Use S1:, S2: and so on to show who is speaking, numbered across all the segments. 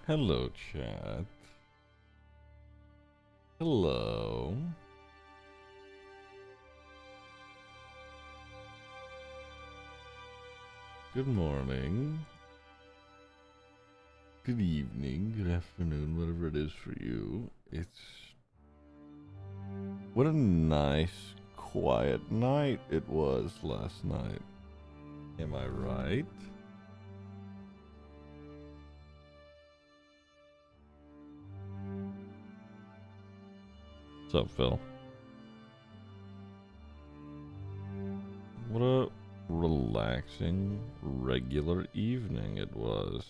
S1: Hello, chat. Hello. Good morning. Good evening. Good afternoon. Whatever it is for you. What a nice, quiet night it was last night. Am I right? What's up, Phil? What a relaxing, regular evening it was.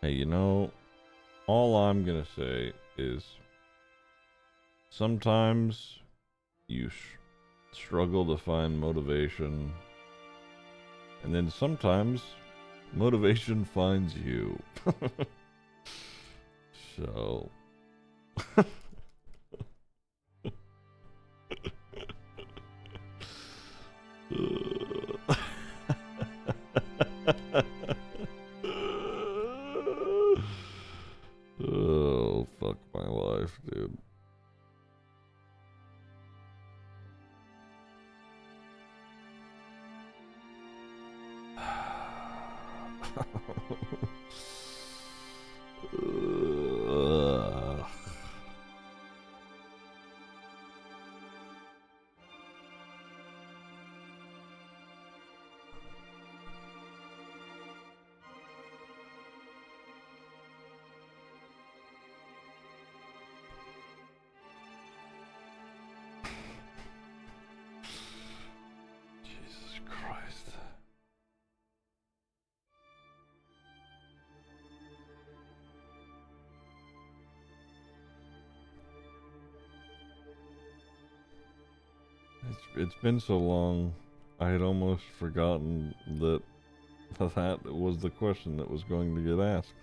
S1: Hey, you know, all I'm gonna say is sometimes you struggle to find motivation, and then sometimes motivation finds you. So oh, fuck my life, dude. Jesus Christ. It's been so long, I had almost forgotten that that was the question that was going to get asked.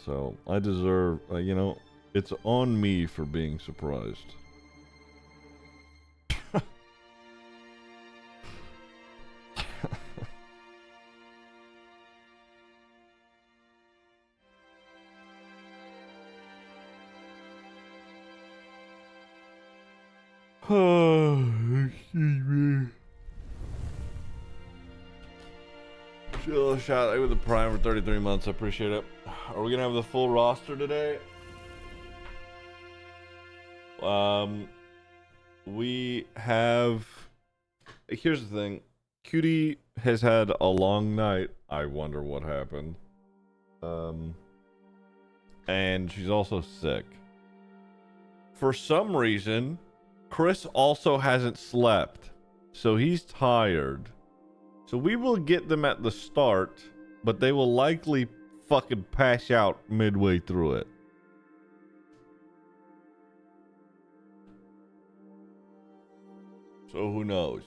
S1: So I deserve, you know, it's on me for being surprised. Oh, excuse me. Chill shot out with the Prime for 33 months. I appreciate it. Are we gonna have the full roster today? We have. Here's the thing. Cutie has had a long night. I wonder what happened. And she's also sick. For some reason, Chris also hasn't slept, so he's tired. So we will get them at the start, but they will likely fucking pass out midway through it. So who knows?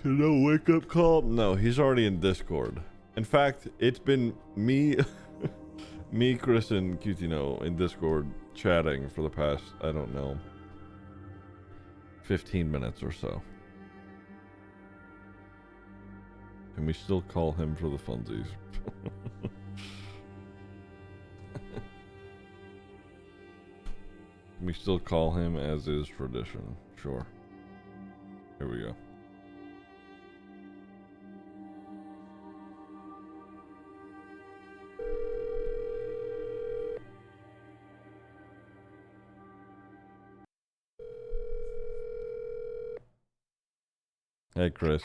S1: No wake up call? No, he's already in Discord. In fact, it's been me, Chris, and Cutino in Discord chatting for the past, I don't know, 15 minutes or so. Can we still call him for the funsies? Can we still call him as is tradition? Sure. Here we go. Hey, Chris.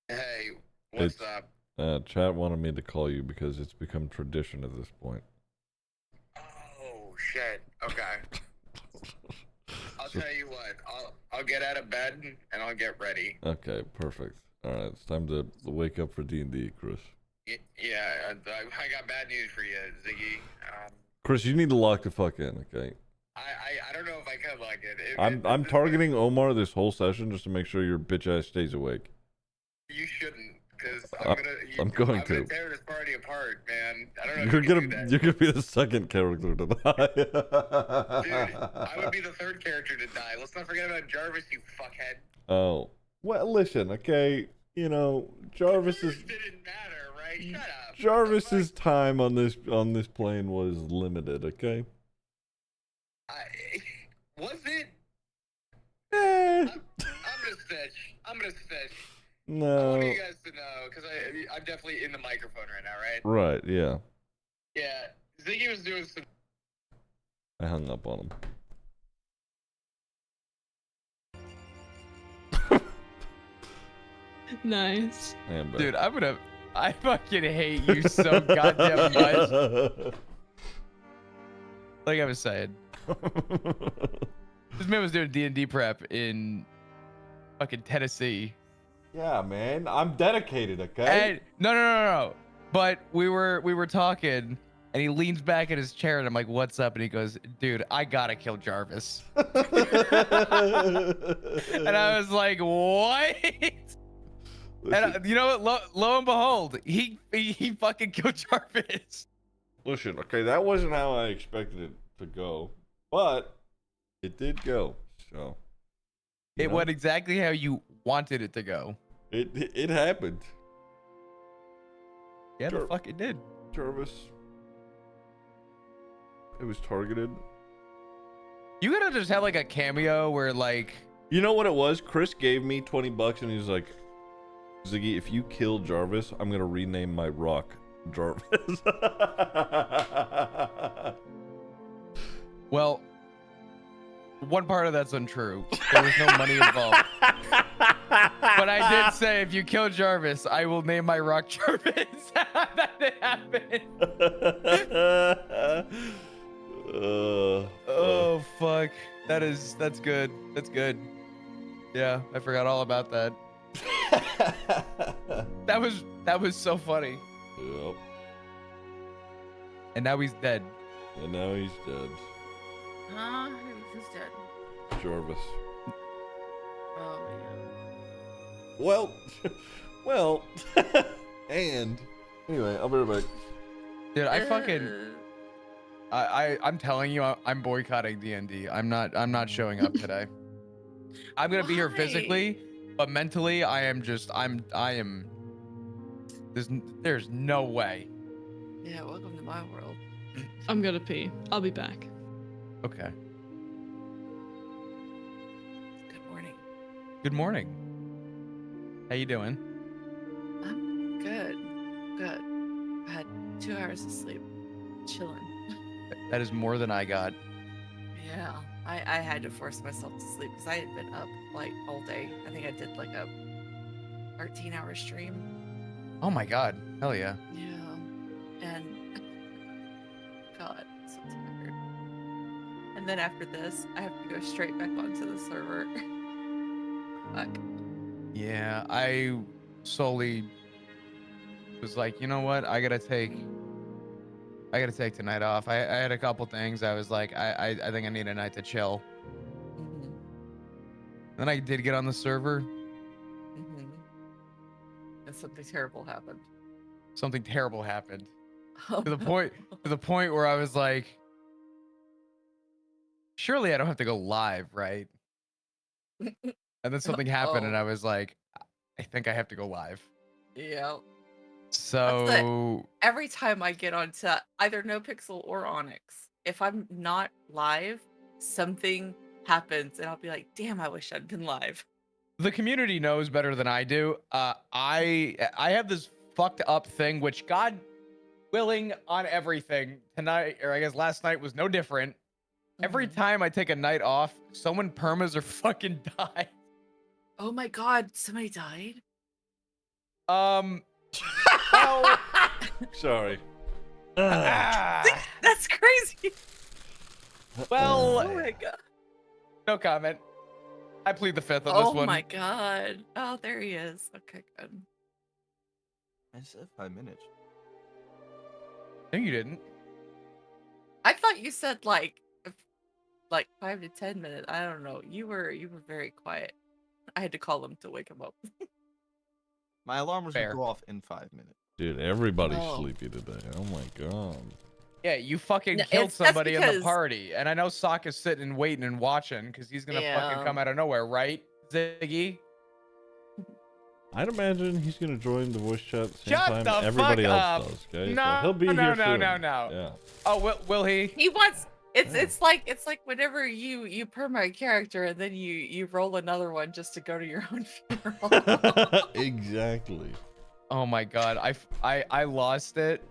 S2: Hey, what's up?
S1: Chat wanted me to call you because it's become tradition at this point.
S2: Oh shit. Okay. I'll tell you what. I'll get out of bed and I'll get ready.
S1: Okay, perfect. All right, it's time to wake up for D&D, Chris.
S2: Yeah, I got bad news for you, Ziggy.
S1: Chris, you need to lock the fuck in, okay?
S2: I don't know if I can lock it.
S1: I'm targeting Omar this whole session just to make sure your bitch ass stays awake.
S2: You shouldn't, because
S1: I'm going
S2: I'm
S1: to.
S2: gonna tear this party apart, man. I don't know.
S1: You're
S2: if you can do that.
S1: gonna be the second character to die.
S2: Dude, I would be the third character to die. Let's not forget about Jarvis, you fuckhead.
S1: Oh. Well, listen, okay. You know, Jarvis's
S2: didn't matter, right? Shut up.
S1: Jarvis's time on this plane was limited, okay?
S2: Was it?
S1: Eh.
S2: I'm gonna snitch. I'm gonna snitch. I
S1: No.
S2: want you guys to know, because I'm definitely in the microphone right now, right?
S1: Right, yeah.
S2: Yeah. Ziggy was doing some.
S1: I hung up on him.
S3: Nice.
S1: Dude,
S4: I fucking hate you so goddamn much. Like I was saying, this man was doing D&D prep in fucking Tennessee.
S1: Yeah, man, I'm dedicated, okay?
S4: And no. But we were talking, and he leans back in his chair, and I'm like, "What's up?" And he goes, "Dude, I gotta kill Jarvis." And I was like, "What?" And you know what? Lo and behold, he fucking killed Jarvis.
S1: Listen, okay, that wasn't how I expected it to go, but it did go. So
S4: It went exactly how you wanted it to go.
S1: It happened.
S4: Yeah, the fuck it did.
S1: Jarvis. It was targeted.
S4: You gotta just have like a cameo where like.
S1: You know what it was? Chris gave me $20 and he was like, Ziggy, if you kill Jarvis, I'm gonna rename my rock Jarvis.
S4: Well, one part of that's untrue. There was no money involved. But I did say if you kill Jarvis, I will name my rock Jarvis. That did happen. Oh fuck. That's good. That's good. Yeah, I forgot all about that. That was so funny.
S1: Yep.
S4: And now he's dead.
S1: And now he's dead.
S5: Huh? Who's dead?
S1: Jarvis.
S5: Oh, yeah.
S1: Well, and anyway, I'll be right back.
S4: Dude, I'm telling you, I'm boycotting D&D. I'm not showing up today. I'm gonna be here physically, but mentally, I am. There's no way.
S5: Yeah, welcome to my world.
S3: I'm gonna pee. I'll be back.
S4: Okay.
S5: Good morning.
S4: Good morning. How you doing?
S5: I'm good. Good. I had 2 hours of sleep. Chilling.
S4: That is more than I got.
S5: Yeah. I had to force myself to sleep because I had been up like all day. I think I did like a 13-hour stream.
S4: Oh my god. Hell yeah.
S5: Yeah. And God, I'm so tired. And then after this, I have to go straight back onto the server. Fuck.
S4: Yeah, I solely was like, you know what? I gotta take tonight off. I had a couple things. I was like, I think I need a night to chill.
S5: Mm-hmm.
S4: Then I did get on the server.
S5: Mm-hmm. And something terrible happened.
S4: Something terrible happened.
S5: Oh,
S4: To the point where I was like, surely I don't have to go live, right? And then something happened, and I was like, I think I have to go live.
S5: Yeah.
S4: So
S5: Every time I get onto either NoPixel or Onyx, if I'm not live, something happens, and I'll be like, "Damn, I wish I'd been live."
S4: the community knows better than I do. I have this fucked up thing, which God willing on everything tonight, or I guess last night was no different. Every
S5: Mhm.
S4: time I take a night off, someone permas or fucking dies.
S5: Oh my God, somebody died.
S4: Well,
S1: Sorry.
S5: That's crazy.
S4: well,
S5: Oh my God.
S4: no comment. I plead the fifth on this
S5: Oh
S4: one.
S5: my god. Oh, there he is. Okay, good.
S6: I said 5 minutes.
S4: No, you didn't.
S5: I thought you said like 5 to 10 minutes. I don't know. You were very quiet. I had to call him to wake him up.
S6: My alarm was
S4: Fair.
S6: gonna go off in 5 minutes.
S1: Dude, everybody's
S5: Oh.
S1: sleepy today. Oh my god.
S4: Yeah, you fucking
S5: No,
S4: killed
S5: that's
S4: somebody in the
S5: because-
S4: party, and I know Sokka's sitting and waiting and watching because he's gonna fucking
S5: Yeah.
S4: come out of nowhere, right, Ziggy?
S1: I'd imagine he's gonna join the voice chat at the same
S4: Shut
S1: time
S4: the
S1: everybody
S4: fuck
S1: else
S4: up.
S1: does, okay?
S4: No,
S1: so he'll be
S4: no,
S1: here
S4: no,
S1: soon.
S4: no, no.
S1: Yeah.
S4: Oh, will he?
S5: He wants it's
S1: Yeah.
S5: it's like whenever you perma a character and then you roll another one just to go to your own funeral.
S1: Exactly.
S4: Oh my god, I lost it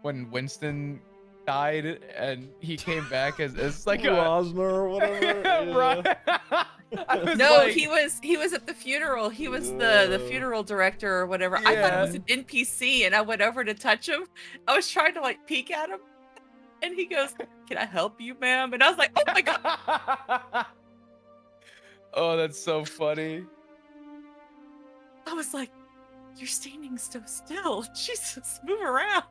S4: when Winston died and he came back as like a
S1: Rosner or whatever. yeah.
S4: Right. I was
S5: No,
S4: like,
S5: he was at the funeral. He was the funeral director or whatever. I thought
S4: Yeah.
S5: it was an NPC, and I went over to touch him. I was trying to like peek at him, and he goes, "Can I help you, ma'am?" And I was like, "Oh my god!"
S4: Oh, that's so funny.
S5: I was like, "You're standing so still. Jesus, move around."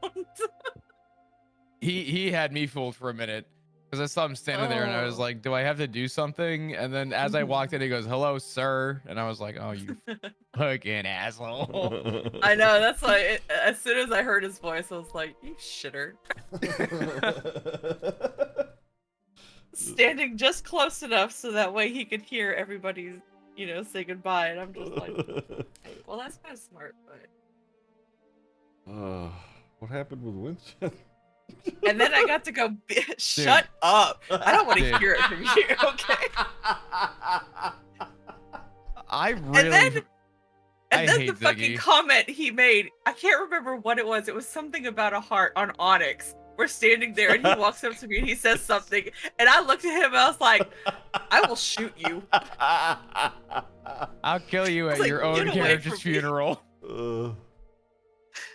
S4: He had me fooled for a minute because I saw him standing there and I was
S5: Oh.
S4: like, do I have to do something? And then as I walked in, he goes, hello, sir. And I was like, oh, you fucking asshole.
S5: I know. That's why. As soon as I heard his voice, I was like, "You shitter." Standing just close enough so that way he could hear everybody, say goodbye. And I'm just like, hey, well, that's kind of smart, but.
S1: What happened with Winston?
S5: And then I got to go, shut up. I don't want to
S4: Dude.
S5: hear it from you, okay?
S4: I really,
S5: And
S4: I
S5: then
S4: hate
S5: the fucking
S4: Ziggy.
S5: comment he made, I can't remember what it was. It was something about a heart on Onyx. We're standing there and he walks up to me and he says something. And I looked at him and I was like, I will shoot you.
S4: I'll kill you at
S5: Like,
S4: your
S5: get
S4: own
S5: away
S4: character's
S5: from me.
S4: funeral.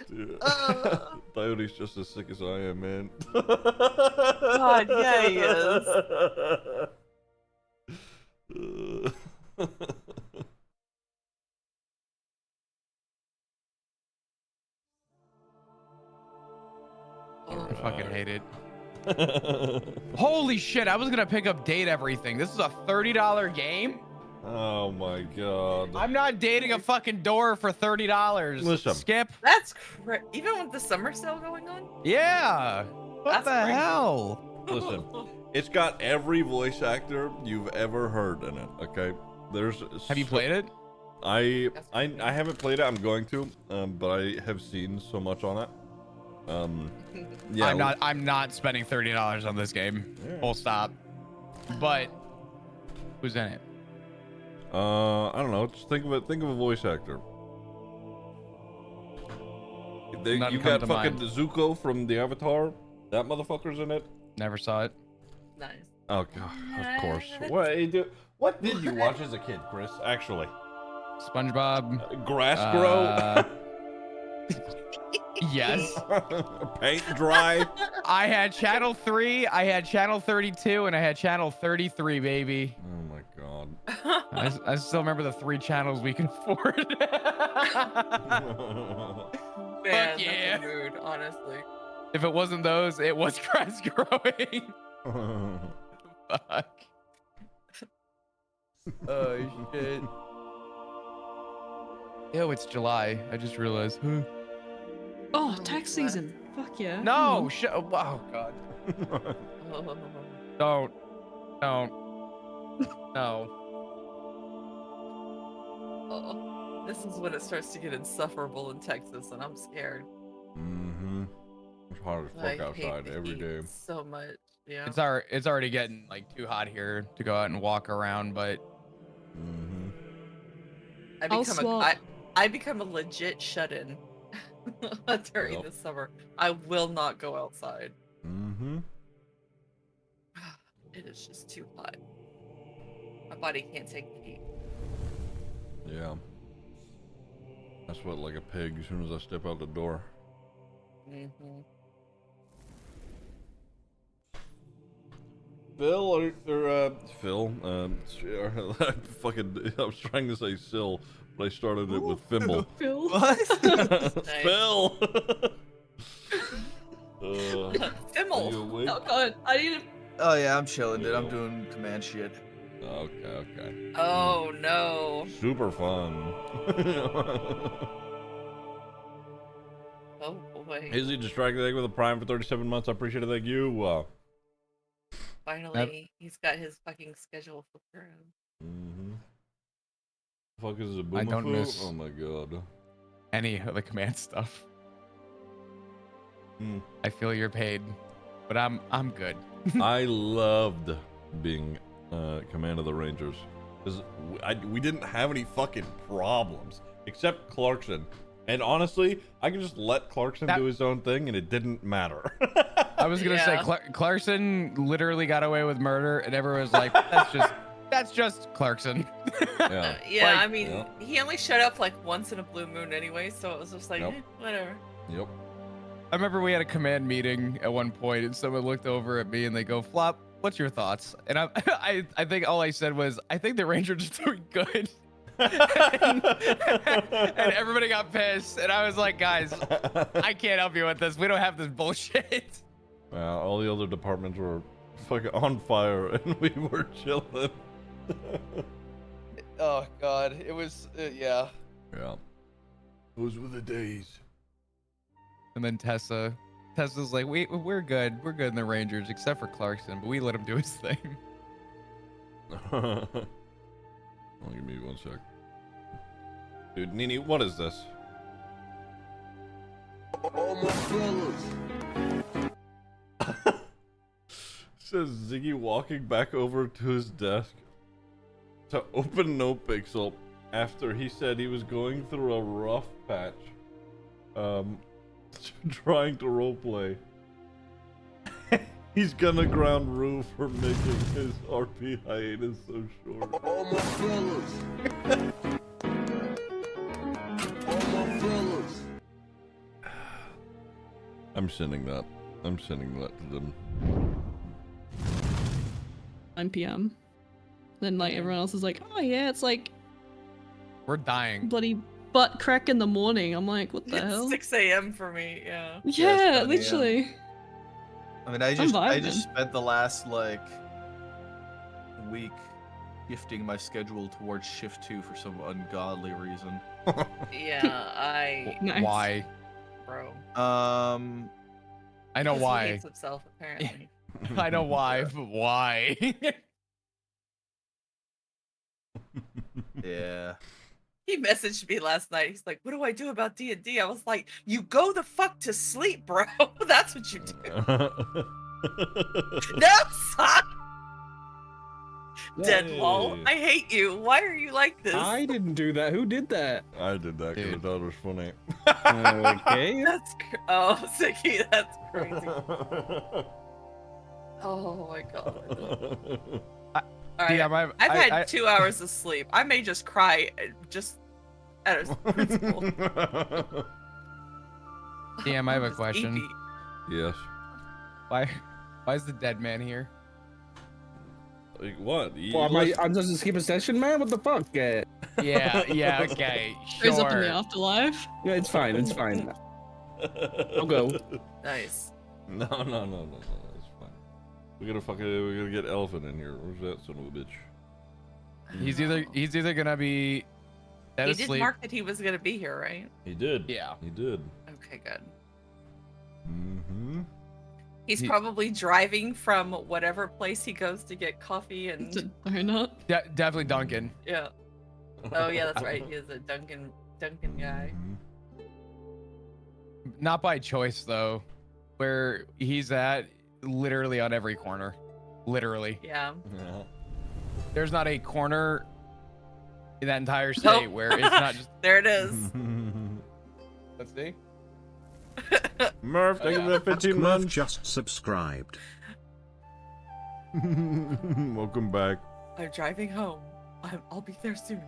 S1: Dude.
S5: Uh.
S1: Coyote's just as sick as I am, man.
S5: God, yeah, he is.
S4: I fucking hate it. Holy shit, I was gonna pick up Date Everything. This is a $30 game?
S1: Oh my god.
S4: I'm not dating a fucking door for $30.
S1: Listen.
S4: Skip.
S5: That's even with the summer sale going on?
S4: Yeah. What
S5: That's
S4: the
S5: crazy.
S4: hell?
S1: Listen, it's got every voice actor you've ever heard in it, okay? There's
S4: Have you played it?
S1: I haven't played it. I'm going to, but I have seen so much on it. Yeah,
S4: I'm not spending $30 on this game.
S1: Yeah.
S4: Full stop. But who's in it?
S1: I don't know. Just think of it. Think of a voice actor.
S4: None
S1: You
S4: come
S1: got
S4: to
S1: fucking
S4: mind.
S1: Zuko from the Avatar. That motherfucker's in it.
S4: Never saw it.
S5: Nice.
S1: Oh god, of course. What did you watch as a kid, Chris? Actually,
S4: SpongeBob.
S1: Grass Grow.
S4: Yes.
S1: Paint dry.
S4: I had channel 3, I had channel 32, and I had channel 33, baby.
S1: Oh my god.
S4: I still remember the 3 channels we can afford.
S5: Man,
S4: yeah.
S5: that's a mood, honestly.
S4: If it wasn't those, it was grass growing. Fuck. Oh shit. Ew, it's July. I just realized.
S3: Oh, tax season. Fuck yeah.
S4: No, oh god.
S5: Oh.
S4: Don't. No.
S5: Oh. This is when it starts to get insufferable in Texas, and I'm scared.
S1: Mm-hmm. It's hard as
S5: I
S1: fuck
S5: hate
S1: outside
S5: the
S1: every
S5: heat
S1: day.
S5: so much. Yeah.
S4: It's already getting like too hot here to go out and walk around, but
S1: Mm-hmm.
S5: I become a legit shut-in during
S1: Yep.
S5: the summer. I will not go outside.
S1: Mm-hmm.
S5: It is just too hot. My body can't take the heat.
S1: Yeah. I sweat like a pig as soon as I step out the door.
S5: Mm-hmm.
S1: Phil or Phil. Fucking. I was trying to say Sil, but I started it with Fimble.
S3: Phil.
S6: What?
S1: Phil.
S5: Fimmel.
S1: Are you awake?
S3: Oh god, I need to.
S6: Oh yeah, I'm chilling, dude. I'm doing command shit.
S1: Okay.
S5: Oh no.
S1: Super fun.
S5: Oh boy.
S1: Izzy distracted egg with a prime for 37 months. I appreciate it. Thank you.
S5: Finally, he's got his fucking schedule flipped around.
S1: Fuck is a
S4: I don't
S1: boomafu?
S4: miss-
S1: Oh my god.
S4: Any of the command stuff.
S1: Hmm.
S4: I feel you're paid, but I'm good.
S1: I loved being command of the Rangers because we didn't have any fucking problems except Clarkson. And honestly, I could just let Clarkson do his own thing, and it didn't matter.
S4: I was gonna say Clarkson literally got away with murder, and everyone was like, "That's just Clarkson."
S1: Yeah.
S5: Yeah,
S4: Like-
S5: I mean, he only showed up like once in a blue moon anyway, so it was just like,
S1: Yep.
S5: whatever.
S1: Yep.
S4: I remember we had a command meeting at one point, and someone looked over at me and they go, "Flop, what's your thoughts?" And I think all I said was, "I think the Rangers are doing good." and everybody got pissed, and I was like, "Guys, I can't help you with this. We don't have this bullshit."
S1: All the other departments were fucking on fire, and we were chilling.
S4: Oh God, it was yeah.
S1: Yeah. Those were the days.
S4: And then Tessa's like, we're good in the Rangers except for Clarkson, but we let him do his thing.
S1: Oh, give me 1 sec. Dude, Nini, what is this? Says Ziggy walking back over to his desk to open NoPixel after he said he was going through a rough patch. Trying to roleplay. He's gonna ground Rue for making his RP hiatus so short.
S7: All my fellas. All my fellas.
S1: I'm sending that to them.
S3: 9 p.m. Then like everyone else is like, oh yeah, it's like
S4: We're dying.
S3: bloody butt crack in the morning. I'm like, what the
S5: It's
S3: hell?
S5: 6 a.m. for me, yeah.
S3: Yeah,
S6: 7 a.m.
S3: literally.
S6: I mean, I
S3: vibing.
S6: just spent the last like week shifting my schedule towards shift 2 for some ungodly reason.
S5: Yeah,
S3: Nice.
S4: Why?
S5: bro.
S4: I know
S5: Because he
S4: why.
S5: hates himself, apparently.
S4: I know why, but why?
S6: Yeah.
S5: He messaged me last night. He's like, "What do I do about D&D?" I was like, "You go the fuck to sleep, bro. That's what you do." No, son. Dead lol. I hate you. Why are you like this?
S8: I didn't do that. Who did that?
S1: I did that because I
S4: Dude.
S1: thought it was funny.
S8: Okay.
S5: That's oh, Ziggy, that's crazy. Oh my god. All right,
S4: Yeah,
S5: I've had 2 hours of sleep. I may just cry just at a principle.
S4: DM, I have a
S5: Just
S4: question.
S5: eepy.
S1: Yes.
S4: Why is the dead man here?
S1: Like what? You
S8: Well,
S1: left-
S8: I'm supposed to skip a session, man? What the fuck?
S4: Yeah, okay,
S3: Goes up in the
S4: sure.
S3: afterlife.
S8: Yeah, it's fine. It's fine. I'll go.
S5: Nice.
S1: No, that's fine. We gotta get Elephant in here. Where's that son of a bitch?
S4: He's either gonna be dead
S5: He did
S4: asleep.
S5: mark that he was gonna be here, right?
S1: He did.
S4: Yeah.
S1: He did.
S5: Okay, good.
S1: Mm-hmm.
S5: He's
S4: He-
S5: probably driving from whatever place he goes to get coffee
S3: It's a
S5: and
S3: donut.
S4: Definitely Duncan.
S5: yeah. Oh yeah, that's right. He is a Duncan guy.
S4: Not by choice though. Where he's at, literally on every corner. Literally.
S5: Yeah.
S1: Yeah.
S4: There's not a corner in that entire state
S5: Nope.
S4: where it's not just.
S5: There it is.
S4: Let's see.
S1: Murph, thank you for the 15
S9: Murph
S1: months.
S9: just subscribed.
S1: Welcome back.
S5: I'm driving home. I'll be there soon.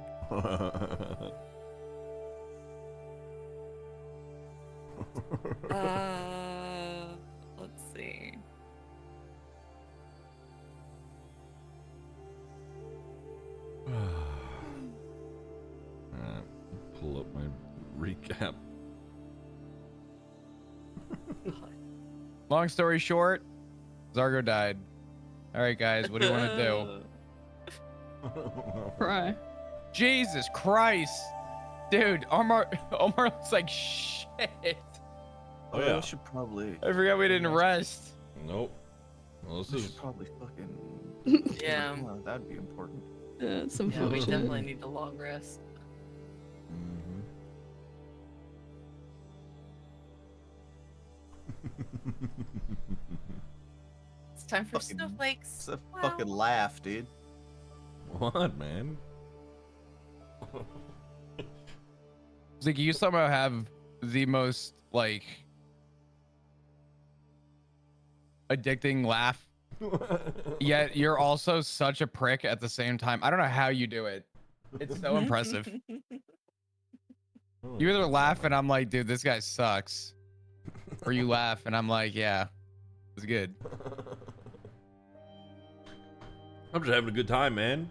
S5: Let's see.
S4: Long story short, Zargo died. All right, guys, what do you want to do?
S3: Cry.
S4: Jesus Christ, dude, Omar looks like shit.
S1: Oh yeah.
S6: I should probably.
S4: I forgot we didn't rest.
S1: Nope. Well, this
S6: I
S1: is
S6: should probably fucking.
S5: Yeah.
S6: Well, that'd be important.
S3: Yeah, some
S5: Yeah, we
S3: food.
S5: definitely need a long rest.
S1: Mhm.
S5: It's time for
S6: Fucking-
S5: snowflakes.
S6: It's a
S5: Wow.
S6: fucking laugh, dude.
S1: What, man?
S4: Ziggy, you somehow have the most like addicting laugh, yet you're also such a prick at the same time. I don't know how you do it. It's so impressive. You either laugh and I'm like, dude, this guy sucks, or you laugh and I'm like, yeah, it's good.
S1: I'm just having a good time, man.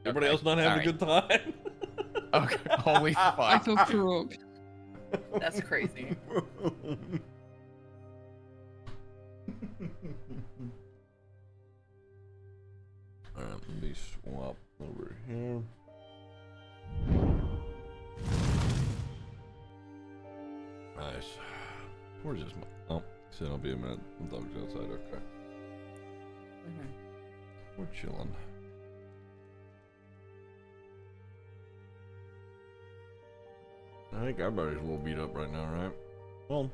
S1: Everybody
S4: Okay,
S1: else not having
S4: all
S1: a good time?
S4: Okay, holy
S3: I
S4: fuck.
S3: feel crook.
S5: That's crazy.
S1: Alright, let me swap over here. Nice. Where's this? Oh, said I'll be a minute. The dog's outside. Okay. We're chilling. I think everybody's a little beat up right now, right? Well,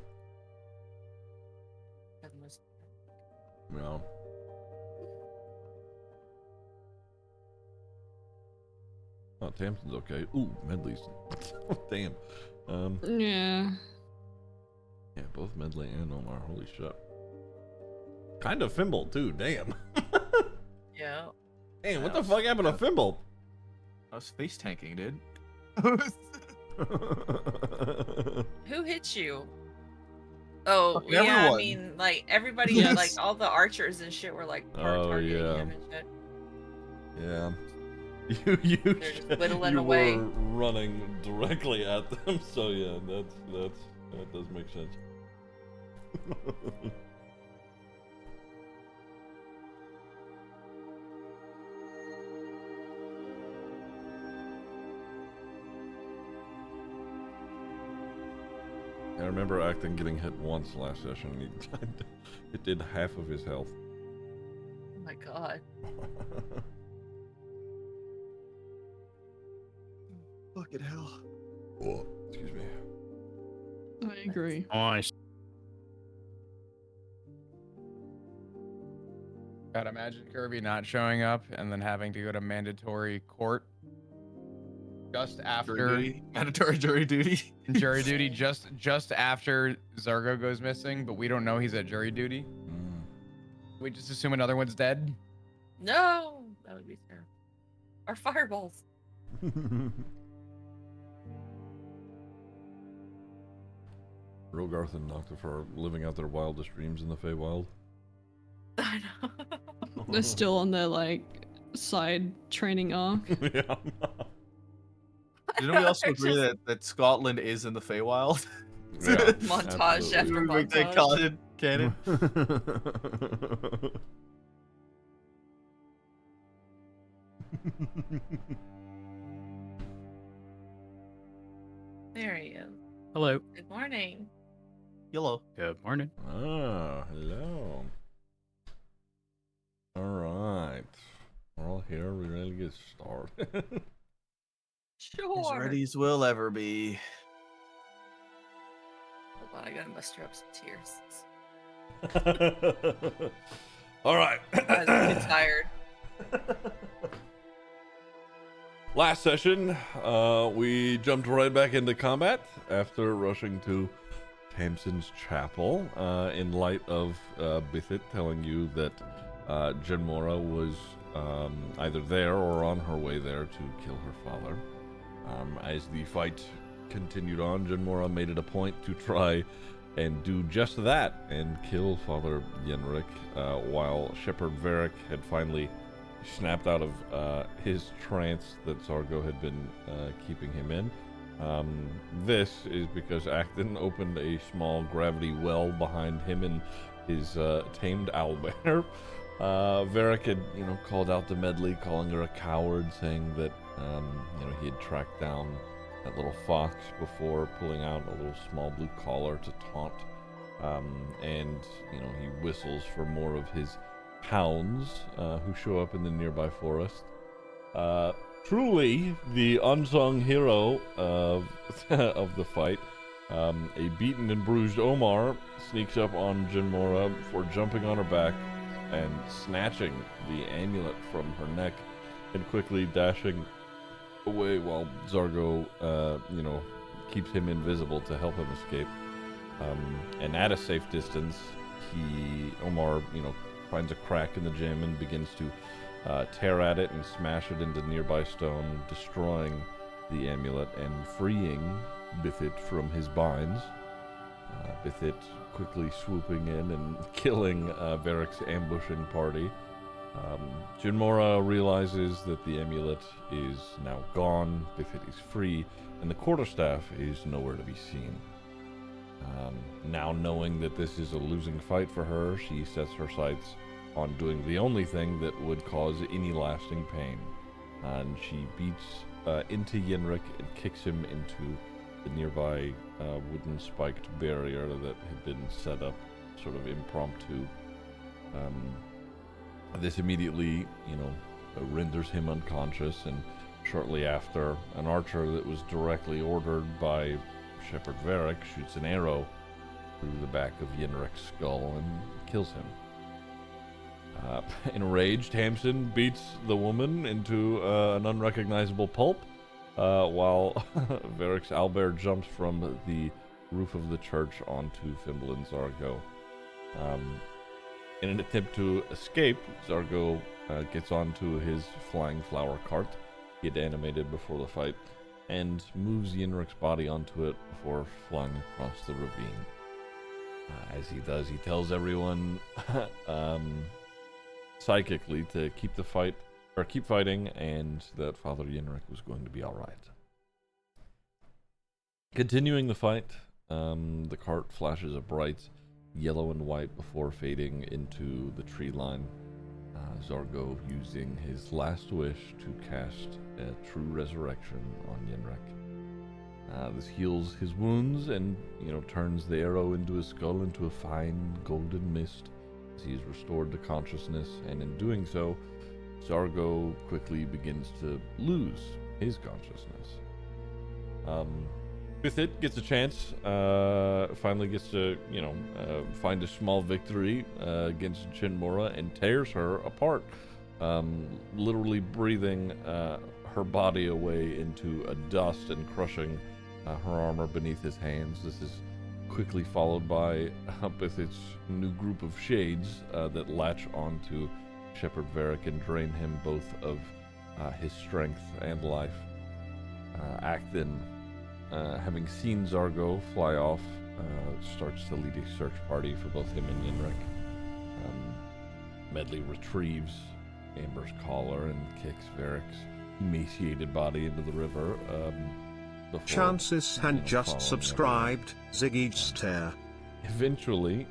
S1: no. Oh, Tamsin's okay. Ooh, Medley's. Damn.
S3: Yeah.
S1: Yeah, both Medley and Omar. Holy shit. Kind of Fimble too. Damn.
S5: Yeah.
S1: Damn, what the fuck happened to Fimble?
S6: I was face tanking, dude.
S5: Who hit you? Oh,
S6: Fucking
S5: yeah, I
S6: everyone.
S5: mean, like, everybody,
S3: Yes.
S5: like, all the archers and shit were, like, targeting
S1: yeah.
S5: him and shit.
S1: Yeah. You
S5: They're just whittling
S1: you
S5: away.
S1: were running directly at them, so yeah, that does make sense. I remember Acton getting hit once last session. It did half of his health.
S5: Oh my god.
S6: Fucking hell.
S1: Oh, excuse me.
S3: I agree.
S8: Nice.
S4: God, imagine Kirby not showing up and then having to go to mandatory court just after
S6: Jury duty. Mandatory jury duty.
S4: jury duty, just after Zargo goes missing, but we don't know he's at jury duty.
S1: Mm.
S4: We just assume another one's dead.
S5: No! That would be terrible. Our fireballs.
S1: Rogarth and Noctif are living out their wildest dreams in the Feywild.
S5: I know.
S3: They're still on their like side training arc.
S1: Yeah.
S6: Didn't we also agree that Scotland is in the Feywild?
S1: Yeah,
S5: Montage after
S6: We make that
S5: montage.
S6: canon.
S5: There he is.
S8: Hello.
S5: Good morning.
S6: Yellow.
S8: Good morning.
S1: Ah, hello. All right. We're all here. We're ready to get started.
S6: As
S5: Sure.
S6: ready as we'll ever be.
S5: Hold on, I gotta muster up some tears.
S1: All right.
S5: I'm too tired.
S1: Last session, we jumped right back into combat after rushing to Tamsin's chapel in light of Bithit telling you that Genmora was either there or on her way there to kill her father. As the fight continued on, Genmora made it a point to try and do just that and kill Father Yenrik, while Shepherd Varric had finally snapped out of his trance that Zargo had been keeping him in, This is because Acton opened a small gravity well behind him and his tamed owlbear. Varric had, called out to Medley, calling her a coward, saying that, he had tracked down that little fox before pulling out a little small blue collar to taunt. And he whistles for more of his hounds who show up in the nearby forest. Truly the unsung hero of the fight, a beaten and bruised Omar sneaks up on Jinmora for jumping on her back and snatching the amulet from her neck and quickly dashing away while Zargo, keeps him invisible to help him escape. And at a safe distance, Omar, finds a crack in the gem and begins to tear at it and smash it into nearby stone, destroying the amulet and freeing Bithit from his binds. Bithit quickly swooping in and killing Varric's ambushing party. Jinmora realizes that the amulet is now gone, Bithit is free, and the quarterstaff is nowhere to be seen. Now knowing that this is a losing fight for her, she sets her sights on doing the only thing that would cause any lasting pain. And she beats into Yenrik and kicks him into the nearby wooden spiked barrier that had been set up sort of impromptu. This immediately, renders him unconscious, and shortly after, an archer that was directly ordered by Shepherd Varric shoots an arrow through the back of Yenrik's skull and kills him. Enraged, Hamson beats the woman into an unrecognizable pulp, while Varric's owlbear jumps from the roof of the church onto Fimble and Zargo. In an attempt to escape, Zargo gets onto his flying flower cart he had animated before the fight, and moves Yenrik's body onto it before flying across the ravine. As he does, he tells everyone psychically to keep fighting, and that Father Yenrik was going to be all right. Continuing the fight, the cart flashes a bright yellow and white before fading into the tree line. Zargo using his last wish to cast a true resurrection on Yenrik. This heals his wounds and, turns the arrow into his skull into a fine golden mist as he is restored to consciousness, and in doing so, Zargo quickly begins to lose his consciousness. Bithit gets a chance, finally gets to, find a small victory against Jinmora and tears her apart, literally breathing her body away into a dust and crushing her armor beneath his hands. This is quickly followed by Bithit's new group of shades that latch onto Shepherd Varric and drain him both of his strength and life. Acton, having seen Zargo fly off, starts to lead a search party for both him and Yenrik. Medley retrieves Amber's collar and kicks Varric's emaciated body into the river.
S9: Chances had just subscribed, Ziggy's stare.
S1: Eventually,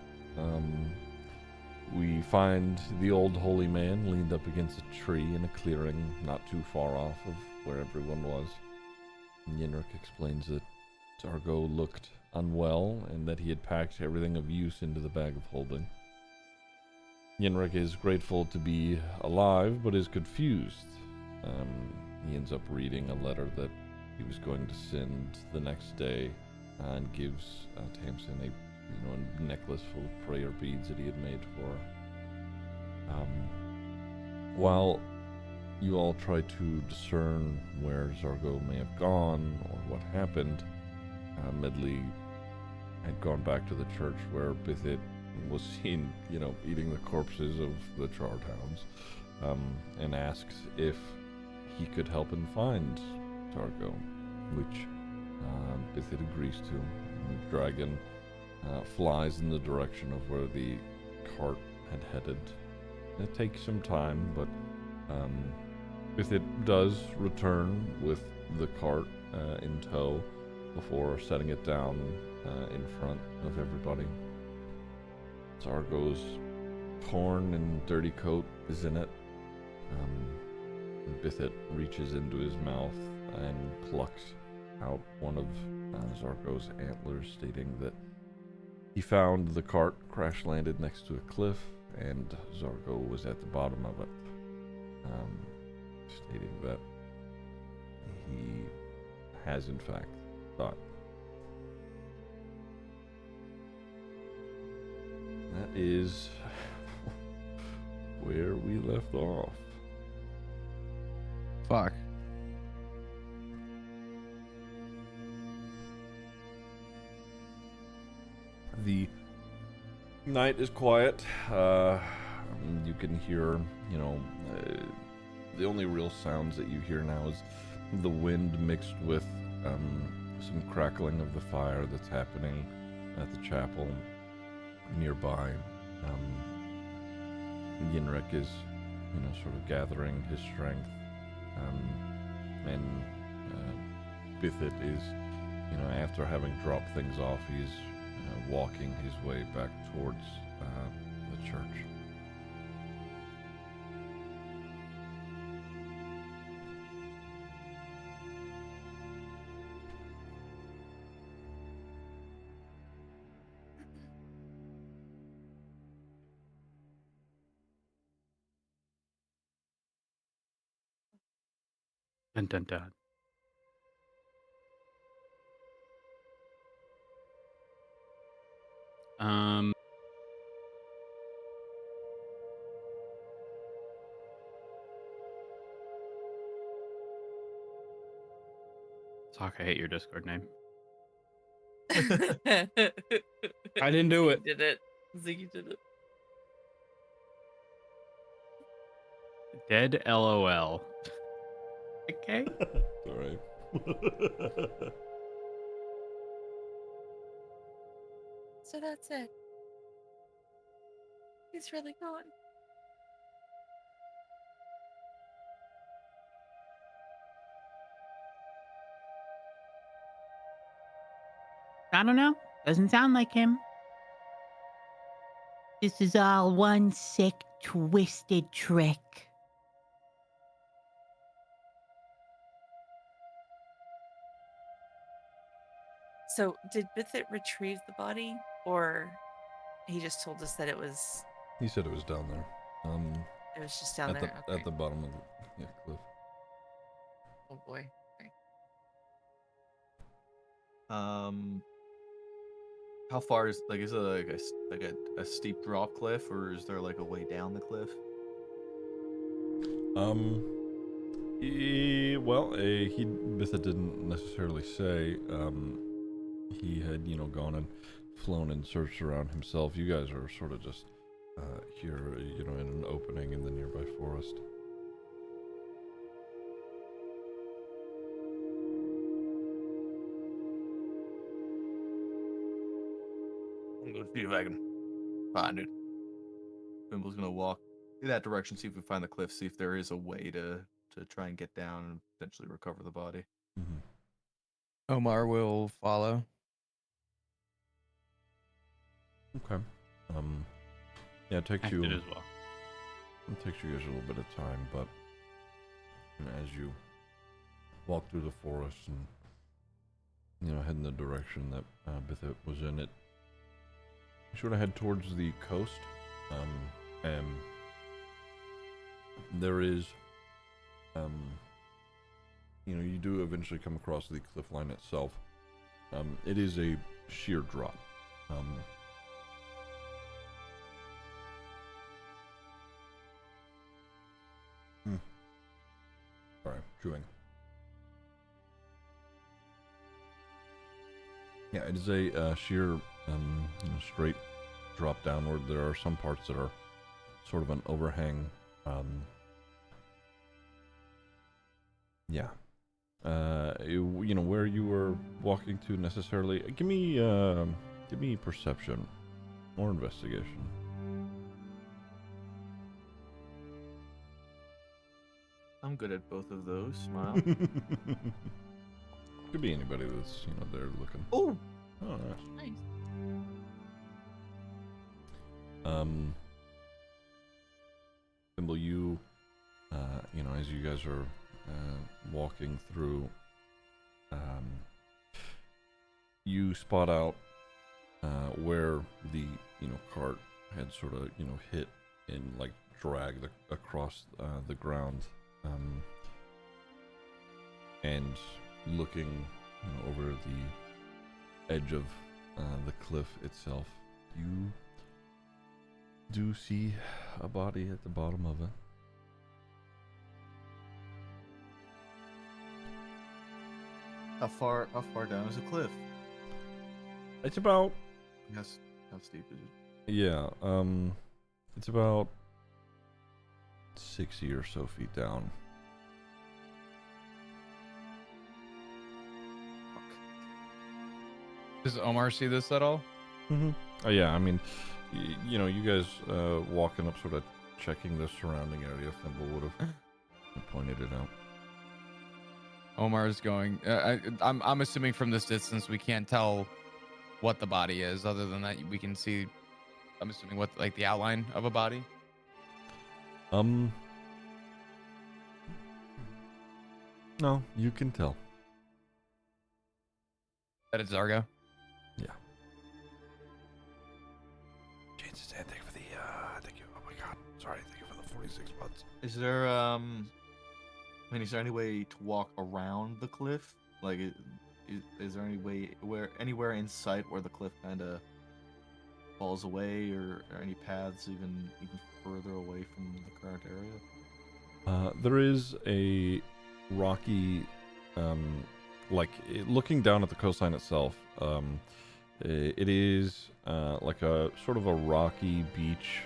S1: we find the old holy man leaned up against a tree in a clearing not too far off of where everyone was. Yenrik explains that Zargo looked unwell and that he had packed everything of use into the bag of holding. Yenrik is grateful to be alive, but is confused. He ends up reading a letter that he was going to send the next day, and gives Tamsin a necklace full of prayer beads that he had made for her. While you all try to discern where Zargo may have gone or what happened, Medley had gone back to the church where Bithit was seen, eating the corpses of the charred hounds, and asks if he could help him find Zargo, which Bithit agrees to. The dragon flies in the direction of where the cart had headed. It takes some time, but Bithit does return with the cart in tow, before setting it down in front of everybody. Zargo's torn and dirty coat is in it. Bithit reaches into his mouth and plucks out one of Zargo's antlers, stating that he found the cart crash landed next to a cliff and Zargo was at the bottom of it, stating that he has in fact thought. That is where we left off.
S4: Fuck.
S1: The night is quiet. You can hear, the only real sounds that you hear now is the wind mixed with some crackling of the fire that's happening at the chapel nearby. Yinrik is, sort of gathering his strength, and Bithit is, after having dropped things off, he's walking his way back towards the church.
S10: Dun dun dun. Talk, I hate your Discord name.
S8: I didn't do it.
S5: Did it. Ziggy did it.
S10: Dead LOL. Okay.
S1: Alright.
S5: So that's it. He's really gone.
S11: I don't know. Doesn't sound like him. This is all one sick, twisted trick.
S5: So, did Bithit retrieve the body, or he just told us that it was?
S1: He said it was down there.
S5: It was just down
S1: at
S5: there.
S1: the
S5: Okay.
S1: at the bottom of the cliff.
S5: Oh boy. Okay.
S6: How far is it like a steep drop cliff, or is there like a way down the cliff?
S1: Bithit didn't necessarily say. He had, gone and flown and searched around himself. You guys are sort of just here, in an opening in the nearby forest.
S6: I'm gonna see if I can find it. Bimble's gonna walk in that direction, see if we find the cliff, see if there is a way to try and get down and potentially recover the body.
S1: Mm-hmm.
S4: Omar will follow.
S1: Okay. Yeah, it takes
S10: I
S1: you.
S10: did as well.
S1: It takes you guys a little bit of time, but as you walk through the forest and head in the direction that Bithit was in, it you sort of head towards the coast, and there is, you do eventually come across the cliff line itself. It is a sheer drop. Sorry, chewing. Yeah, it is a sheer, straight drop downward. There are some parts that are sort of an overhang. Yeah. Where you were walking to necessarily. Give me perception or investigation.
S6: I'm good at both of those. Smile.
S1: Could be anybody that's there looking.
S6: Oh,
S1: Oh, nice.
S5: Nice.
S1: Thimble, you, as you guys are walking through, you spot out where the cart had sort of hit and like dragged across the ground, and looking over the edge of the cliff itself, you do see a body at the bottom of it.
S6: how far down is the cliff?
S1: It's about
S6: Yes. How steep is it?
S1: yeah, it's about 60 or so feet down.
S4: Does Omar see this at all?
S1: Mm-hmm. Oh yeah, I mean, you guys walking up, sort of checking the surrounding area. Thimble would have pointed it out.
S4: Omar is going. I'm assuming from this distance we can't tell what the body is. Other than that, we can see. I'm assuming what like the outline of a body.
S1: No, you can tell.
S4: That it's Zargo.
S1: Yeah. Changes and thank you for the thank you. Oh my god, sorry, thank you for the 46 months.
S6: Is there is there any way to walk around the cliff? Like, is there any way anywhere in sight where the cliff kind of falls away, or any paths even further away from the current area?
S1: There is a rocky, looking down at the coastline itself. It is like a sort of a rocky beach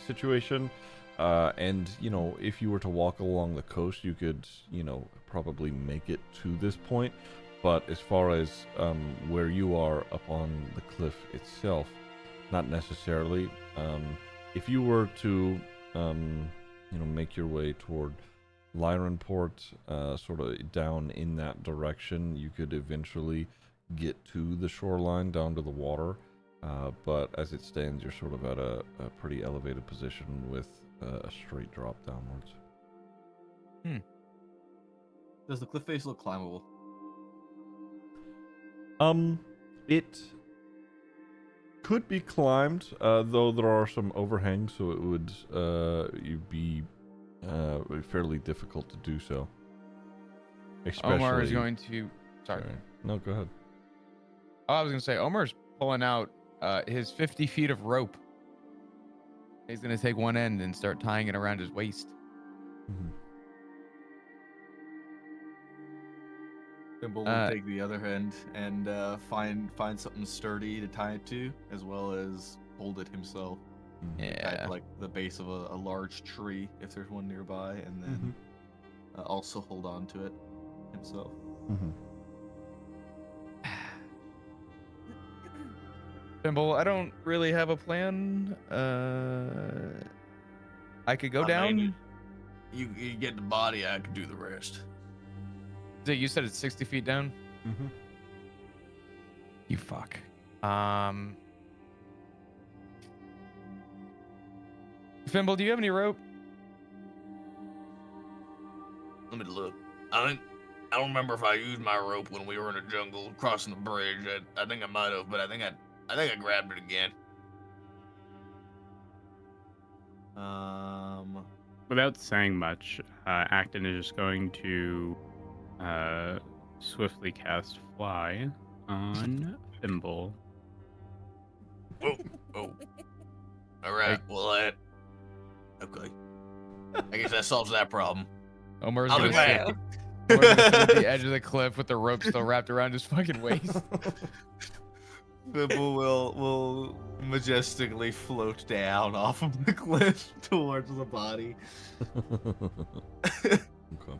S1: situation. And if you were to walk along the coast, you could probably make it to this point. But as far as where you are up on the cliff itself, not necessarily. If you were to make your way toward Lyronport, sort of down in that direction, you could eventually get to the shoreline down to the water. But as it stands, you're sort of at a pretty elevated position with a straight drop downwards.
S6: Does the cliff face look climbable?
S1: It could be climbed, though there are some overhangs, so it would be fairly difficult to do so. Especially,
S4: Omar is going to. Sorry.
S1: No, go ahead.
S4: Oh, I was gonna say Omar's pulling out his 50 feet of rope. He's gonna take one end and start tying it around his waist.
S1: Mm-hmm.
S6: Thimble will take the other end and find something sturdy to tie it to, as well as hold it himself.
S4: Yeah.
S6: At, like the base of a large tree, if there's one nearby, and then also hold on to it himself.
S4: Thimble, I don't really have a plan. I could go down.
S6: mean, you get the body, I could do the rest.
S4: So you said it's 60 feet down?
S1: Mm-hmm.
S4: You fuck. Thimble, do you have any rope?
S6: Let me look. I don't remember if I used my rope when we were in the jungle crossing the bridge. I think I might have, but I think I grabbed it again.
S10: Without saying much, Acton is just going to swiftly cast Fly on Thimble.
S6: Oh. All right. Well, okay. I guess that solves that problem.
S4: Omar's
S6: I'll
S4: gonna
S6: be
S4: sit
S6: back.
S4: at the edge of the cliff with the rope still wrapped around his fucking waist.
S6: Thimble will majestically float down off of the cliff towards the body.
S1: Okay.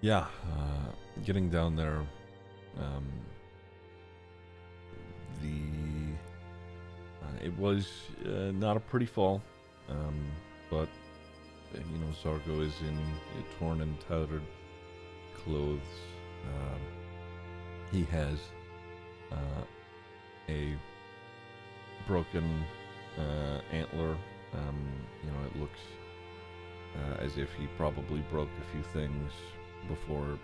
S1: Yeah, getting down there, it was not a pretty fall, but Zargo is in torn and tattered clothes. He has a broken antler. It looks as if he probably broke a few things before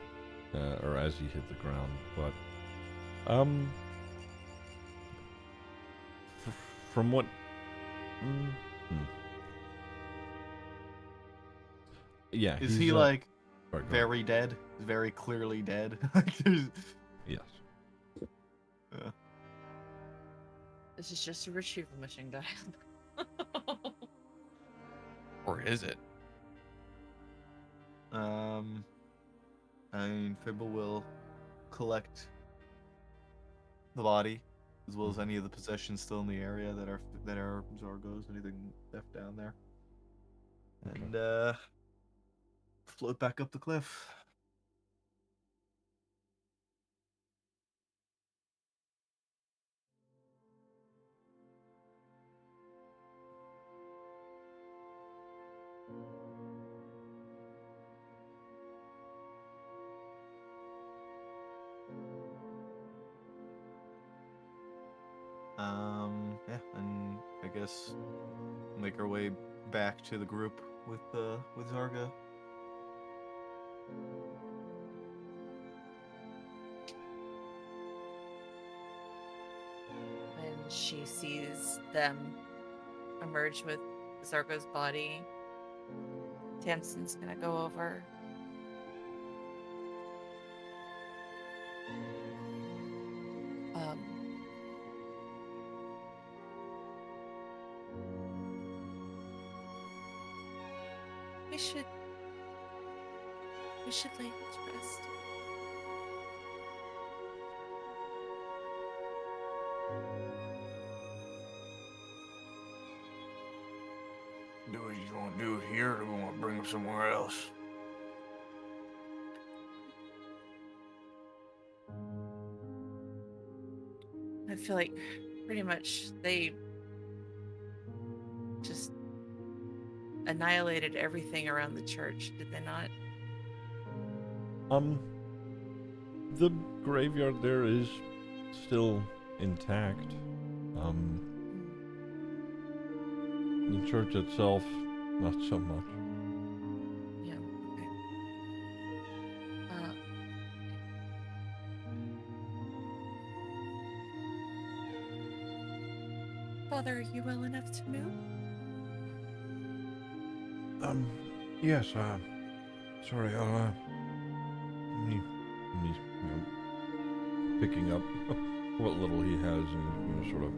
S1: or as he hit the ground. But from what yeah,
S6: is he like very dead? Very clearly dead.
S1: Yes.
S5: This is just a retrieval mission, guys.
S4: Or is it?
S6: I mean, Fibble will collect the body as well as any of the possessions still in the area that are Zargo's, anything left down there, and float back up the cliff. Yeah, and I guess make our way back to the group with Zarga.
S5: When she sees them emerge with Zargo's body, Tamsin's gonna go over. We should lay him to rest.
S7: Do what you want to do here, or we want to bring him somewhere else?
S5: I feel like pretty much they just annihilated everything around the church, did they not?
S1: The graveyard there is still intact. The church itself, not so much.
S5: Yeah, okay. Father, are you well enough to move?
S1: Yes, sorry, he's picking up what little he has and sort of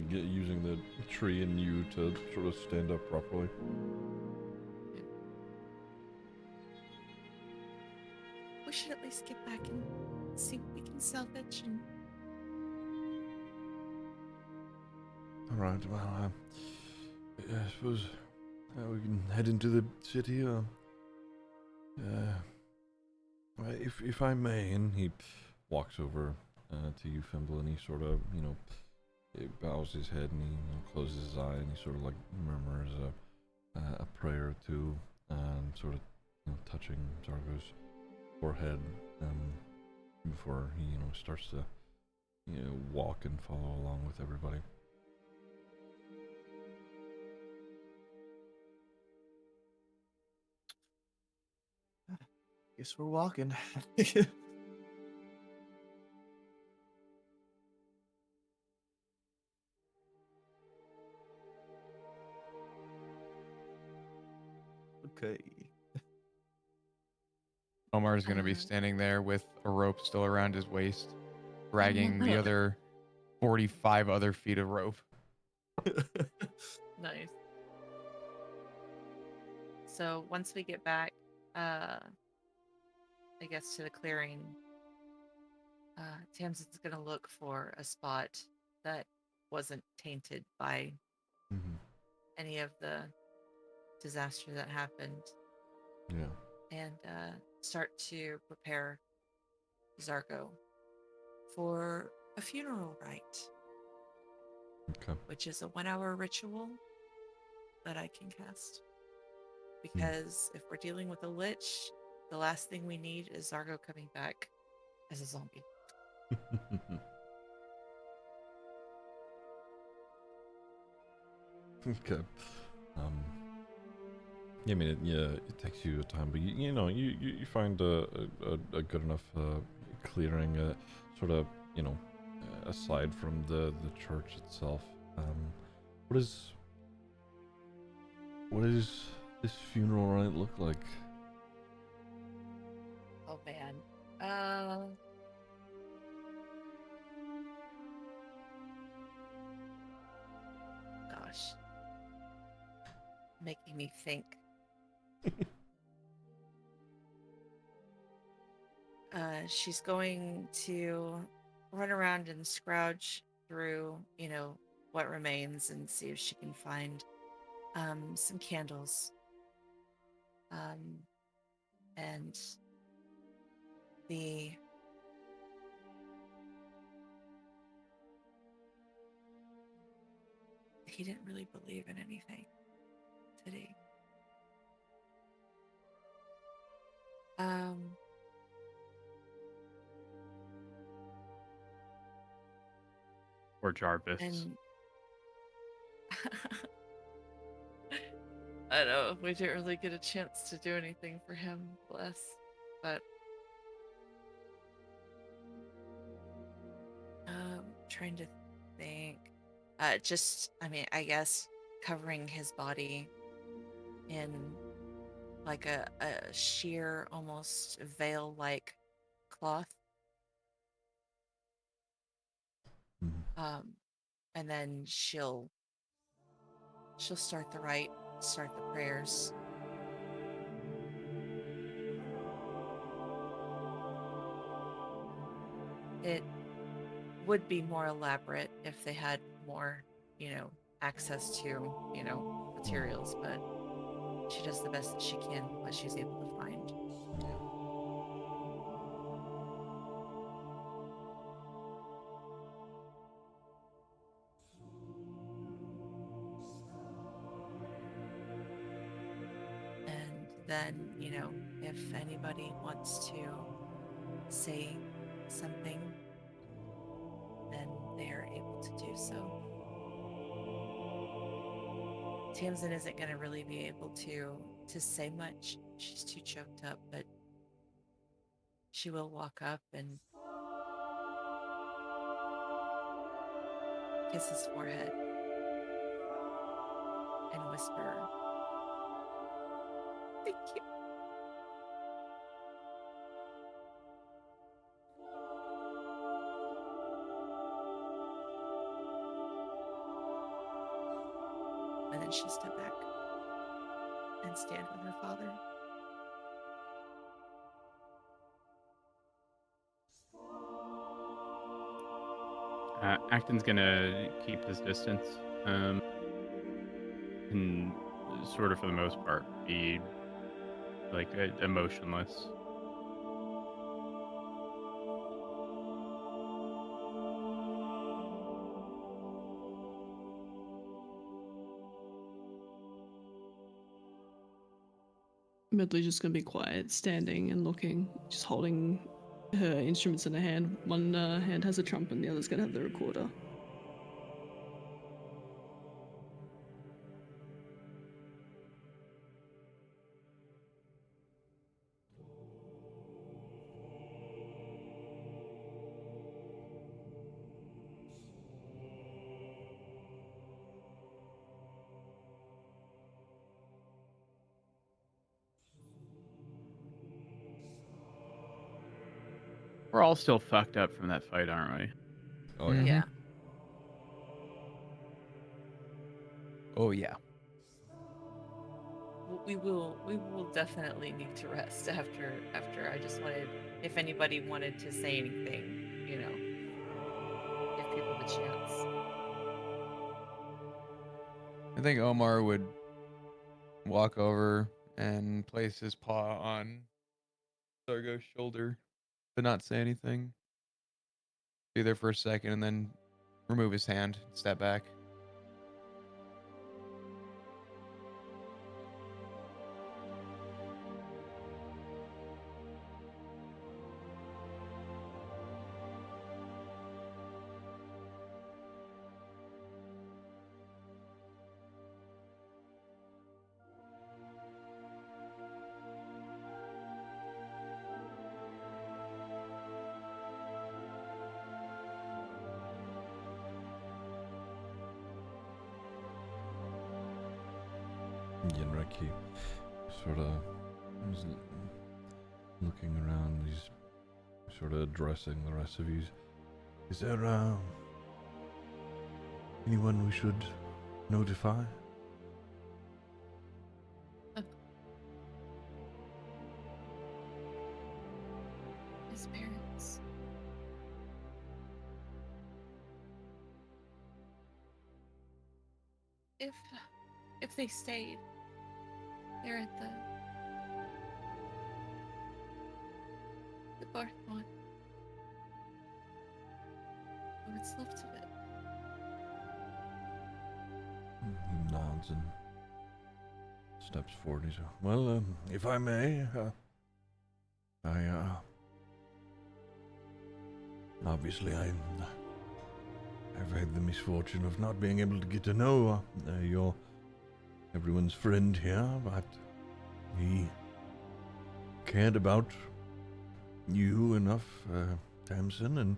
S1: using the tree and you to sort of stand up properly.
S5: We should at least get back and see what we can salvage. And
S1: all right, well, I suppose we can head into the city. If I may, and he walks over to you, Fimble, and he sort of, he bows his head and he closes his eye and he sort of like murmurs a prayer or two, sort of touching Zargo's forehead before he starts to walk and follow along with everybody.
S6: Guess we're walking. Okay.
S4: Omar's going to be standing there with a rope still around his waist, dragging the other 45 other feet of rope.
S5: nice. So once we get back, I guess to the clearing, Tamsin's gonna look for a spot that wasn't tainted by any of the disaster that happened.
S1: Yeah.
S5: And start to prepare Zargo for a funeral rite.
S1: Okay.
S5: Which is a 1-hour ritual that I can cast. because if we're dealing with a lich, the last thing we need is Zargo coming back as a zombie.
S1: Okay. Yeah, I mean, it takes you time, but you find a good enough clearing, sort of, aside from the church itself. What is this funeral rite look like?
S5: Oh man. Gosh. Making me think. She's going to run around and scrouge through, what remains and see if she can find some candles. And he didn't really believe in anything, did he?
S10: Or Jarvis.
S5: And I know we didn't really get a chance to do anything for him, bless. But trying to think. I guess covering his body in like a sheer, almost veil-like cloth. And then she'll start the rite, start the prayers. It would be more elaborate if they had more, access to, materials, but she does the best that she can with what she's able to find. And then, if anybody wants to say something, then they are able to do so. Tamsin isn't going to really be able to say much. She's too choked up, but she will walk up and kiss his forehead and whisper, "Thank you." And then she'll step back and stand with her father.
S10: Acton's gonna keep his distance, and sort of for the most part be like emotionless.
S3: Medley's just gonna be quiet, standing and looking, just holding her instruments in her hand. One hand has a trumpet and the other's gonna have the recorder.
S10: We're all still fucked up from that fight, aren't we?
S1: Oh yeah.
S5: Yeah.
S4: Oh yeah.
S5: We will definitely need to rest after. I just wanted, if anybody wanted to say anything, give people the chance.
S4: I think Omar would walk over and place his paw on Sargo's shoulder, but not say anything. Be there for a second and then remove his hand, step back.
S1: Yenrik, he sort of was looking around. He's sort of addressing the rest of you. Is there anyone we should notify?
S5: His parents. If they stayed, they're at the barn one. What's left of it?
S1: He nods and steps forward. He says, well, if I may, obviously I've had the misfortune of not being able to get to know everyone's friend here, but he cared about you enough, Tamsin, and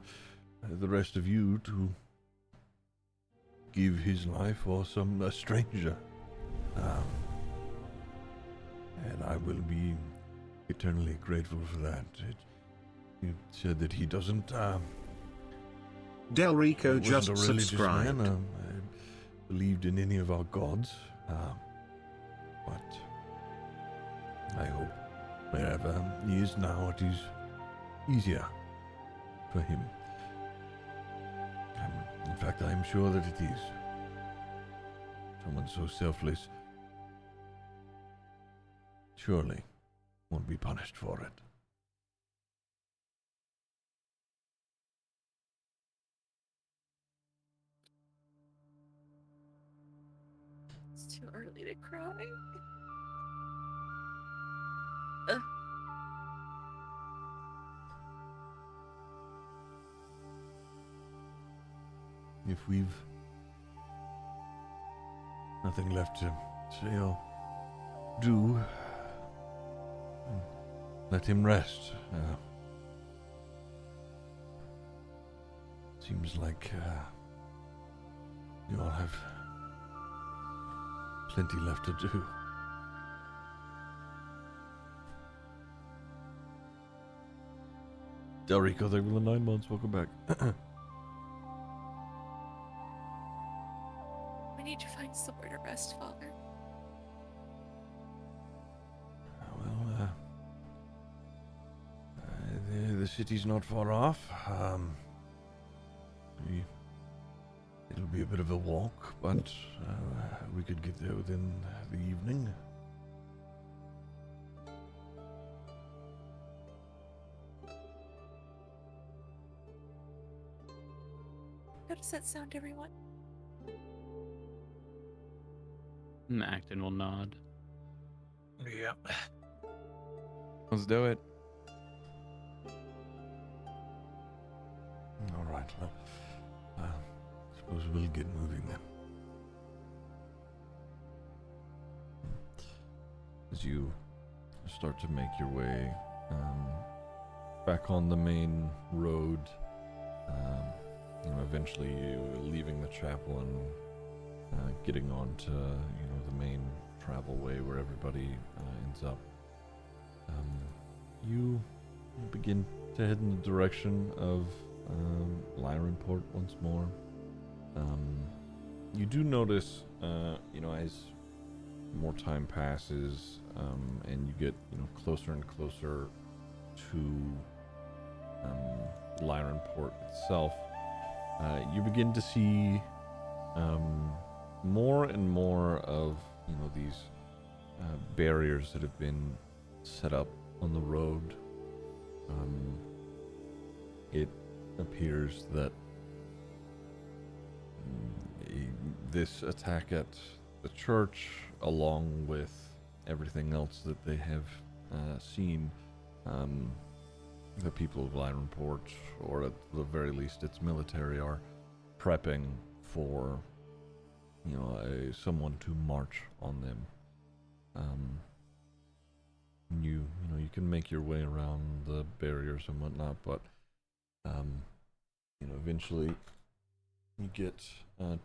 S1: the rest of you to give his life for a stranger. And I will be eternally grateful for that. You said that he doesn't...
S9: Del Rico just
S1: wasn't a religious
S9: subscribed.
S1: man, believed in any of our gods, but I hope wherever he is now, it is easier for him. In fact, I am sure that it is. Someone so selfless surely won't be punished for it.
S5: It's too early to cry.
S1: If we've nothing left to say or do, let him rest. Seems like you all have plenty left to do. Del Rico, thank you for the 9 months. Welcome back.
S5: We need to find somewhere to rest, Father.
S1: Well, the city's not far off. It'll be a bit of a walk, but we could get there within the evening.
S5: How does that sound, everyone?
S10: Acton will nod.
S7: Yep.
S4: Let's do it.
S1: All right. Well, suppose we'll get moving then. As you start to make your way back on the main road, eventually you leaving the chapel and getting on to the main travel way where everybody ends up. You begin to head in the direction of Lyrenport once more. You do notice, as more time passes, and you get, closer and closer to Lyrenport itself, you begin to see more and more of, these barriers that have been set up on the road. It appears that this attack at the church, along with everything else that they have seen, the people of Lyrenport, or at the very least its military, are prepping for someone to march on them. You can make your way around the barriers and whatnot, but eventually you get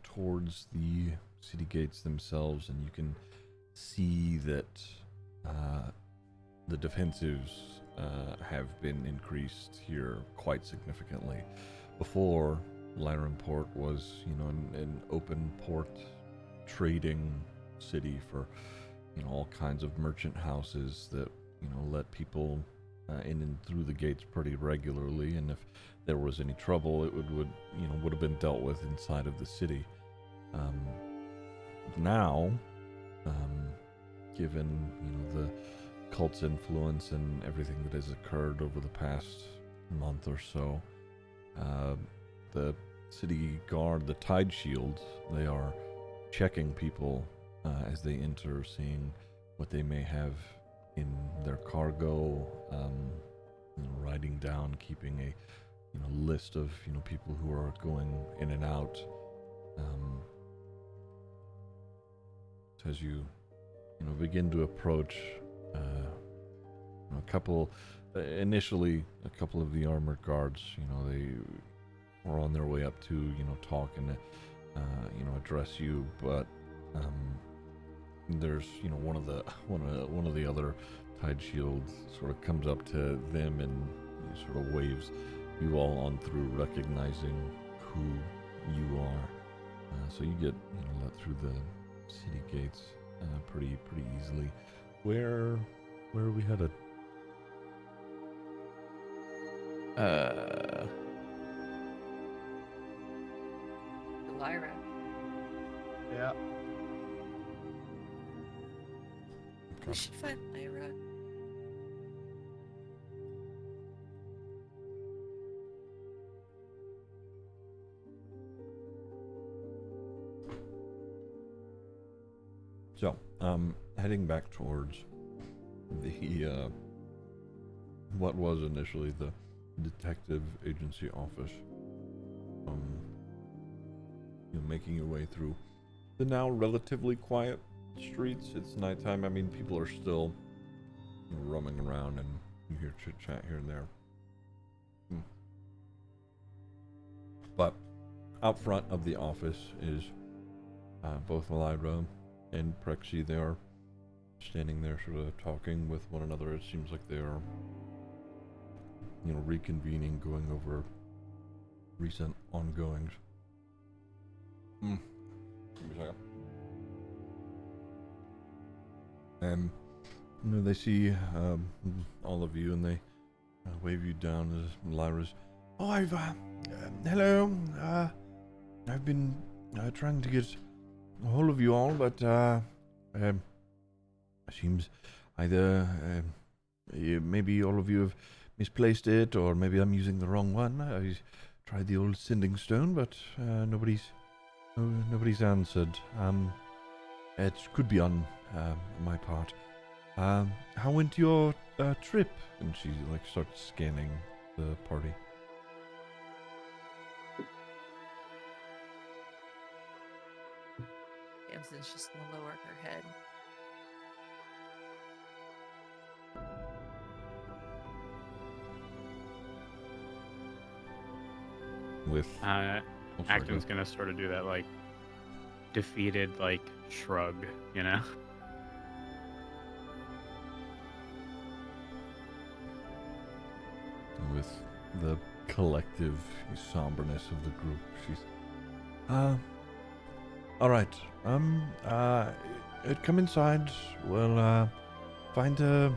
S1: towards the city gates themselves, and you can see that the defensives have been increased here quite significantly. Before, Lyran Port was, an open port trading city for, all kinds of merchant houses that, let people in and through the gates pretty regularly, and if there was any trouble, it would have been dealt with inside of the city. Now, given the cult's influence and everything that has occurred over the past month or so, the city guard, the Tide Shield, they are checking people as they enter, seeing what they may have in their cargo, writing down, keeping a list of people who are going in and out. So as you begin to approach, initially a couple of the armored guards, they were on their way up to talk and address you, but there's one of the other Tide Shields sort of comes up to them and sort of waves you all on through, recognizing who you are. So you get let through the city gates pretty easily. Where are we headed?
S5: Lyra.
S6: Yeah.
S5: We should find Lyra.
S1: So, heading back towards the what was initially the detective agency office, making your way through the now relatively quiet streets. It's nighttime. I mean, people are still roaming around, and you hear chit chat here and there. But out front of the office is both Lyra and Prexy. They are standing there sort of talking with one another. It seems like they are reconvening, going over recent ongoings. Give me a second. And they see all of you, and they wave you down as Lyra's. Oh, hello. I've been trying to get a hold of you all, but seems either maybe all of you have misplaced it, or maybe I'm using the wrong one. I tried the old sending stone, but nobody's answered. It could be on my part. How went your trip? And she starts scanning the party.
S5: Damson's just gonna lower her head.
S1: With
S10: Acton's gonna sort of do that defeated shrug,
S1: With the collective somberness of the group, she's all right. Come inside. We'll find a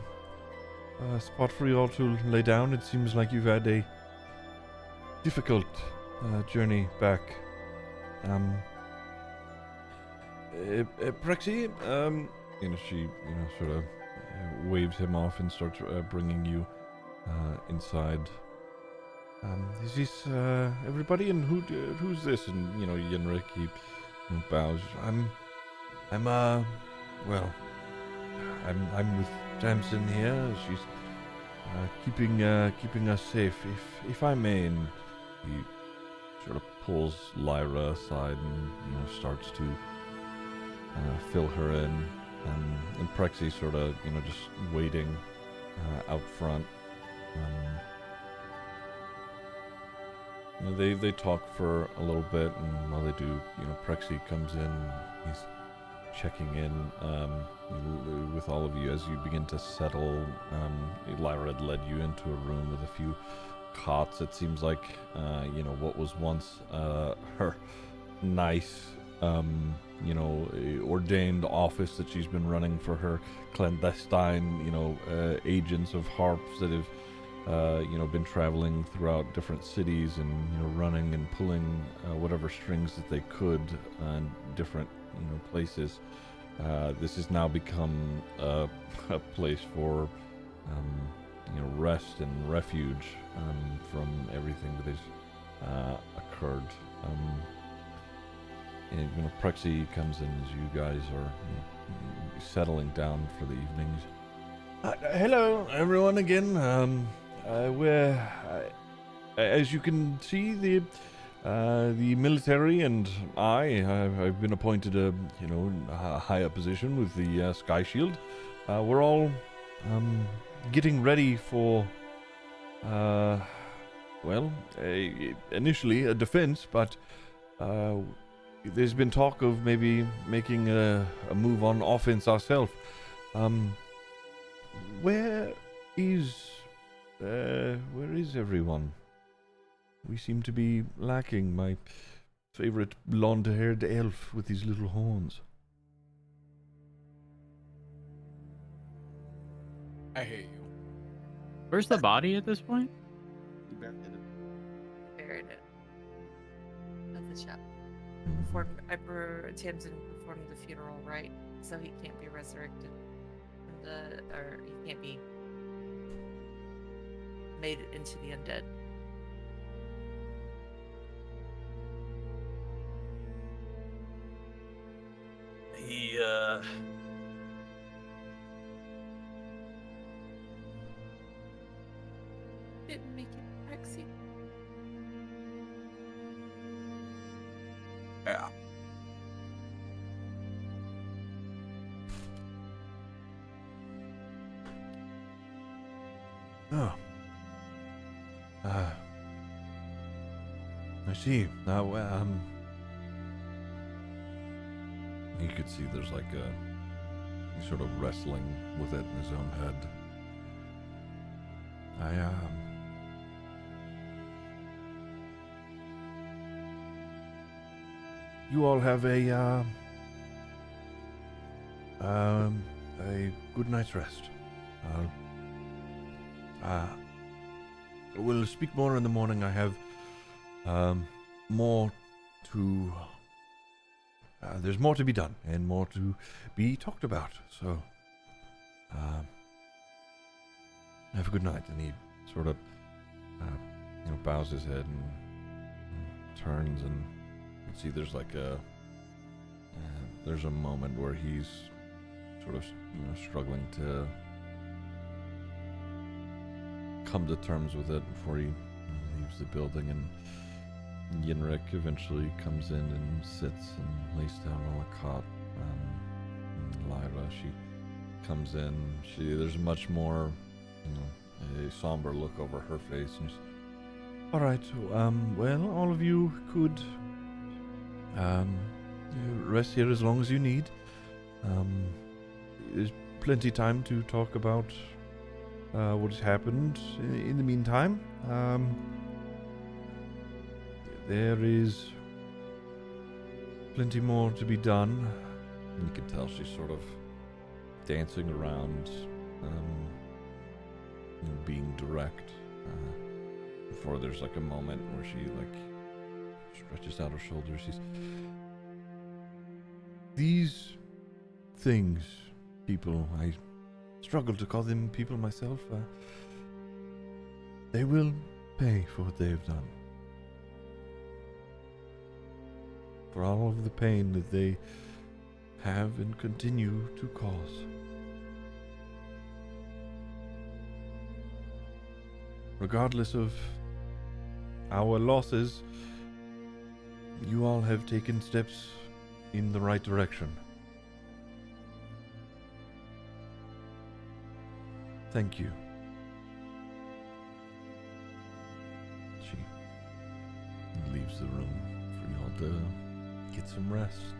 S1: spot for you all to lay down. It seems like you've had a difficult journey back. Prexy, she sort of waves him off and starts bringing you inside. Is this everybody? And who's this? And Yenrik, he bows. I'm with Damson here. She's keeping us safe, if I may. And he sort of pulls Lyra aside and starts to fill her in, and Prexy sort of just waiting out front. They talk for a little bit, and while they do, Prexy comes in. He's checking in with all of you as you begin to settle. Lyra had led you into a room with a few cots. It seems like what was once her nice ordained office that she's been running for her clandestine agents of harps that have been traveling throughout different cities and running and pulling whatever strings that they could in different places. This has now become a place for rest and refuge from everything that has occurred. And Prexy comes in as you guys are settling down for the evenings. Hello, everyone, again. As you can see, the military and I've been appointed a higher position with the Sky Shield. We're all getting ready for initially a defense, but there's been talk of maybe making a move on offense ourselves. Where is everyone? We seem to be lacking my favorite blonde-haired elf with his little horns.
S4: I hate you.
S10: Where's the body at this point?
S5: Buried it. At the chapel. Tamsin performed the funeral rite, so he can't be resurrected. Or he can't be made into the undead.
S7: He,
S5: Didn't make it Prexy.
S7: yeah.
S1: Oh. I see. Now, you could see there's like he's sort of wrestling with it in his own head. You all have a good night's rest. We'll speak more in the morning. I have more to... there's more to be done and more to be talked about. So, have a good night. And he sort of, bows his head and turns, and you can see there's like there's a moment where he's sort of, struggling to come to terms with it before he leaves the building, and Yinrik eventually comes in and sits and lays down on a cot. And Lyra, she comes in. There's a much more, a somber look over her face, and she's, all right. Well, all of you could rest here as long as you need. There's plenty time to talk about what has happened in the meantime. There is plenty more to be done. You can tell she's sort of dancing around, being direct. Before there's like a moment where she stretches out her shoulders. These things, people, I struggle to call them people myself. They will pay for what they have done. For all of the pain that they have and continue to cause. Regardless of our losses, you all have taken steps in the right direction. Thank you. She leaves the room for you all to get some rest.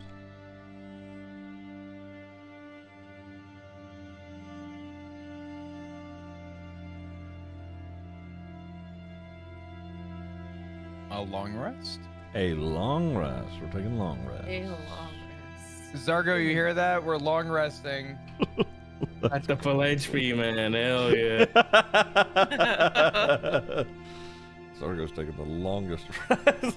S4: A long rest.
S1: A long rest. We're taking long rest.
S5: A long rest.
S4: Zargo, you hear that? We're long resting.
S8: That's the full HP, man. Hell yeah.
S1: Zargo's taking the longest rest.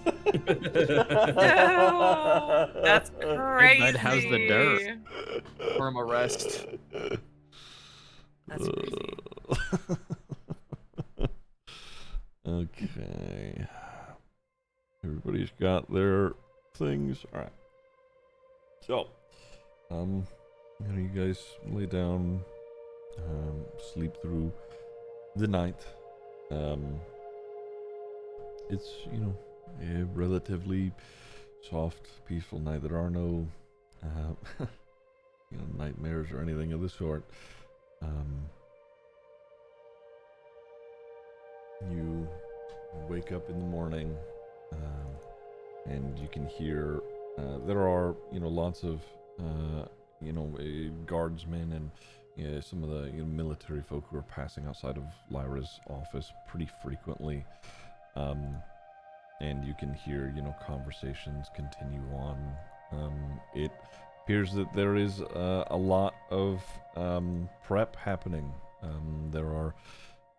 S5: No, that's crazy.
S10: That has the dirt.
S4: Perma-rest.
S5: That's crazy.
S1: Okay. Everybody's got their things. All right. So, you guys lay down, sleep through the night. It's, a relatively soft, peaceful night. There are no, nightmares or anything of the sort. You wake up in the morning, and you can hear, there are, lots of, guardsmen and some of the military folk who are passing outside of Lyra's office pretty frequently. And you can hear, conversations continue on. It appears that there is a lot of prep happening. There are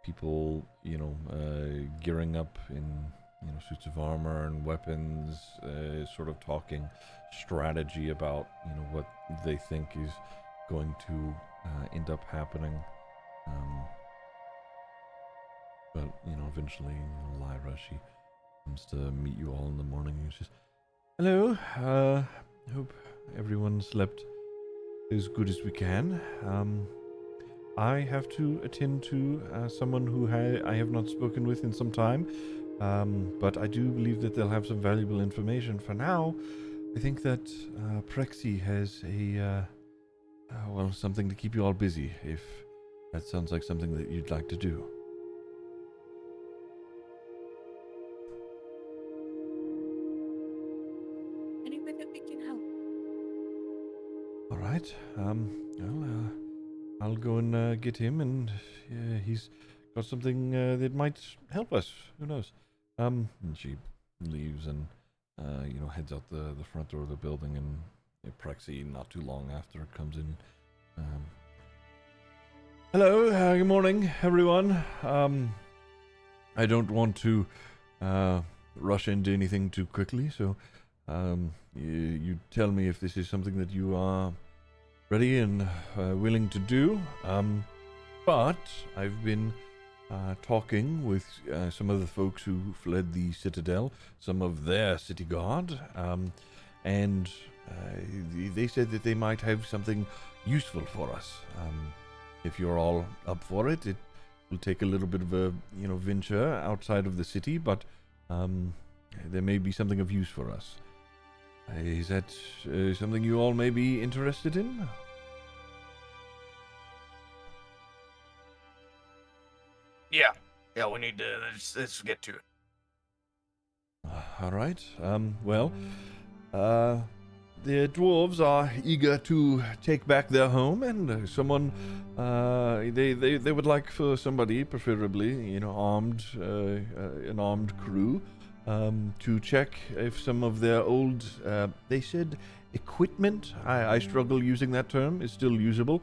S1: people, gearing up in, suits of armor and weapons, sort of talking strategy about, what they think is going to end up happening. But, eventually, Lyra, she comes to meet you all in the morning and she says, "Hello, hope everyone slept as good as we can. I have to attend to someone who I have not spoken with in some time, but I do believe that they'll have some valuable information. For now, I think that Prexy has something to keep you all busy, if that sounds like something that you'd like to do."
S5: Any way that we can help?
S1: All right. I'll go and get him, and he's got something that might help us. Who knows? And she leaves and heads out the front door of the building, and Prexy, not too long after, comes in. Hello. Good morning, everyone. I don't want to rush into anything too quickly, so you tell me if this is something that you are ready and willing to do. But I've been talking with some of the folks who fled the Citadel, some of their city guard, and they said that they might have something useful for us. If you're all up for it, it will take a little bit of a venture outside of the city, but there may be something of use for us. Is that something you all may be interested in?
S7: Yeah, we need to, let's get to it.
S1: All right. The dwarves are eager to take back their home, and someone, they would like for somebody, preferably, armed, an armed crew, to check if some of their old, they said equipment, I struggle using that term, is still usable.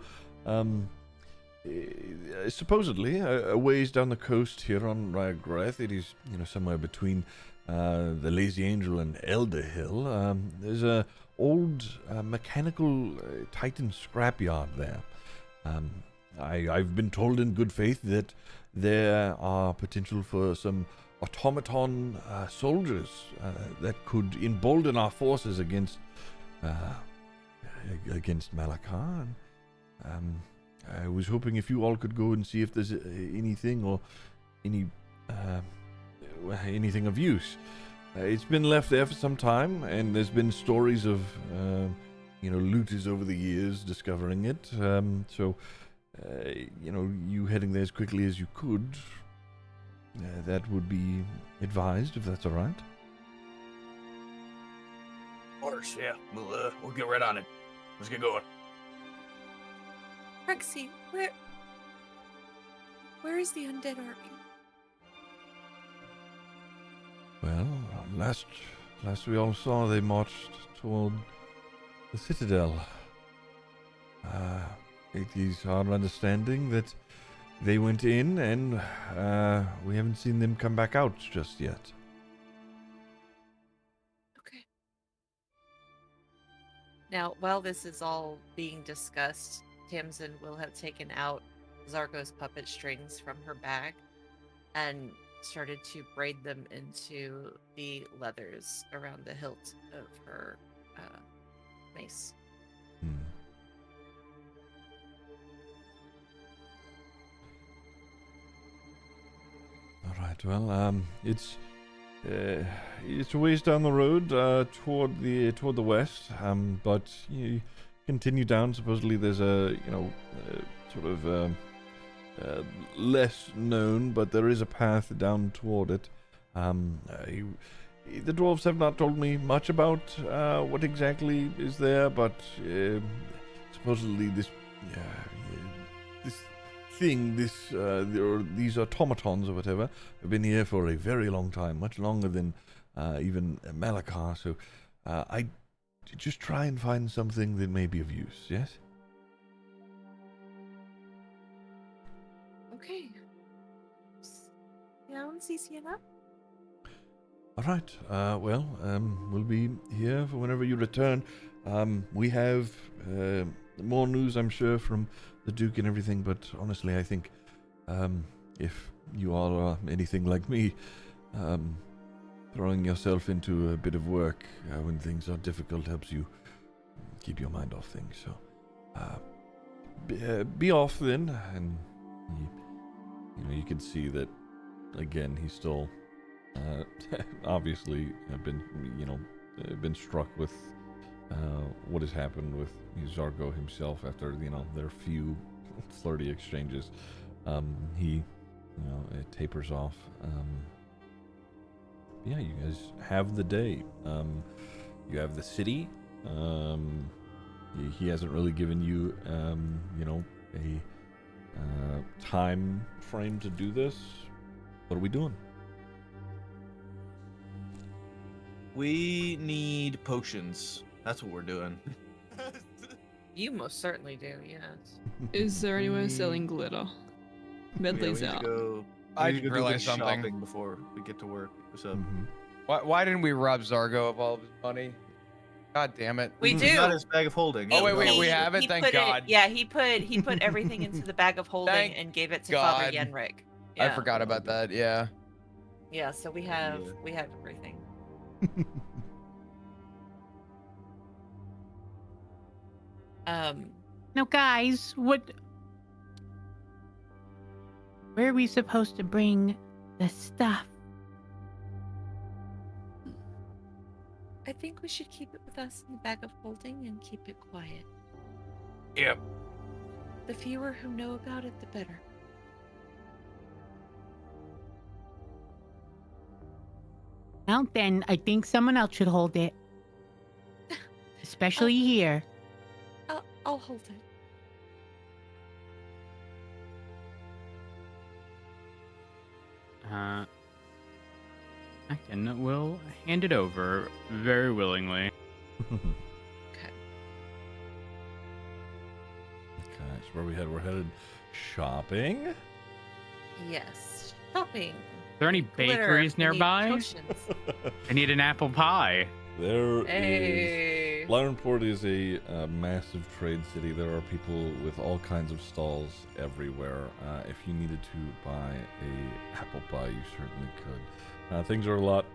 S1: Supposedly, a ways down the coast here on Ryagreth, it is, somewhere between the Lazy Angel and Elder Hill. There's a old mechanical Titan scrapyard there. I've been told in good faith that there are potential for some automaton soldiers that could embolden our forces against Malakar. I was hoping if you all could go and see if there's anything or anything of use. It's been left there for some time, and there's been stories of looters over the years discovering it. So you heading there as quickly as you could, that would be advised, if that's all right.
S7: Of course, yeah. We'll get right on it. Let's get going.
S5: Prexy, where is the undead army?
S1: Well, last we all saw, they marched toward the citadel. It is our understanding that they went in, and we haven't seen them come back out just yet.
S5: Okay. Now, while this is all being discussed, Tamsin will have taken out Zargo's puppet strings from her bag and started to braid them into the leathers around the hilt of her mace.
S1: All right. Well, it's a ways down the road toward the west. But you continue down. Supposedly, there's a sort of less known, but there is a path down toward it. The dwarves have not told me much about what exactly is there, but supposedly this thing, these automatons or whatever, have been here for a very long time, much longer than even Malakar. So I just try and find something that may be of use. Yes.
S5: Okay. Down, CCN up.
S1: All right. Well, we'll be here for whenever you return. We have more news, I'm sure, from the Duke and everything. But honestly, I think if you all are anything like me, throwing yourself into a bit of work when things are difficult helps you keep your mind off things. So be off then, and you can see that again. He's still. Obviously been struck with what has happened with Zargo himself after their few flirty exchanges. He it tapers off. Yeah, you guys have the day. You have the city. He hasn't really given you a time frame to do this. What are we doing?
S6: We need potions. That's what we're doing.
S5: You most certainly do, yes.
S3: Is there anywhere selling glitter? Medley's out.
S4: I
S6: need to
S4: just
S6: go do
S4: realized
S6: the
S4: something.
S6: shopping before we get to work. So
S4: Why didn't we rob Zargo of all of his money? God damn it.
S5: We
S6: He's
S5: do.
S6: got his bag of holding.
S4: Oh, wait, we have it?
S5: He
S4: Thank
S5: put
S4: God.
S5: he put everything into the bag of holding
S4: Thank
S5: and gave it to
S4: God.
S5: Father Yenrik.
S4: I
S5: Yeah.
S4: forgot about that, yeah.
S5: Yeah, so we have everything.
S11: Now, guys, where are we supposed to bring the stuff?
S5: I think we should keep it with us in the bag of holding and keep it quiet.
S10: Yep.
S5: The fewer who know about it, the better.
S11: Well, then I think someone else should hold it. Especially here.
S5: I'll hold it.
S10: Will hand it over very willingly.
S1: Okay, so where we head? We're headed shopping.
S5: Yes, shopping.
S10: Are there any
S5: Glitter,
S10: bakeries
S5: we need
S10: nearby?
S5: potions.
S10: I need an apple pie.
S1: There
S5: Hey.
S1: is. Lyronport is a massive trade city. There are people with all kinds of stalls everywhere. If you needed to buy a apple pie, you certainly could. Things are a lot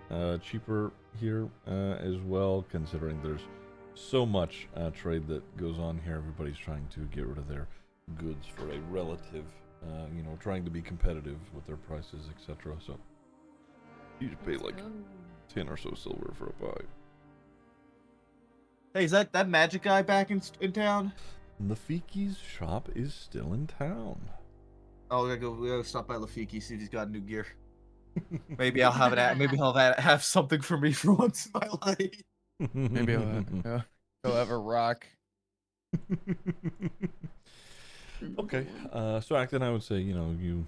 S1: cheaper here as well, considering there's so much trade that goes on here. Everybody's trying to get rid of their goods for a relative, trying to be competitive with their prices, etc. So you just pay like 10 or so silver for a pie.
S6: Hey, is that magic guy back in town?
S1: Lafiki's shop is still in town.
S6: Oh, we gotta stop by Lafiki, see if he's got new gear. Maybe I'll have it. Maybe he'll have something for me for once in my life.
S4: Maybe he'll have a rock.
S1: Okay, so Acton, I would say you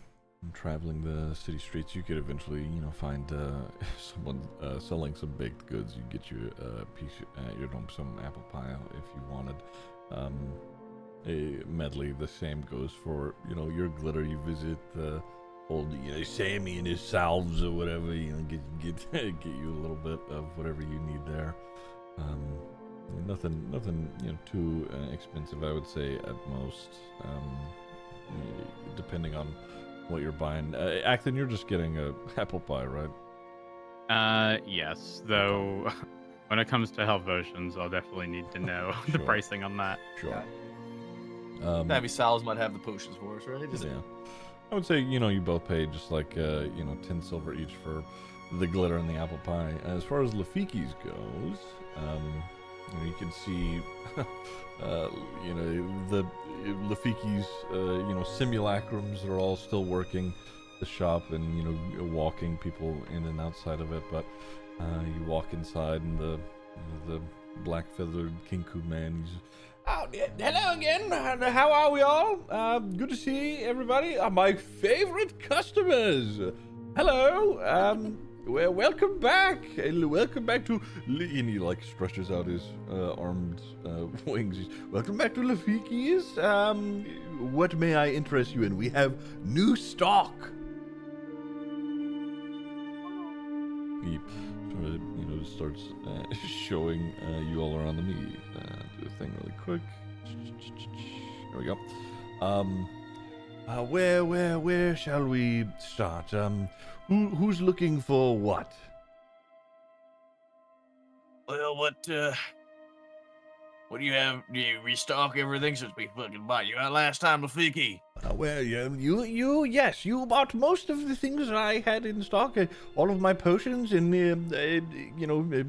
S1: traveling the city streets, you could eventually, find someone selling some baked goods. You get you a piece, some apple pie if you wanted. A medley. The same goes for your glitter. You visit old Sammy and his salves or whatever. Get get you a little bit of whatever you need there. Nothing too expensive, I would say, at most. Depending on what you're buying. Acton, you're just getting a apple pie, right?
S10: Yes. Though, when it comes to health potions, I'll definitely need to know the pricing on that.
S1: Sure.
S6: Maybe Sal's might have the potions for us, right?
S1: Yeah. I would say, you both pay just like, 10 silver each for the glitter and the apple pie. As far as Lafiki's goes, you can see, the Lafiki's, simulacrums are all still working the shop and, walking people in and outside of it. But you walk inside and the black-feathered Kinku man, he's oh, hello again. How are we all? Good to see everybody. My favorite customers. Hello. Well, welcome back. Welcome back to. And he stretches out his armed wings. Welcome back to Lafiki's. What may I interest you in? We have new stock. He starts showing you all around the meet. Do a thing really quick. There we go. Where shall we start? Who's looking for what?
S7: Well, what do you have? Do you restock everything since we fucking bought you out last time, Lafiki?
S1: Yes, you bought most of the things that I had in stock. All of my potions and,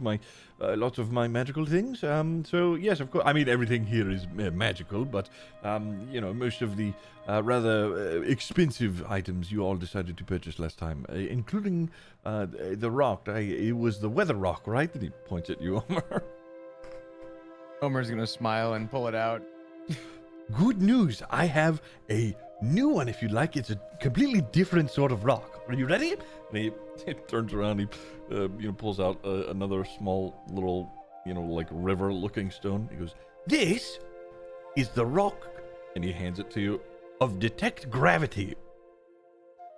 S1: my lots of my magical things. So yes, of course. I mean, everything here is magical, but most of the rather expensive items you all decided to purchase last time, including the rock. It was the weather rock, right? And he points at you, Omer.
S4: Omer's gonna smile and pull it out.
S1: Good news! I have a new one if you'd like. It's a completely different sort of rock. Are you ready? And he turns around, he pulls out another small little, river-looking stone. He goes, "This is the rock," and he hands it to you, "of detect gravity.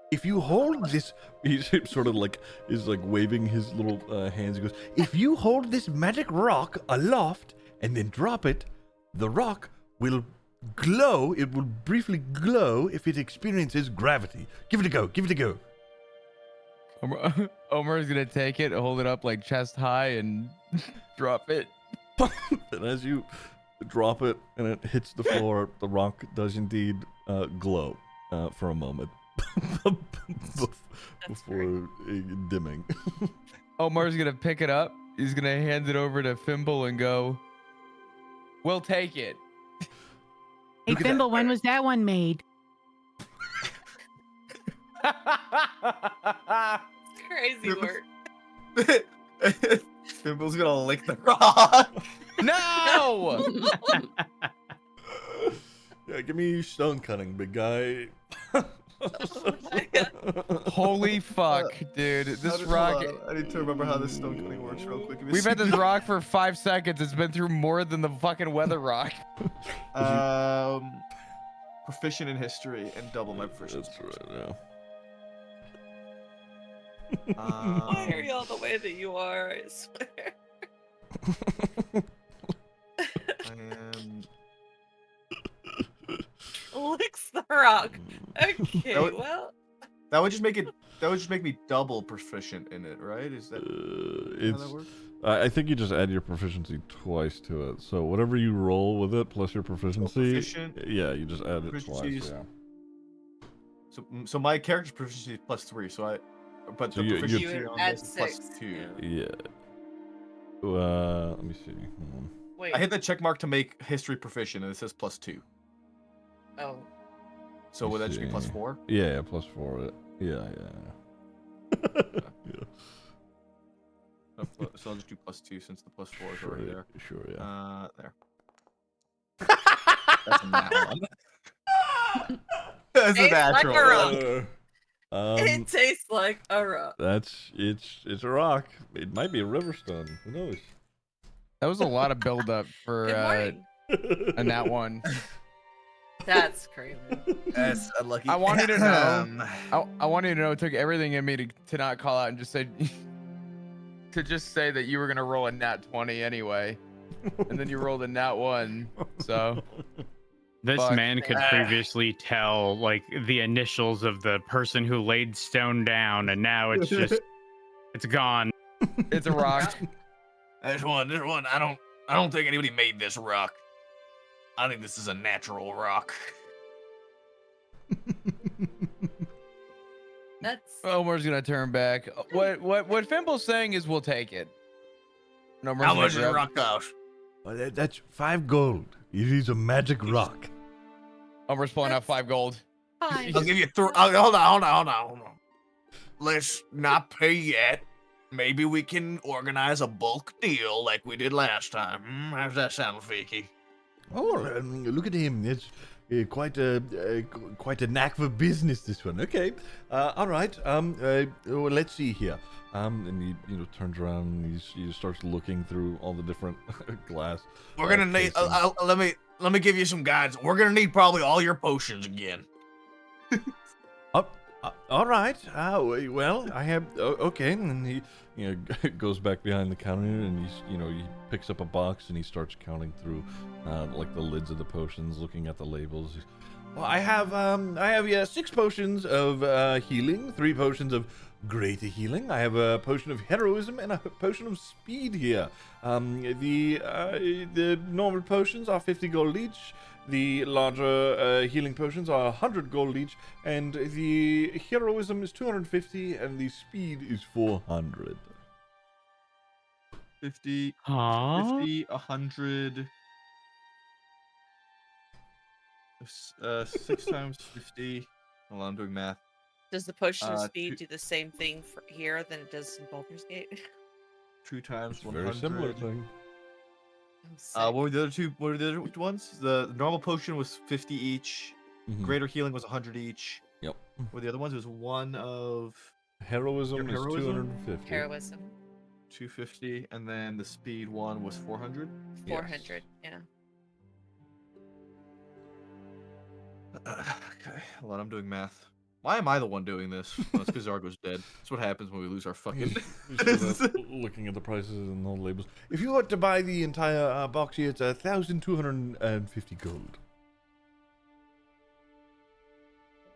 S1: If you hold this," he's sort of is waving his little hands. He goes, "If you hold this magic rock aloft and then drop it, the rock will glow. It will briefly glow if it experiences gravity. Give it a go. Give it a go."
S4: Omer's gonna take it, hold it up chest high, and drop it.
S1: And as you drop it and it hits the floor, the rock does indeed glow for a moment before dimming.
S4: Omar's gonna pick it up. He's gonna hand it over to Fimble and go, "We'll take it."
S11: Hey, Fimble, when was that one made?
S5: Crazy work.
S6: Fimble's gonna lick the rock.
S4: No!
S1: Yeah, give me stone cutting, big guy.
S4: Holy fuck, dude. This rock.
S6: I need to remember how this stone cutting works real quick.
S4: We've had this rock for 5 seconds. It's been through more than the fucking weather rock.
S6: Proficient in history and double my proficiency.
S1: That's right, yeah.
S5: Why are y'all the way that you are? I swear.
S6: I am.
S5: Licks the rock. Okay, well.
S6: That would just make me double proficient in it, right? Is that how that works?
S1: I think you just add your proficiency twice to it. So whatever you roll with it plus your proficiency, yeah, you just add it twice. Yeah.
S6: So my character's proficiency is +3. But
S1: so
S6: the proficiency
S5: you
S6: on
S5: add
S6: this is
S5: 6.
S6: +2.
S1: Yeah. Let me see. Hold on.
S5: Wait.
S6: I hit the check mark to make history proficient, and it says +2.
S5: Oh.
S6: So would that just be +4?
S1: Yeah, +4. Yeah. Yeah.
S6: So I'll just do +2 since the +4 is already there.
S1: Sure, yeah.
S6: There. That's a nat one. That's a natural one.
S5: It tastes like a rock.
S1: It's a rock. It might be a river stone. Who knows?
S4: That was a lot of buildup for
S5: Good morning.
S4: a nat one.
S5: That's crazy.
S6: That's unlucky.
S4: I wanted to know. I wanted to know. It took everything in me to not call out and just say to just say that you were gonna roll a nat 20 anyway, and then you rolled a nat 1. So
S10: This
S4: fuck.
S10: man could previously tell like the initials of the person who laid stone down, and now it's just it's gone.
S4: It's a rock.
S7: This one. I don't think anybody made this rock. I think this is a natural rock.
S5: That's
S4: Omar's gonna turn back. What Fimble's saying is we'll take it. No,
S7: How much does the rock cost?
S1: Well, that's 5 gold. It is a magic rock.
S4: Omar's pulling out 5 gold.
S5: fine.
S7: I'll give you 3. Hold on. Let's not pay yet. Maybe we can organize a bulk deal like we did last time. How's that sound, Fiki?
S1: Oh, look at him. It's quite a knack for business, this one. Okay. All right. Well, let's see here. And he, turns around and he starts looking through all the different glass.
S7: We're gonna need. Let me give you some guides. We're gonna need probably all your potions again.
S1: All right. Well, I have. Okay. And he, goes back behind the counter and he picks up a box and he starts counting through, like the lids of the potions, looking at the labels. Well, I have 6 potions of healing, 3 potions of greater healing. I have a potion of heroism and a potion of speed here. The normal potions are 50 gold each. The larger healing potions are 100 gold each, and the heroism is 250, and the speed is 400.
S6: 50,
S10: Huh?
S6: 50, 100. 6 times 50. Hold on, I'm doing math.
S5: Does the potion of
S6: Uh,
S5: speed
S6: two-
S5: do the same thing for here than it does in Baldur's Gate?
S6: 2 times 100.
S1: Very similar thing.
S5: I'm
S6: What were the other two? What were the other ones? The normal potion was 50 each.
S1: Mhm.
S6: Greater healing was 100 each.
S1: Yep.
S6: What were the other ones? It was one of
S1: Heroism is
S6: Heroism?
S1: 250.
S5: Heroism.
S6: 250, and then the speed one was 400.
S5: 400, yeah.
S6: Okay, hold on, I'm doing math. Why am I the one doing this? Well, it's because Zargo's dead. That's what happens when we lose our fucking.
S1: Looking at the prices and all the labels. If you were to buy the entire box here, it's 1,250 gold.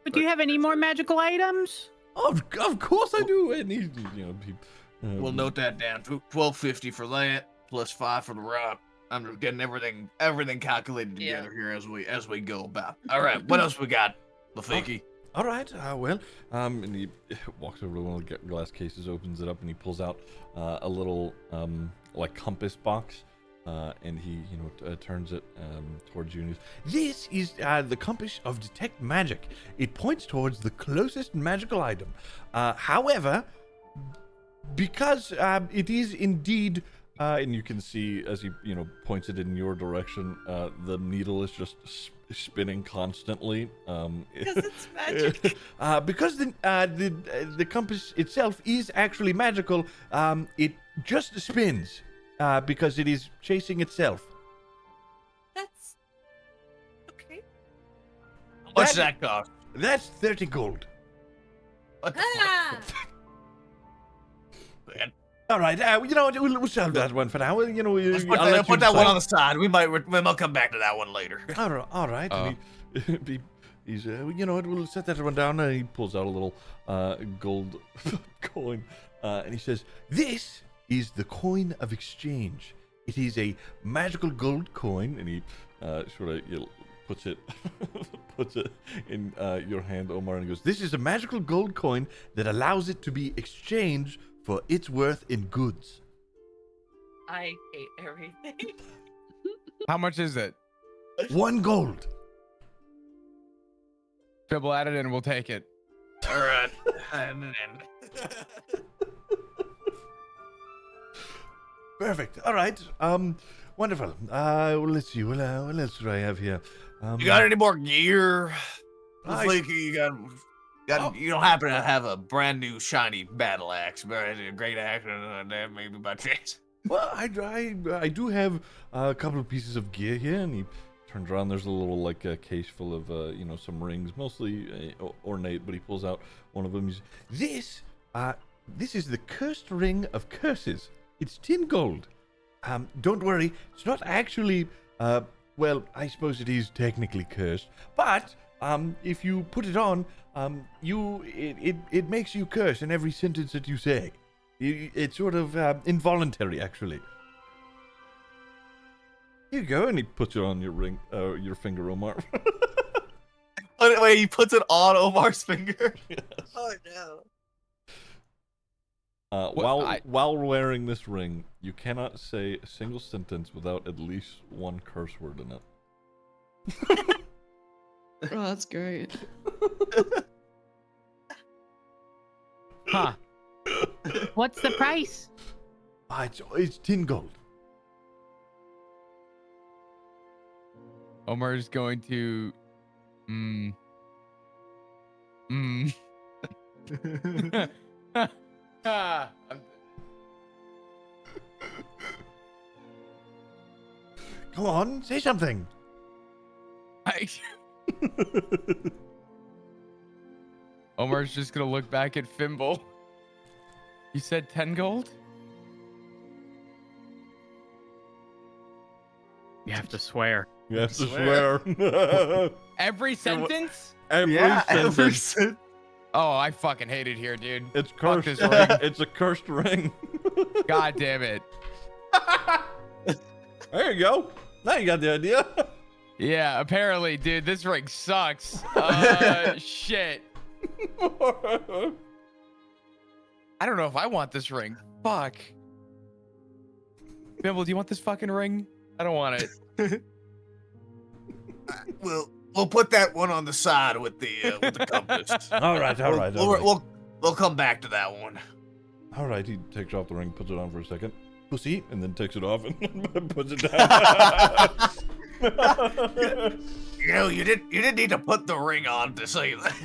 S11: But do you have any more magical items?
S1: Of course I do. And he,
S7: We'll note that down. 1250 for that, plus 5 for the rock. I'm just getting everything calculated
S5: Yeah.
S7: together here as we go about. All right, what else we got, Lafiki?
S1: All right. Well, and he walks over to one of the glass cases, opens it up, and he pulls out a little like compass box, and he turns it towards you. And this is the compass of detect magic. It points towards the closest magical item. However, because it is indeed. And you can see as he, points it in your direction, the needle is just spinning constantly.
S5: Because it's magic.
S1: Because the compass itself is actually magical, it just spins because it is chasing itself.
S5: That's okay.
S7: What's that cost?
S1: That's 30 gold.
S7: What the
S5: Ah!
S7: fuck? Man,
S1: All right, you know what? We'll shelve that one for now.
S7: let's
S1: I'll
S7: put
S1: let you
S7: that one
S1: decide.
S7: on the side. We might come back to that one later.
S1: All right. And he's we'll set that one down, and he pulls out a little gold coin, and he says, "This is the coin of exchange. It is a magical gold coin," and he sort of puts it in your hand, Omar, and he goes, "This is a magical gold coin that allows it to be exchanged for its worth in goods."
S5: I hate everything.
S4: How much is it?
S1: 1 gold.
S4: Fibble at it and we'll take it.
S7: All right.
S1: Perfect. All right. Wonderful. Well, let's see. What else do I have here?
S7: You got any more gear?
S1: I-
S7: Lafiki, you got You don't happen to have a brand new shiny battle axe, but a great axe, that maybe by chance.
S1: Well, I do have a couple of pieces of gear here, and he turns around. There's a little like a case full of some rings, mostly ornate. But he pulls out one of them. This is the cursed ring of curses. It's 10 gold. Don't worry, it's not actually. Well, I suppose it is technically cursed, but if you put it on, it makes you curse in every sentence that you say. It's sort of involuntary, actually. Here you go, and he puts it on your ring, your finger, Omar.
S6: Wait, he puts it on Omar's finger?
S1: Yes.
S5: Oh no.
S1: While wearing this ring, you cannot say a single sentence without at least one curse word in it.
S3: Oh, that's great.
S10: Huh.
S11: What's the price?
S1: It's 10 gold.
S4: Omar's going to.
S1: Come on, say something.
S4: Omar's just gonna look back at Fimble. You said 10 gold?
S10: You have to swear.
S1: You have to swear.
S4: Every sentence?
S1: Every sentence.
S4: Oh, I fucking hate it here, dude.
S1: It's
S4: Fuck
S1: cursed.
S4: this ring.
S1: It's a cursed ring.
S4: God damn it.
S1: There you go. Now you got the idea.
S4: Yeah, apparently, dude, this ring sucks. Shit. I don't know if I want this ring. Fuck. Bimble, do you want this fucking ring? I don't want it.
S7: We'll put that one on the side with the compass.
S1: All right.
S7: We'll come back to that one.
S1: All right. He takes off the ring, puts it on for a second. Pussy, and then takes it off and puts it down.
S7: You didn't need to put the ring on to say that.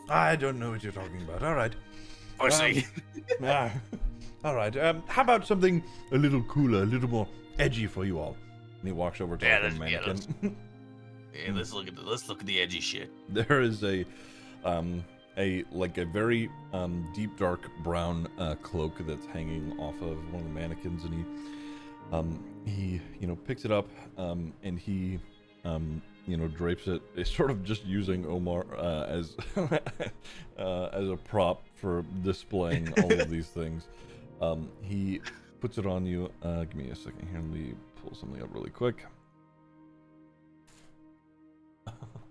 S1: I don't know what you're talking about. All right.
S7: Pussy.
S1: All right. How about something a little cooler, a little more edgy for you all? And he walks over to the mannequin.
S7: Let's look at the edgy shit.
S1: There is a very deep dark brown cloak that's hanging off of one of the mannequins, and he picks it up and he drapes it. It's sort of just using Omar as a prop for displaying all of these things. He puts it on you. Give me a second here. Let me pull something up really quick.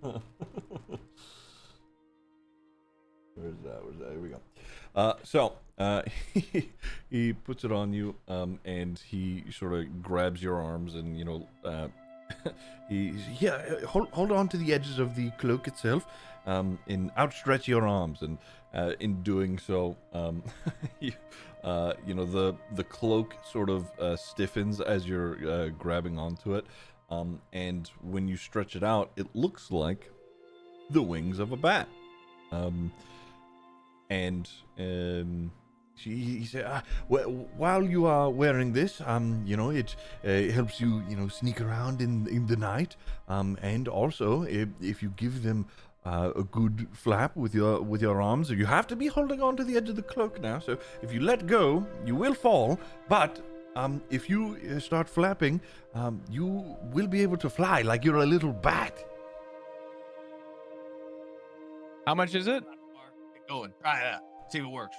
S1: Where's that? Here we go. So he puts it on you, and he sort of grabs your arms, and hold on to the edges of the cloak itself, and outstretch your arms, and in doing so, the cloak sort of stiffens as you're grabbing onto it. And when you stretch it out, it looks like the wings of a bat. He said, while you are wearing this, it helps you, sneak around in the night. And also, if you give them a good flap with your arms, you have to be holding on to the edge of the cloak now. So if you let go, you will fall. But if you start flapping, you will be able to fly like you're a little bat.
S4: How much is it?
S7: Get going. Try it out. See if it works.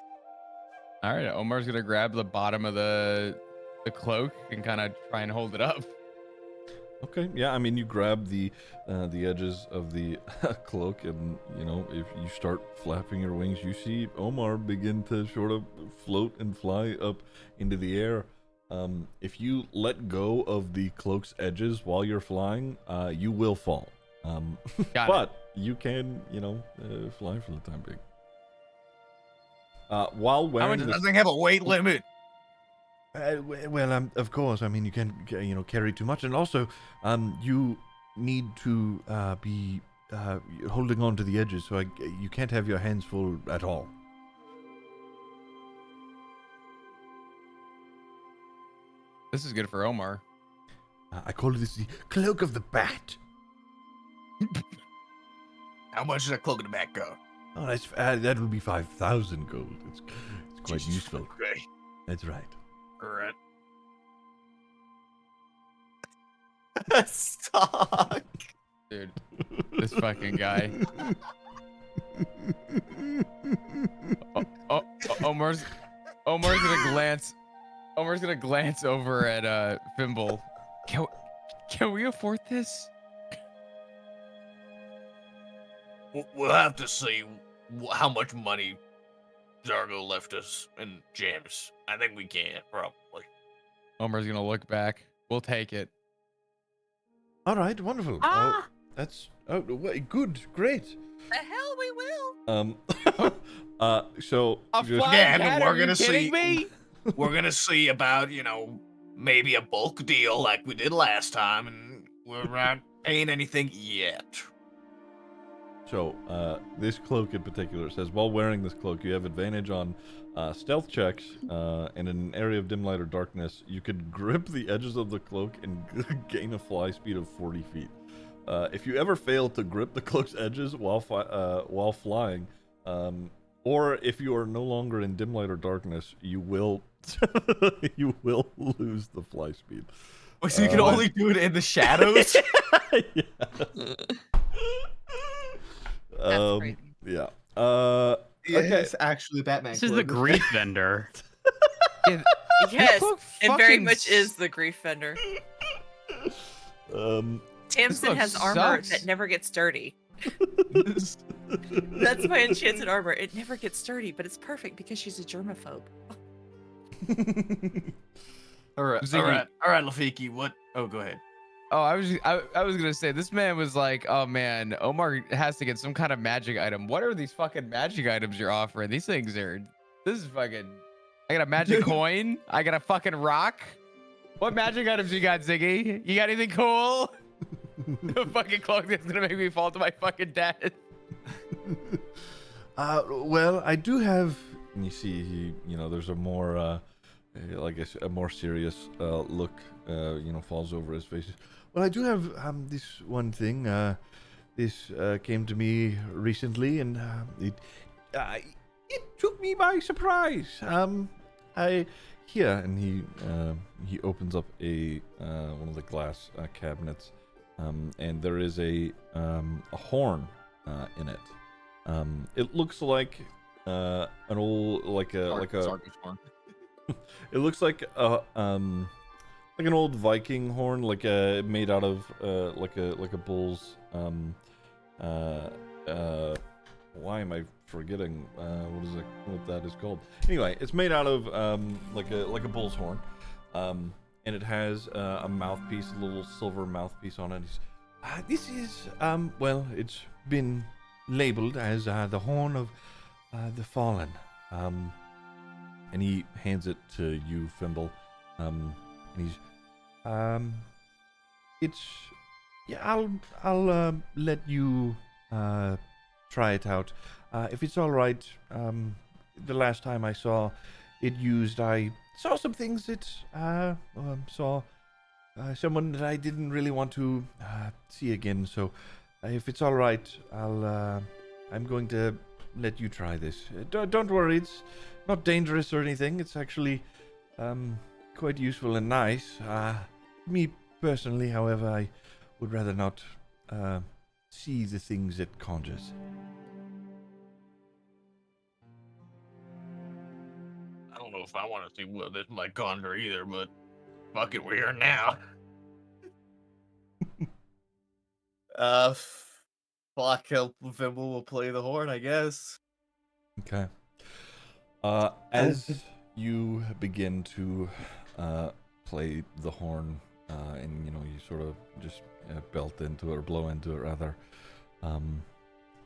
S4: All right, Omar's gonna grab the bottom of the cloak and kind of try and hold it up.
S1: Okay, yeah, I mean, you grab the edges of the cloak, and if you start flapping your wings, you see Omar begin to sort of float and fly up into the air. If you let go of the cloak's edges while you're flying, you will fall. But you can, fly for the time being. While wearing
S7: Does this thing have a weight limit?
S1: Of course. I mean, you can't, carry too much, and also, you need to be holding on to the edges, so you can't have your hands full at all.
S4: This is good for Omar.
S1: I call this the cloak of the bat.
S7: How much does a cloak in the back go?
S1: Oh, that will be 5,000 gold. It's quite
S7: Jesus
S1: useful.
S7: Christ.
S1: That's right.
S7: All right.
S6: Stop.
S4: Dude, this fucking guy. Omar's gonna glance. Omar's gonna glance over at Fimble. Can we afford this?
S7: We'll have to see how much money Zargo left us in gems. I think we can, probably.
S4: Omar's gonna look back. We'll take it.
S1: All right, wonderful.
S5: Ah!
S1: Good, great.
S5: The hell we will.
S1: So
S4: A
S1: just,
S4: flying
S7: Again,
S4: cat,
S7: we're
S4: are you
S7: gonna
S4: kidding
S7: see-
S4: me?
S7: We're gonna see about, maybe a bulk deal like we did last time, and we're not paying anything yet.
S1: So, this cloak in particular says, while wearing this cloak, you have advantage on stealth checks, and in an area of dim light or darkness, you could grip the edges of the cloak and gain a fly speed of 40 feet. If you ever fail to grip the cloak's edges while flying, or if you are no longer in dim light or darkness, you will you will lose the fly speed.
S6: Oh, so you can only do it in the shadows?
S1: Yeah.
S5: Great.
S1: Yeah.
S6: Okay. It's actually Batman.
S10: This is the grief vendor.
S5: Yes,
S4: look
S5: it very
S4: fucking
S5: much is the grief vendor. Tamsin
S4: look
S5: has armor
S4: sucks.
S5: that never gets dirty. That's my enchanted armor. It never gets dirty, but it's perfect because she's a germaphobe.
S6: all right,
S4: Ziggy.
S7: All right, Lafiki, what? Oh, go ahead.
S4: Oh, I was gonna say this man was like, oh man, Omar has to get some kind of magic item. What are these fucking magic items you're offering? These things are. This is fucking. I got a magic coin. I got a fucking rock. What magic items you got, Ziggy? You got anything cool? The fucking cloak that's gonna make me fall to my fucking death.
S1: Well, I do have. And you see, there's a more, a more serious look, falls over his face. Well, I do have this one thing. This came to me recently, and it took me by surprise. Here, and he opens up one of the glass cabinets, and there is a horn in it. It looks like an old
S6: Zargo's horn.
S1: it looks like an old Viking horn, made out of like a bull's. Why am I forgetting what that is called? Anyway, it's made out of like a bull's horn, and it has a mouthpiece, a little silver mouthpiece on it. This is it's been labeled as the horn of the fallen, and he hands it to you, Fimble, and he's I'll let you try it out if it's all right. The last time I saw it used, I saw some things that saw someone that I didn't really want to see again. So if it's all right, I'm going to let you try this. Don't worry, it's not dangerous or anything. It's actually quite useful and nice. Me personally, however, I would rather not see the things it conjures.
S7: I don't know if I want to see what this might conjure either, but fuck it, we're here now.
S6: Fuck, Fimble will play the horn, I guess.
S1: Okay. As you begin to play the horn, and you sort of just belt into it, or blow into it rather,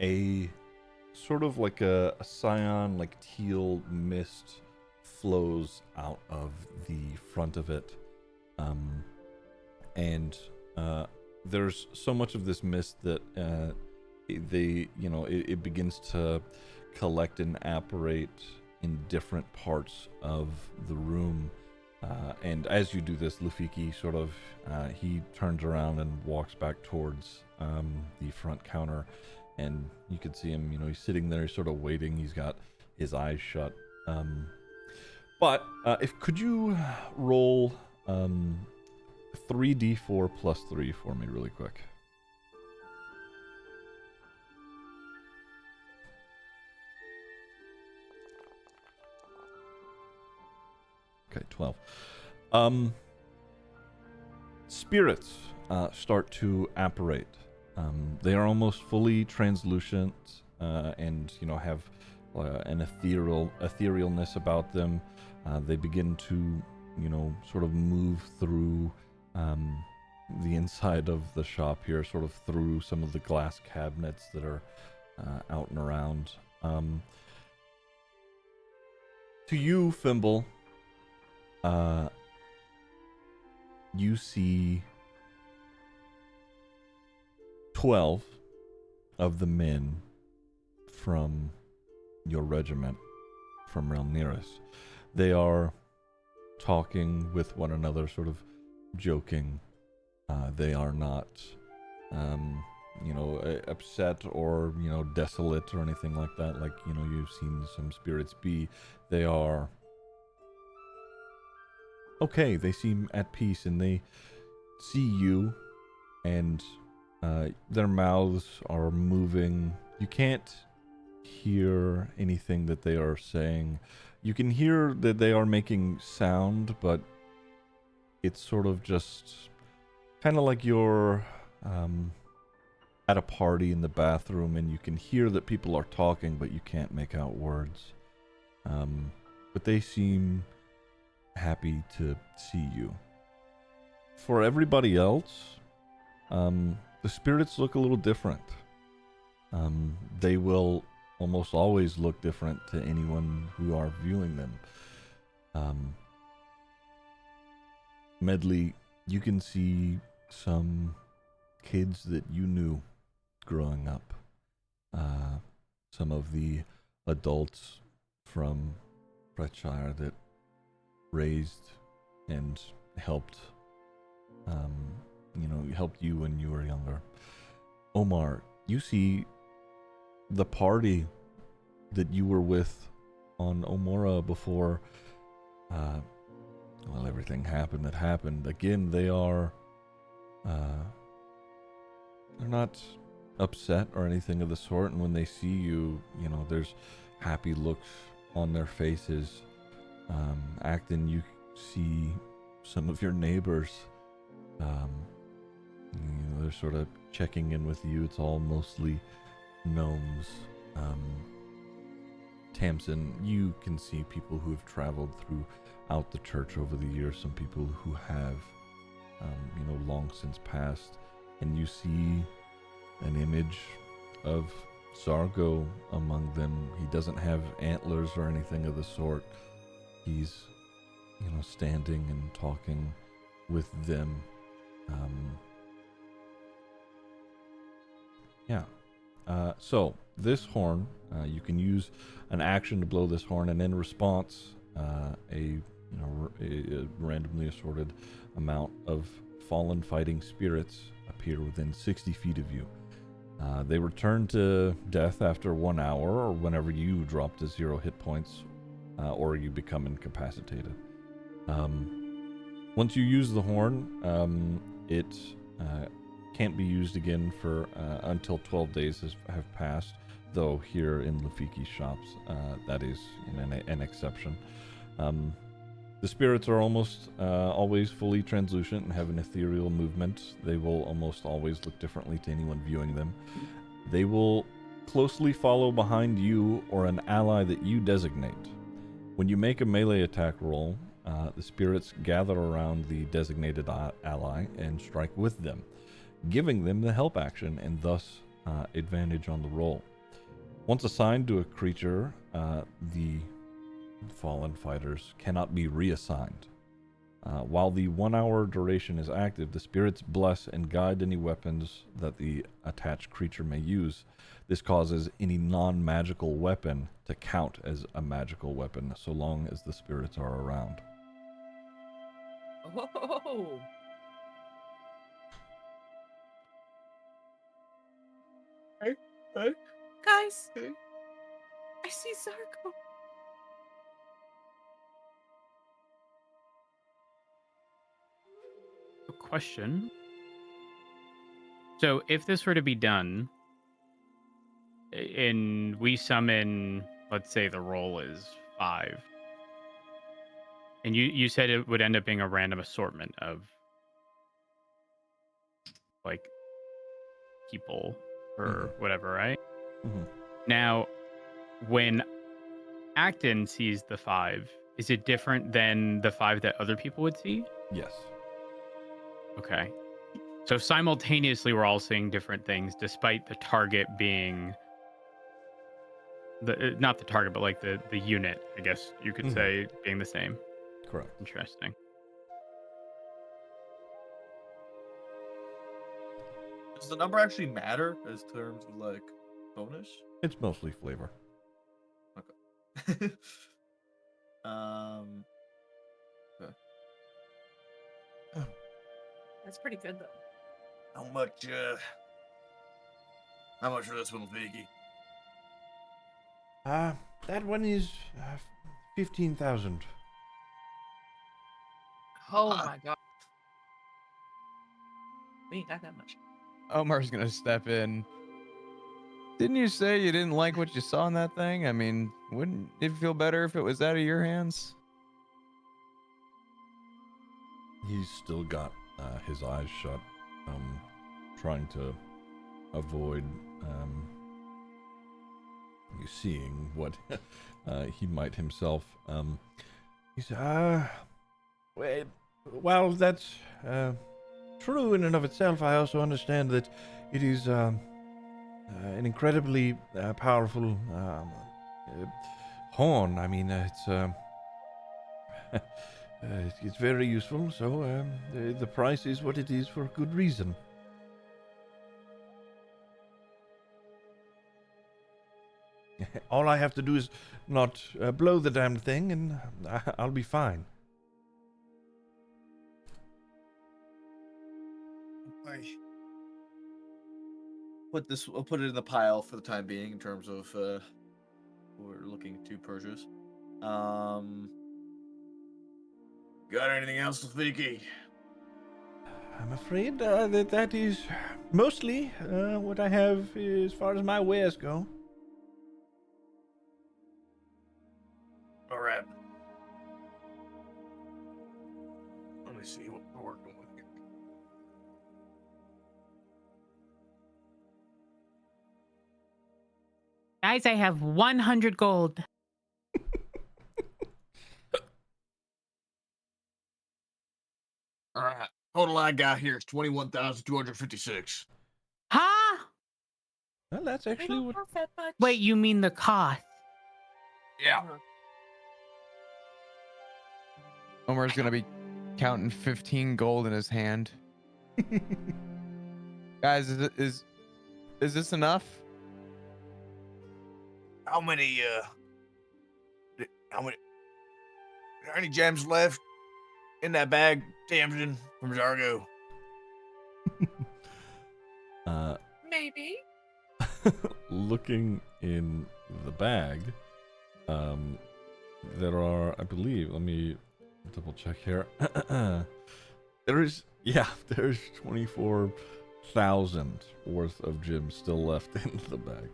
S1: a sort of like a cyan, like teal mist flows out of the front of it, and there's so much of this mist that it begins to collect and apparate in different parts of the room. And as you do this, Lafiki sort of, he turns around and walks back towards the front counter, and you can see him, he's sitting there, sort of waiting. He's got his eyes shut. But could you roll 3d4 plus 3 for me really quick? Okay, 12. Spirits start to apparate. They are almost fully translucent, and have an etherealness about them. They begin to, sort of move through the inside of the shop here, sort of through some of the glass cabinets that are out and around. To you, Fimble, you see 12 of the men from your regiment from Relniris. They are talking with one another, sort of joking. They are not, upset or, desolate or anything like that, like, you've seen some spirits be. They are okay. They seem at peace, and they see you, and their mouths are moving. You can't hear anything that they are saying. You can hear that they are making sound, but it's sort of just kind of like you're at a party in the bathroom, and you can hear that people are talking, but you can't make out words. But they seem happy to see you. For everybody else, the spirits look a little different. They will almost always look different to anyone who are viewing them. Medley, you can see some kids that you knew growing up. Some of the adults from Brettshire that raised and helped helped you when you were younger. Omar, you see the party that you were with on Omora before everything happened that happened. Again, they are they're not upset or anything of the sort, and when they see you, there's happy looks on their faces. Acton, you see some of your neighbors. They're sort of checking in with you. It's all mostly gnomes. Tamsin, you can see people who have traveled throughout the church over the years, some people who have, long since passed, and you see an image of Sargo among them. He doesn't have antlers or anything of the sort. He's, standing and talking with them. So this horn, you can use an action to blow this horn, and in response, a randomly assorted amount of fallen fighting spirits appear within 60 feet of you. They return to death after 1 hour, or whenever you drop to 0 hit points, or you become incapacitated. Once you use the horn, it can't be used again for until 12 days have passed, though here in Lafiki's shops, that is an exception. The spirits are almost always fully translucent and have an ethereal movement. They will almost always look differently to anyone viewing them. They will closely follow behind you or an ally that you designate. When you make a melee attack roll, the spirits gather around the designated ally and strike with them, giving them the help action and thus advantage on the roll. Once assigned to a creature, the fallen fighters cannot be reassigned. While the 1 hour duration is active, the spirits bless and guide any weapons that the attached creature may use. This causes any non-magical weapon to count as a magical weapon so long as the spirits are around.
S5: Oh. Guys, I see Zarko.
S10: A question. So if this were to be done, and we summon, let's say the roll is 5, and you said it would end up being a random assortment of like people or whatever, right?
S1: Mhm.
S10: Now, when Acton sees the 5, is it different than the 5 that other people would see?
S1: Yes.
S10: Okay. So simultaneously, we're all seeing different things, despite the target being the not the target, but like the unit, I guess you could say, being the same.
S1: Correct.
S10: Interesting.
S6: Does the number actually matter as terms of like bonus?
S1: It's mostly flavor.
S6: Okay. Okay.
S5: That's pretty good though.
S7: How much for this one, Ziggy?
S1: That one is 15,000.
S5: Oh my god. We ain't got that much.
S4: Omar's gonna step in. Didn't you say you didn't like what you saw in that thing? I mean, wouldn't it feel better if it was out of your hands?
S1: He's still got his eyes shut, trying to avoid you seeing what he might himself. He said, well, that's true in and of itself. I also understand that it is an incredibly powerful horn. I mean, it's very useful, so the price is what it is for a good reason. All I have to do is not blow the damn thing, and I'll be fine.
S6: I'll put it in the pile for the time being in terms of we're looking to purchase.
S7: Got anything else, Vicky?
S1: I'm afraid that is mostly what I have as far as my wares go.
S7: All right. Let me see what we're working with here.
S11: Guys, I have 100 gold.
S7: All right. Total I got here is 21,256.
S11: Huh?
S1: Well, that's actually what.
S5: That much.
S11: Wait, you mean the cost?
S7: Yeah.
S4: Omar's gonna be counting 15 gold in his hand. Guys, is this enough?
S7: How many are there any gems left in that bag, Tamsin from Zargo?
S5: Maybe.
S1: Looking in the bag, there are, I believe, let me double check here. there's 24,000 worth of gems still left in the bag.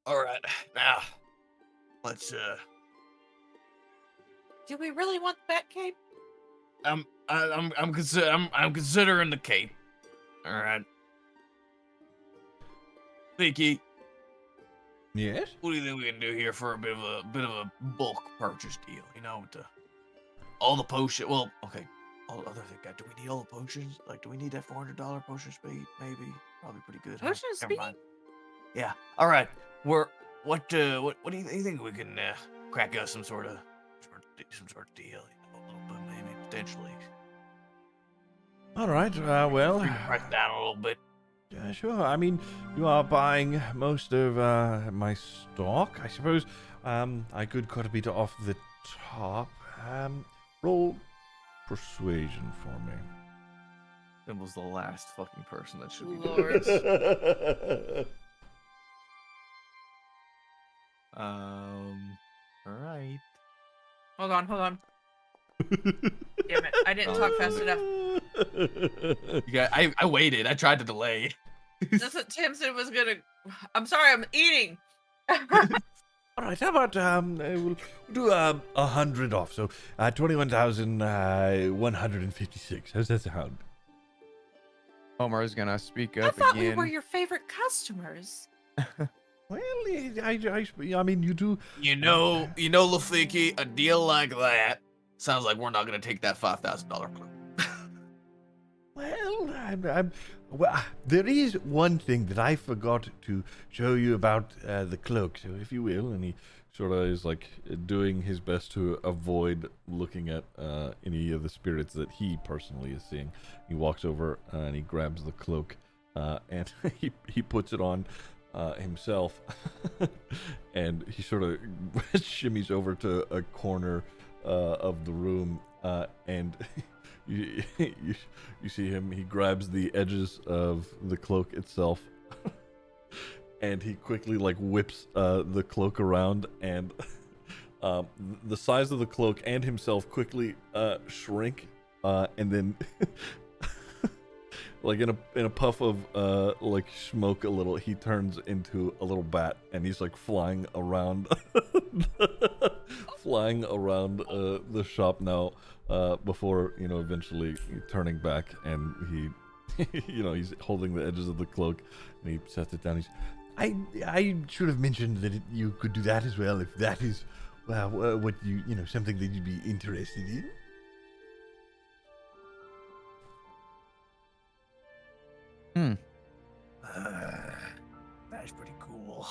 S7: All right, now let's.
S5: Do we really want the bat cape?
S7: I'm considering the cape. All right, Vicky.
S1: Yes.
S7: What do you think we can do here for a bit of a bulk purchase deal? You know, with all the potions. Well, okay. All the other thing, do we need all the potions? Like, do we need that $400 potion speed? Maybe, probably pretty good.
S5: Potion
S7: Never
S5: speed?
S7: mind. Yeah. All right. We're what do you think we can crack us some sort of deal? You know, a little bit, maybe potentially.
S1: All right. Well,
S7: Bring the price down a little bit.
S1: yeah, sure. I mean, you are buying most of my stock, I suppose. I could cut a bit off the top. Roll persuasion for me.
S6: It was the last fucking person that should be doing
S5: Lord.
S6: this. All right.
S5: Hold on. Damn it. I didn't talk fast enough.
S6: I waited. I tried to delay.
S5: That's what Tim said was gonna. I'm sorry, I'm eating.
S1: All right. How about we'll do 100 off, so 21,156. How's that sound?
S4: Homer's gonna speak
S5: I
S4: up
S5: thought
S4: again.
S5: we were your favorite customers.
S1: Well, I mean, you do.
S7: You know, Lafiki, a deal like that sounds like we're not gonna take that $5,000 clue.
S1: Well, well, there is one thing that I forgot to show you about the cloak. So, if you will, and he sort of is like doing his best to avoid looking at any of the spirits that he personally is seeing. He walks over and he grabs the cloak and he puts it on himself, and he sort of shimmies over to a corner of the room, and you see him. He grabs the edges of the cloak itself, and he quickly like whips the cloak around, and the size of the cloak and himself quickly shrink, and then. Like in a puff of like smoke a little, he turns into a little bat, and he's like flying around the shop now, before eventually turning back, and he he's holding the edges of the cloak, and he sets it down. I should have mentioned that you could do that as well, if that is what something that you'd be interested in.
S7: That's pretty cool.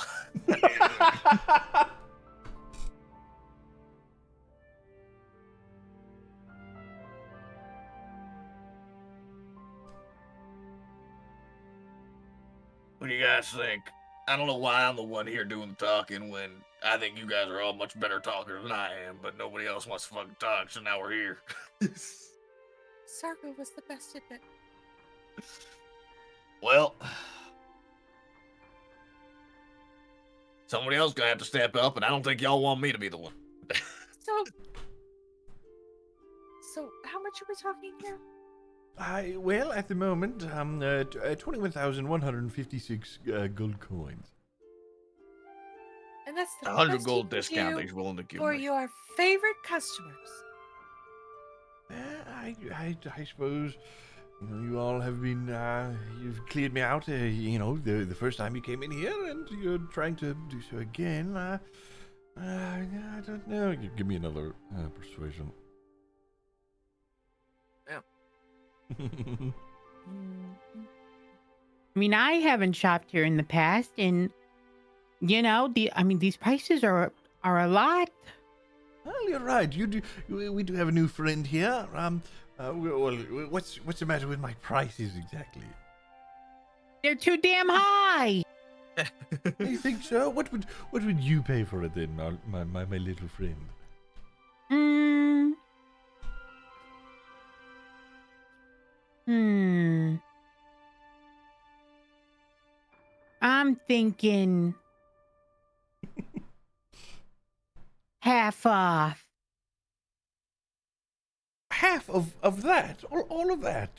S7: What do you guys think? I don't know why I'm the one here doing the talking when I think you guys are all much better talkers than I am, but nobody else wants to fucking talk, so now we're here.
S5: Sargo was the best at it.
S7: Well, somebody else gonna have to step up, and I don't think y'all want me to be the one.
S5: So how much are we talking here?
S1: Well, at the moment, 21,156 gold coins.
S5: And that's the
S7: 100
S5: best you
S7: gold
S5: can
S7: discount
S5: do
S7: that he's willing to give
S5: for
S7: me.
S5: your favorite customers.
S1: I suppose you all have been you've cleared me out. The first time you came in here, and you're trying to do so again. I don't know. Give me another persuasion.
S5: Yeah.
S11: I mean, I haven't shopped here in the past, and these prices are a lot.
S1: Well, you're right. We do have a new friend here. Well, what's the matter with my prices exactly?
S11: They're too damn high.
S1: You think so? What would you pay for it then, my little friend?
S11: I'm thinking half off.
S1: Half of that? All of that?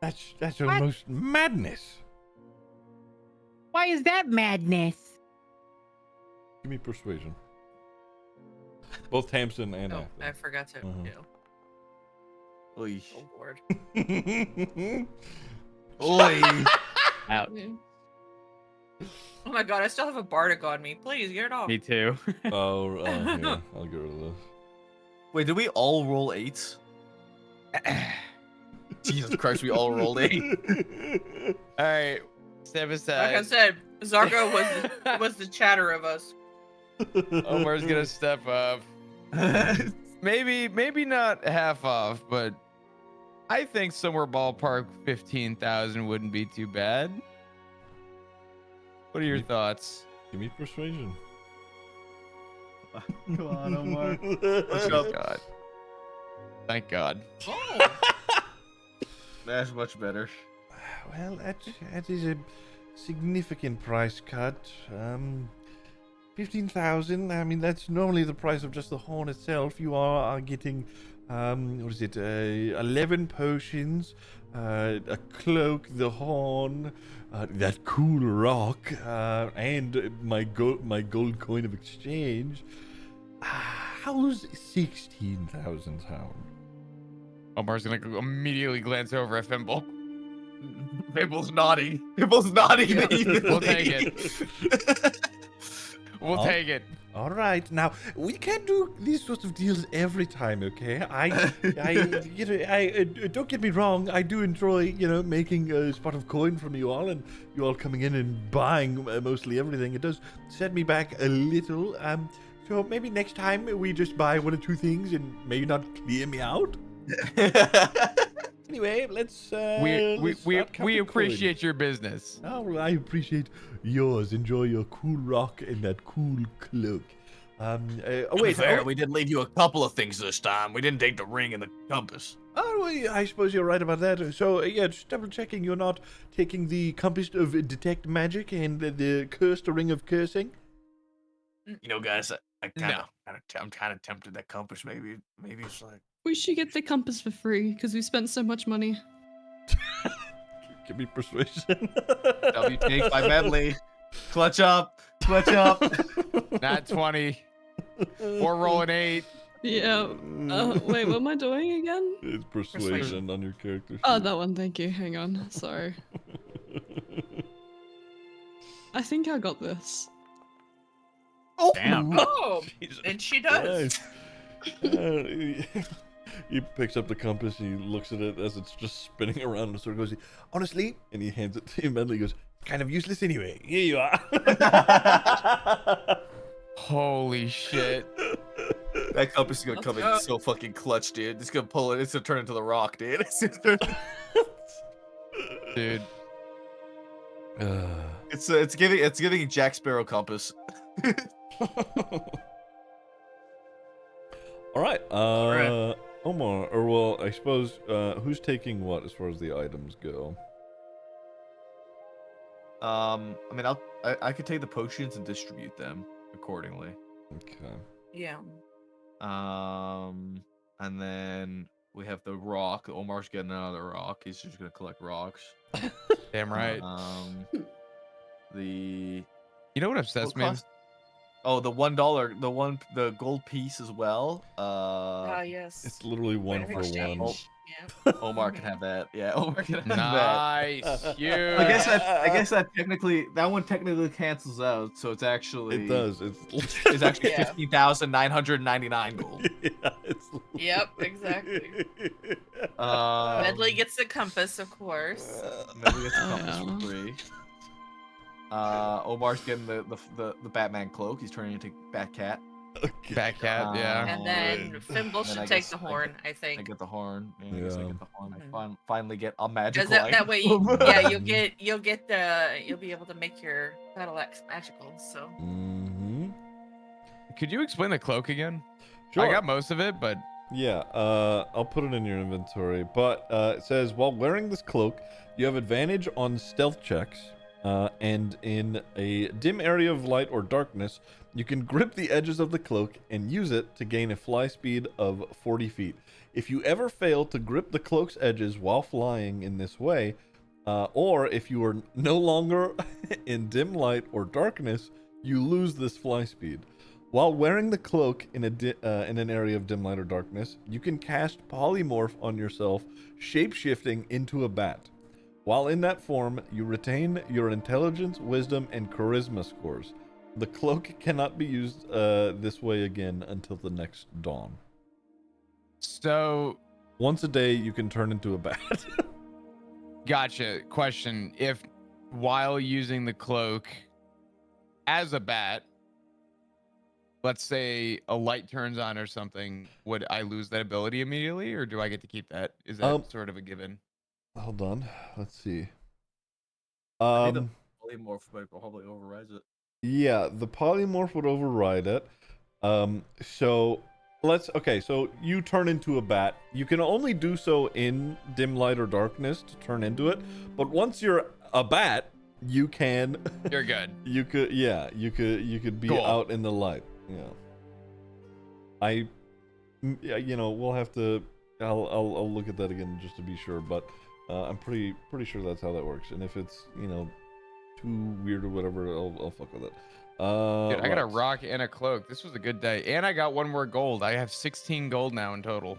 S1: That's
S11: What?
S1: almost madness.
S11: Why is that madness?
S1: Give me persuasion. Both Tamsin and
S5: Oh,
S1: Athlon.
S5: I forgot to.
S1: Mhm.
S6: Oy.
S5: Oh, Lord.
S6: Oy.
S10: Out.
S5: Oh my god, I still have a bardic on me. Please get it off.
S10: Me too.
S1: Oh, yeah. I'll get rid of this.
S6: Wait, did we all roll 8s? Jesus Christ, we all rolled 8.
S4: All right, step aside.
S5: Like I said,
S12: Zargo was the chatter of us.
S4: Omar's gonna step up. Maybe not half off, but I think somewhere ballpark 15,000 wouldn't be too bad. What are your thoughts?
S1: Give me persuasion.
S6: Come on, Omar.
S4: Let's go. God. Thank God.
S12: Oh.
S6: That's much better.
S1: Well, that is a significant price cut. 15,000. I mean, that's normally the price of just the horn itself. You are getting, what is it? 11 potions, a cloak, the horn, that cool rock, and my gold coin of exchange. How's 16,000 sound?
S4: Omar's gonna immediately glance over at Fimble.
S7: Fimble's nodding. Fimble's nodding.
S4: We'll take it. We'll take it.
S1: All right, now we can't do these sorts of deals every time, okay? I don't get me wrong. I do enjoy, making a spot of coin from you all, and you all coming in and buying mostly everything. It does set me back a little. So maybe next time we just buy one or two things and maybe not clear me out. Anyway, let's.
S4: We appreciate your business.
S1: Oh, well, I appreciate yours. Enjoy your cool rock and that cool cloak.
S7: We did leave you a couple of things this time. We didn't take the ring and the compass.
S1: Oh, well, I suppose you're right about that. So, yeah, just double checking you're not taking the compass of detect magic and the cursed ring of cursing.
S7: Guys, I'm kind of tempted that compass. Maybe it's like.
S3: We should get the compass for free because we spent so much money.
S1: Give me persuasion.
S6: W take by medley. Clutch up. Clutch up.
S4: Not 20. Or roll an 8.
S3: Yeah. Wait, what am I doing again?
S1: It's persuasion on your character sheet.
S3: Oh, that one. Thank you. Hang on. Sorry. I think I got this.
S12: Oh,
S10: Damn.
S12: Oh,
S1: Jesus
S12: and she does.
S1: He picks up the compass, he looks at it as it's just spinning around and sort of goes, honestly, and he hands it to you medley. He goes, kind of useless anyway. Here you are.
S4: Holy shit.
S6: That compass is gonna come in so fucking clutch, dude. It's gonna pull it. It's gonna turn into the rock, dude.
S4: Dude.
S6: It's giving Jack Sparrow compass.
S1: All right. Omar, or well, I suppose, who's taking what as far as the items go?
S6: I mean, I could take the potions and distribute them accordingly.
S1: Okay.
S5: Yeah.
S6: And then we have the rock. Omar's getting another rock. He's just gonna collect rocks.
S4: Damn right.
S6: You
S4: know what obsessed me?
S6: Oh, the $1, the gold piece as well.
S5: Yes.
S1: It's literally one for one.
S5: Yeah.
S6: Omar can have that. Yeah, Omar can have that.
S4: Nice. Huge.
S6: I guess that one technically cancels out, so it's actually
S1: It does.
S6: It's actually 15,999 gold.
S1: Yeah,
S12: Yep, exactly.
S5: Medley gets the compass, of course.
S6: Medley gets the compass for free. Omar's getting the Batman cloak. He's turning into Batcat.
S1: Okay.
S4: Batcat, yeah.
S5: And then Fimble should take the horn, I think.
S6: I get the horn. I guess I get the horn.
S5: Mhm.
S6: I finally get a magic
S5: Because
S6: line.
S5: that way, you'll be able to make your battle axe magical. So.
S1: Mm-hmm.
S4: Could you explain the cloak again?
S1: Sure.
S4: I got most of it, but
S1: Yeah, I'll put it in your inventory. But it says, while wearing this cloak, you have advantage on stealth checks. And in a dim area of light or darkness, you can grip the edges of the cloak and use it to gain a fly speed of 40 feet. If you ever fail to grip the cloak's edges while flying in this way, or if you are no longer in dim light or darkness, you lose this fly speed. While wearing the cloak in an area of dim light or darkness, you can cast polymorph on yourself, shape-shifting into a bat. While in that form, you retain your intelligence, wisdom, and charisma scores. The cloak cannot be used this way again until the next dawn.
S4: So,
S1: once a day, you can turn into a bat.
S4: Gotcha. Question: if while using the cloak, as a bat, let's say a light turns on or something, would I lose that ability immediately, or do I get to keep that? Is that sort of a given?
S1: Hold on. Let's see.
S6: I think the polymorph might probably overrides it.
S1: Yeah, the polymorph would override it. So so you turn into a bat. You can only do so in dim light or darkness to turn into it. But once you're a bat, you can.
S4: You're good.
S1: You could be
S4: Cool.
S1: out in the light. Yeah. We'll have to. I'll look at that again just to be sure. But I'm pretty sure that's how that works. And if it's too weird or whatever, I'll fuck with it.
S4: Dude, I got a rock and a cloak. This was a good day, and I got 1 more gold. I have 16 gold now in total.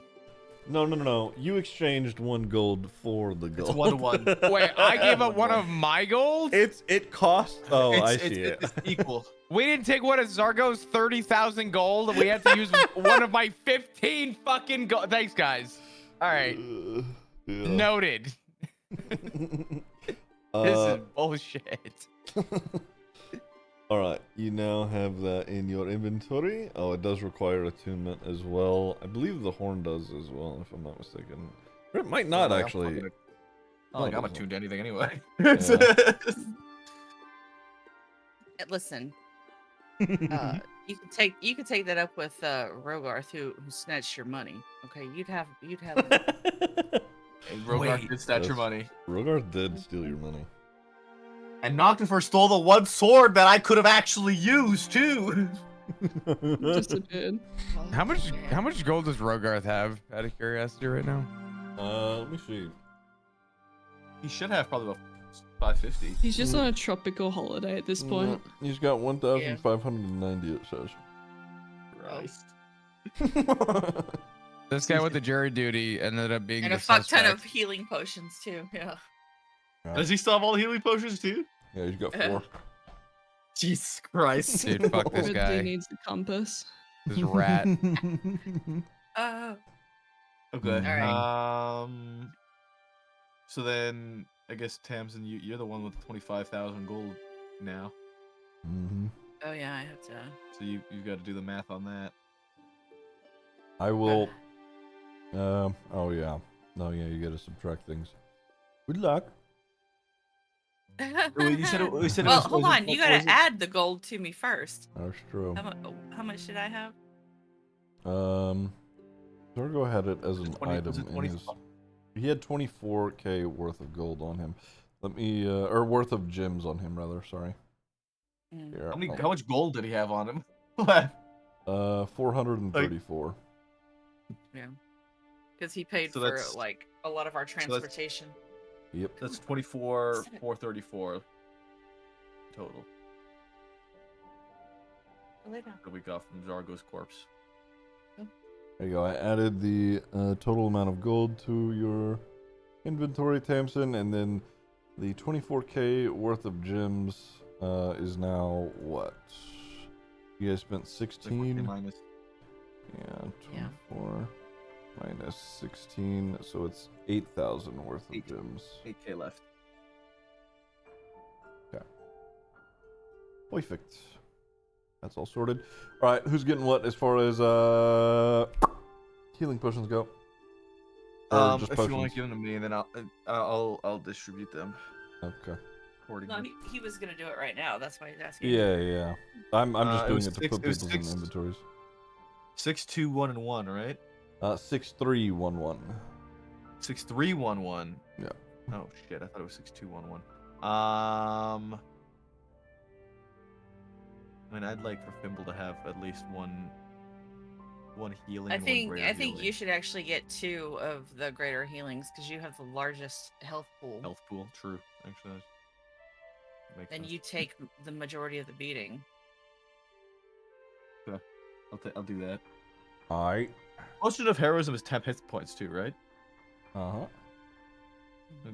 S1: No. You exchanged 1 gold for the gold.
S6: It's 1-1.
S4: Wait, I gave up one of my gold?
S1: It costs. Oh, I see it.
S6: It's equal.
S4: We didn't take one of Zargo's 30,000 gold. We had to use one of my 15 fucking gold. Thanks, guys. All right.
S1: Yeah.
S4: Noted. This is bullshit.
S1: All right, you now have that in your inventory. Oh, it does require attunement as well. I believe the horn does as well, if I'm not mistaken. Or it might not actually.
S6: Oh, like I'm attuned to anything anyway.
S1: Yeah.
S5: Listen, you could take that up with Rogarth, who snatched your money. Okay, you'd have.
S6: Rogarth did snatch your money.
S1: Rogarth did steal your money.
S6: And Noctifer stole the 1 sword that I could have actually used too.
S3: Disappeared.
S4: How much gold does Rogarth have, out of curiosity, right now?
S1: Let me see.
S6: He should have probably about 550.
S3: He's just on a tropical holiday at this point.
S1: He's got 1,590. It says.
S6: Christ.
S4: This guy with the jury duty ended up being
S5: And
S4: the
S5: a fuck ton
S4: suspect.
S5: of healing potions too. Yeah.
S6: Does he still have all the healing potions too?
S1: Yeah, he's got 4.
S6: Jesus Christ.
S4: Dude, fuck this
S3: Ridley
S4: guy.
S3: needs a compass.
S4: This rat.
S6: Okay.
S5: Alright.
S6: So then I guess Tamsin, you're the one with 25,000 gold now.
S1: Mm-hmm.
S5: Oh yeah, I have to.
S6: So you've got to do the math on that.
S1: I will. Oh yeah. No, yeah. You got to subtract things. Good luck.
S6: You said it was,
S5: hold
S6: was it-
S5: on. You
S6: what
S5: gotta
S6: was it?
S5: add the gold to me first.
S1: That's true.
S5: How much did I have?
S1: Zorgo had it as an
S6: 20 was
S1: item
S6: it
S1: in his.
S6: 25?
S1: He had 24k worth of gold on him. Let me, or worth of gems on him rather. Sorry. Here,
S6: How much gold did he have on him?
S1: 434.
S5: Yeah. Because he paid
S6: So
S5: for
S6: that's-
S5: like a lot of our transportation.
S1: Yep.
S6: That's 434 total that we got from Zargo's corpse.
S1: There you go. I added the total amount of gold to your inventory, Tamsin, and then the 24k worth of gems is now what? You guys spent 16.
S6: Minus.
S1: Yeah, 24 minus 16, so it's 8,000 worth of gems.
S6: 8k left.
S1: Okay. Perfect. That's all sorted. All right, who's getting what as far as healing potions go? Or just
S6: If you want
S1: potions?
S6: to give them to me, then I'll distribute them.
S1: Okay.
S5: No, he was gonna do it right now. That's why he's asking.
S1: Yeah. I'm just
S6: It
S1: doing
S6: was
S1: it to
S6: six-
S1: put
S6: it was
S1: people's in
S6: six-
S1: inventories.
S6: 6, 2, 1, and 1, right?
S1: 6, 3, 1, 1.
S6: 6, 3, 1, 1.
S1: Yeah.
S6: Oh shit! I thought it was 6, 2, 1, 1. I mean, I'd like for Fimble to have at least one healing.
S5: I
S6: and one
S5: think
S6: greater
S5: you
S6: healing.
S5: should actually get 2 of the greater healings because you have the largest health pool.
S6: Health pool, true. Actually, makes
S5: Then
S6: sense.
S5: you take the majority of the beating.
S6: Okay. I'll do that.
S1: All right.
S6: Potion of heroism is 10 hit points too, right?
S1: Uh-huh.
S6: I'd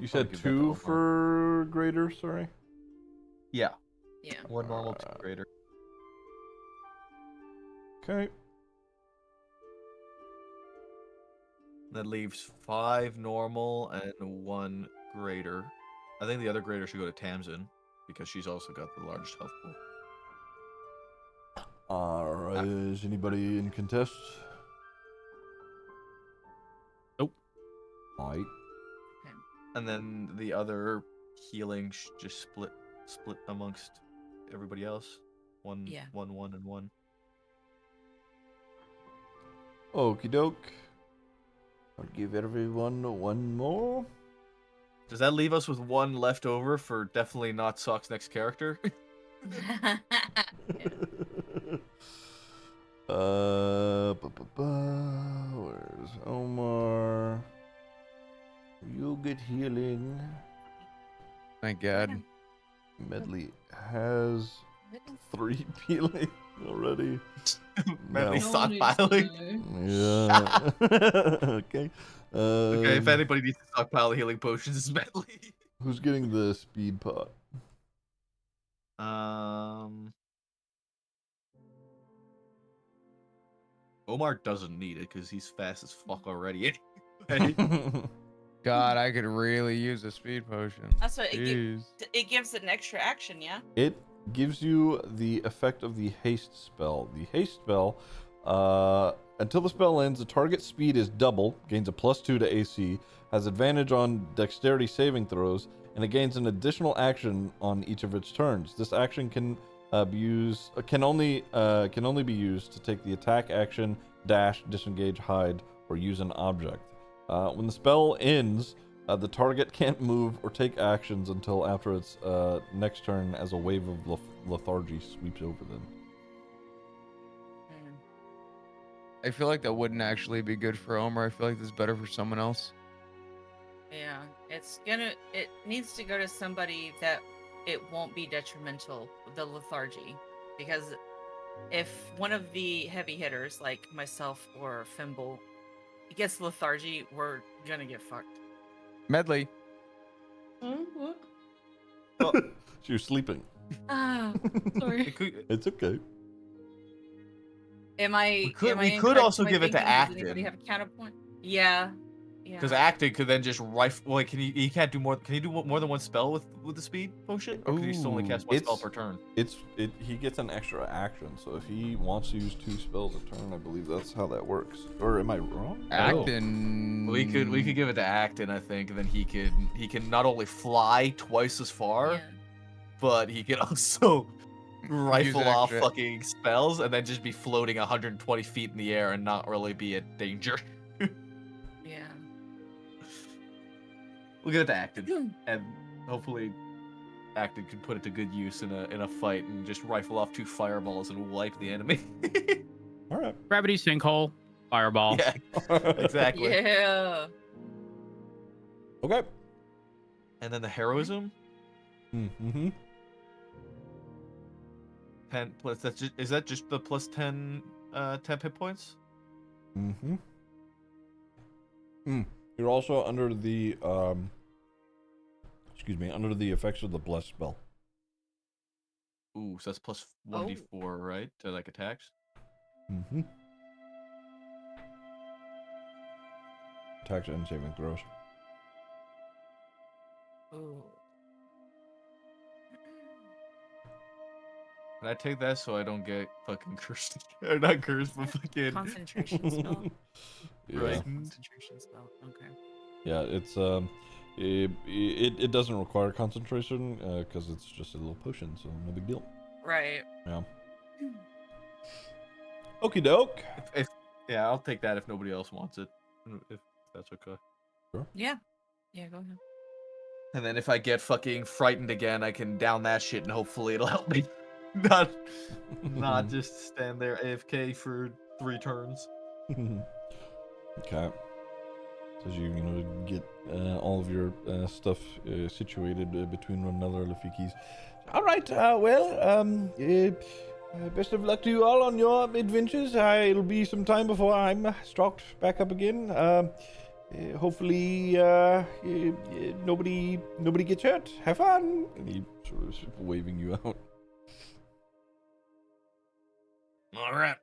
S1: You
S6: probably
S1: said
S6: give that to
S1: 2
S6: Omar.
S1: for greater, sorry?
S6: Yeah.
S5: Yeah.
S6: 1 normal, 2 greater.
S1: Okay.
S6: That leaves 5 normal and 1 greater. I think the other greater should go to Tamsin because she's also got the largest health pool.
S1: Alright, is anybody in contest?
S10: Nope.
S1: Alright.
S6: And then the other healing just split amongst everybody else. One,
S5: Yeah.
S6: one, and one.
S1: Okie doke. I'll give everyone one more.
S6: Does that leave us with one left over for definitely not Sock's next character?
S1: Where's Omar? You'll get healing.
S4: Thank God.
S1: Medley has 3 healing already.
S6: Medley
S1: No.
S6: stockpiling.
S1: Yeah. Okay.
S6: Okay, if anybody needs to stockpile healing potions, it's Medley.
S1: Who's getting the speed pot?
S6: Omar doesn't need it because he's fast as fuck already. Anyway.
S4: God, I could really use a speed potion.
S12: That's what
S4: Jeez.
S12: it gives it an extra action, yeah?
S1: It gives you the effect of the haste spell. The haste spell, until the spell ends, the target speed is double, gains a +2 to AC, has advantage on dexterity saving throws, and it gains an additional action on each of its turns. This action can only be used to take the attack action, dash, disengage, hide, or use an object. When the spell ends, the target can't move or take actions until after its next turn, as a wave of lethargy sweeps over them.
S4: I feel like that wouldn't actually be good for Omar. I feel like this is better for someone else.
S12: Yeah. It needs to go to somebody that it won't be detrimental, the lethargy. Because if one of the heavy hitters, like myself or Fimble, gets lethargy, we're gonna get fucked.
S4: Medley.
S12: What?
S1: She was sleeping.
S12: Ah, sorry.
S1: It's okay.
S12: Am I?
S6: We could also give it to
S12: Does anybody
S6: Acton.
S12: have a counterpoint? Yeah. Yeah.
S6: Because Acton could then just rifle. Like, he can't do more. Can he do more than one spell with the speed potion, or can he still only cast one spell per turn?
S1: He gets an extra action, so if he wants to use 2 spells a turn, I believe that's how that works. Or am I wrong?
S4: Acton.
S6: We could give it to Acton, I think, and then he can not only fly twice as far, but he can also rifle off
S4: extra.
S6: fucking spells and then just be floating 120 feet in the air and not really be a danger.
S12: Yeah.
S6: We'll give it to Acton, and hopefully Acton can put it to good use in a fight and just rifle off 2 fireballs and wipe the enemy.
S1: All right.
S10: Gravity sinkhole, fireball.
S6: Yeah, exactly.
S12: Yeah.
S1: Okay.
S6: And then the heroism.
S1: Mm-hmm.
S6: 10 plus. Is that just the plus 10 hit points?
S1: Mm-hmm. You're also under the under the effects of the bless spell.
S6: Ooh, so that's plus 1d4, right? To like attacks?
S1: Mm-hmm. Attacks and saving throws.
S12: Ooh.
S6: Can I take that so I don't get fucking cursed? Or not cursed, but fucking
S5: Concentration spell.
S1: Yeah.
S6: Right.
S5: Concentration spell. Okay.
S1: Yeah, it's it doesn't require concentration because it's just a little potion, so no big deal.
S12: Right.
S1: Yeah. Okie doke.
S6: Yeah, I'll take that if nobody else wants it. If that's okay.
S1: Sure.
S5: Yeah. Yeah, go ahead.
S6: And then if I get fucking frightened again, I can down that shit and hopefully it'll help me. Not just stand there AFK for 3 turns.
S1: Okay. So you get all of your stuff situated between one another, Lafikis. All right. Best of luck to you all on your adventures. It'll be some time before I'm stocked back up again. Hopefully, nobody gets hurt. Have fun. And he sort of is waving you out.
S7: All right.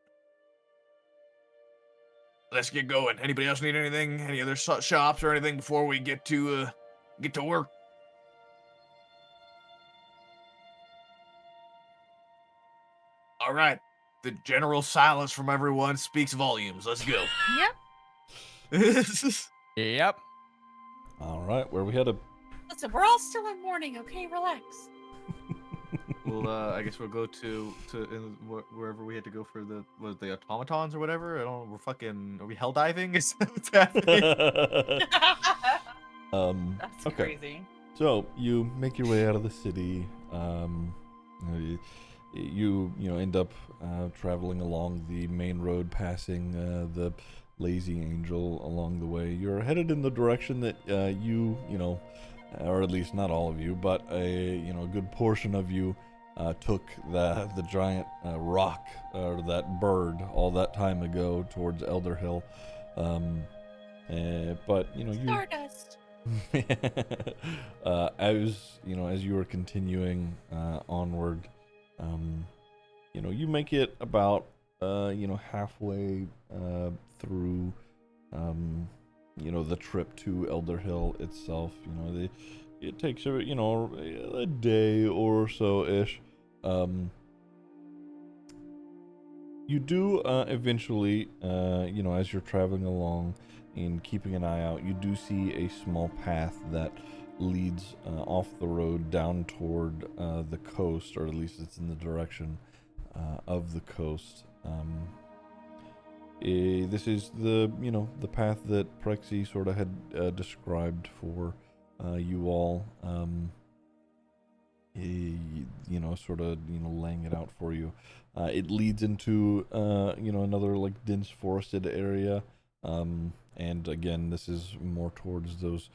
S7: Let's get going. Anybody else need anything? Any other shops or anything before we get to work? All right. The general silence from everyone speaks volumes. Let's go.
S5: Yep.
S4: Yep.
S1: All right, where we headed?
S12: Listen, we're all still in mourning, okay? Relax.
S6: Well, I guess we'll go to wherever we had to go for the automatons or whatever. I don't know. Are we hell diving? Is that what's happening?
S12: That's
S1: okay.
S12: crazy.
S1: So you make your way out of the city. You end up traveling along the main road, passing the Lazy Angel along the way. You're headed in the direction that you know, or at least not all of you, but a good portion of you took the giant rock or that bird all that time ago towards Elder Hill. But you
S12: Stardust.
S1: as you were continuing onward, you make it about halfway through the trip to Elder Hill itself. It takes a day or so ish. You do eventually, as you're traveling along and keeping an eye out, you do see a small path that leads off the road down toward the coast, or at least it's in the direction of the coast. This is the path that Prexy sort of had described for you all. Sort of laying it out for you. It leads into another like dense forested area. And again, this is more towards those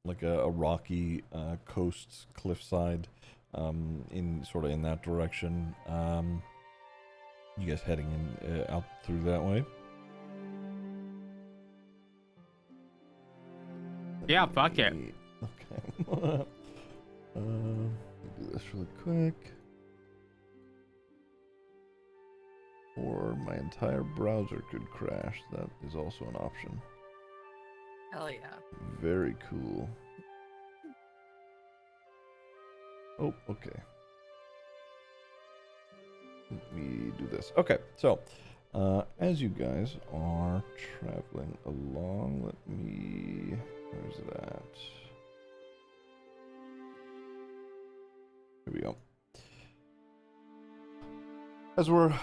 S1: like a rocky coast cliffside, in that direction. You guys heading in out through that way?
S10: Yeah, fuck it.
S1: Okay. Let me do this really quick. Or my entire browser could crash. That is also an option.
S12: Hell yeah.
S1: Very cool. Oh, okay. Let me do this. Okay, so as you guys are traveling along, where's that? Here we go. As we're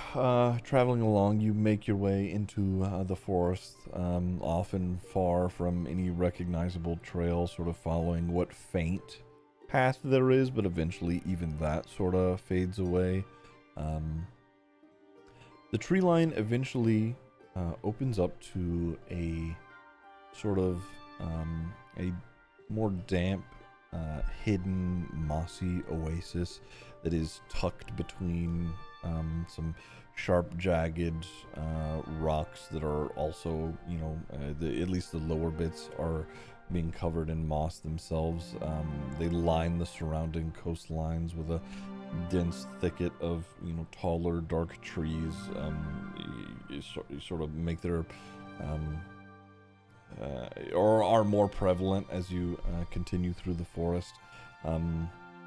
S1: traveling along, you make your way into the forest, often far from any recognizable trail, sort of following what faint path there is, but eventually even that sort of fades away. The tree line eventually opens up to a sort of a more damp, hidden, mossy oasis that is tucked between some sharp, jagged rocks that are also, at least the lower bits are being covered in moss themselves. They line the surrounding coastlines with a dense thicket of, taller, dark trees. You sort of make their or are more prevalent as you continue through the forest.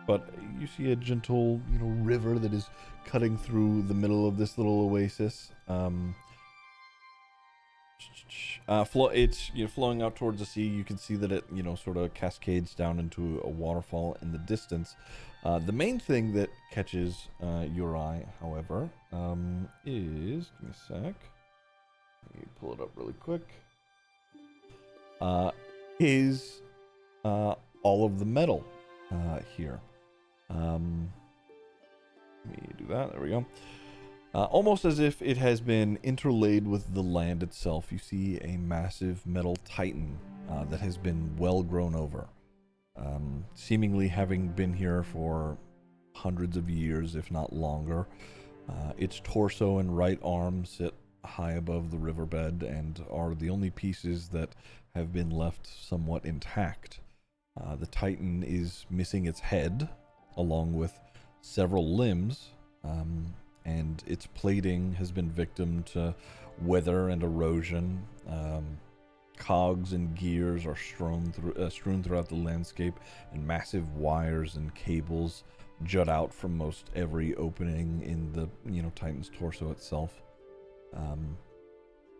S1: But you see a gentle, river that is cutting through the middle of this little oasis. It's flowing out towards the sea. You can see that it, sort of cascades down into a waterfall in the distance. The main thing that catches your eye, however, is, give me a sec. Let me pull it up really quick. Is all of the metal here. Let me do that. There we go. Almost as if it has been interlaid with the land itself, you see a massive metal titan that has been well grown over. Seemingly having been here for hundreds of years, if not longer. Its torso and right arm sit high above the riverbed and are the only pieces that have been left somewhat intact. The titan is missing its head, along with several limbs, and its plating has been victim to weather and erosion. Cogs and gears are strewn throughout the landscape, and massive wires and cables jut out from most every opening in the Titan's torso itself.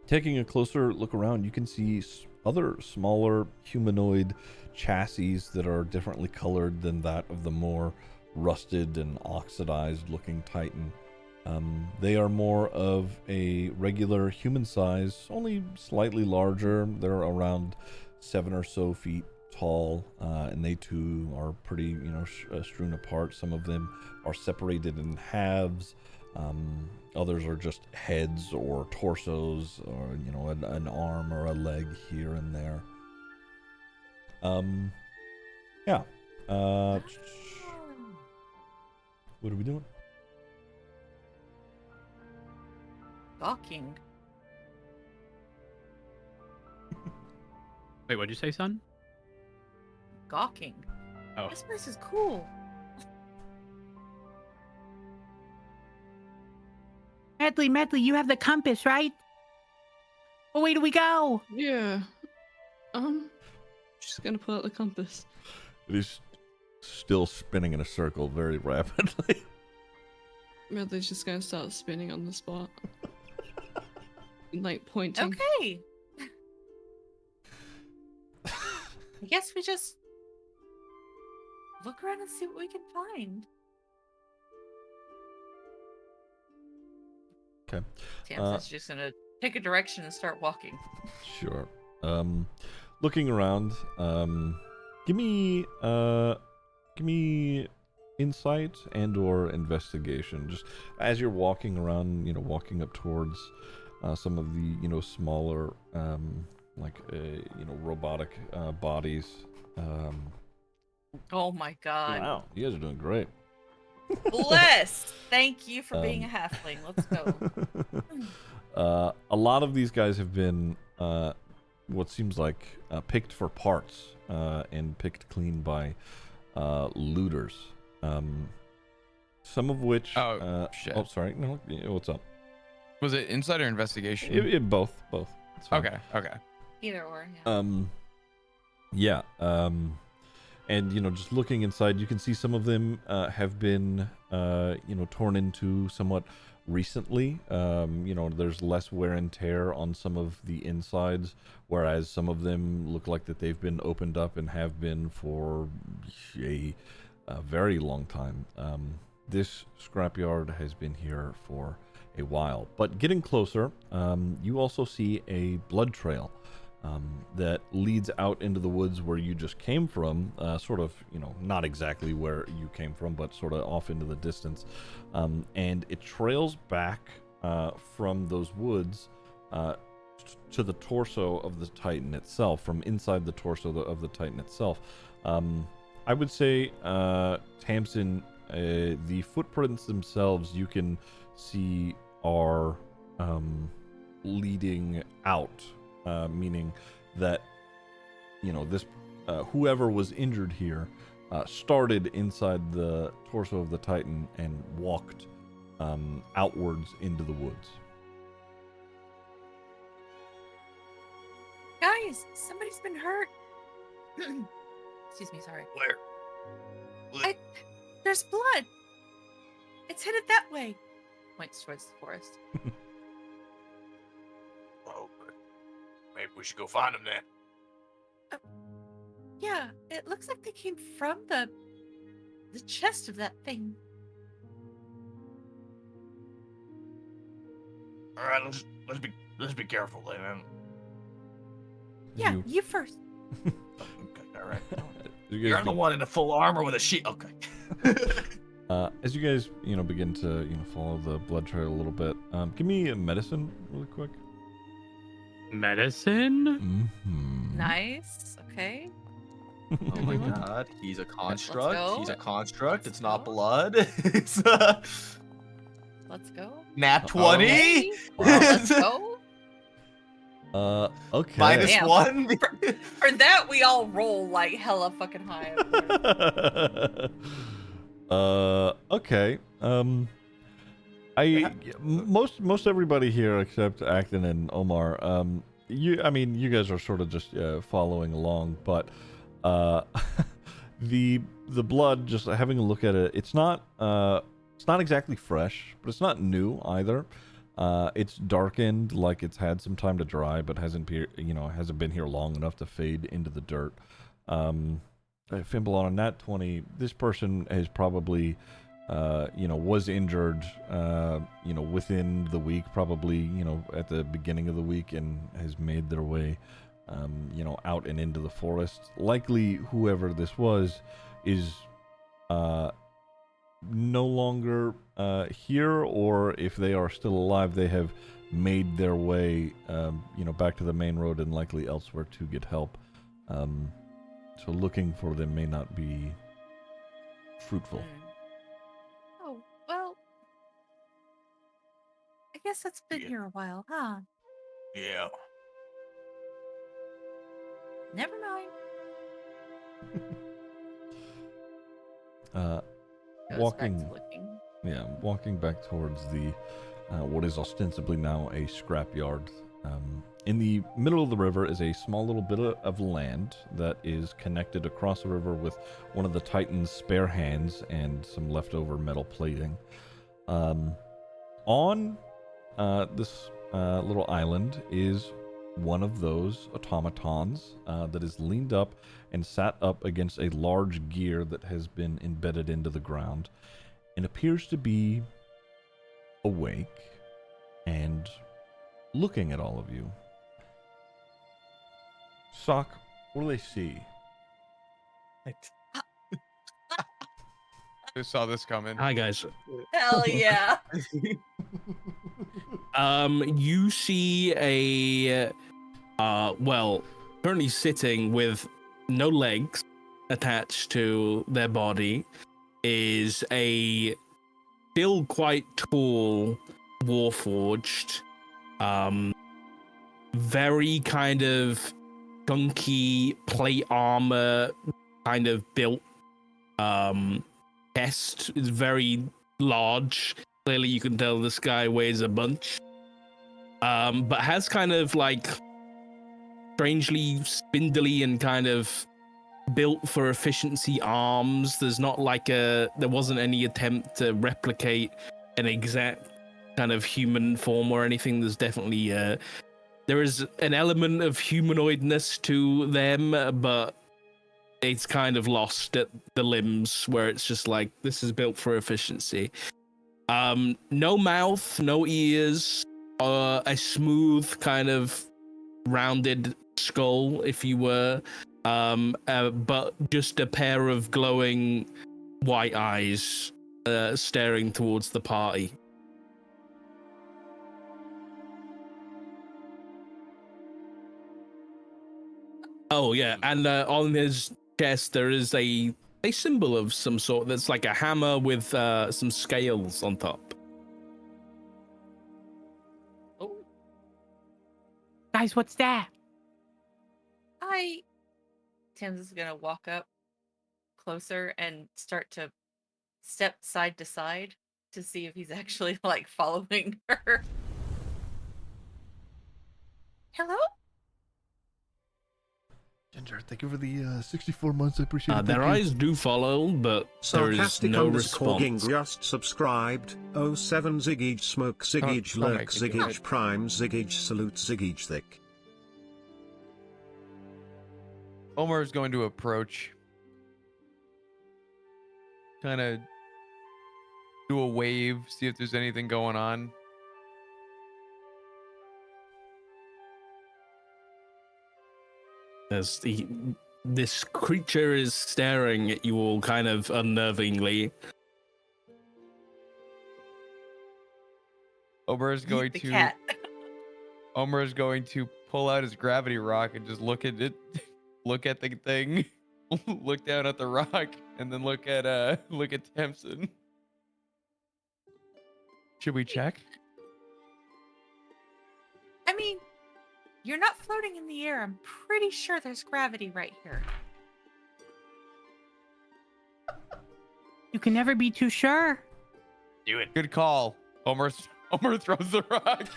S1: Taking a closer look around, you can see other smaller humanoid chassis that are differently colored than that of the more rusted and oxidized looking Titan. They are more of a regular human size, only slightly larger. They're around 7 or so feet tall, and they too are pretty, strewn apart. Some of them are separated in halves. Others are just heads or torsos, or an arm or a leg here and there. Yeah. What are we doing?
S12: Gawking.
S10: Wait, what'd you say, son?
S12: Gawking.
S10: Oh.
S12: This place is cool.
S11: Medley, you have the compass, right? Well, where do we go?
S3: Yeah. Just gonna pull out the compass.
S1: It is still spinning in a circle very rapidly.
S3: Medley's just gonna start spinning on the spot. Like pointing.
S12: Okay. I guess we just look around and see what we can find.
S1: Okay.
S12: Tamsin's just gonna pick a direction and start walking.
S1: Sure. Looking around, give me insight and or investigation. Just as you're walking around, walking up towards some of the smaller robotic bodies.
S12: Oh my god.
S1: Wow, you guys are doing great.
S12: Bless! Thank you for being a halfling. Let's go.
S1: A lot of these guys have been what seems like picked for parts and picked clean by looters. Some of which.
S4: Oh, shit.
S1: Oh, sorry. No, what's up?
S4: Was it insight or investigation?
S1: It both. It's fine.
S4: Okay.
S12: Either or. Yeah.
S1: Yeah. And just looking inside, you can see some of them have been torn into somewhat recently. There's less wear and tear on some of the insides, whereas some of them look like that they've been opened up and have been for a very long time. This scrapyard has been here for a while, but getting closer, you also see a blood trail that leads out into the woods where you just came from, sort of, not exactly where you came from, but sort of off into the distance. And it trails back from those woods to the torso of the Titan itself, from inside the torso of the Titan itself. I would say, Tamsin, the footprints themselves you can see are leading out. Meaning that this whoever was injured here started inside the torso of the Titan and walked outwards into the woods.
S5: Guys, somebody's been hurt. Excuse me, sorry.
S7: Where?
S5: There's blood. It's headed that way. Points towards the forest.
S7: Oh, but maybe we should go find them then.
S5: Yeah, it looks like they came from the chest of that thing.
S7: All right, let's be careful then.
S5: Yeah, you first.
S7: Okay, all right.
S1: You
S7: You're
S1: guys
S7: the one in the full armor with a shield. Okay.
S1: as you guys begin to follow the blood trail a little bit, give me a medicine really quick.
S10: Medicine?
S1: Mm-hmm.
S12: Nice. Okay.
S6: Oh my god, he's a
S12: go.
S6: construct. He's a construct. It's not
S12: go.
S6: blood. It's
S12: Let's go.
S6: nat 20.
S12: Ready? Let's go.
S1: Okay.
S6: Minus
S12: Damn.
S6: 1.
S12: For that, we all roll like hella fucking high.
S1: Okay. Most everybody here except Acton and Omar, you guys are sort of just following along, but The blood, just having a look at it, it's not exactly fresh, but it's not new either. It's darkened, like it's had some time to dry, but hasn't been here long enough to fade into the dirt. Fimble on a nat 20, this person has probably, was injured, within the week, probably, at the beginning of the week, and has made their way, out and into the forest. Likely, whoever this was is no longer here, or if they are still alive, they have made their way, back to the main road and likely elsewhere to get help. So looking for them may not be fruitful.
S5: Oh, well. I guess it's been here a while, huh?
S7: Yeah.
S5: Never mind.
S1: Walking back towards the what is ostensibly now a scrapyard. In the middle of the river is a small little bit of land that is connected across the river with one of the Titan's spare hands and some leftover metal plating. On this little island is one of those automatons that is leaned up and sat up against a large gear that has been embedded into the ground and appears to be awake and looking at all of you. Sock, what do they see?
S4: Who saw this coming?
S8: Hi guys.
S12: Hell yeah.
S8: You see a currently sitting with no legs attached to their body is a still quite tall warforged, very kind of chunky plate armor kind of built chest is very large. Clearly you can tell this guy weighs a bunch, but has kind of like strangely spindly and kind of built for efficiency arms. There wasn't any attempt to replicate an exact kind of human form or anything. There's definitely there is an element of humanoidness to them, but it's kind of lost at the limbs where it's just like, this is built for efficiency. No mouth, no ears, a smooth kind of rounded skull, if you were, but just a pair of glowing white eyes staring towards the party. Oh yeah, and on his chest there is a symbol of some sort that's like a hammer with some scales on top.
S5: Oh.
S11: Guys, what's that?
S5: Tim's is gonna walk up closer and start to step side to side to see if he's actually like following her. Hello?
S1: Ginger, thank you for the 64 months. I appreciate it.
S8: Their eyes do follow, but there is
S9: Sarcastic
S8: no
S9: _ging
S8: response.
S9: just subscribed. 07 Ziggy smoke Ziggy lurk Ziggy prime Ziggy salute Ziggy thick.
S4: Omer is going to approach, kind of do a wave, see if there's anything going on.
S8: This creature is staring at you all kind of unnervingly.
S4: Omer is going to Omer is going to pull out his gravity rock and just look at it, look at the thing, look down at the rock, and then look at Tamsin. Should we check?
S5: I mean, you're not floating in the air. I'm pretty sure there's gravity right here.
S11: You can never be too sure.
S4: Do it. Good call. Omer throws the rock.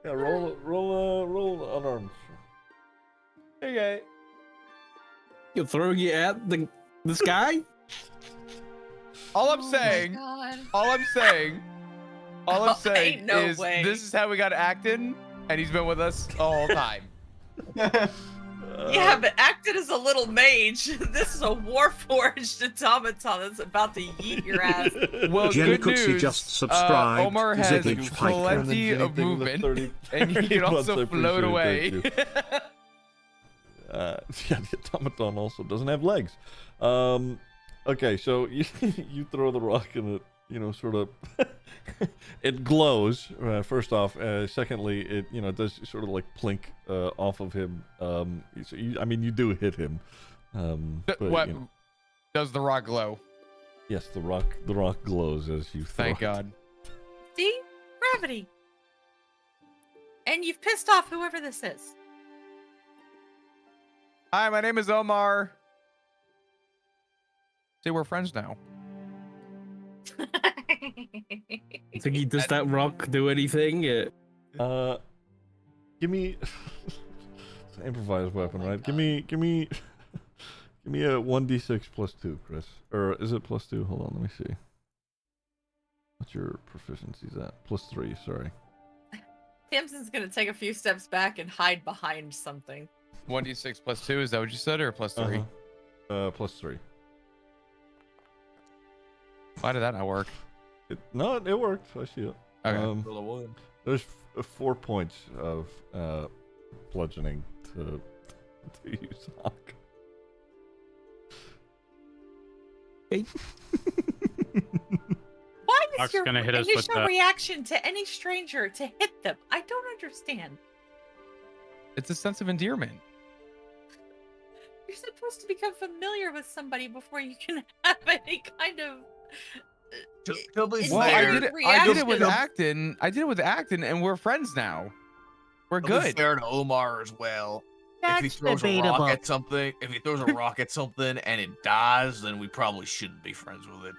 S1: Yeah, roll unarmed.
S4: Okay.
S8: You're throwing it at this guy?
S4: All I'm
S5: Oh my
S4: saying,
S5: God.
S4: all I'm saying
S5: Oh,
S4: is
S5: ain't no way.
S4: this is how we got Acton, and he's been with us the whole time.
S5: Yeah, but Acton is a little mage. This is a warforged automaton that's about to yeet your ass.
S4: Well,
S9: Jenny
S4: good
S9: Cooksey
S4: news.
S9: just subscribed.
S4: Omar has
S9: Ziggy Piker.
S4: plenty of movement, and he can also float away.
S1: Yeah, the automaton also doesn't have legs. Okay, so you throw the rock and it, sort of, it glows. First off, secondly, it does sort of like plink off of him. So you do hit him. But,
S4: What does the rock glow?
S1: Yes, the rock glows as you throw.
S4: Thank
S1: it.
S4: God.
S5: See? Gravity. And you've pissed off whoever this is.
S4: Hi, my name is Omar. See, we're friends now.
S8: Ziggy, does that rock do anything?
S1: Give me it's an improvised weapon, right? Give me a 1d6 plus 2, Chris. Or is it plus 2? Hold on, let me see. What's your proficiencies at? Plus 3, sorry.
S5: Tamsin's gonna take a few steps back and hide behind something.
S4: 1d6 plus 2, is that what you said, or plus 3?
S1: Plus 3.
S4: Why did that not work?
S1: It worked. I see it.
S4: Okay.
S1: There's 4 points of bludgeoning to use Hawk.
S8: Hey.
S5: Why is
S10: Hawk's
S5: your
S10: gonna hit us with
S5: initial reaction to any stranger to hit them? I don't understand.
S4: It's a sense of endearment.
S5: You're supposed to become familiar with somebody before you can have any kind of.
S4: Well, I did it with Acton. I did it with Acton, and we're friends now. We're
S7: To
S4: good.
S7: be fair to Omar as well. If he
S11: That's
S7: throws a
S11: debatable.
S7: rock at something, and it dies, then we probably shouldn't be friends with it.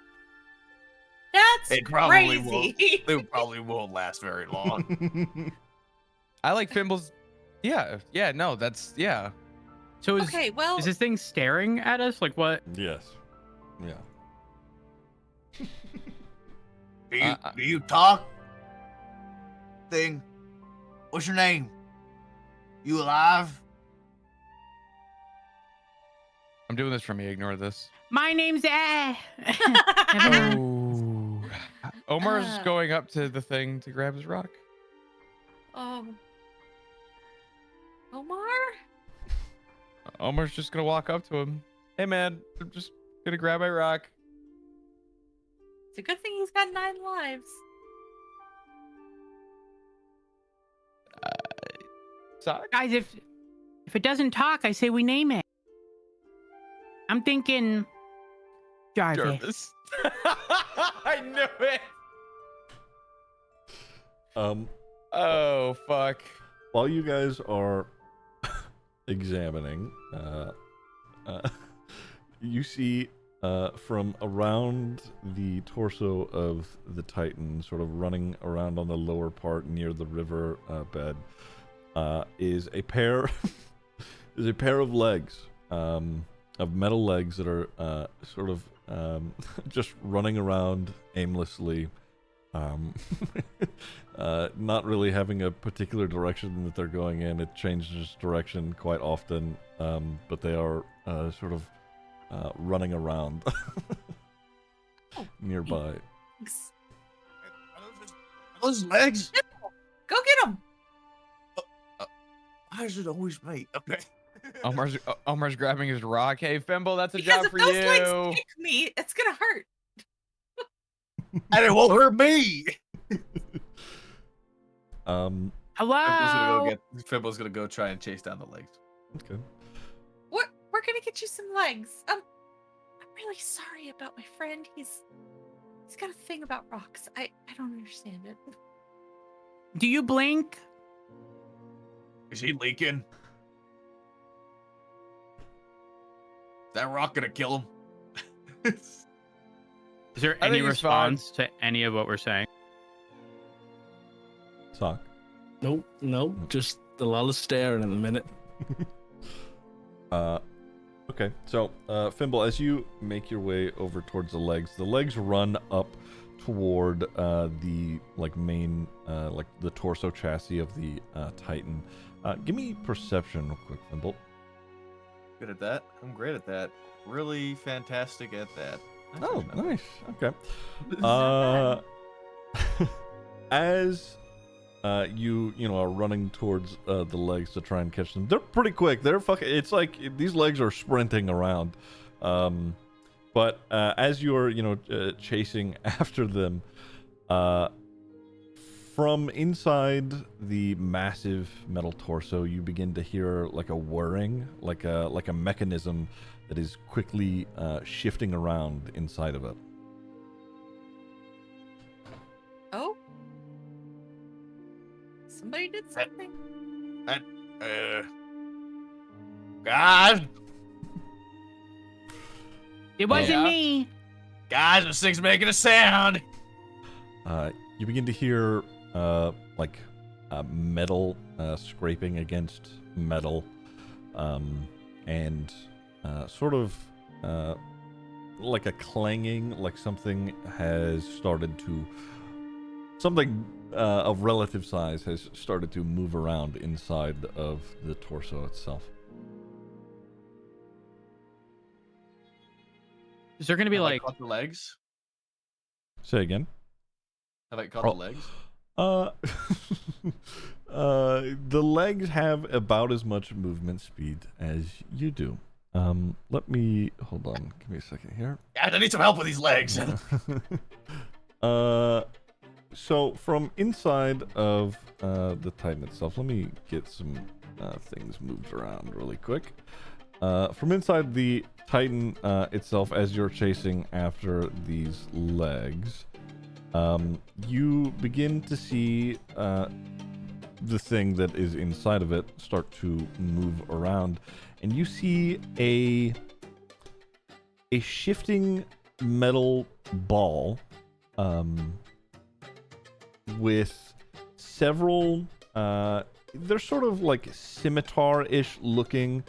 S5: That's
S7: It probably
S5: crazy.
S7: It probably won't last very long.
S4: I like Fimble's. Yeah, no, that's yeah.
S10: So
S5: Okay, well,
S10: is this thing staring at us? Like what?
S1: Yes. Yeah.
S7: Do you talk? Thing. What's your name? You alive?
S4: I'm doing this for me. Ignore this.
S11: My name's
S4: Oh. Omar's going up to the thing to grab his rock.
S5: Omar?
S4: Omar's just gonna walk up to him. Hey man, I'm just gonna grab my rock.
S5: It's a good thing he's got 9 lives.
S4: Sock?
S11: Guys, if it doesn't talk, I say we name it. I'm thinking Jarvis.
S4: I knew it. Oh fuck.
S1: While you guys are examining, you see from around the torso of the Titan, sort of running around on the lower part near the river bed, is a pair of legs, of metal legs that are sort of just running around aimlessly, not really having a particular direction that they're going in. It changes direction quite often, but they are sort of running around nearby.
S5: Thanks.
S7: Those legs?
S5: Go get him.
S7: Why is it always me? Okay.
S4: Omar's grabbing his rock. Hey Fimble, that's a
S5: Because
S4: job
S5: if
S4: for
S5: those
S4: you.
S5: legs kick me, it's gonna hurt.
S7: And it won't hurt me.
S11: Hello.
S6: Fimble's gonna go try and chase down the legs.
S1: Okay.
S5: We're gonna get you some legs. I'm really sorry about my friend. He's got a thing about rocks. I don't understand it.
S11: Do you blink?
S7: Is he leaking? Is that rock gonna kill him?
S10: Is there
S4: I
S10: any
S4: think he's fine.
S10: response to any of what we're saying?
S1: Sock.
S8: Nope. Just a lot of staring in a minute.
S1: Okay, so Fimble, as you make your way over towards the legs run up toward the main the torso chassis of the Titan. Give me perception real quick, Fimble.
S6: Good at that. I'm great at that. Really fantastic at that.
S1: Oh, nice. Okay. As you are running towards the legs to try and catch them. They're pretty quick. They're fucking. It's like these legs are sprinting around. But as you're chasing after them, from inside the massive metal torso, you begin to hear like a whirring, like a mechanism that is quickly shifting around inside of it.
S12: Oh. Somebody did something.
S7: God,
S11: It wasn't me.
S7: guys, this thing's making a sound.
S1: You begin to hear metal scraping against metal, and sort of like a clanging, like something has started to of relative size has started to move around inside of the torso itself.
S10: Is there going to be
S6: Have I
S10: like
S6: caught the legs?
S1: Say again.
S6: Have I caught the legs?
S1: The legs have about as much movement speed as you do. Let me hold on. Give me a second here.
S7: Guys, I need some help with these legs.
S1: So from inside of the Titan itself, let me get some things moved around really quick. From inside the Titan itself, as you're chasing after these legs, you begin to see the thing that is inside of it start to move around, and you see a shifting metal ball with several they're sort of like scimitar-ish looking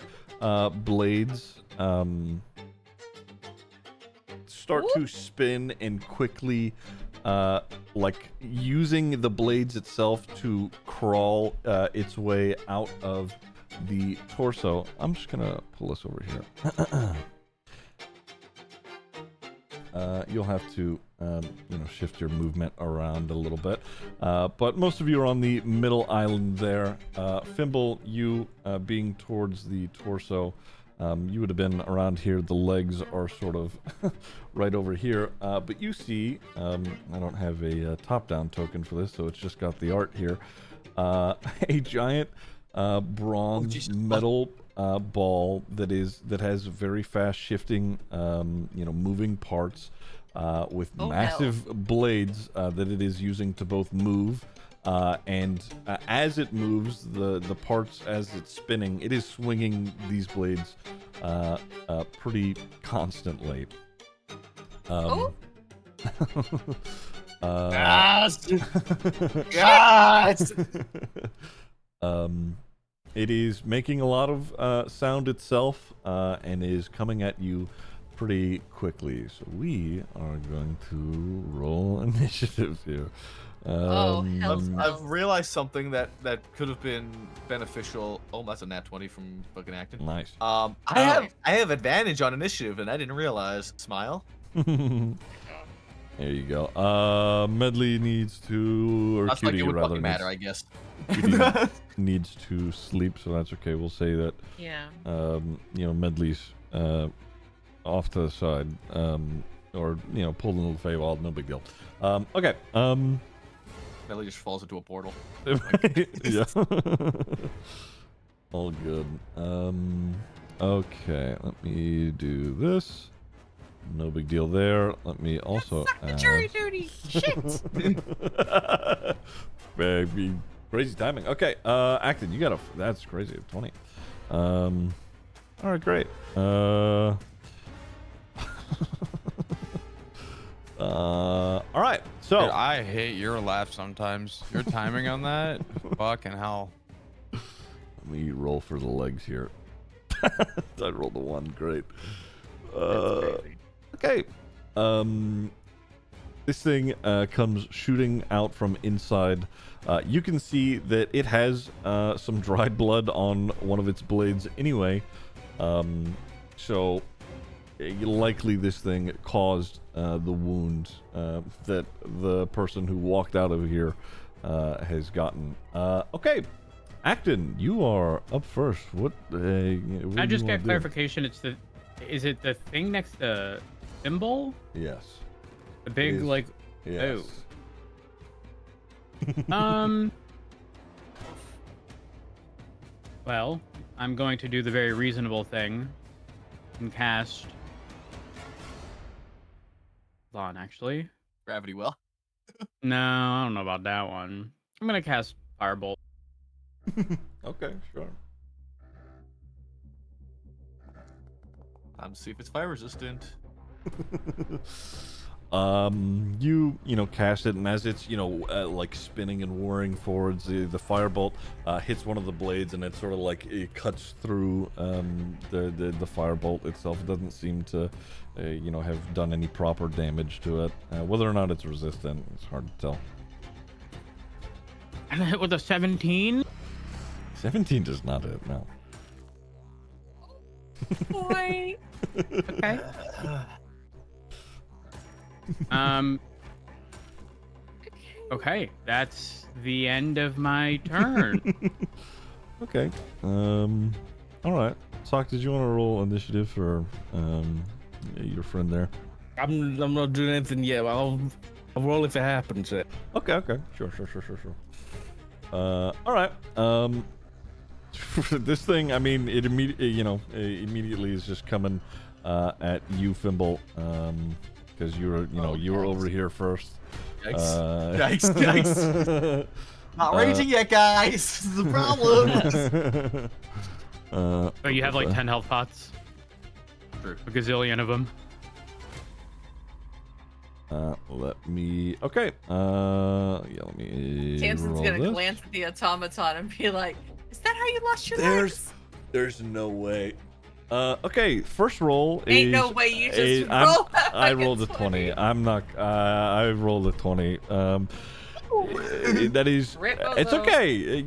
S1: blades start to spin and quickly using the blades itself to crawl its way out of the torso. I'm just gonna pull this over here. You'll have to shift your movement around a little bit, but most of you are on the middle island there. Fimble, you being towards the torso, you would have been around here. The legs are sort of right over here, but you see, I don't have a top-down token for this, so it's just got the art here. A giant bronze metal ball that has very fast shifting, moving parts with massive blades that it is using to both move. And as it moves, the parts as it's spinning, it is swinging these blades pretty constantly.
S7: Yes! Yes!
S1: It is making a lot of sound itself and is coming at you pretty quickly. So we are going to roll initiative here.
S6: I've realized something that could have been beneficial. Oh, that's a nat 20 from fucking Acton.
S1: Nice.
S6: I have advantage on initiative, and I didn't realize. Smile.
S1: There you go. Medley needs to, or
S6: That's
S1: Cutie
S6: like it would
S1: rather
S6: fucking matter, I guess.
S1: Cutie needs to sleep, so that's okay. We'll say that.
S12: Yeah.
S1: Medley's off to the side, or pulled into the Feywild. No big deal. Okay.
S6: Medley just falls into a portal.
S1: Yeah. All good. Okay. Let me do this. No big deal there. Let me also add...
S11: jury duty. Shit.
S1: Baby. Crazy timing. Okay, Acton, you got that's crazy. 20. All right, great. All right. So
S4: Dude, I hate your laugh sometimes. Your timing on that, fucking hell.
S1: let me roll for the legs here. I rolled a 1. Great. Okay. This thing comes shooting out from inside. You can see that it has some dried blood on one of its blades anyway. So likely this thing caused the wound that the person who walked out of here has gotten. Okay. Acton, you are up first. What
S10: I just get clarification. Is it the thing next to Thimble?
S1: Yes.
S10: The big like.
S1: Yes.
S10: Oh. Well, I'm going to do the very reasonable thing and cast. Hold on, actually.
S6: Gravity well.
S10: No, I don't know about that one. I'm gonna cast Firebolt.
S1: Okay, sure.
S6: Time to see if it's fire resistant.
S1: You know cast it, and as it's like spinning and whirring forwards, the firebolt hits one of the blades, and it sort of like it cuts through the firebolt itself. It doesn't seem to have done any proper damage to it. Whether or not it's resistant, it's hard to tell.
S11: And I hit with a 17.
S1: 17 does not hit. No.
S5: Boy.
S11: Okay.
S10: Okay, that's the end of my turn.
S1: Okay. All right. Sock, did you want to roll initiative for your friend there?
S8: I'm not doing anything yet. I'll roll if it happens.
S1: Okay. Sure. All right. This thing, I mean, it immediately is just coming at you, Fimble, because you were over here first.
S6: Yikes. Not raging yet, guys. This is the problem.
S10: Oh, you have like 10 health pots.
S6: True.
S10: A gazillion of them.
S1: Let me. Okay. Let me.
S5: Tamsin's
S1: roll
S5: gonna
S1: this.
S5: glance at the automaton and be like, "Is that how you lost your legs?"
S1: There's no way. Okay, first roll is.
S5: Ain't no way you just roll that
S1: I
S5: fucking
S1: rolled a 20. I'm not. I rolled a 20. That is. It's okay.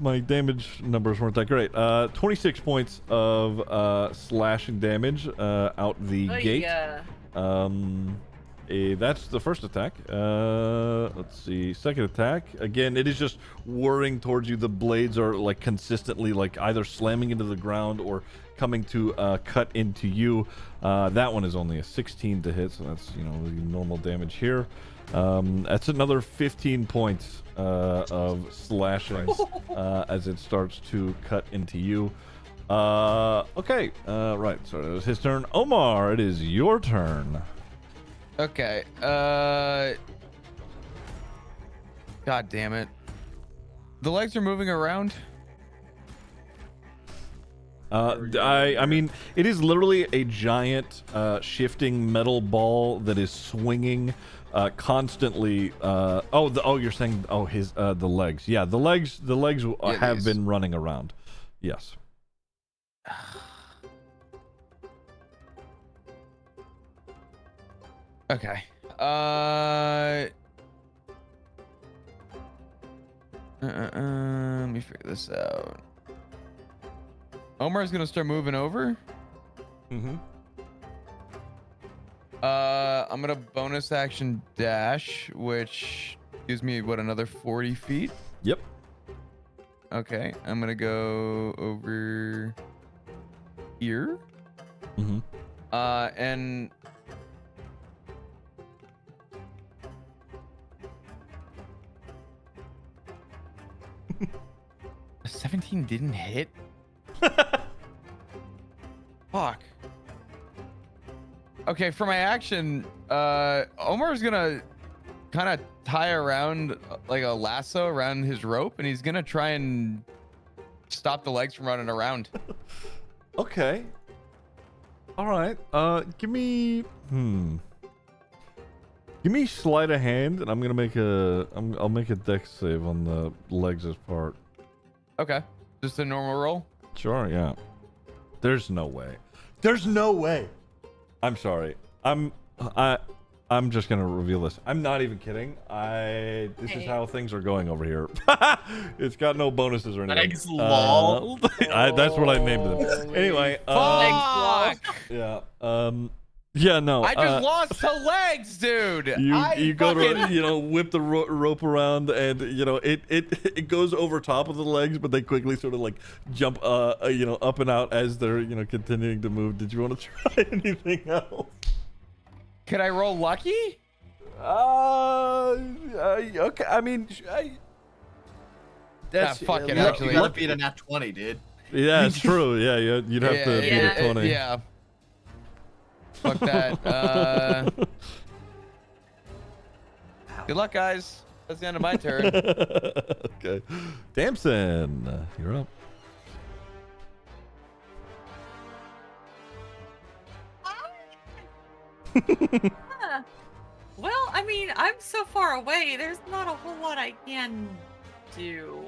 S1: My damage numbers weren't that great. 26 points of slashing damage out the gate.
S5: Yeah.
S1: That's the first attack. Let's see. Second attack. Again, it is just whirring towards you. The blades are like consistently like either slamming into the ground or coming to cut into you. That one is only a 16 to hit, so that's the normal damage here. That's another 15 points of slashing as it starts to cut into you. Okay. Right. So it was his turn. Omar, it is your turn.
S4: Okay. God damn it. The legs are moving around.
S1: I mean, it is literally a giant shifting metal ball that is swinging constantly. You're saying his the legs. Yeah, the legs have been running around. Yes.
S4: Okay. Let me figure this out. Omar's gonna start moving over.
S1: Mm-hmm.
S4: I'm gonna bonus action dash, which gives me another 40 feet.
S1: Yep.
S4: Okay, I'm gonna go over here.
S1: Mm-hmm.
S4: And a 17 didn't hit. Fuck. Okay, for my action, Omar's gonna kind of tie around like a lasso around his rope, and he's gonna try and stop the legs from running around.
S1: Okay. All right. Give me. Give me sleight of hand, and I'm gonna make a. I'll make a dex save on the legs as part.
S4: Okay. Just a normal roll?
S1: Sure. Yeah. There's no way. There's no way. I'm sorry. I'm just gonna reveal this. I'm not even kidding. This is how things are going over here. It's got no bonuses or anything.
S7: Legs lol.
S1: That's what I named them. Anyway.
S4: Fuck!
S1: Yeah. Yeah. No.
S4: I just lost to legs, dude.
S1: You go to whip the rope around, and it goes over top of the legs, but they quickly sort of like jump up and out as they're continuing to move. Did you want to try anything else?
S4: Can I roll lucky?
S1: Okay. I mean, that's
S4: fuck it.
S6: You
S4: Actually,
S6: gotta beat a nat 20, dude.
S1: Yeah, it's true. Yeah, you'd have to beat a 20.
S4: Yeah. Fuck that. Good luck, guys. That's the end of my turn.
S1: Okay. Damson, you're up.
S5: Well, I mean, I'm so far away. There's not a whole lot I can do.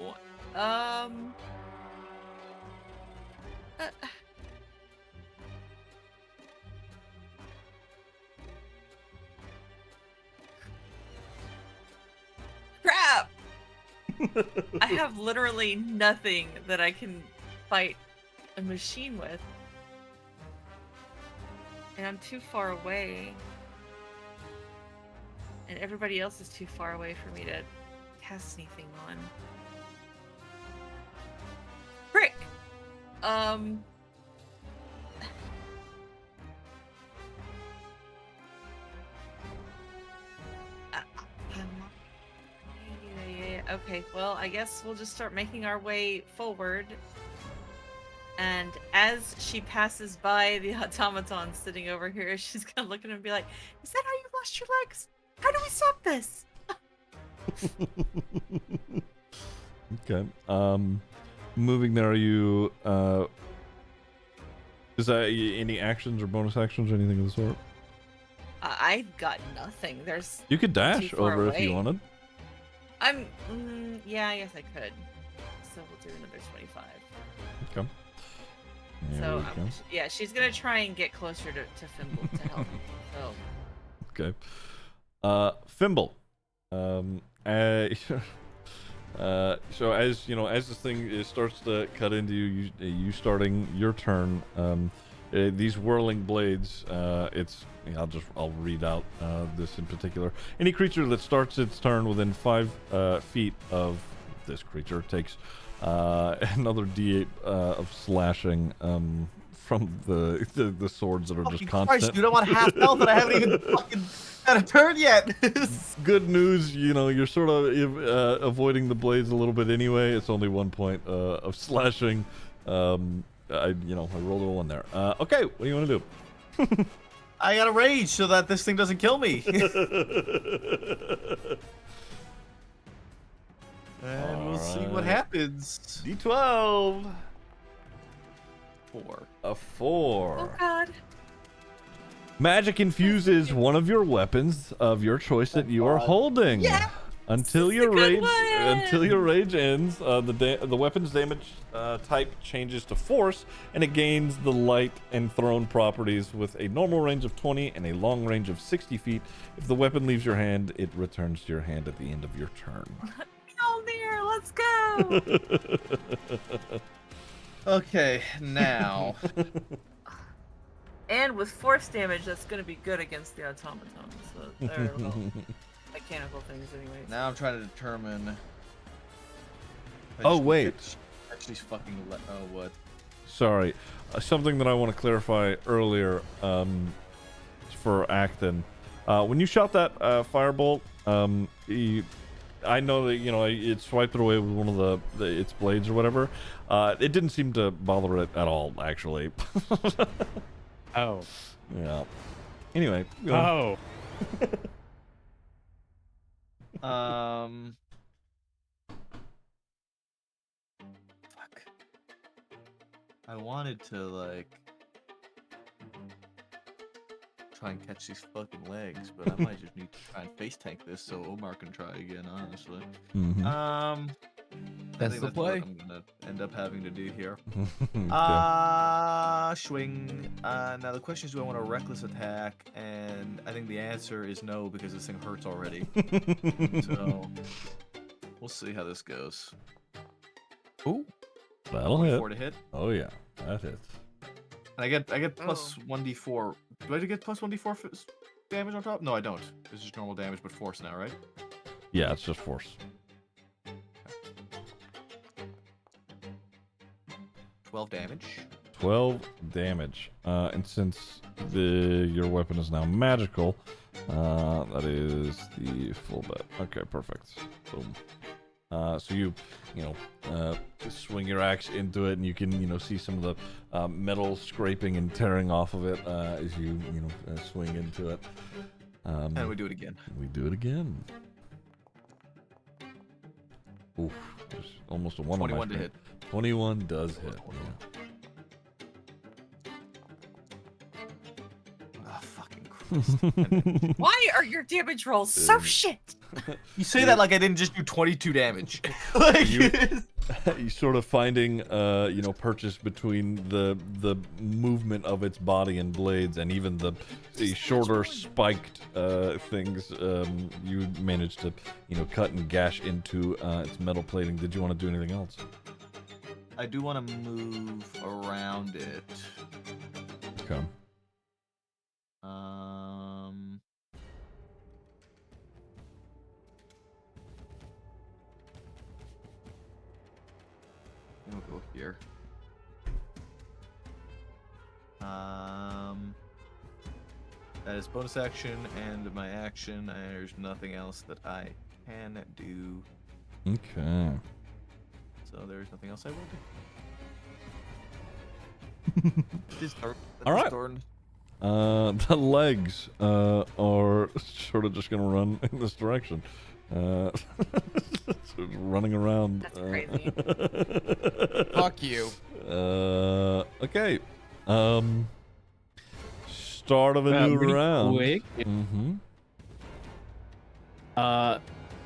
S5: Crap! I have literally nothing that I can fight a machine with. And I'm too far away. And everybody else is too far away for me to cast anything on. Frick! Yeah. Okay, well, I guess we'll just start making our way forward. And as she passes by the automaton sitting over here, she's gonna look at him and be like, "Is that how you lost your legs? How do we stop this?"
S1: Okay. Moving there, are you is that any actions or bonus actions or anything of the sort?
S5: I've got nothing. There's
S1: You could dash
S5: too far
S1: over if
S5: away.
S1: you wanted.
S5: Yeah, I guess I could. So we'll do another 25.
S1: Okay. There
S5: So
S1: we go.
S5: yeah, she's gonna try and get closer to Fimble to help. So
S1: Okay. Fimble. So as as this thing starts to cut into you starting your turn, these whirling blades, I'll read out this in particular. Any creature that starts its turn within 5 feet of this creature takes another D8 of slashing from the swords that are just constant.
S6: Christ, dude, I'm on half health and I haven't even fucking had a turn yet.
S1: Good news, you're sort of avoiding the blades a little bit anyway. It's only 1 point of slashing. I rolled a 1 there. Okay, what do you want to do?
S6: I got a rage so that this thing doesn't kill me. And we'll see what happens.
S1: D12.
S6: 4.
S1: A 4.
S5: oh god.
S1: Magic infuses one of your weapons of your choice that you are holding.
S5: Yes!
S1: Until
S5: This is
S1: your
S5: a good
S1: rage ends, the weapon's damage type changes to force, and it gains the light and thrown properties with a normal range of 20 and a long range of 60 feet. If the weapon leaves your hand, it returns to your hand at the end of your turn.
S5: Mjolnir, let's go.
S6: Okay, now.
S5: And with force damage, that's gonna be good against the automaton. So they're all mechanical things, anyways.
S6: Now I'm trying to determine.
S1: Oh, wait.
S6: Actually, fucking. Oh, what?
S1: Sorry. Something that I want to clarify earlier for Acton. When you shot that firebolt, I know that it swiped it away with one of its blades or whatever. It didn't seem to bother it at all, actually.
S10: Oh.
S1: Yeah. Anyway.
S10: Oh.
S6: Fuck. I wanted to try and catch these fucking legs, but I might just need to try and face tank this so Omar can try again, honestly.
S1: Mhm.
S6: I
S4: That's
S6: think
S4: the
S6: that's
S4: play.
S6: what I'm gonna end up having to do here.
S1: Okay.
S6: Swing. Now the question is, do I want a reckless attack? And I think the answer is no, because this thing hurts already. So we'll see how this goes.
S4: Ooh.
S1: That'll hit.
S6: 24 to hit.
S1: Oh yeah, that hits.
S6: And I get plus 1d4. Do I get plus 1d4 damage on top? No, I don't. It's just normal damage, but force now, right?
S1: Yeah, it's just force.
S6: 12 damage.
S1: 12 damage. And since your weapon is now magical, that is the full bit. Okay, perfect. Boom. So you swing your axe into it, and you can, see some of the metal scraping and tearing off of it as you, swing into it.
S6: And we do it again.
S1: We do it again. Oof, there's almost a 1 on my
S6: 21 to
S1: screen.
S6: hit.
S1: 21 does hit. Yeah.
S6: Oh, fucking Christ.
S5: Why are your damage rolls so shit?
S6: You say that like I didn't just do 22 damage. Like,
S1: You sort of finding, purchase between the movement of its body and blades, and even the shorter spiked things. You managed to, cut and gash into its metal plating. Did you want to do anything else?
S6: I do want to move around it.
S1: Okay.
S6: We'll go here. That is bonus action and my action. There's nothing else that I can do.
S1: Okay.
S6: So there's nothing else I will do.
S1: All right. The legs are sort of just gonna run in this direction. Sort of running around.
S5: That's crazy.
S4: Fuck you.
S1: Okay. Start of a new
S8: Really
S1: round.
S8: quick.
S1: Mm-hmm.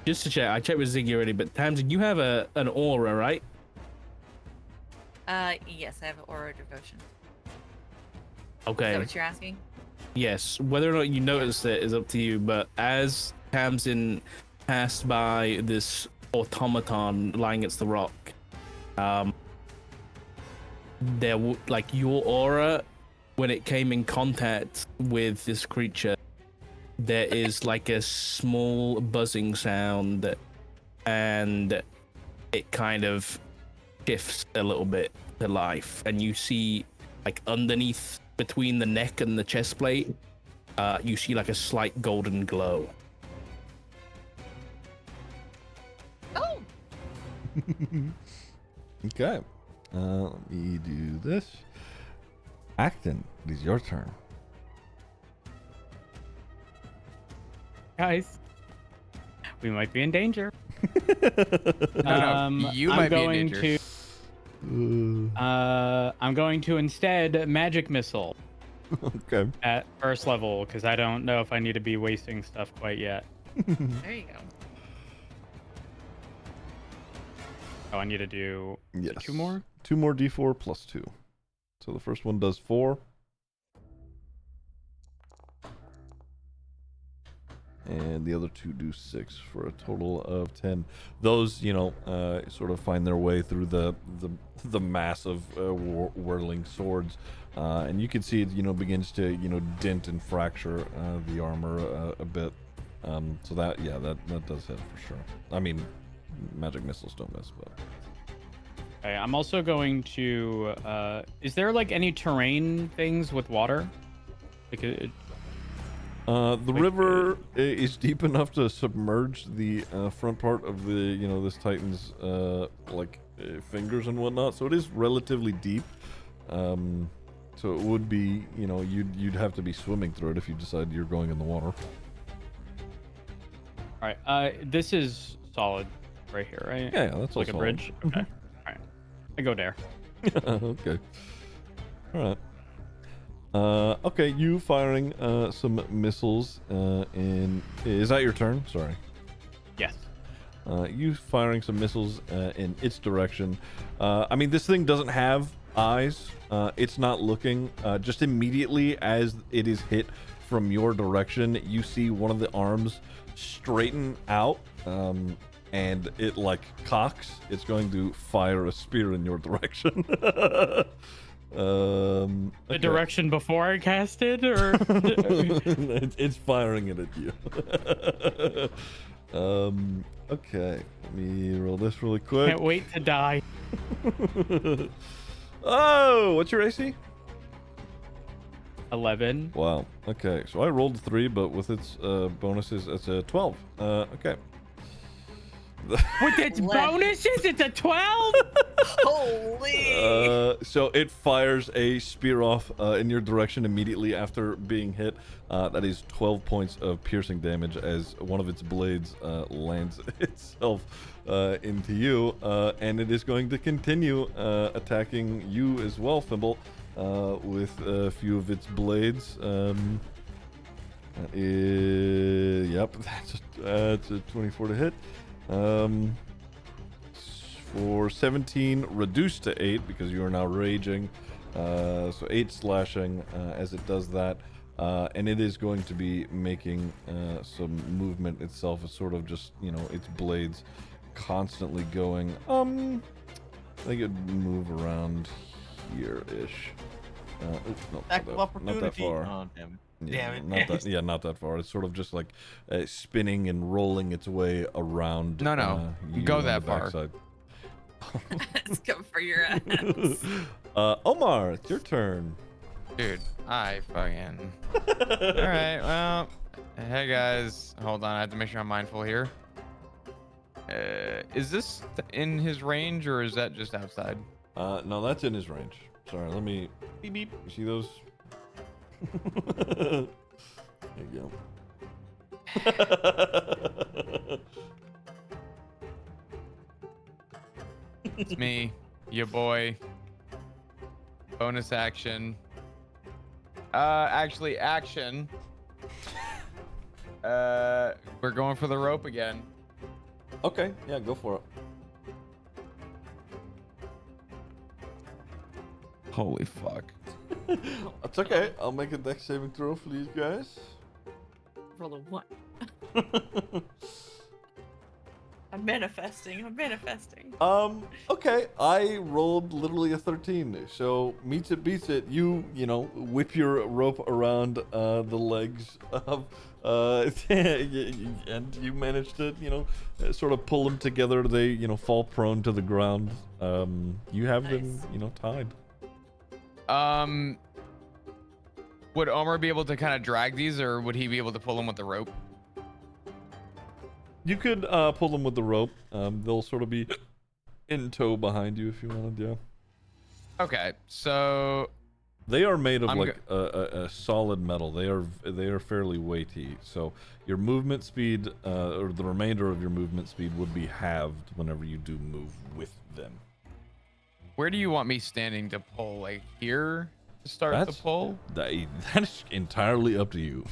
S8: Just to check, I checked with Ziggy already, but Tamsin, you have an aura, right?
S5: Yes, I have aura devotion.
S8: Okay.
S5: Is that what you're asking?
S8: Yes. Whether or not you noticed it is up to you, but as Tamsin passed by this automaton lying against the rock, your aura, when it came in contact with this creature, there is like a small buzzing sound, and it kind of shifts a little bit to life, and you see like underneath between the neck and the chest plate, you see like a slight golden glow.
S5: Oh.
S1: Okay. Let me do this. Acton, it is your turn.
S10: Guys, we might be in danger.
S4: You might be in danger.
S10: I'm going to instead magic missile
S1: Okay.
S10: at first level because I don't know if I need to be wasting stuff quite yet.
S5: There you go.
S10: Oh, I need to do
S1: Yes.
S10: 2 more?
S1: 2 more d4 plus 2. So the first one does 4. And the other 2 do 6 for a total of 10. Those, sort of find their way through the mass of whirling swords. And you can see it, begins to, dent and fracture the armor a bit. So that does hit for sure. I mean, magic missiles don't miss, but...
S10: Okay, I'm also going to... is there, like, any terrain things with water? Like,
S1: the river is deep enough to submerge the front part of the, this Titan's, fingers and whatnot. So it is relatively deep. So it would be, you'd have to be swimming through it if you decide you're going in the water.
S10: all right, this is solid right here, right?
S1: Yeah, that's all
S10: like a
S1: solid.
S10: bridge? Okay, all right. I go there.
S1: Okay. All right. Okay, you firing some missiles in... Is that your turn? Sorry.
S10: Yes.
S1: You firing some missiles in its direction. I mean, this thing doesn't have eyes. It's not looking. Just immediately as it is hit from your direction, you see one of the arms straighten out, and it like cocks. It's going to fire a spear in your direction.
S10: The
S1: Okay.
S10: direction before I cast it, or
S1: It's firing it at you. Okay, let me roll this really quick.
S10: can't wait to die.
S1: Oh, what's your AC?
S10: 11.
S1: Wow. Okay, so I rolled 3, but with its bonuses, it's a 12. Okay.
S11: With its bonuses, it's a 12?
S5: Holy!
S1: So it fires a spear off in your direction immediately after being hit. That is 12 points of piercing damage as one of its blades lands itself into you, and it is going to continue attacking you as well, Fimble, with a few of its blades. Yep, that's a 24 to hit. For 17, reduced to 8 because you are now raging. So 8 slashing as it does that. And it is going to be making some movement itself. It's sort of just, you know, its blades constantly going. I think it'd move around here-ish. No, not that far.
S6: Oh, damn it.
S1: Yeah,
S7: Damn it.
S1: not that far. It's sort of just like spinning and rolling its way around.
S4: No,
S1: you
S4: go
S1: on
S4: that
S1: the
S4: far.
S1: backside.
S5: Let's go for your ass.
S1: Omar, it's your turn.
S4: Dude, I fucking. All right, well, hey guys, hold on. I have to make sure I'm mindful here. Is this in his range or is that just outside?
S1: No, that's in his range. Sorry, let me beep beep. You see those? There you go.
S4: It's me, your boy. Bonus action. Actually, action. We're going for the rope again.
S1: Okay, yeah, go for it.
S4: Holy fuck.
S1: That's okay. I'll make a dex saving throw for these guys.
S5: Roll a 1. I'm manifesting.
S1: Okay. I rolled literally a 13. So meets it, beats it. You know, whip your rope around the legs of, and you manage to, you know, sort of pull them together. They, you know, fall prone to the ground. You have them, you know, tied.
S4: Would Omer be able to kind of drag these, or would he be able to pull them with the rope?
S1: You could pull them with the rope. They'll sort of be in tow behind you if you wanted, yeah.
S4: Okay, so
S1: they are made of a solid metal. They are fairly weighty. So your movement speed, or the remainder of your movement speed, would be halved whenever you do move with them.
S4: Where do you want me standing to pull? Like here to start the pull?
S1: That is entirely up to you.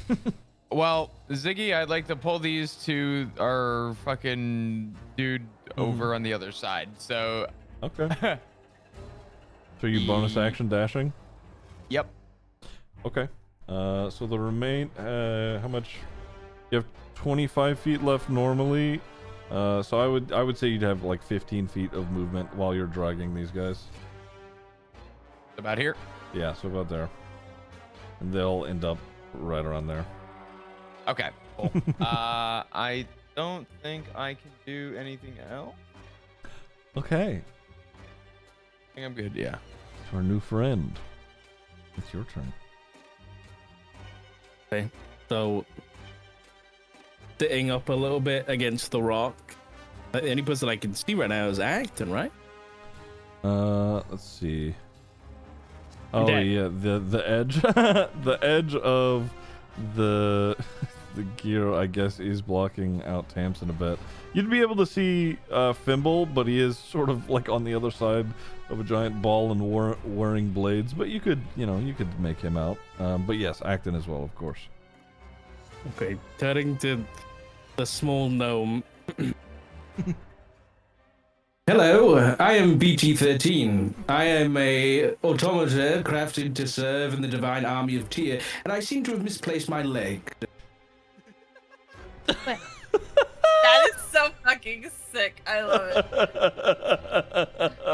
S4: Well, Ziggy, I'd like to pull these to our fucking dude over on the other side. So.
S1: Okay. So you bonus action dashing?
S4: Yep.
S1: Okay. So the how much? You have 25 feet left normally. So I would say you'd have like 15 feet of movement while you're dragging these guys.
S4: About here?
S1: Yeah, so about there. And they'll end up right around there.
S4: Okay, cool. I don't think I can do anything else.
S1: Okay.
S4: I think I'm good, yeah.
S1: To our new friend. It's your turn.
S8: Okay, so sitting up a little bit against the rock. The only person I can see right now is Acton, right?
S1: Let's see. Oh
S10: dead.
S1: yeah, the edge, the edge of the the gear, I guess, is blocking out Tamsin a bit. You'd be able to see Fimble, but he is sort of like on the other side of a giant ball and wearing blades. But you could make him out. But yes, Acton as well, of course.
S8: Okay, turning to the small gnome. Hello, I am BT-13. I am a automata crafted to serve in the divine army of Tyr, and I seem to have misplaced my leg.
S12: That is so fucking sick. I love it.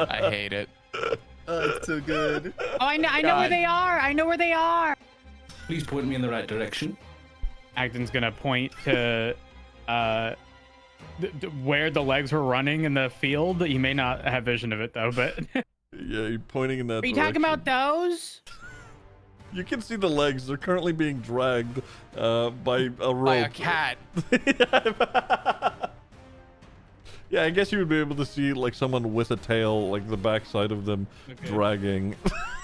S4: I hate it.
S6: Oh, it's so good.
S11: Oh, I know where they are. I know where they are.
S8: Please point me in the right direction.
S10: Acton's gonna point to where the legs were running in the field. You may not have vision of it though, but
S1: Yeah, you're pointing in that
S11: Are you
S1: direction.
S11: talking about those?
S1: You can see the legs. They're currently being dragged by a rope.
S4: By a cat.
S1: Yeah, I guess you would be able to see like someone with a tail, like the backside of them dragging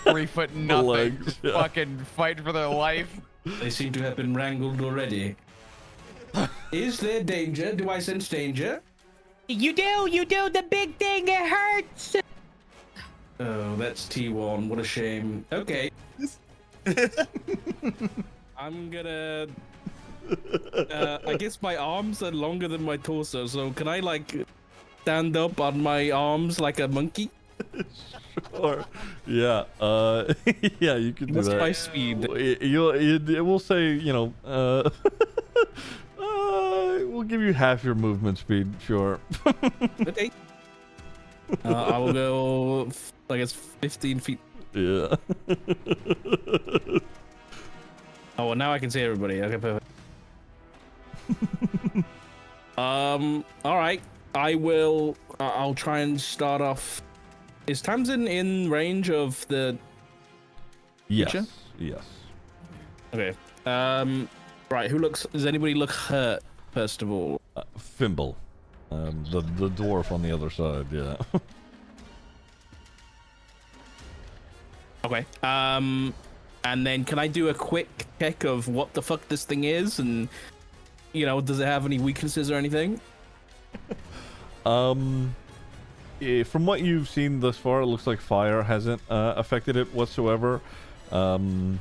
S4: 3 foot nothing.
S1: legs,
S4: Just
S1: yeah.
S4: fucking fighting for their life.
S8: They seem to have been wrangled already. Is there danger? Do I sense danger?
S11: You do. The big thing. It hurts.
S8: Oh, that's T1. What a shame. Okay. I'm gonna... I guess my arms are longer than my torso, so can I, like, stand up on my arms like a monkey?
S1: Sure. Yeah. Yeah, you can do
S8: What's
S1: that.
S8: my speed?
S1: It will say, you know, we'll give you half your movement speed, sure.
S8: Okay. I will go, I guess, 15 feet.
S1: Yeah.
S8: Oh, well, now I can see everybody. Okay, perfect. All right. I'll try and start off. Is Tamsin in range of the...
S1: Yes.
S8: creature?
S1: Yes.
S8: Okay. Right. Does anybody look hurt, first of all?
S1: Fimble. The dwarf on the other side, yeah.
S8: Okay. And then can I do a quick check of what the fuck this thing is, and does it have any weaknesses or anything?
S1: From what you've seen thus far, it looks like fire hasn't affected it whatsoever. And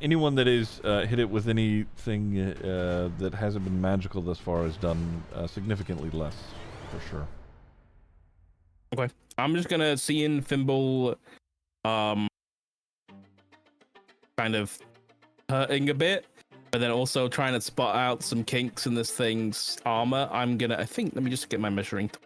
S1: anyone that is hit it with anything that hasn't been magical thus far has done significantly less, for sure.
S8: Okay. I'm just gonna see in Fimble, kind of hurting a bit, but then also trying to spot out some kinks in this thing's armor. Let me just get my measuring tool.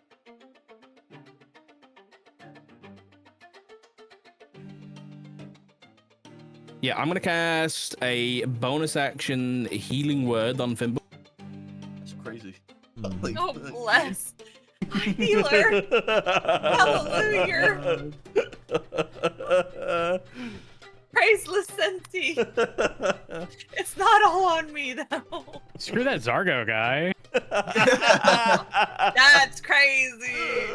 S8: Yeah, I'm gonna cast a bonus action healing word on Fimble.
S6: That's crazy.
S12: Oh, bless. Healer. Hallelujah. Praise Lucenti. It's not all on me, though.
S10: screw that Zargo guy.
S12: That's crazy.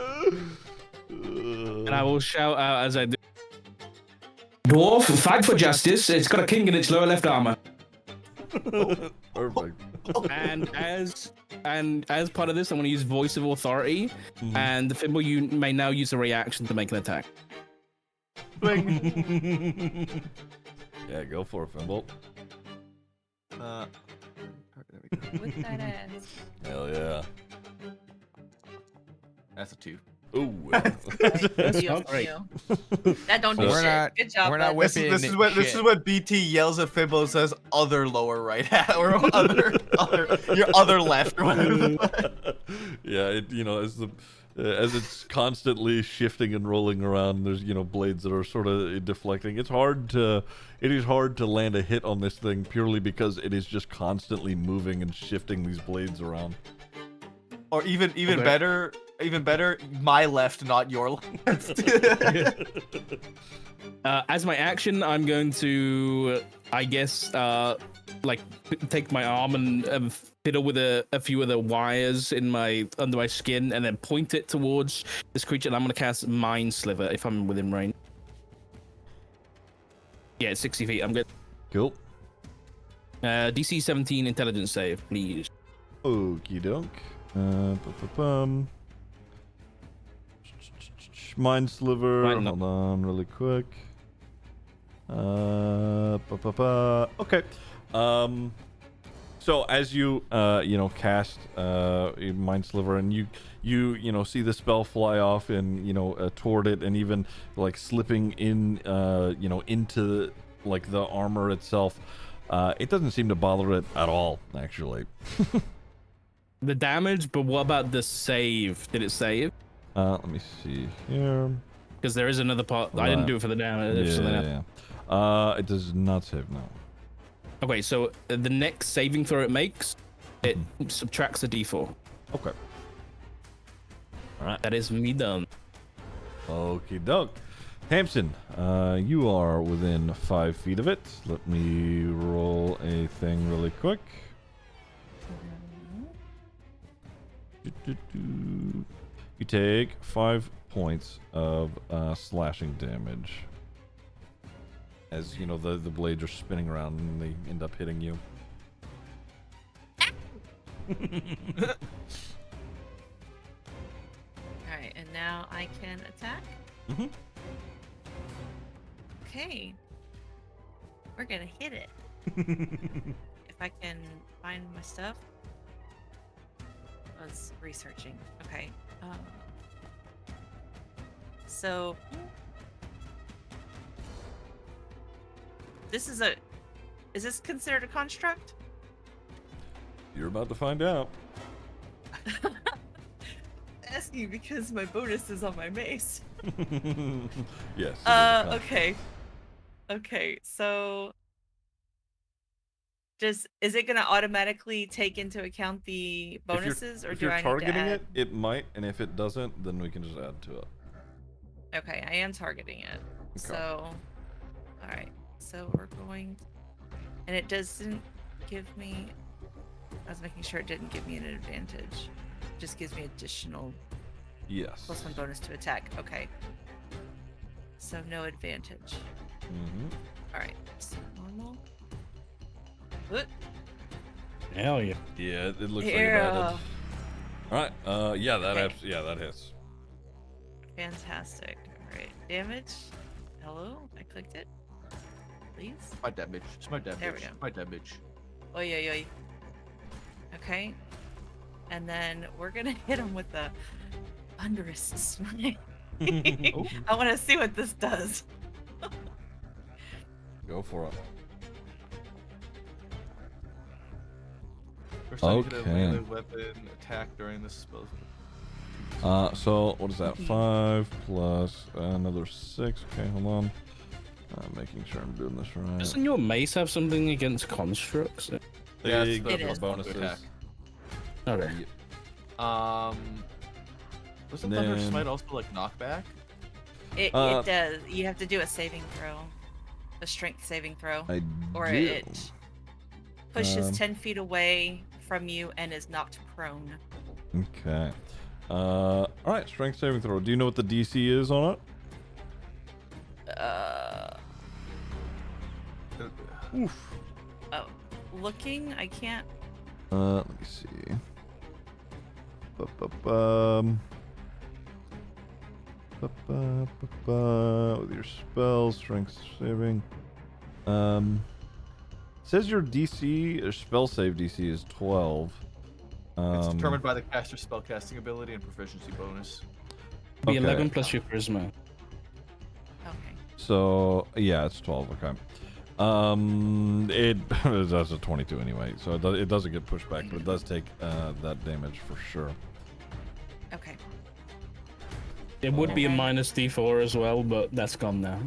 S8: And I will shout out as I do. Dwarf, fight for justice. It's got a king in its lower left armor.
S1: Perfect.
S8: And as part of this, I'm going to use Voice of Authority, and the Fimble, you may now use a reaction to make an attack.
S1: Yeah, go for it, Fimble.
S6: There we go.
S12: With that ass.
S1: Hell yeah.
S6: That's a 2.
S1: Ooh.
S8: That's
S12: You,
S8: not great.
S12: you. That don't do
S4: We're
S12: shit.
S4: not-
S12: Good job.
S4: we're not
S12: bud.
S4: whipping
S6: This is what BT yells at Fimble and says other lower right hat or other your other left or whatever.
S1: Yeah, as it's constantly shifting and rolling around, there's blades that are sort of deflecting. It is hard to land a hit on this thing purely because it is just constantly moving and shifting these blades around.
S6: Or even
S8: Okay.
S6: better, my left, not your left.
S8: As my action, I'm going to, I guess, take my arm and fiddle with a few of the wires under my skin, and then point it towards this creature. And I'm going to cast Mind Sliver if I'm within range. Yeah, it's 60 feet. I'm good.
S1: Cool.
S8: DC 17 intelligence save, please.
S1: Okie doke. Mind sliver.
S8: Right, no.
S1: Hold on, really quick. Okay. So as you cast mind sliver, and you see the spell fly off and toward it, and even like slipping in into like the armor itself, it doesn't seem to bother it at all, actually.
S8: The damage, but what about the save? Did it save?
S1: Let me see here.
S8: Because there is another part. I didn't do it for the damage.
S1: It does not save now.
S8: Okay, so the next saving throw it makes, it subtracts a d4.
S1: Okay. All right.
S8: That is me done.
S1: Okie doke. Hampson, you are within 5 feet of it. Let me roll a thing really quick. You take 5 points of slashing damage. As the blades are spinning around and they end up hitting you.
S5: Alright, and now I can attack?
S1: Mm-hmm.
S5: Okay. We're gonna hit it. If I can find my stuff. I was researching. Okay. So is this considered a construct?
S1: You're about to find out.
S5: Asking because my bonus is on my mace.
S1: Yes.
S5: Okay, so is it gonna automatically take into account the bonuses, or
S1: if
S5: do
S1: you're
S5: I need
S1: targeting
S5: to add?
S1: it might, and if it doesn't, then we can just add to it.
S5: Okay, I am targeting it.
S1: Okay.
S5: So, all right. So we're going, and it doesn't give me. I was making sure it didn't give me an advantage. It just gives me additional.
S1: Yes.
S5: +1 bonus to attack. Okay. So no advantage.
S1: Mm-hmm.
S5: All right. So normal. What?
S8: Hell yeah.
S1: Yeah, it looks like it added. All right. Yeah, that
S5: Okay.
S1: that hits.
S5: Fantastic. All right. Damage. Hello. I clicked it. Please.
S6: Smite that bitch. Smite that
S5: There we
S6: bitch.
S5: go.
S6: Smite that bitch.
S5: Oi, oi, oi. Okay. And then we're gonna hit him with the thunderous smite. I want to see what this does.
S1: Go for it.
S6: First time you hit a
S1: Okay.
S6: melee weapon attack during this spell.
S1: So what is that? 5 plus another 6. Okay, hold on. Making sure I'm doing this right.
S8: Doesn't your mace have something against constructs?
S6: Yeah,
S1: They
S6: it's
S1: give
S5: It
S1: more
S5: is.
S1: bonuses.
S6: Attack.
S8: Okay.
S6: Wasn't
S1: Then-
S6: Thunder Smite also like knockback?
S5: It does. You have to do a saving throw, a strength saving throw,
S1: I
S5: or
S1: do.
S5: it pushes
S1: Um,
S5: 10 feet away from you and is knocked prone.
S1: Okay. All right. Strength saving throw. Do you know what the DC is on it? Oof.
S5: Oh, looking, I can't.
S1: Let me see. Ba-ba-bum. Ba-ba-ba-ba. With your spells, strength saving. Says your DC or spell save DC is 12.
S6: It's determined by the caster's spellcasting ability and proficiency bonus.
S8: Be
S1: Okay.
S8: 11 plus your charisma.
S5: Okay.
S1: So yeah, it's 12. Okay. It does a 22 anyway, so it doesn't get pushed back, but it does take that damage for sure.
S5: Okay.
S8: It would be a
S5: Okay.
S8: minus d4 as well, but that's gone now.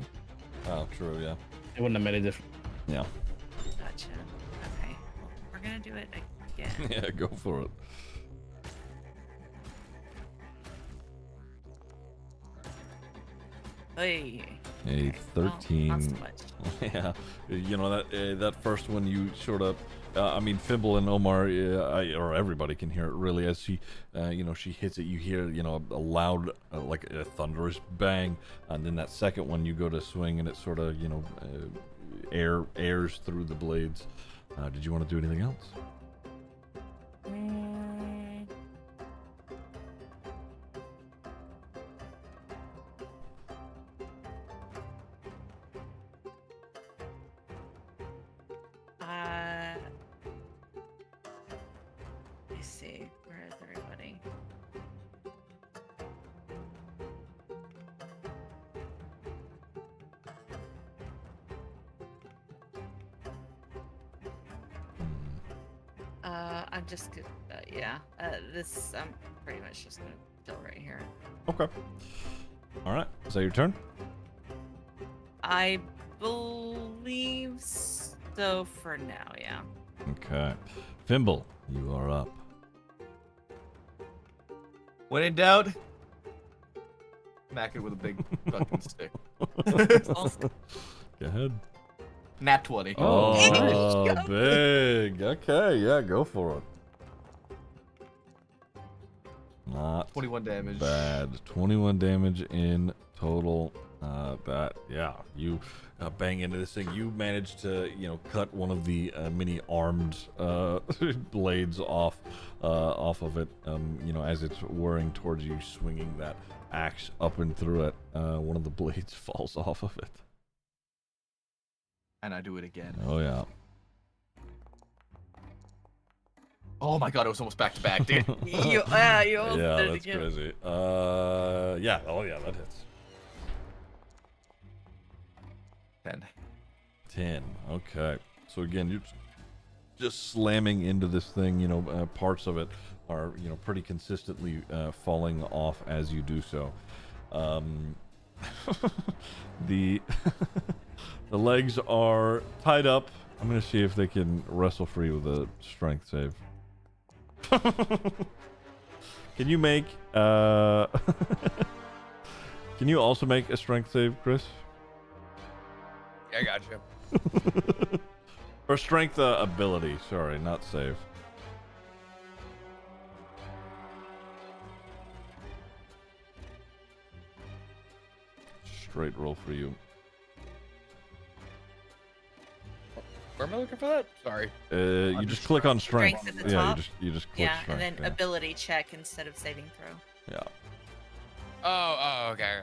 S1: Oh, true. Yeah.
S8: It wouldn't have made a difference.
S1: Yeah.
S5: Gotcha. Okay. Well, we're gonna do it again.
S1: Yeah. Go for it.
S5: Hey.
S1: A
S5: Well,
S1: 13.
S5: not so much.
S1: Yeah, that first one you sort of, I mean, Fimble and Omar, or everybody can hear it really as she, she hits it. You hear, a loud, like a thunderous bang, and then that second one you go to swing and it sort of, airs through the blades. Did you want to do anything else?
S12: Let me see. Where is everybody? I'm just good. Yeah. This I'm pretty much just gonna chill right here.
S1: Okay. All right. Is that your turn?
S12: I believe so for now. Yeah.
S1: Okay. Fimble, you are up.
S6: When in doubt, smack it with a big fucking stick.
S1: Go ahead.
S6: Nat 20.
S1: Oh, big. Okay, yeah, go for it. Not
S6: 21 damage.
S1: bad. 21 damage in total. Yeah, you bang into this thing. You manage to, cut one of the mini armed blades off of it. As it's whirring towards you, swinging that axe up and through it. One of the blades falls off of it.
S6: And I do it again.
S1: Oh yeah.
S6: Oh my god, it was almost back to back, dude.
S12: You almost did it
S1: That's
S12: again.
S1: crazy. Yeah. Oh yeah, that hits.
S6: 10.
S1: 10. Okay. So again, you're just slamming into this thing. Parts of it are pretty consistently falling off as you do so. The the legs are tied up. I'm gonna see if they can wrestle free with a strength save. Can you make can you also make a strength save, Chris?
S4: I got you.
S1: Or strength ability, sorry, not save. Straight roll for you.
S4: Where am I looking for that? Sorry.
S1: You just click on strength.
S12: Strength at the
S1: Yeah,
S12: top?
S1: you just click
S12: Yeah,
S1: strength.
S12: and then
S1: yeah.
S12: ability check instead of saving throw.
S1: Yeah.
S4: Oh, okay.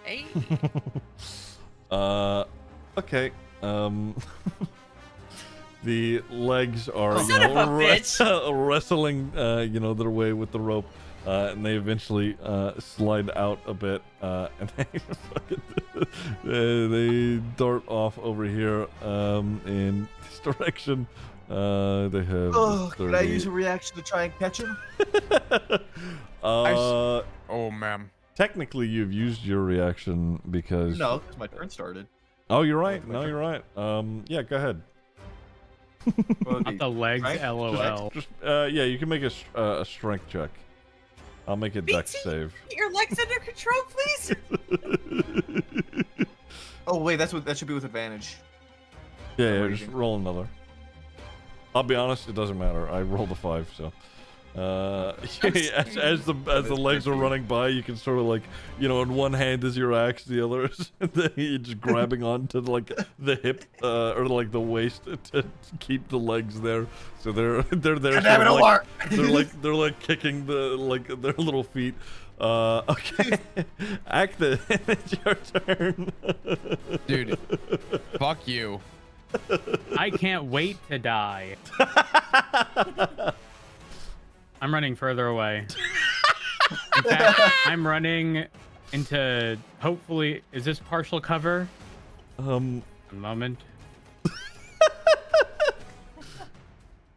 S12: Hey.
S1: Okay. The legs are
S12: Son of a bitch.
S1: wrestling their way with the rope, and they eventually slide out a bit, and they dart off over here in this direction. They have
S6: Oh,
S1: 30.
S6: could I use a reaction to try and catch him?
S4: Oh, man.
S1: Technically, you've used your reaction because
S6: No, because my turn started.
S1: Oh, you're right. No, you're right. Yeah, go ahead.
S10: Not the legs,
S6: Right?
S10: LOL.
S1: Yeah, you can make a strength check. I'll make a dex
S12: BT,
S1: save.
S12: Get your legs under control, please.
S6: Oh wait, that should be with advantage.
S1: Yeah,
S6: what
S1: just
S6: you-
S1: roll another. I'll be honest, it doesn't matter. I rolled a 5, so. As the legs are running by, you can sort of like, in one hand is your axe, the other is you're just grabbing onto like the hip or like the waist to keep the legs there. So they're there. Sort of like, they're like kicking their little feet. Okay, Acton, it's your turn.
S4: Dude, fuck you.
S10: I can't wait to die. I'm running further away. In fact, I'm running into, hopefully, is this partial cover? A moment.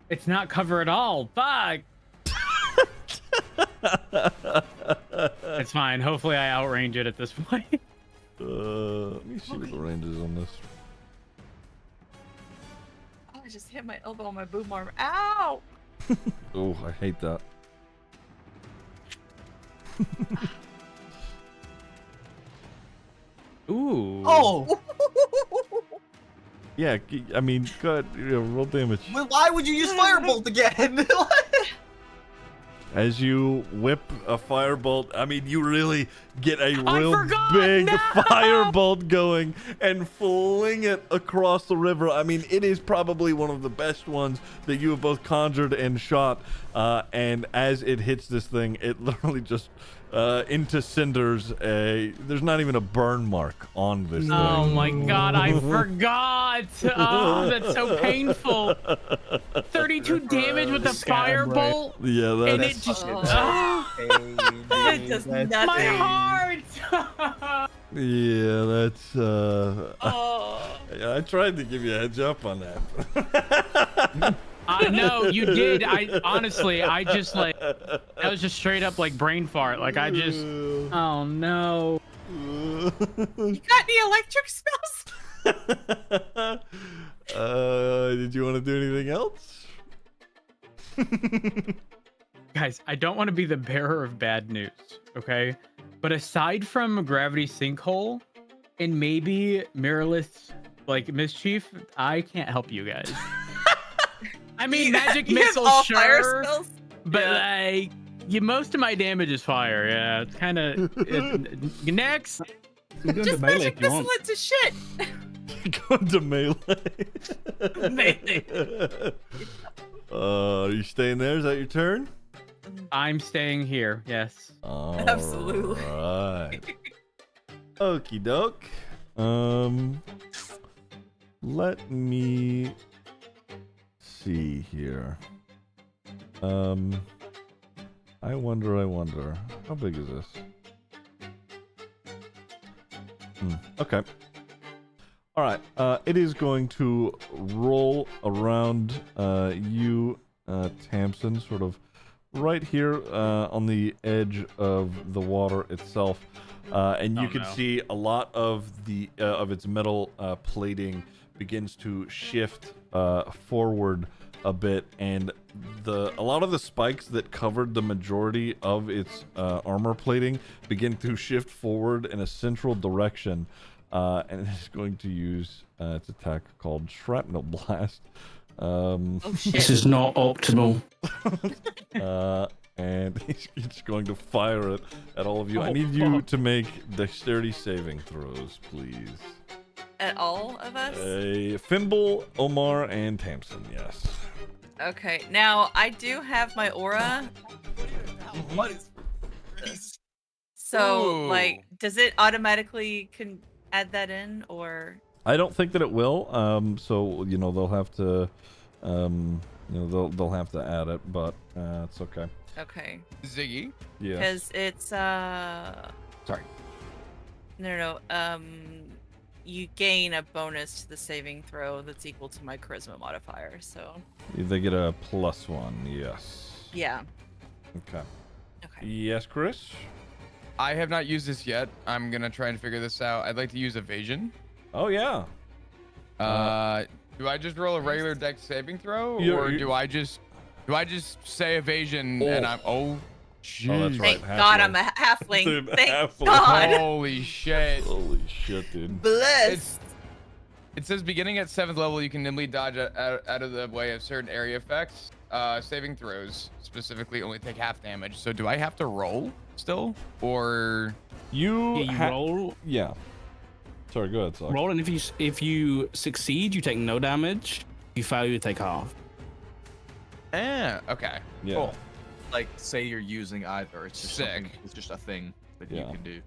S10: It's not cover at all. Fuck. It's fine. Hopefully I outrange it at this point.
S1: Let me see what the range is on this.
S12: Oh, I just hit my elbow on my boom arm. Ow!
S1: Oh, I hate that.
S10: Ooh.
S6: Oh!
S1: Yeah, I mean, go ahead, roll damage.
S6: Well, why would you use Firebolt again?
S1: as you whip a firebolt. I mean, you really get a
S11: I
S1: real
S11: forgot!
S1: big
S11: No!
S1: firebolt going and fling it across the river. I mean, it is probably one of the best ones that you have both conjured and shot. And as it hits this thing, it literally just into cinders. There's not even a burn mark on this thing.
S11: Oh my god, I forgot. Oh, that's so painful. 32 damage with the firebolt.
S1: Yeah, that's...
S11: And it just...
S5: It does nothing.
S11: my heart.
S1: Yeah, that's... I tried to give you a heads up on that.
S11: No, you did. Honestly, I just like, that was just straight up like brain fart. Like I just, oh no.
S5: You got any electric spells?
S1: Did you want to do anything else?
S10: Guys, I don't want to be the bearer of bad news, okay? But aside from Gravity Sinkhole and maybe Mirrorless like Mischief, I can't help you guys. I mean, magic missiles,
S5: all
S10: sure,
S5: fire spells?
S10: but like, most of my damage is fire. Yeah, it's kind of next.
S5: Just magic missile it to shit.
S1: Go into melee.
S5: Melee.
S1: Are you staying there? Is that your turn?
S10: I'm staying here. Yes.
S5: Absolutely.
S1: Right. Okie doke. Let me see here. I wonder. How big is this? Okay. All right. It is going to roll around you, Tamsin, sort of right here on the edge of the water itself, and you can see a lot of the of its metal plating begins to shift forward a bit, and a lot of the spikes that covered the majority of its armor plating begin to shift forward in a central direction, and it's going to use its attack called Shrapnel Blast.
S5: Oh shit.
S8: This is not optimal.
S1: And he's going to fire it at all of you. I need you to make dexterity saving throws, please.
S5: At all of us?
S1: Fimble, Omar, and Tamsin, yes.
S5: Okay, now I do have my aura.
S6: What is this?
S5: So,
S4: Ooh.
S5: like, does it automatically add that in, or?
S1: I don't think that it will. So they'll have to, they'll have to add it, but it's okay.
S5: Okay.
S4: Ziggy.
S1: Yeah.
S5: Because it's
S4: Sorry.
S5: No. You gain a bonus to the saving throw that's equal to my charisma modifier. So.
S1: They get a +1. Yes.
S5: Yeah.
S1: Okay.
S5: Okay.
S1: Yes, Chris.
S4: I have not used this yet. I'm gonna try and figure this out. I'd like to use evasion.
S1: Oh yeah.
S4: Do I just roll a regular dex saving throw,
S1: You're-
S4: or do I just say evasion and I'm jeez.
S1: Oh, that's right.
S5: Thank God I'm a halfling. Thank God.
S4: Holy shit.
S1: Holy shit, dude.
S5: Bless.
S4: It says beginning at 7th level, you can nimbly dodge out of the way of certain area effects. Saving throws specifically only take half damage. So do I have to roll still, or
S1: You
S8: roll?
S1: Yeah. Sorry, go ahead, Sock.
S8: Roll, and if you succeed, you take no damage. If you fail, you take half.
S4: Okay.
S1: Yeah.
S4: Cool.
S6: Like, say you're using either. It's just
S4: Sick.
S6: something- It's just a thing that you can do.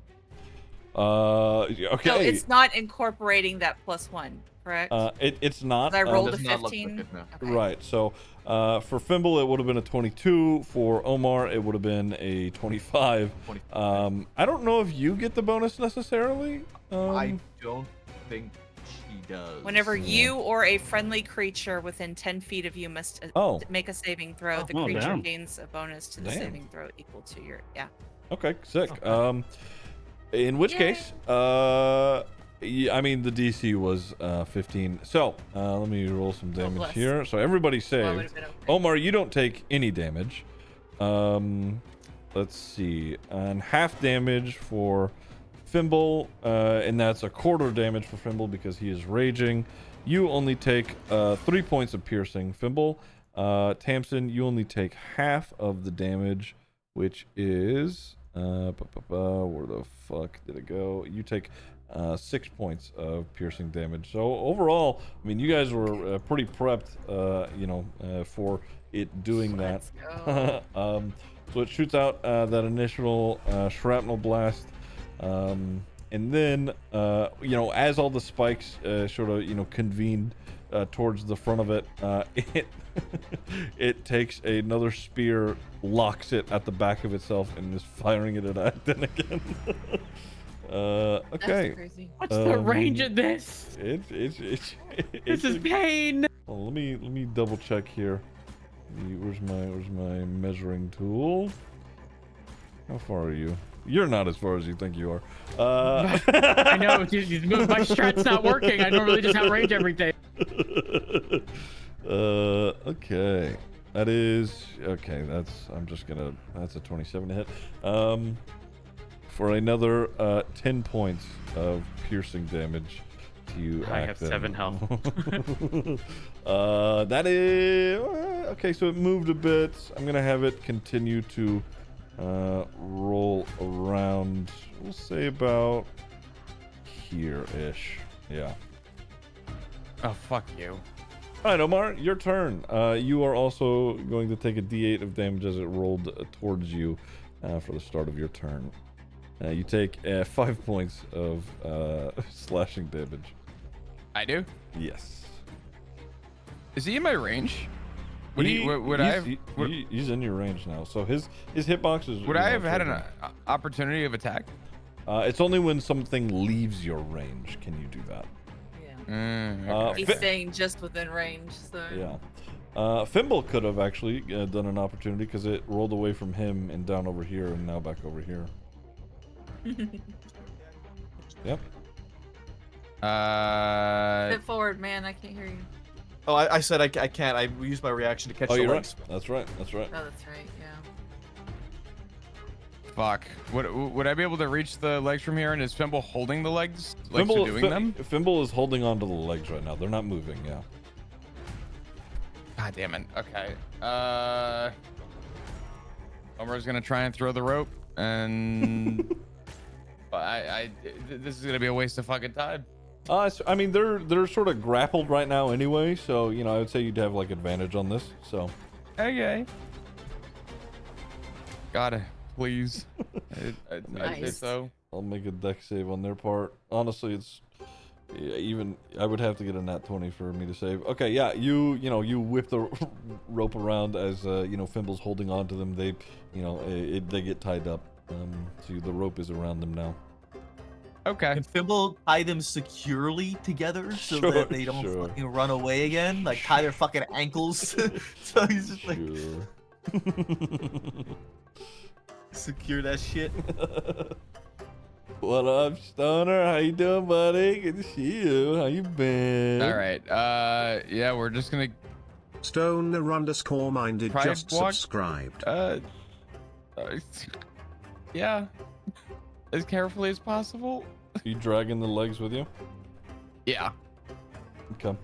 S1: Okay.
S5: So it's not incorporating that +1, correct?
S1: It's not.
S5: 'Cause I rolled a
S6: does not look
S5: 15.
S6: like it, no.
S5: Okay.
S1: Right. So, for Fimble, it would have been a 22. For Omar, it would have been a 25. I don't know if you get the bonus necessarily.
S6: I don't think she does.
S5: Whenever you or a friendly creature within 10 feet of you must make a saving throw, the creature
S8: damn.
S5: gains a bonus to the
S1: Damn.
S5: saving throw equal to your
S1: Okay, sick. In which case, I mean, the DC was 15. So, let me roll some damage
S5: bless.
S1: here. So everybody
S5: Well, it
S1: saved.
S5: would've been okay.
S1: Omar, you don't take any damage. Let's see. And half damage for Fimble, and that's a quarter damage for Fimble because he is raging. You only take 3 points of piercing, Fimble. Tamsin, you only take half of the damage, which is where the fuck did it go? You take 6 points of piercing damage. So overall, I mean, you guys were pretty prepped, for it doing that. So it shoots out that initial shrapnel blast, and then as all the spikes sort of convened towards the front of it, it takes another spear, locks it at the back of itself, and is firing it at Acton again. Okay.
S12: That's crazy.
S11: What's the range of this?
S1: This
S11: is pain.
S1: Let me double check here. Where's my measuring tool? How far are you? You're not as far as you think you are.
S11: I know. My strat's not working. I normally just outrange everything.
S1: Okay. That is okay. That's a 27 to hit. For another 10 points of piercing damage to you.
S10: I have 7 health.
S1: That is okay. So it moved a bit. I'm gonna have it continue to roll around. We'll say about here-ish. Yeah.
S4: Oh, fuck you.
S1: All right, Omar, your turn. You are also going to take a D8 of damage as it rolled towards you for the start of your turn. You take 5 points of slashing damage.
S4: I do?
S1: Yes.
S4: Is he in my range?
S1: He's in your range now, so his hitbox is.
S4: Would I have had an opportunity of attack?
S1: It's only when something leaves your range can you do that.
S4: Okay.
S5: He's staying just within range, so.
S1: Yeah. Fimble could have actually done an opportunity because it rolled away from him and down over here and now back over here. Yep.
S5: Step forward, man. I can't hear you.
S6: Oh, I said I can't. I used my reaction to catch the
S1: you're
S6: legs.
S1: right. That's right. That's right.
S5: Oh, that's right. Yeah.
S4: Fuck. Would I be able to reach the legs from here? And is Fimble holding the legs? Like doing them?
S1: Fimble is holding on to the legs right now. They're not moving. Yeah.
S4: God damn it. Okay. Omar's gonna try and throw the rope, and this is gonna be a waste of fucking time.
S1: I mean, they're sort of grappled right now anyway, so I would say you'd have like advantage on this. So.
S4: Okay. Gotta please. I think so.
S1: I'll make a dex save on their part. Honestly, it's I would have to get a nat 20 for me to save. Okay, yeah, you whip the rope around as Fimble's holding on to them. They they get tied up. So the rope is around them now.
S4: Okay.
S6: Can Fimble tie them securely together so that they don't fucking run away again? Like tie their fucking ankles. So he's just like secure that shit.
S1: What up, Stoner? How you doing, buddy? Good to see you. How you been?
S4: All right. Yeah, we're just gonna.
S9: Stoner_minded just subscribed.
S4: Yeah. As carefully as possible.
S1: You dragging the legs with you?
S4: Yeah.
S1: Okay.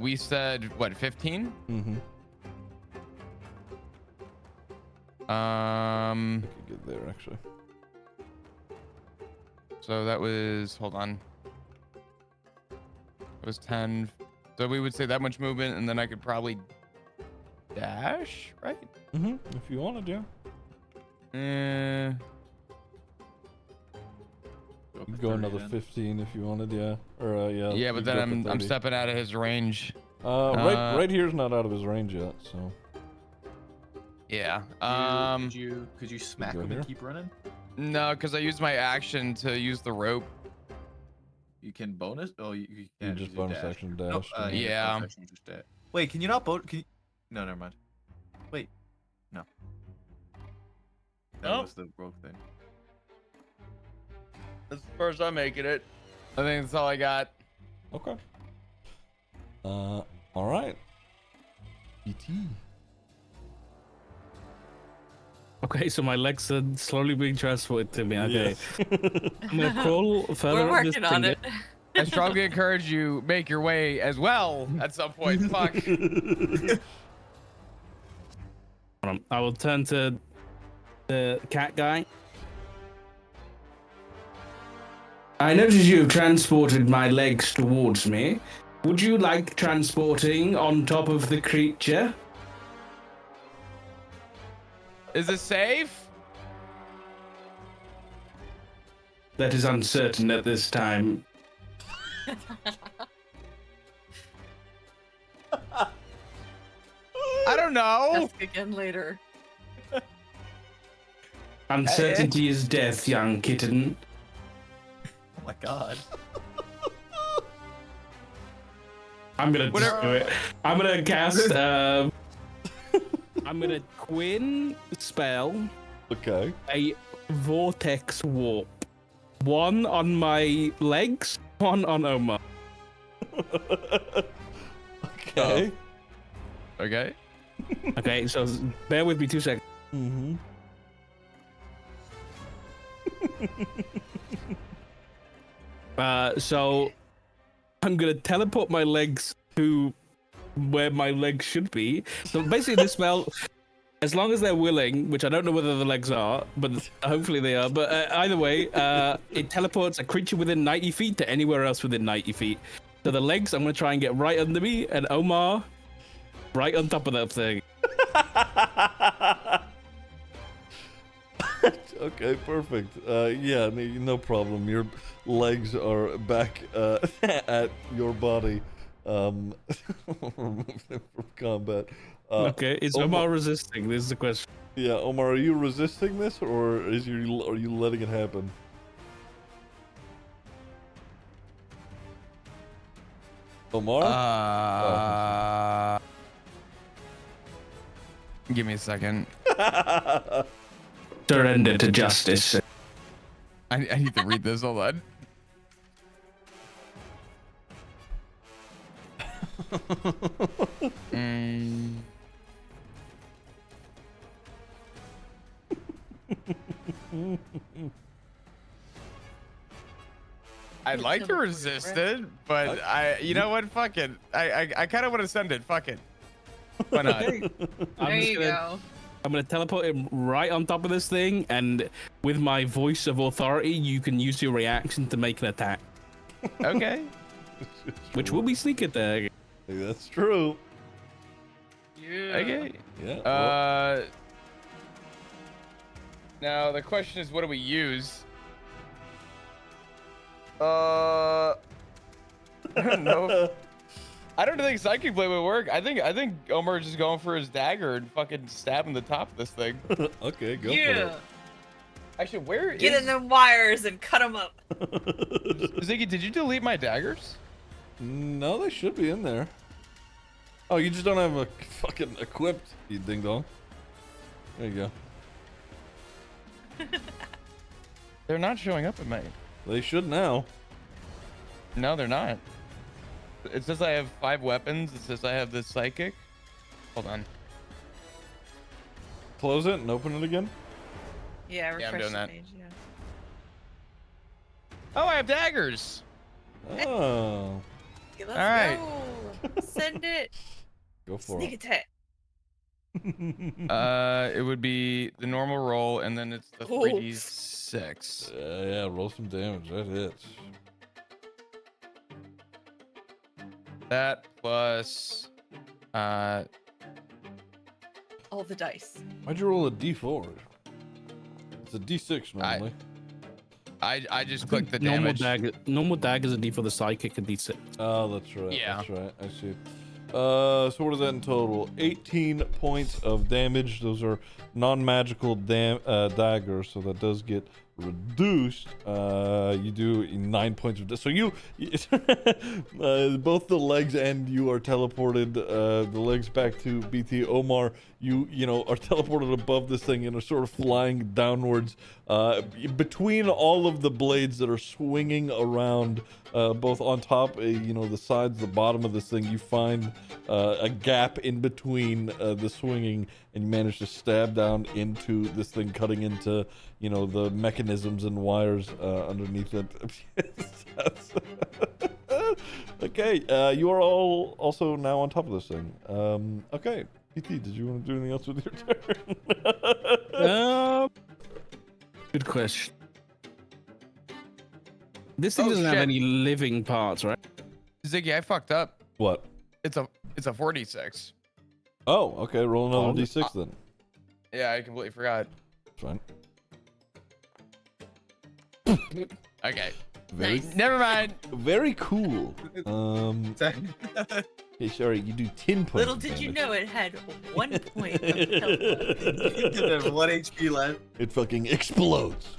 S4: We said what, 15?
S1: Mm-hmm. I could get there actually.
S4: So that was, hold on. It was 10. So we would say that much movement, and then I could probably dash, right?
S1: Mm-hmm. If you wanted, yeah. You could go another 15 if you wanted, yeah. Or yeah.
S4: Yeah, but then I'm stepping out of his range.
S1: Right here's not out of his range yet, so.
S4: Yeah.
S6: Could you smack him and keep running?
S4: No, because I used my action to use the rope.
S6: You can bonus? Oh, you
S1: can just bonus
S6: dash.
S1: action dash.
S6: No,
S4: yeah.
S6: Wait, can you not bonus? No, never mind. Wait, no. That was the rope thing.
S4: That's the first I'm making it. I think that's all I got.
S1: Okay. All right. E.T.
S8: Okay, so my legs are slowly being transferred to me. Okay.
S1: Yes.
S8: I'm gonna crawl further
S5: We're
S8: up this
S5: working on
S8: finger.
S5: it.
S4: I strongly encourage you make your way as well at some point. Fuck.
S8: I will turn to the cat guy. I notice you've transported my legs towards me. Would you like transporting on top of the creature?
S4: Is it safe?
S8: That is uncertain at this time.
S4: I don't know.
S5: Ask again later.
S8: Uncertainty is death, young kitten.
S6: Oh my god.
S8: I'm gonna just do it. I'm gonna cast. I'm gonna Quinn spell.
S1: Okay.
S8: A vortex warp. One on my legs, one on Omar.
S1: Okay.
S4: Okay.
S8: Okay, so bear with me 2 seconds.
S1: Mm-hmm.
S8: So I'm gonna teleport my legs to where my legs should be. So basically, this spell, as long as they're willing, which I don't know whether the legs are, but hopefully they are. But either way, it teleports a creature within 90 feet to anywhere else within 90 feet. So the legs, I'm gonna try and get right under me, and Omar, right on top of that thing.
S1: Okay, perfect. Yeah, no problem. Your legs are back at your body. Remove them from combat.
S8: Okay, is Omar resisting? This is the question.
S1: Yeah, Omar, are you resisting this, or are you letting it happen? Omar?
S4: Give me a second.
S8: Surrender to justice.
S4: I need to read this. Hold on. I'd like to resist it, but you know what? Fuck it. I kind of want to send it. Fuck it. Why not?
S5: There you go.
S8: I'm gonna teleport him right on top of this thing, and with my voice of authority, you can use your reaction to make an attack.
S4: Okay.
S8: Which will be sneak attack.
S1: That's true.
S5: Yeah.
S4: Okay.
S1: Yeah.
S4: Now the question is, what do we use? I don't know. I don't think Psychic Blade would work. I think Omar's just going for his dagger and fucking stabbing the top of this thing.
S1: Okay, go for
S5: Yeah.
S1: it.
S4: Actually, where
S5: Get
S4: is
S5: in them wires and cut them up.
S4: Ziggy? Did you delete my daggers?
S1: No, they should be in there. Oh, you just don't have a fucking equipped, you ding dong. There you go.
S4: They're not showing up in my.
S1: They should now.
S4: No, they're not. It says I have 5 weapons. It says I have this psychic. Hold on.
S1: Close it and open it again.
S5: Yeah, refresh
S4: I'm doing
S5: the
S4: that.
S5: page, yeah.
S4: Oh, I have daggers.
S1: Oh.
S5: Okay, let's
S4: All right.
S5: go. Send it.
S1: Go for
S5: Sneak
S1: it.
S5: attack.
S4: It would be the normal roll, and then it's the
S5: Oh.
S4: 3d6.
S1: Yeah, roll some damage. That hits.
S4: That plus
S5: All the dice.
S1: Why'd you roll a d4? It's a d6 normally.
S4: I just clicked the
S8: normal
S4: damage.
S8: Normal dagger is a D for the psychic and D6.
S1: Oh, that's right.
S4: Yeah.
S1: That's right. I see. So what is that in total? 18 points of damage. Those are non-magical daggers, so that does get reduced. You do 9 points of so you both the legs and you are teleported. The legs back to BT. Omar, you know, are teleported above this thing and are sort of flying downwards between all of the blades that are swinging around, both on top, you know, the sides, the bottom of this thing. You find a gap in between the swinging, and you manage to stab down into this thing, cutting into, you know, the mechanisms and wires underneath it. Okay, you are all also now on top of this thing. Okay, PT, did you want to do anything else with your turn?
S8: Good question. This thing doesn't have any living parts, right?
S4: Ziggy, I fucked up.
S1: What?
S4: It's a 46.
S1: Oh, okay. Roll another d6 then.
S4: Yeah, I completely forgot.
S1: Fine.
S4: Okay.
S1: Very,
S4: Never mind.
S1: Very cool. Hey, sorry, you do 10 points.
S5: Little did you know it had 1 point of health left.
S13: There's 1 HP left.
S1: It fucking explodes.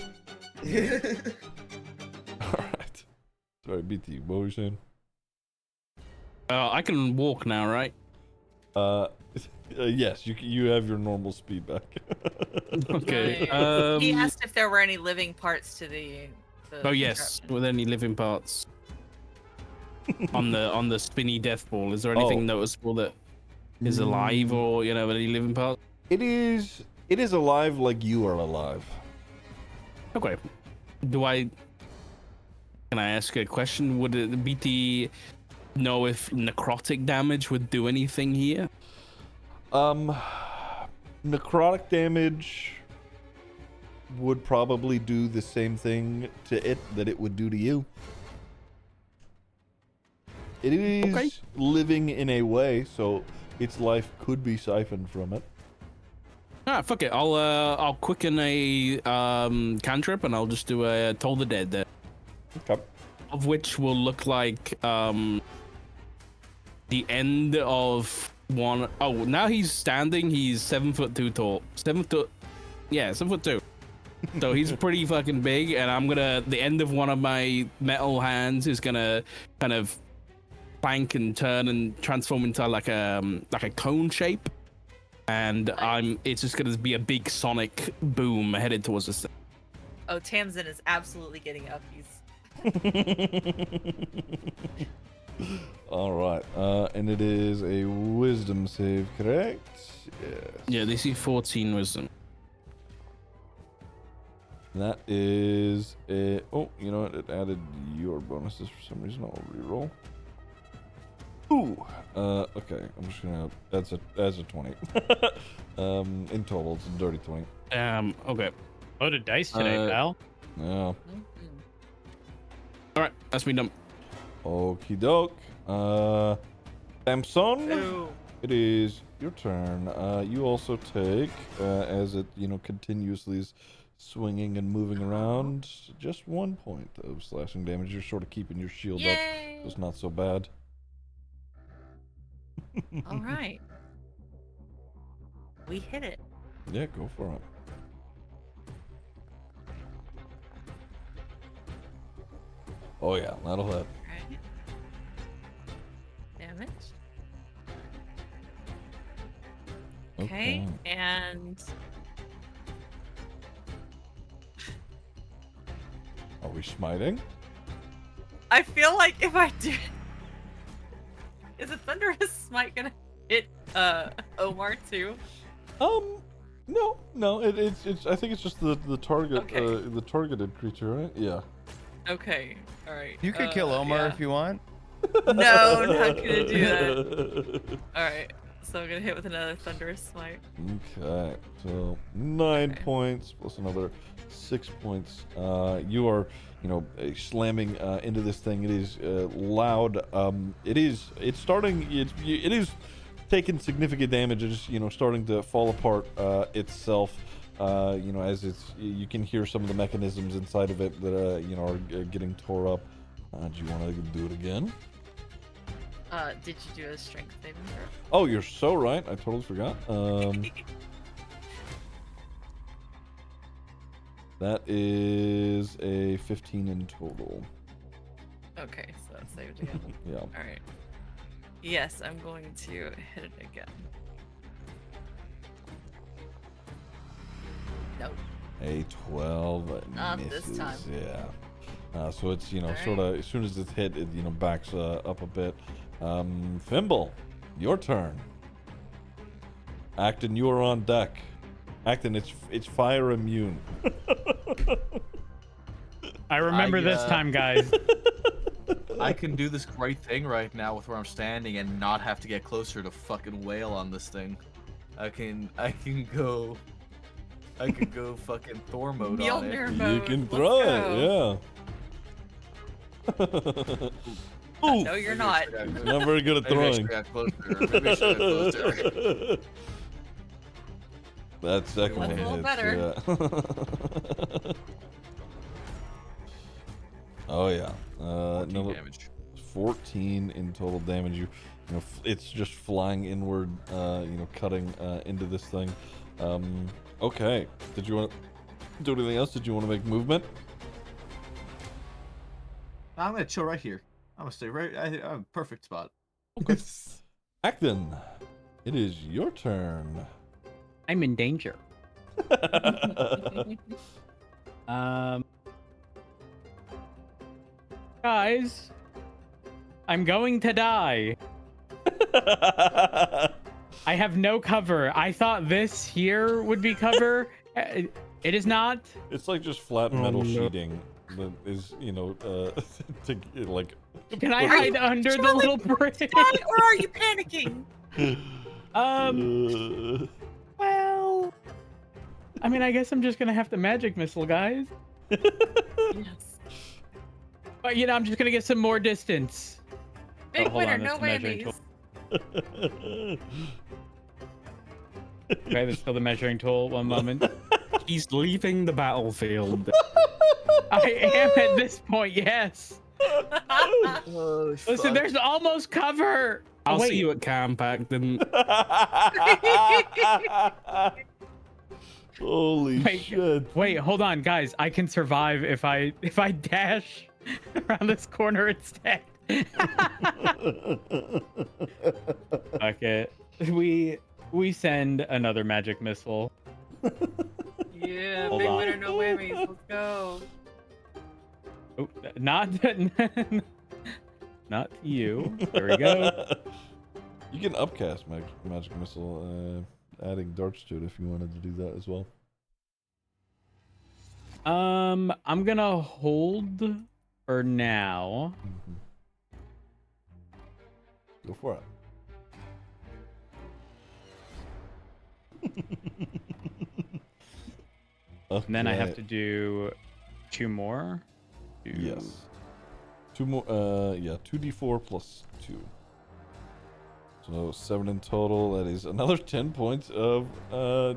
S1: Alright. Sorry, BT, what were you saying?
S8: I can walk now, right?
S1: Yes, you have your normal speed back.
S8: Okay.
S5: He asked if there were any living parts to the
S8: Oh yes, with any living parts on the spinny death ball. Is there anything noticeable that is alive, or you know, any living parts?
S1: It is alive like you are alive.
S8: Okay. Can I ask a question? Would the BT know if necrotic damage would do anything here?
S1: Necrotic damage would probably do the same thing to it that it would do to you. It is living in a way, so its life could be siphoned from it.
S8: Ah, fuck it. I'll quicken a cantrip, and I'll just do a Toll the Dead there.
S1: Okay.
S8: Of which will look like the end of one. Oh, now he's standing. He's 7'2" tall. 7'2". So he's pretty fucking big, and I'm gonna. The end of one of my metal hands is gonna kind of plank and turn and transform into like a cone shape, and it's just gonna be a big sonic boom headed towards this thing.
S5: Oh, Tamsin is absolutely getting up. He's
S1: All right, and it is a wisdom save, correct? Yes.
S8: Yeah, they see 14 wisdom.
S1: That is a. Oh, you know what? It added your bonuses for some reason. I'll reroll. Ooh. Okay. I'm just gonna. That's a 20. In total, it's a dirty 20.
S8: Okay.
S10: Loaded dice today, pal.
S1: Yeah.
S8: All right, that's me done.
S1: Okie doke. Samson, it is your turn. You also take, as it continuously is swinging and moving around, just 1 point of slashing damage. You're sort of keeping your shield up, so it's not so bad.
S5: all right. We hit it.
S1: Yeah, go for it. Oh yeah, that'll hit.
S5: Right. Damage. Okay, and
S1: Are we smiting?
S5: I feel like if I do, is a thunderous smite gonna hit Omar too?
S1: No. It's. I think it's just the target,
S5: Okay.
S1: the targeted creature, right? Yeah.
S5: Okay, all right.
S4: You could kill Omar
S5: yeah.
S4: if you want.
S5: No, not gonna do that. All right, so I'm gonna hit with another thunderous smite.
S1: Okay, so 9 points plus another 6 points. You are, slamming into this thing. It is loud. It's starting. It is taking significant damage. It's starting to fall apart itself. As you can hear some of the mechanisms inside of it that are getting tore up. Do you want to do it again?
S5: Did you do a strength saving throw?
S1: Oh, you're so right. I totally forgot. That is a 15 in total.
S5: Okay, so that's saved again.
S1: Yeah.
S5: All right. Yes, I'm going to hit it again.
S12: Nope.
S1: A 12
S12: Not
S1: misses.
S12: this time.
S1: Yeah. So it's, you know,
S12: Alright.
S1: sort of, as soon as it's hit, it, you know, backs up a bit. Thimble, your turn. Acton, you are on deck. Acton, it's fire immune.
S10: I remember this time, guys.
S6: I can do this great thing right now with where I'm standing and not have to get closer to fucking whale on this thing. I can go fucking Thor mode on it.
S12: Mjolnir
S1: You
S12: mode.
S1: can
S12: Let's
S1: throw
S12: go.
S1: it, yeah.
S12: No, you're not.
S1: Not very good at
S6: Maybe I
S1: throwing.
S6: should have closer. Maybe I should have closer.
S1: That second
S12: That's
S1: one
S12: a little
S1: hits,
S12: better.
S1: yeah. Oh yeah.
S6: 14
S1: Another
S6: damage.
S1: 14 in total damage. You know, it's just flying inward. You know, cutting into this thing. Okay. Did you want to do anything else? Did you want to make movement?
S6: I'm gonna chill right here. I'm gonna stay right. I'm perfect spot.
S1: Okay. Acton, it is your turn.
S10: I'm in danger. Guys, I'm going to die. I have no cover. I thought this here would be cover. It is not.
S1: It's like just flat metal sheeting that is, you know, to like.
S10: Can I hide under the little bridge?
S5: Or are you panicking?
S10: Well, I mean, I guess I'm just gonna have to magic missile, guys.
S5: Yes.
S10: But you know, I'm just gonna get some more distance.
S5: Big
S10: hold
S5: winner,
S10: on,
S5: no
S10: that's the measuring
S5: whammies.
S10: Okay, there's still the measuring tool. One moment.
S8: He's leaving the battlefield.
S10: I am at this point, yes.
S6: Oh,
S10: Listen,
S6: fuck.
S10: there's almost cover.
S8: I'll
S10: Wait.
S8: see you at camp, Acton.
S1: Holy
S10: Wait,
S1: shit.
S10: Wait, hold on, guys. I can survive if I dash around this corner instead. Okay. We send another magic missile.
S12: Yeah,
S10: Hold
S12: big
S10: on.
S12: winner, no whammies. Let's go.
S10: Oh, not to you. There we go.
S1: You can upcast magic missile, adding darts to it if you wanted to do that as well.
S10: I'm gonna hold for now.
S1: Go for it. Okay.
S10: And then I have to do 2 more.
S1: Yes. 2 more. Yeah, 2d4 plus 2. So 7 in total. That is another 10 points of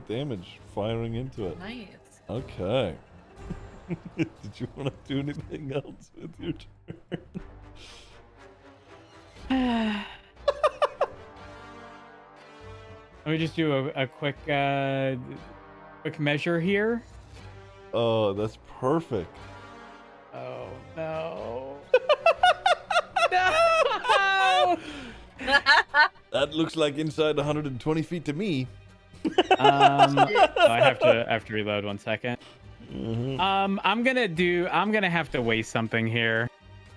S1: damage firing into it.
S12: Nice.
S1: Okay. Did you want to do anything else with your turn?
S10: Let me just do a quick measure here.
S1: Oh, that's perfect.
S10: Oh no. No!
S1: That looks like inside 120 feet to me.
S10: I have to reload 1 second.
S1: Mm-hmm.
S10: I'm gonna have to waste something here.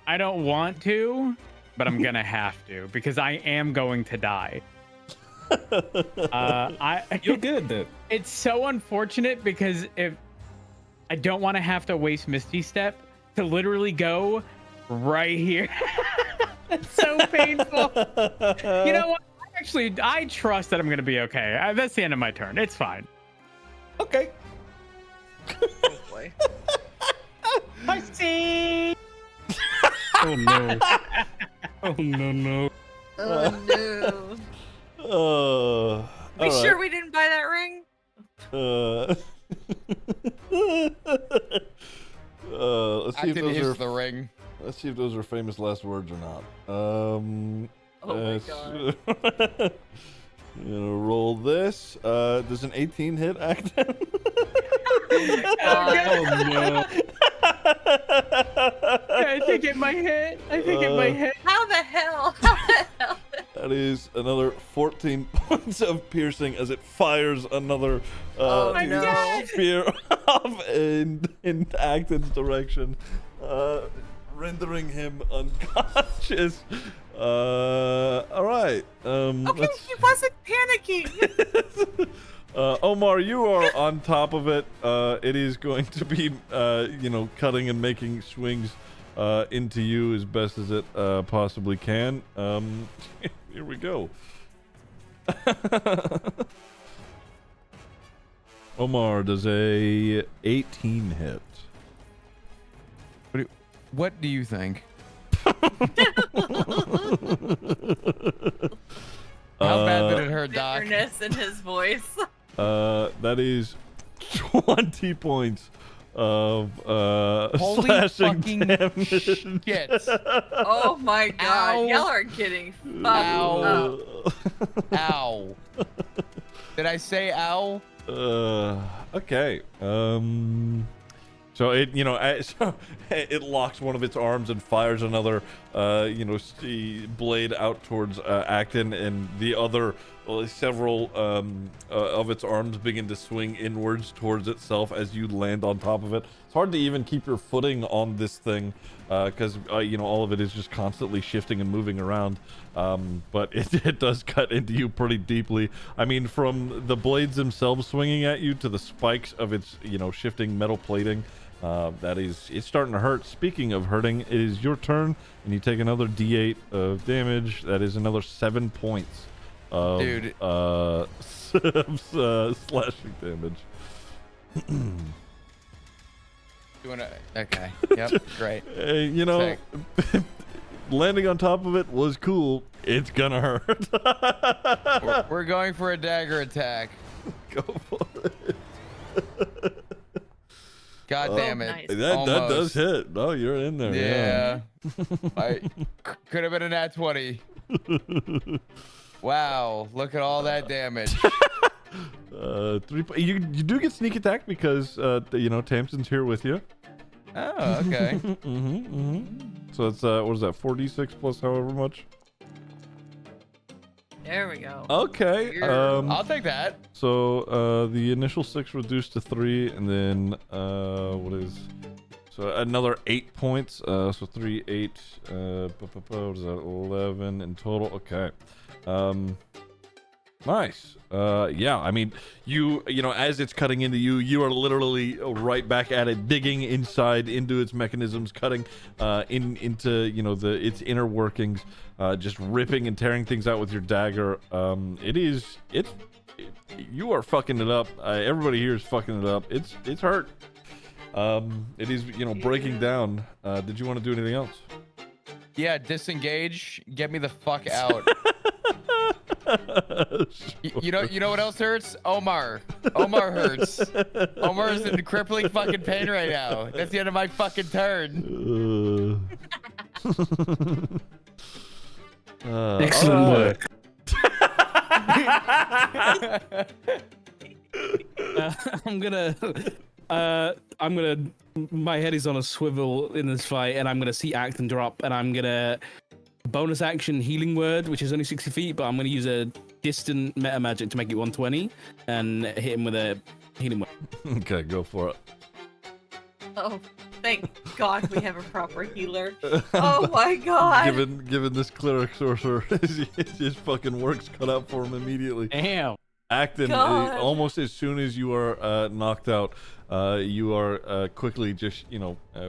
S10: I don't want to, but I'm gonna have to because I am going to die.
S8: You're good then.
S10: It's so unfortunate because if I don't want to have to waste Misty Step to literally go right here. It's so painful. You know what? Actually, I trust that I'm gonna be okay. That's the end of my turn. It's fine.
S1: Okay.
S12: Oh boy.
S10: I see.
S8: Oh no. Oh no no.
S12: Oh no.
S5: We
S1: all
S5: sure
S1: right.
S5: we didn't buy that ring?
S1: Let's see if
S4: Acton
S1: those
S4: is
S1: are.
S4: the ring.
S1: Let's see if those are famous last words or not.
S12: Oh my god.
S1: You know, roll this. Does an 18 hit, Acton?
S8: Oh no.
S10: I think it might hit.
S5: How the hell? How the hell?
S1: That is another 14 points of piercing as it fires another
S5: Oh my God.
S1: spear off in Acton's direction, rendering him unconscious. All right.
S5: Okay, he wasn't panicking.
S1: Omar, you are on top of it. It is going to be, cutting and making swings into you as best as it possibly can. Here we go. Omar does a 18 hit.
S4: What do you think?
S1: How
S4: bad did it hurt, Doc?
S12: Bitterness in his voice.
S1: That is 20 points of
S4: Holy
S1: slashing
S4: fucking
S1: damage.
S4: shit.
S12: Oh my god,
S4: Ow.
S12: y'all are getting fucked
S4: Ow.
S12: up.
S4: Ow. Did I say ow?
S1: Okay. So it, it locks one of its arms and fires another, blade out towards Acton, and the other several of its arms begin to swing inwards towards itself as you land on top of it. It's hard to even keep your footing on this thing because all of it is just constantly shifting and moving around. But it does cut into you pretty deeply. I mean, from the blades themselves swinging at you to the spikes of its shifting metal plating. It's starting to hurt. Speaking of hurting, it is your turn, and you take another D8 of damage. That is another 7 points of slashing damage.
S4: Okay. Yep. Great.
S1: Landing on top of it was cool. It's gonna hurt.
S4: We're going for a dagger attack.
S1: Go for it.
S4: God damn it.
S12: Nice.
S1: That does hit. No, you're in there.
S4: Yeah. I could have been a nat 20. Wow, look at all that damage.
S1: 3. You do get sneak attack because Tamsin's here with you.
S4: Oh, okay.
S1: So it's what is that? 4d6 plus however much.
S12: There we go.
S1: Okay.
S4: I'll take that.
S1: So the initial 6 reduced to 3, and then so another 8 points. So 3, 8. What is that? 11 in total. Okay. Nice. Yeah. I mean, as it's cutting into you, you are literally right back at it, digging inside into its mechanisms, cutting into its inner workings, just ripping and tearing things out with your dagger. You are fucking it up. Everybody here is fucking it up. It's hurt. It is breaking down. Did you want to do anything else?
S4: Yeah, disengage. Get me the fuck out.
S1: Sure.
S4: You know what else hurts? Omar hurts. Omar's in crippling fucking pain right now. That's the end of my fucking turn.
S8: Excellent work. My head is on a swivel in this fight, and I'm gonna see Acton drop, and I'm gonna bonus action healing word, which is only 60 feet, but I'm gonna use a distant meta magic to make it 120 and hit him with a healing word.
S1: Okay, go for it.
S12: Oh, thank God we have a proper healer. Oh my God.
S1: Given this cleric sorcerer, his fucking work's cut out for him immediately.
S8: Damn.
S1: Acton, almost as soon as you are knocked out, you are quickly just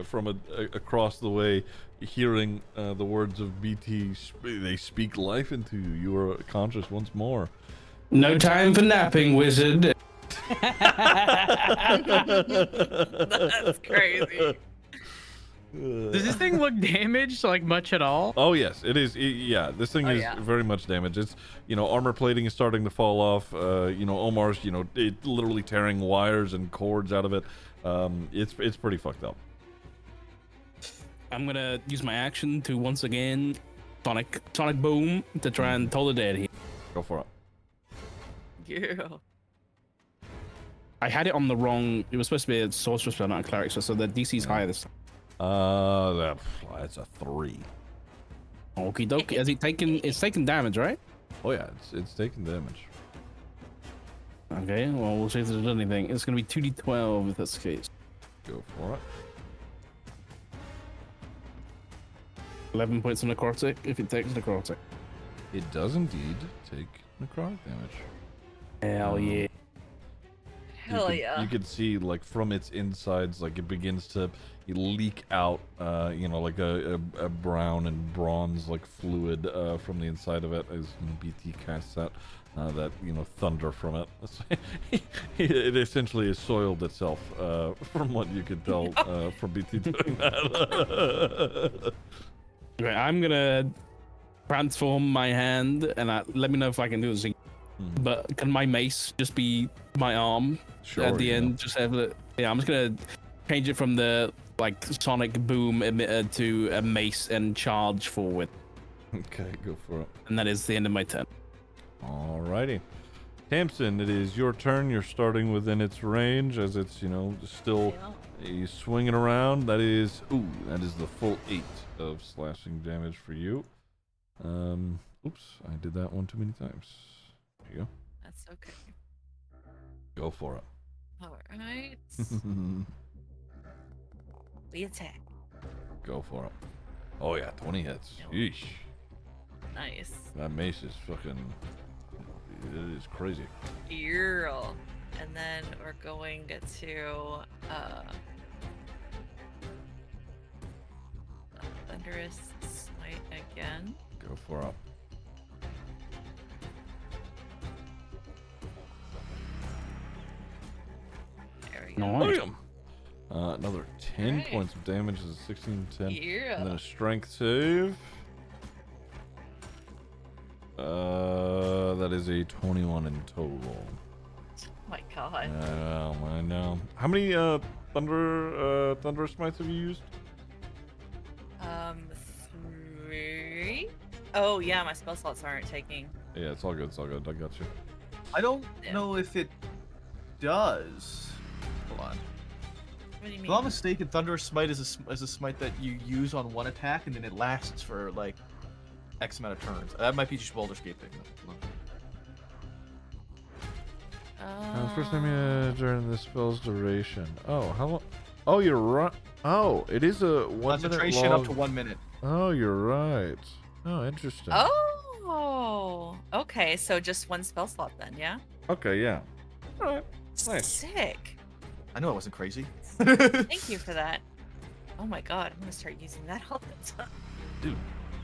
S1: from across the way hearing the words of BT. They speak life into you. You are conscious once more.
S8: No time for napping, wizard.
S12: That's crazy.
S10: Does this thing look damaged, like much at all?
S1: Oh yes, it is. Yeah, this thing is very much damaged. It's armor plating is starting to fall off. Omar's it literally tearing wires and cords out of it. It's pretty fucked up.
S8: I'm gonna use my action to once again sonic boom to try and toll the dead here.
S1: Go for it.
S12: Yeah.
S8: I had it on the wrong. It was supposed to be a sorcerer spell, not a cleric spell, so the DC's higher this time.
S1: That's a 3.
S8: Okie dokie. Has it taken? It's taken damage, right?
S1: Oh yeah, it's taking damage.
S8: Okay, well, we'll see if there's anything. It's going to be 2d12 if that's the case.
S1: Go for it.
S8: 11 points of necrotic if it takes necrotic.
S1: It does indeed take necrotic damage.
S8: Hell yeah.
S12: Hell yeah.
S1: You could see, like, from its insides, like, it begins to leak out, like a brown and bronze, like, fluid from the inside of it as BT casts out that, thunder from it. It essentially has soiled itself, from what you could tell from BT doing that.
S8: Okay, I'm going to transform my hand, and let me know if I can do it. But can my mace just be my arm at the end? Just have it. Yeah, I'm just gonna change it from the like sonic boom emitter to a mace and charge forward.
S1: Okay, go for it.
S8: And that is the end of my turn.
S1: Alrighty. Tamsin, it is your turn. You're starting within its range as it's, still swinging around. That is the full 8 of slashing damage for you. Oops, I did that one too many times. There you go.
S5: That's okay.
S1: Go for it.
S5: All right. We attack.
S1: Go for it. Oh yeah, 20 hits. Yeesh.
S5: Nice.
S1: That mace is fucking... It is crazy.
S5: Earl. And then we're going to Thunderous Smite again.
S1: Go for it.
S5: There we go.
S1: Another 10
S5: Right.
S1: points of damage is a 16, 10.
S5: Yeah.
S1: And then a strength save. That is a 21 in total.
S5: Oh my god.
S1: I know. How many thunder smites have you used?
S5: 3. Oh yeah, my spell slots aren't taking.
S1: Yeah, it's all good. It's all good. I got you.
S6: I don't know if it does. Hold on.
S5: What do you
S6: If
S5: mean?
S6: I'm not mistaken, Thunderous Smite is a smite that you use on one attack and then it lasts for like X amount of turns. That might be just Baldur's Gate thing.
S1: First time during the spell's duration. Oh, how long? Oh, you're right. Oh, it is a 1 minute
S6: Concentration
S1: long.
S6: up to 1 minute.
S1: Oh, you're right. Oh, interesting.
S5: Oh, okay. So just one spell slot then, yeah?
S1: Okay, yeah. All right. Nice.
S5: Sick.
S6: I know I wasn't crazy.
S5: Thank you for that. Oh my god, I'm gonna start using that all the time.
S1: Dude,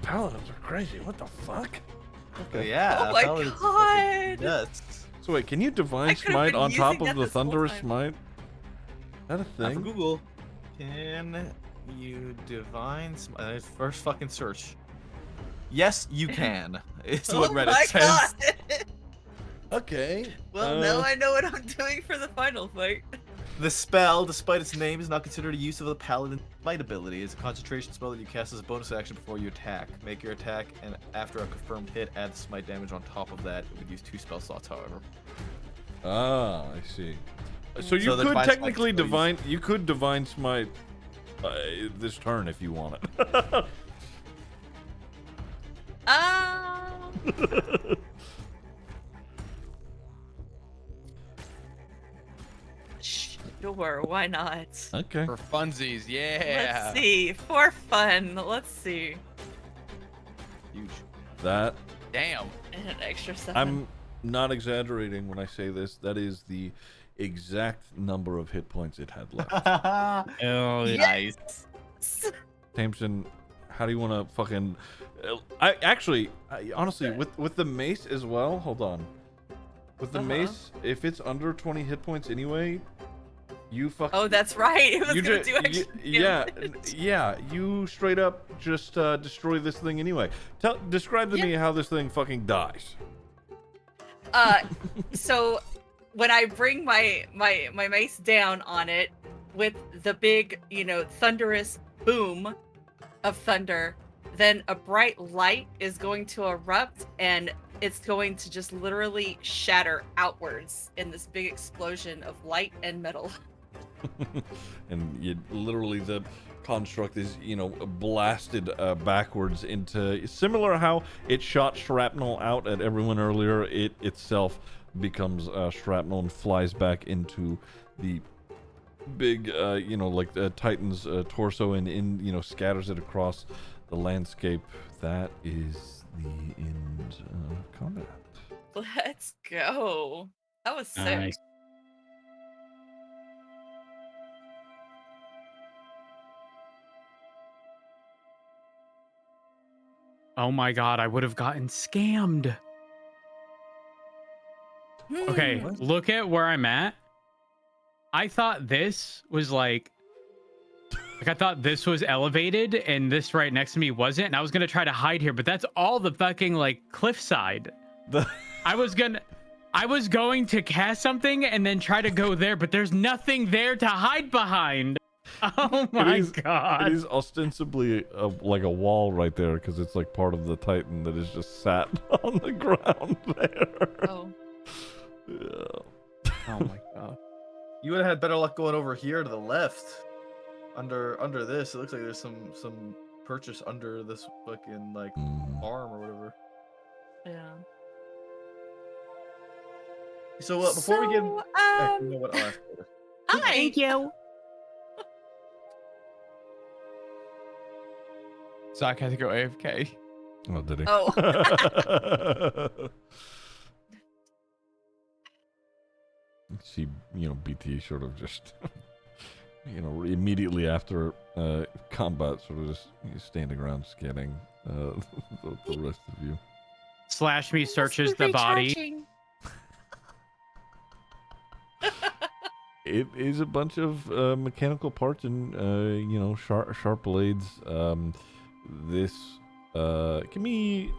S1: paladins are crazy. What the fuck?
S6: Okay. Yeah.
S5: Oh my
S6: Paladins
S5: god.
S6: fucking nuts.
S1: So wait, can you divine
S5: I could've
S1: smite
S5: been
S1: on top
S5: using
S1: of
S5: that
S1: the
S5: this whole
S1: thunderous
S5: time.
S1: smite? Is that a
S6: Not for
S1: thing?
S6: Google. Can you divine smite? First fucking search. Yes, you can. It's what Reddit
S5: my
S6: says.
S5: god.
S1: Okay.
S5: Well, now I know what I'm doing for the final fight.
S6: The spell, despite its name, is not considered a use of the paladin smite ability. It's a concentration spell that you cast as a bonus action before you attack. Make your attack, and after a confirmed hit, add the smite damage on top of that. It would use 2 spell slots, however.
S1: Ah, I see. So you
S6: So the
S1: could
S6: divine
S1: technically
S6: smite's no use.
S1: you could divine smite this turn if you want it.
S5: Sure, why not?
S1: Okay.
S4: For funsies, yeah.
S5: Let's see. For fun. Let's see.
S6: Huge.
S1: That
S4: Damn.
S5: And an extra 7.
S1: I'm not exaggerating when I say this. That is the exact number of hit points it had left.
S8: Oh,
S6: Nice.
S1: Tamsin, how do you want to fucking? Honestly, with the mace as well. Hold on. With the mace, if it's under 20 hit points anyway, you fucking.
S5: Oh, that's right. It was
S1: You
S5: gonna
S1: ju-
S5: do extra
S1: yeah,
S5: damage.
S1: yeah. You straight up just destroy this thing anyway. Describe to me how this thing fucking dies.
S5: So when I bring my mace down on it with the big, thunderous boom of thunder, then a bright light is going to erupt and it's going to just literally shatter outwards in this big explosion of light and metal.
S1: And you literally construct is, you know, blasted backwards into similar how it shot shrapnel out at everyone earlier. It itself becomes shrapnel and flies back into the big, you know, like Titan's torso and you know, scatters it across the landscape. That is the end of combat.
S12: Let's go. That was sick.
S8: Nice.
S10: Oh my god, I would have gotten scammed. Okay,
S12: Hmm.
S10: look at where I'm at. I thought this was like I thought this was elevated and this right next to me wasn't, and I was gonna try to hide here, but that's all the fucking like cliffside. I was going to cast something and then try to go there, but there's nothing there to hide behind. Oh my god.
S1: It is ostensibly like a wall right there because it's like part of the Titan that is just sat on the ground there.
S12: Oh.
S1: Yeah.
S10: Oh my god.
S6: You would have had better luck going over here to the left. Under this, it looks like there's some purchase under this fucking like farm or whatever.
S12: Yeah.
S6: So before we get, you know what? I'll ask later.
S12: Hi.
S11: Thank you.
S4: Zach had to go AFK.
S1: Oh, did he?
S12: Oh.
S1: See, you know, BT sort of just, you know, immediately after combat, sort of just standing around scanning the rest of you.
S10: Slash me searches the body.
S12: Recharging.
S1: It is a bunch of mechanical parts and you know, sharp blades. This give me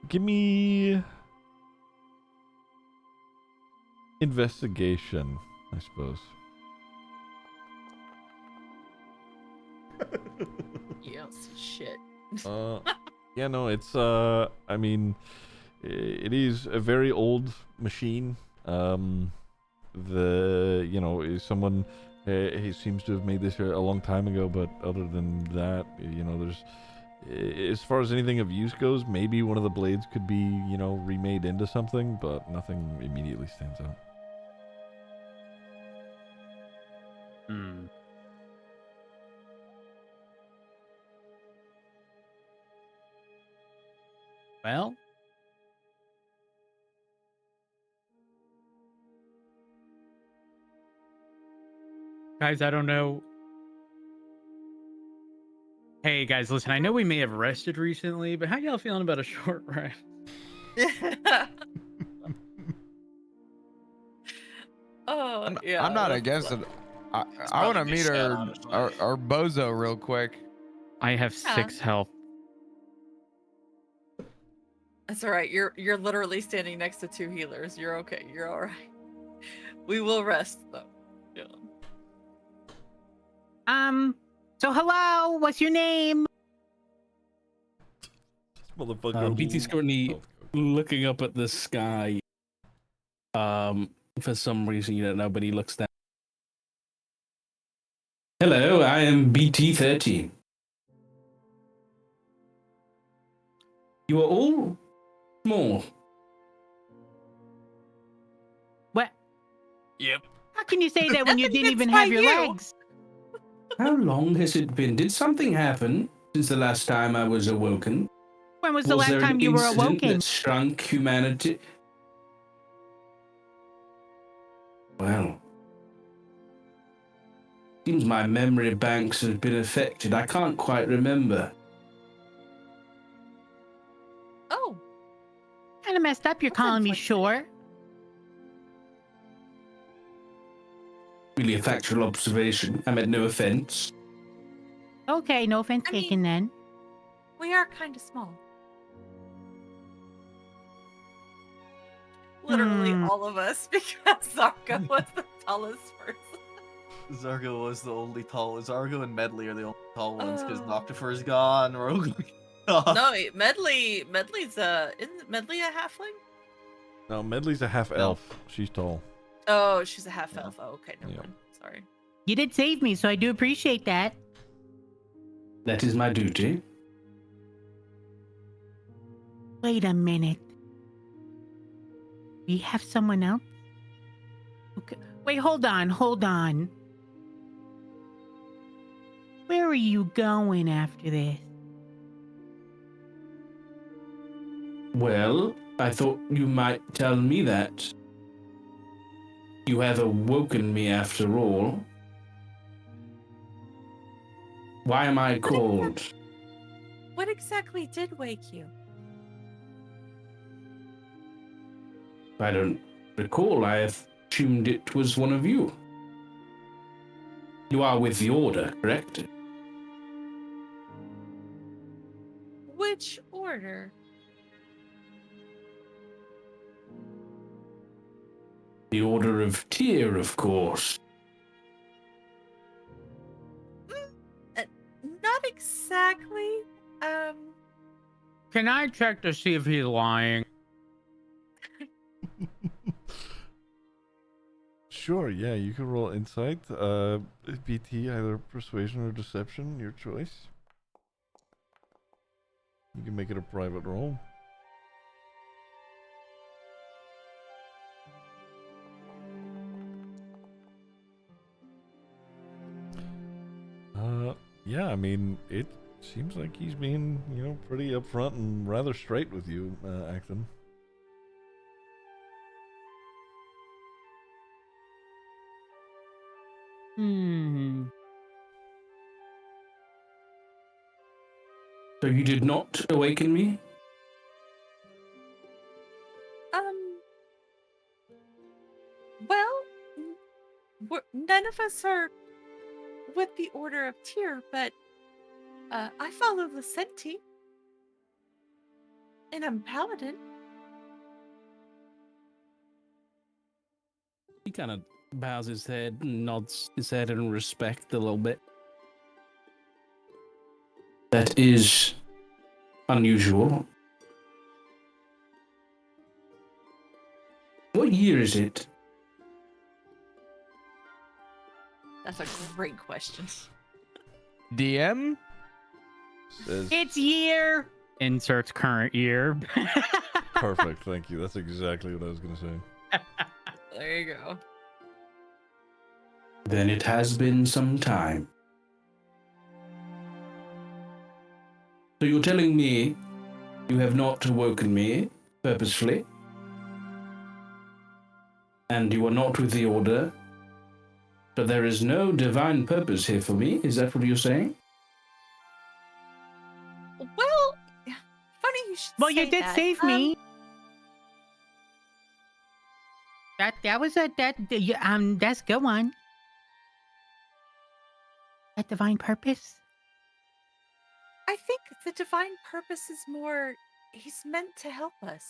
S1: give me investigation, I suppose.
S12: Yes, shit.
S1: Yeah, no, it's I mean, it is a very old machine. You know, someone he seems to have made this here a long time ago, but other than that, you know, there's, as far as anything of use goes, maybe one of the blades could be, you know, remade into something, but nothing immediately stands out.
S10: Hmm. Well, guys, I don't know. Hey guys, listen, I know we may have rested recently, but how y'all feeling about a short rest?
S12: Oh, yeah.
S4: I'm not
S12: that's
S4: against
S12: fun.
S4: it. I want to meet our bozo real quick.
S10: I have
S12: Yeah.
S10: 6 health.
S12: That's all right. You're literally standing next to 2 healers. You're okay. You're all right. We will rest though. Yeah.
S11: So hello, what's your name?
S1: Motherfucker.
S8: BT's currently looking up at the sky. For some reason, you don't know, but he looks down. Hello, I am BT13. You are all small.
S11: What?
S7: Yep.
S11: How can you say that when you didn't
S12: It's
S11: even
S12: by
S11: have your
S12: you.
S11: legs?
S8: How long has it been? Did something happen since the last time I was awoken?
S11: When was the
S8: Was
S11: last
S8: there
S11: time
S8: an
S11: you were
S8: incident
S11: awoken?
S8: that shrunk humanity? Well, seems my memory banks have been affected. I can't quite remember.
S12: Oh.
S11: Kind of messed up. You're
S12: That's
S11: calling me
S12: unfortunate.
S11: sure.
S8: Really a factual observation. I meant no offense.
S11: Okay, no offense
S12: I mean-
S11: taken then.
S12: We are kind of small. Literally all of us, because Zarka was the tallest person.
S6: Zargo was the only tall. Zargo and Medley are the only tall ones because
S12: Oh.
S6: Noctifer's gone. Rogue.
S12: No, Medley's isn't Medley a halfling?
S1: No, Medley's a half elf. She's tall.
S12: Oh, she's a half
S6: Yeah.
S12: elf. Oh, okay, never
S1: Yeah.
S12: mind. Sorry.
S11: You did save me, so I do appreciate that.
S8: That is my duty.
S11: Wait a minute. We have someone else? Okay. Wait, hold on. Where are you going after this?
S8: Well, I thought you might tell me that. You have awoken me after all. Why am I called?
S5: What exactly did wake you?
S8: I don't recall. I assumed it was one of you. You are with the Order, correct?
S5: Which order?
S8: The Order of Tyr, of course.
S5: Not exactly.
S10: Can I check to see if he's lying?
S1: Sure, yeah, you can roll insight. BT, either persuasion or deception, your choice. You can make it a private roll. Yeah, I mean, it seems like he's being, pretty upfront and rather straight with you, Acton.
S8: So you did not awaken me?
S5: Well, none of us are with the Order of Tyr, but I follow the Senti. And I'm Paladin.
S8: He kind of bows his head and nods his head in respect a little bit. That is unusual. What year is it?
S5: That's a great question.
S4: DM?
S11: It's year.
S10: Inserts current year.
S1: Perfect, thank you. That's exactly what I was going to say.
S5: There you go.
S8: Then it has been some time. So you're telling me you have not awoken me purposefully? And you are not with the Order? So there is no divine purpose here for me? Is that what you're saying?
S5: Well, funny you should
S11: Well,
S5: say
S11: you did
S5: that.
S11: save me. That's a good one. That divine purpose.
S5: I think the divine purpose is more, he's meant to help us.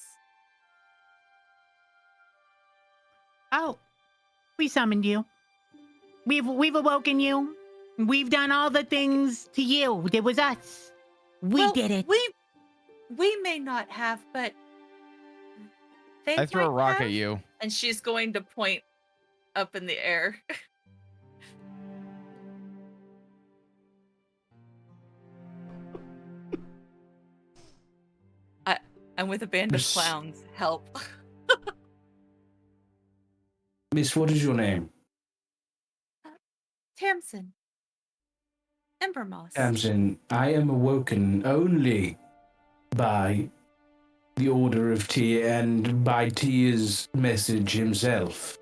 S11: Oh, we summoned you. We've awoken you. We've done all the things to you. It was us. We did it.
S5: We may not have, but they
S4: I throw a
S5: might
S4: rock
S5: have.
S4: at you.
S5: And she's going to point up in the air. I'm with a band of
S8: Miss-
S5: clowns. Help.
S8: Miss, what is your name?
S5: Tamsin. Ember Moss.
S8: Tamsin, I am awoken only by the Order of Tyr and by Tyr's message himself.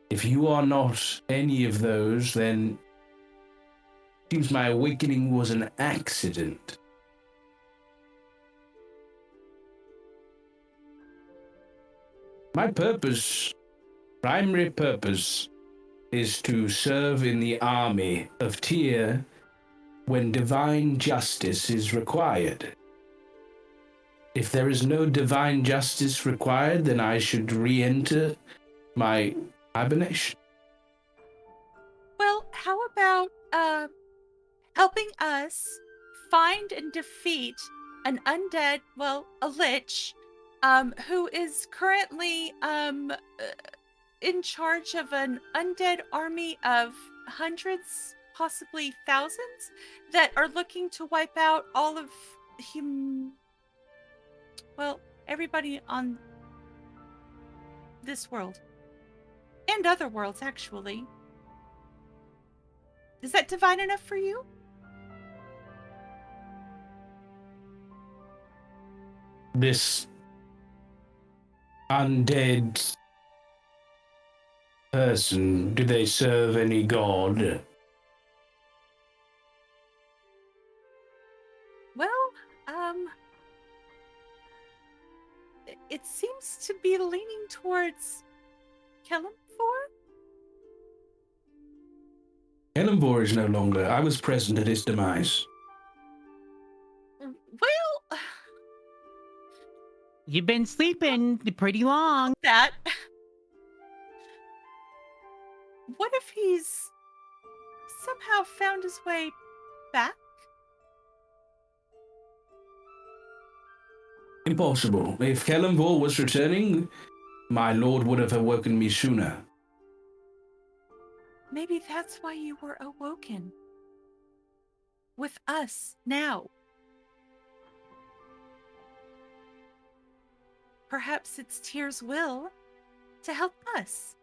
S8: If you are not any of those, then it seems my awakening was an accident. My primary purpose, is to serve in the army of Tyr when divine justice is required. If there is no divine justice required, then I should re-enter my hibernation.
S5: Well, how about helping us find and defeat an undead, a lich, who is currently in charge of an undead army of hundreds, possibly thousands, that are looking to wipe out all of well, everybody on this world. And other worlds, actually. Is that divine enough for you?
S8: This undead person, do they serve any god?
S5: Well, it seems to be leaning towards Kellamfor?
S8: Ellenbor is no longer. I was present at his demise.
S5: Well,
S11: you've been sleeping pretty long.
S5: That. What if he's somehow found his way back?
S8: Impossible. If Kellenvor was returning, my lord would have awoken me sooner.
S5: Maybe that's why you were awoken. With us now. Perhaps it's Tyr's will to help us.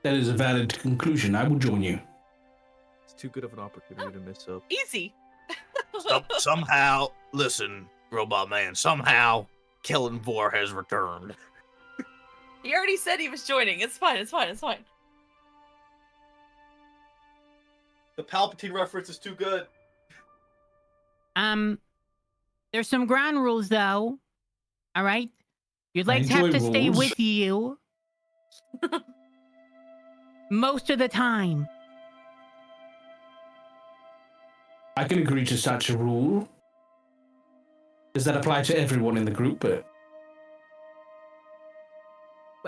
S8: That is a valid conclusion. I will join you.
S6: It's too good of an opportunity to miss up.
S5: Easy.
S7: Somehow, listen, Robot Man, somehow Kellenvor has returned.
S5: He already said he was joining. It's fine, it's fine, it's fine.
S13: The Palpatine reference is too good.
S11: There's some ground rules though. All right, your legs have to stay
S8: rules.
S11: with you most of the time.
S8: I can agree to such a rule. Does that apply to everyone in the group?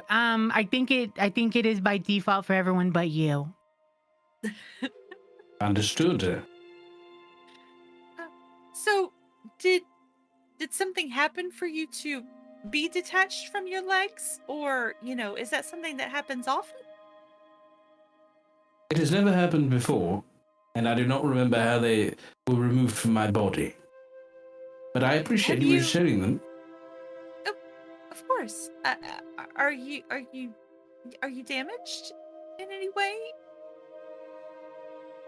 S11: I think it is by default for everyone but you.
S8: Understood.
S5: So, did something happen for you to be detached from your legs? Or, is that something that happens often?
S8: It has never happened before, and I do not remember how they were removed from my body. But I appreciate you sharing them.
S5: Of course. Are you damaged in any way?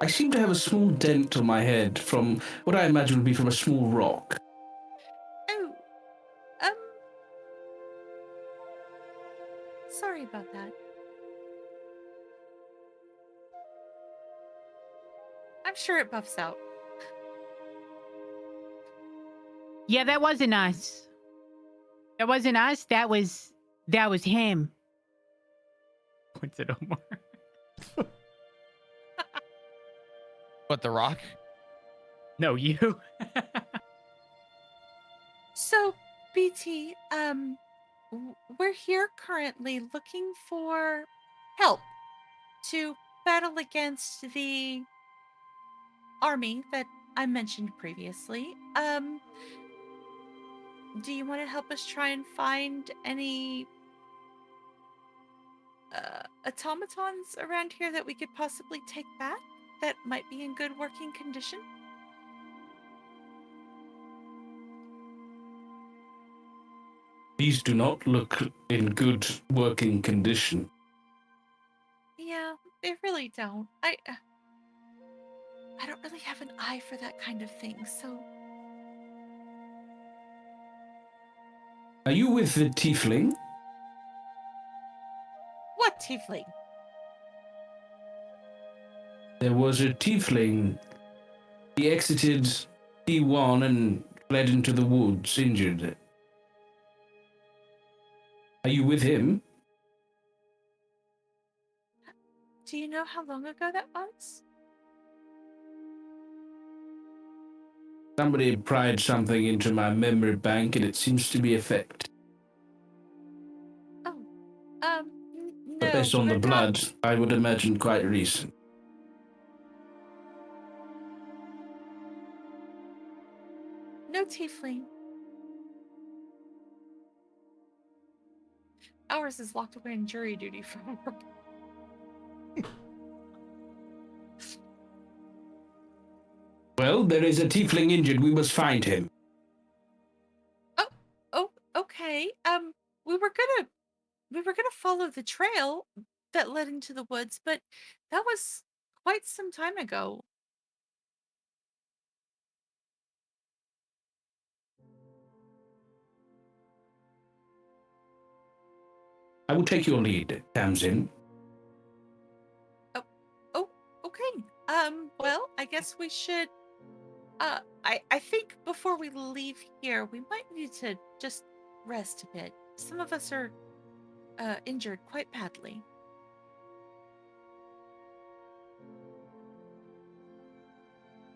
S8: I seem to have a small dent on my head from what I imagine would be from a small rock.
S5: Oh, sorry about that. I'm sure it buffs out.
S11: Yeah, that wasn't us. That wasn't us. That was him.
S10: Points at Omar.
S4: What, The Rock?
S10: No, you.
S5: So, BT, we're here currently looking for help to battle against the army that I mentioned previously. Do you want to help us try and find any automatons around here that we could possibly take back that might be in good working condition?
S8: These do not look in good working condition.
S5: Yeah, they really don't. I don't really have an eye for that kind of thing, so...
S8: Are you with the tiefling?
S5: What tiefling?
S8: There was a tiefling. He exited D1 and fled into the woods, injured. Are you with him?
S5: Do you know how long ago that was?
S8: Somebody pried something into my memory bank and it seems to be effect.
S5: No.
S8: But based on the blood, I would imagine quite recent.
S5: No tiefling. Ours is locked away in jury duty from work.
S8: Well, there is a tiefling injured. We must find him.
S5: Oh, okay. We were gonna follow the trail that led into the woods, but that was quite some time ago.
S8: I will take your lead, Tamsin.
S5: Oh, okay. Well, I guess we should. I think before we leave here, we might need to just rest a bit. Some of us are injured quite badly.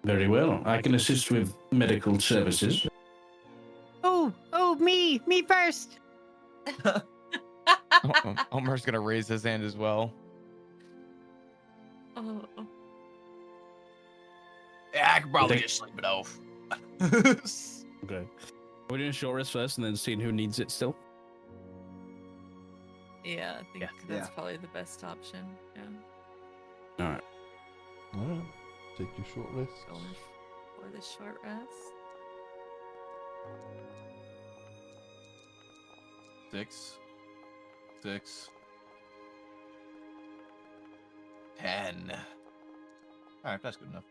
S8: Very well. I can assist with medical services.
S11: Oh, me first.
S4: Omar's gonna raise his hand as well.
S5: Oh.
S7: Yeah, I could probably just sleep it off.
S8: Okay. We're doing short rest first and then seeing who needs it still.
S5: Yeah, I think that's probably the best option. Yeah.
S8: Alright.
S1: Alright. Take your short rest.
S5: Going for the short rest.
S6: 6, 6, 10. All right, that's good enough.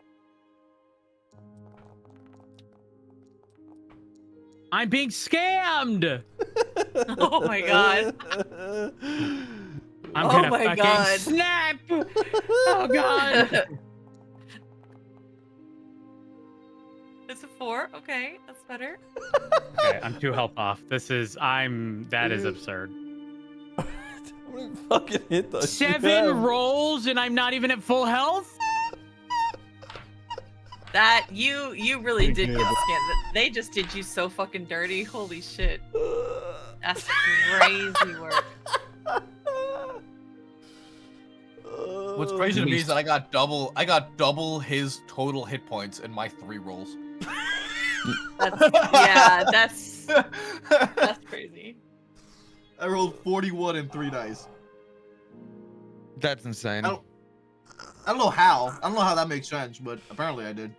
S10: I'm being scammed.
S5: Oh my god.
S10: I'm
S5: Oh
S10: gonna
S5: my
S10: fucking
S5: God.
S10: snap. Oh god.
S5: It's a 4. Okay, that's better.
S10: Okay, I'm 2 health off. That is absurd.
S1: How many fucking hit those
S10: 7 rolls and I'm not even at full health?
S5: That you really did get scammed. They just did you so fucking dirty. Holy shit. That's crazy work.
S6: What's crazy to me is that I got double his total hit points in my 3 rolls.
S5: That's crazy.
S6: I rolled 41 and 3 dice.
S4: That's insane.
S6: I don't know how. I don't know how that makes sense, but apparently I did.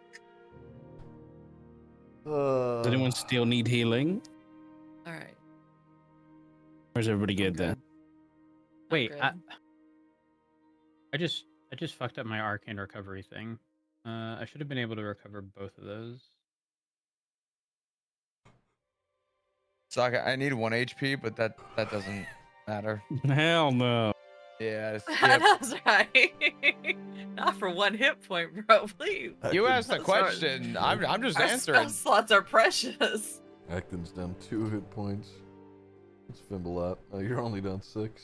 S8: Does anyone still need healing?
S5: All right.
S8: Or is everybody good then?
S10: Wait, I just fucked up my arcane recovery thing. I should have been able to recover both of those.
S4: Sokka, I need 1 HP, but that doesn't matter.
S8: Hell no.
S4: Yeah.
S5: That's right. Not for 1 hit point, bro. Please.
S4: You asked the question. I'm just answering.
S5: Spell slots are precious.
S1: Acton's down 2 hit points. Let's fimble out. Oh, you're only down 6.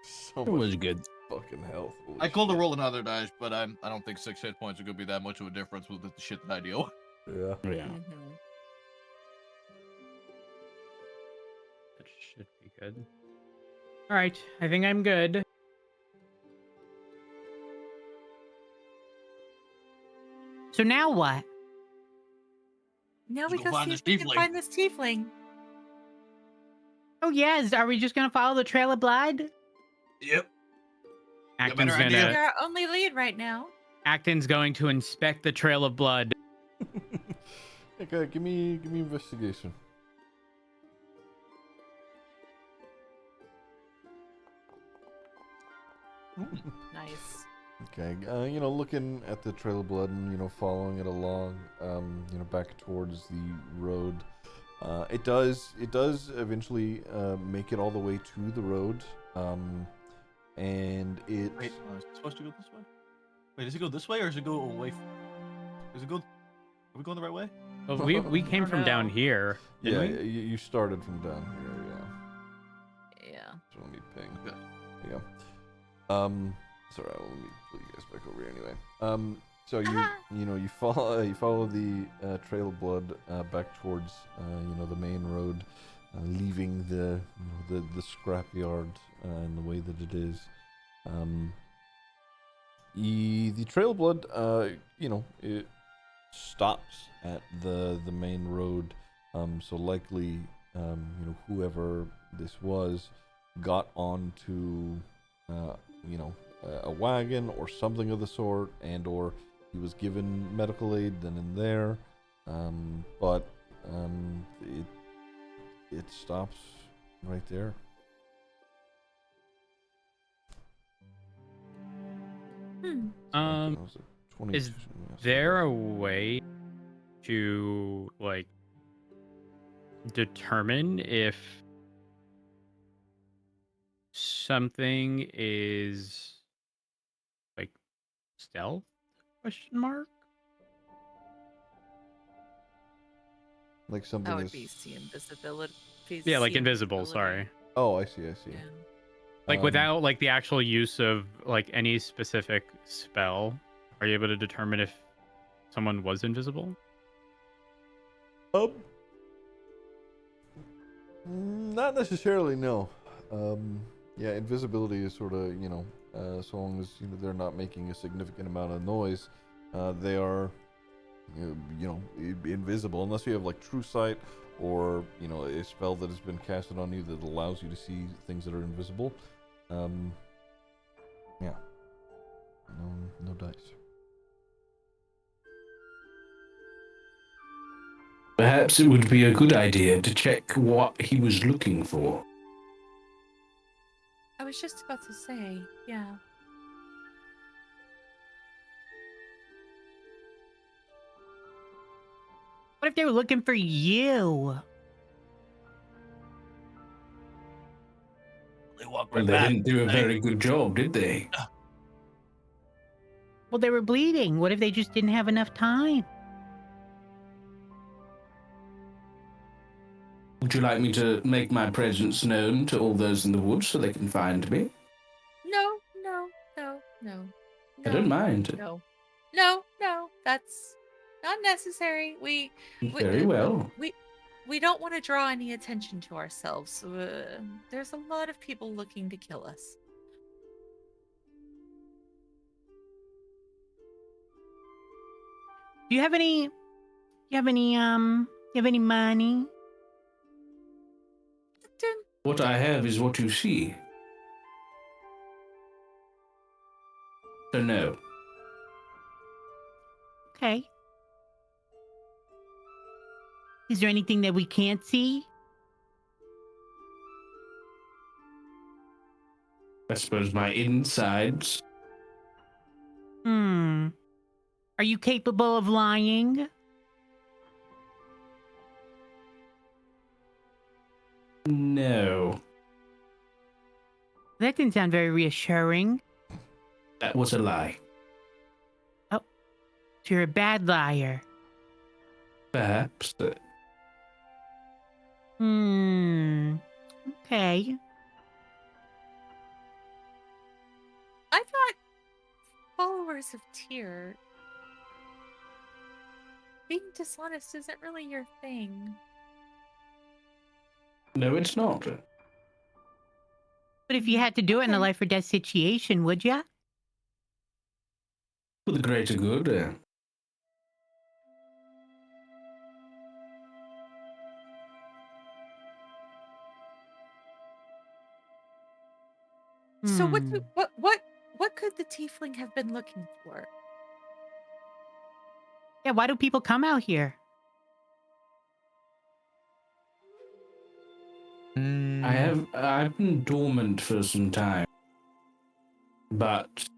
S1: So
S8: It was good.
S1: Fucking health. Holy
S6: I called to roll another dice, but I don't think 6 hit points are gonna be that much of a difference with the shit that I deal.
S1: Yeah.
S8: Yeah.
S10: That should be good. All right, I think I'm good.
S11: So now what?
S5: Now we
S7: go
S5: go
S7: find
S5: see
S7: this
S5: if we can
S7: tiefling.
S5: find this tiefling.
S11: Oh yes, are we just gonna follow the trail of blood?
S7: Yep.
S10: Acton's
S7: better idea?
S5: You're
S10: gonna
S5: our only lead right now.
S10: Acton's going to inspect the trail of blood.
S1: Okay, give me investigation.
S5: Nice.
S1: Okay, looking at the trail of blood and, following it along, back towards the road. It does eventually make it all the way to the road. And it...
S6: Wait, is it supposed to go this way? Wait, does it go this way or does it go away? Does it go... Are we going the right way?
S10: Well, we came from down here, didn't
S1: Yeah,
S10: we?
S1: you started from down here,
S5: Yeah.
S1: So let me ping.
S6: Okay.
S1: There you go. Sorry, let me pull you guys back over here anyway. So you follow the trail of blood back towards the main road, leaving the scrapyard in the way that it is. The trail of blood, it stops at the main road, So likely, whoever this was got onto, a wagon or something of the sort, or he was given medical aid then and there. But it stops right there.
S10: Is there a way to like determine if something is like stealth? Question mark.
S1: Like something
S5: That would
S1: is...
S5: be see invisibility.
S10: Yeah, like
S5: see
S10: invisible.
S5: invisibility.
S10: Sorry.
S1: Oh, I see.
S5: Yeah.
S10: Like without like the actual use of like any specific spell, are you able to determine if someone was invisible?
S1: Not necessarily, no. Yeah, invisibility is sort of, so long as they're not making a significant amount of noise, they are, invisible unless you have like true sight or a spell that has been casted on you that allows you to see things that are invisible. Yeah. No dice.
S8: Perhaps it would be a good idea to check what he was looking for.
S5: I was just about to say, yeah.
S11: What if they were looking for you?
S8: Well, they didn't do a very good job, did they?
S11: Well, they were bleeding. What if they just didn't have enough time?
S8: Would you like me to make my presence known to all those in the woods so they can find me?
S5: No.
S8: I don't mind.
S5: No. That's not necessary.
S8: Very well.
S5: We don't want to draw any attention to ourselves. There's a lot of people looking to kill us.
S11: Do you have any money?
S8: What I have is what you see. So no.
S11: Okay. Is there anything that we can't see?
S8: I suppose my insides.
S11: Are you capable of lying?
S8: No.
S11: That didn't sound very reassuring.
S8: That was a lie.
S11: Oh, so you're a bad liar.
S8: Perhaps.
S11: Okay.
S5: I thought followers of Tyr being dishonest isn't really your thing.
S8: No, it's not.
S11: But if you had to do it in a life or death situation, would ya?
S8: For the greater good.
S5: So what could the tiefling have been looking for?
S11: Yeah, why do people come out here?
S8: I've been dormant for some time. But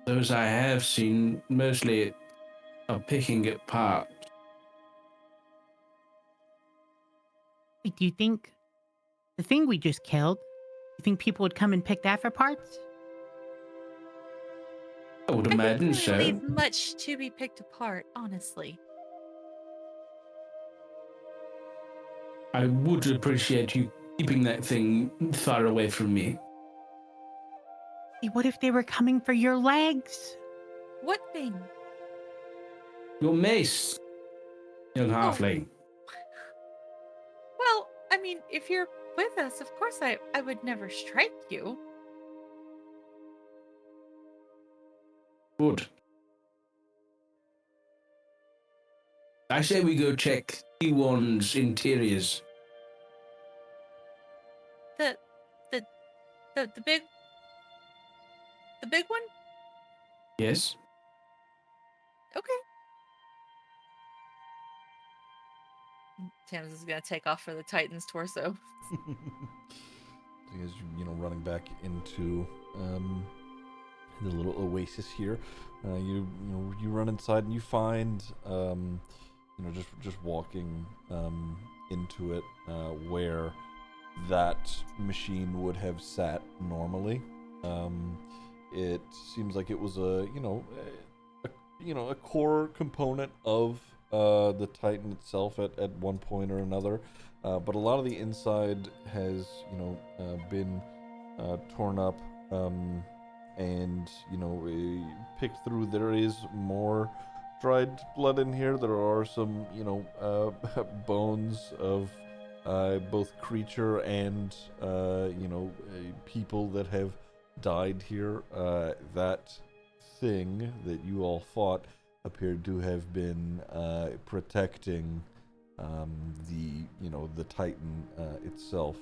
S8: those I have seen mostly are picking it apart.
S11: Wait, do you think the thing we just killed, you think people would come and pick that for parts?
S8: I would imagine so.
S5: Leave much to be picked apart, honestly.
S8: I would appreciate you keeping that thing far away from me.
S11: Hey, what if they were coming for your legs?
S5: What thing?
S8: Your mace, young halfling.
S5: Well, I mean, if you're with us, of course I would never strike you.
S8: Good. I say we go check T1's interiors.
S5: The big one?
S8: Yes.
S5: Okay. Tams is gonna take off for the Titan's torso.
S1: As running back into the little oasis here, you run inside and you find just walking into it where that machine would have sat normally. It seems like it was a core component of the Titan itself at one point or another, but a lot of the inside has been torn up and picked through. There is more dried blood in here. There are some bones of both creature and people that have died here. That thing that you all fought appeared to have been protecting the Titan itself,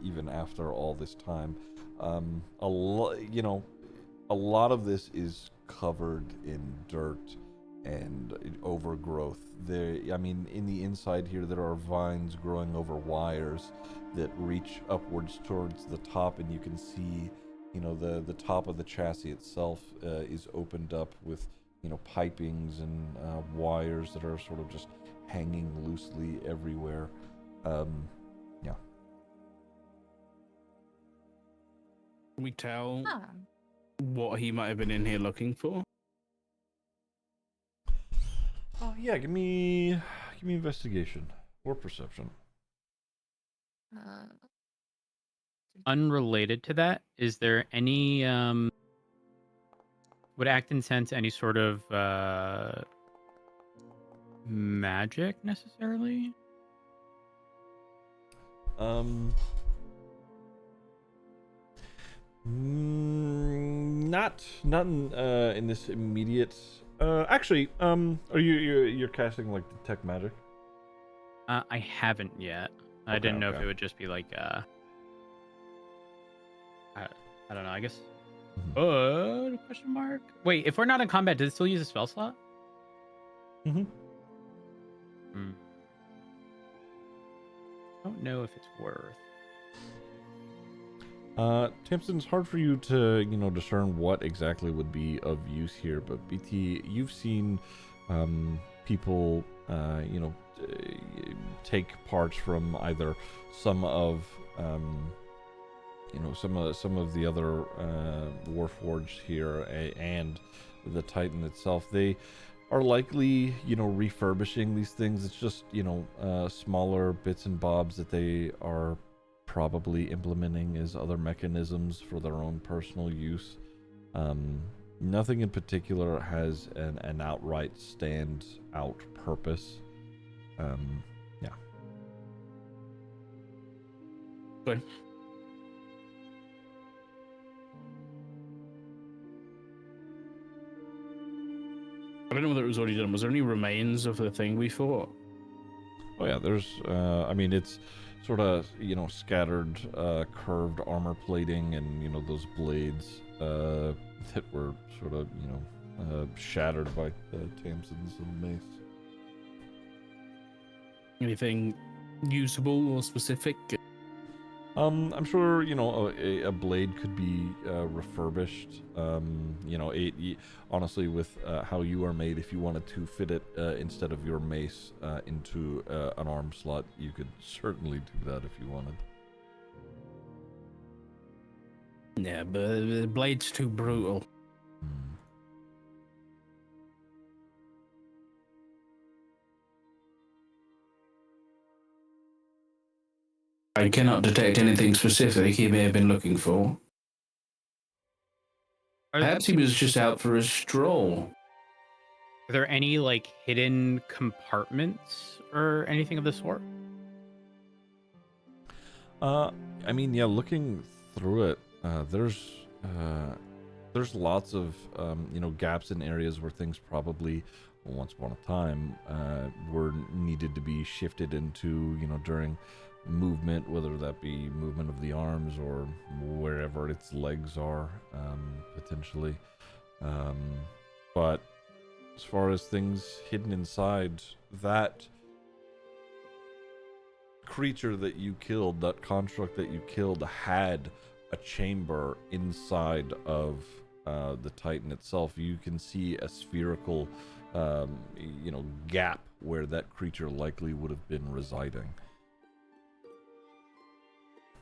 S1: even after all this time. A lot of this is covered in dirt and overgrowth. In the inside here, there are vines growing over wires that reach upwards towards the top, and you can see, the top of the chassis itself is opened up with, pipings and wires that are sort of just hanging loosely everywhere. Yeah.
S8: Can we tell what he might have been in here looking for?
S1: Oh yeah, give me investigation or perception.
S10: Unrelated to that, is there any would Acton sense any sort of magic necessarily?
S1: Not in this immediate. Actually, are you're casting like detect magic?
S10: I haven't yet. I didn't know if it would just be like I don't know. I guess. Question mark. Wait, if we're not in combat, does it still use a spell slot?
S1: Mm-hmm.
S10: Don't know if it's worth.
S1: Tamsin, it's hard for you to, discern what exactly would be of use here, but BT, you've seen people, take parts from either some of, some of the other Warforged here and the Titan itself. They are likely, refurbishing these things. It's just, smaller bits and bobs that they are probably implementing as other mechanisms for their own personal use. Nothing in particular has an outright stand out purpose. Yeah.
S8: Good. I don't know whether it was already done. Was there any remains of the thing we fought?
S1: Oh yeah, there's it's sort of, scattered curved armor plating and, those blades that were sort of, shattered by Tamsin's mace.
S8: Anything usable or specific?
S1: I'm sure, a blade could be refurbished. Honestly, with how you are made, if you wanted to fit it instead of your mace into an arm slot, you could certainly do that if you wanted.
S8: Yeah, but the blade's too brutal. I cannot detect anything specific he may have been looking for. Perhaps he was just out for a stroll.
S10: Are there any hidden compartments or anything of the sort?
S1: Looking through it, there's lots of gaps in areas where things probably once upon a time were needed to be shifted into, during movement, whether that be movement of the arms or wherever its legs are, potentially. But as far as things hidden inside, that creature that you killed, that construct that you killed, had a chamber inside of the Titan itself. You can see a spherical, gap where that creature likely would have been residing.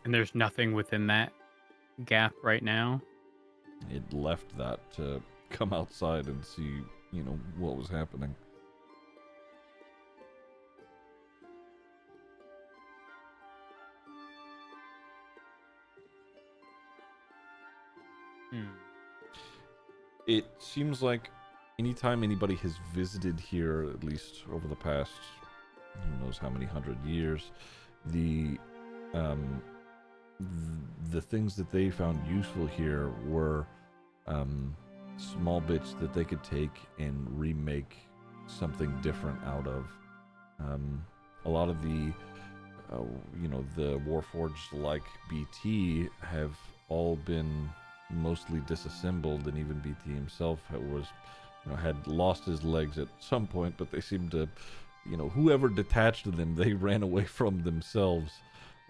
S10: And there's nothing within that gap right now.
S1: It left that to come outside and see, what was happening. It seems like anytime anybody has visited here, at least over the past, who knows how many 100 years, the things that they found useful here were small bits that they could take and remake something different out of. A lot of the the Warforged like BT have all been mostly disassembled, and even BT himself had lost his legs at some point, but they seemed to, whoever detached them, they ran away from themselves,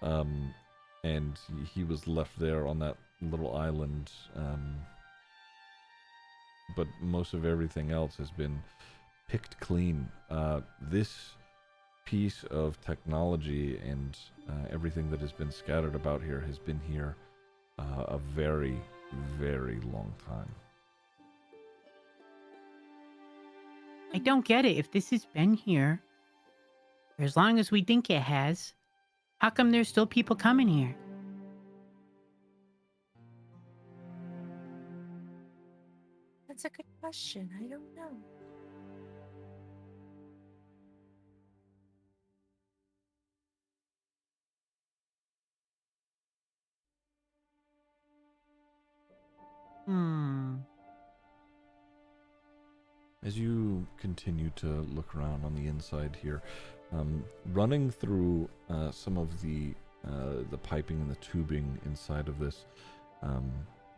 S1: and he was left there on that little island. But most of everything else has been picked clean. This piece of technology and everything that has been scattered about here has been here a very, very long time.
S11: I don't get it. If this has been here for as long as we think it has, how come there's still people coming here?
S5: That's a good question. I don't know.
S1: As you continue to look around on the inside here, running through some of the piping and the tubing inside of this,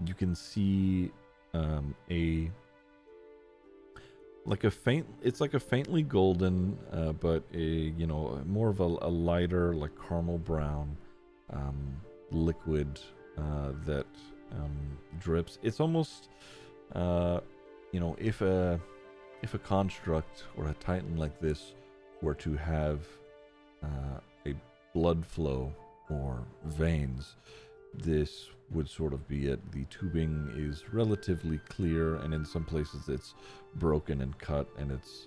S1: you can see it's like a faintly golden, but more of a lighter, like caramel brown liquid that drips. It's almost if a construct or a Titan like this were to have a blood flow or veins, this would sort of be it. The tubing is relatively clear, and in some places it's broken and cut, and it's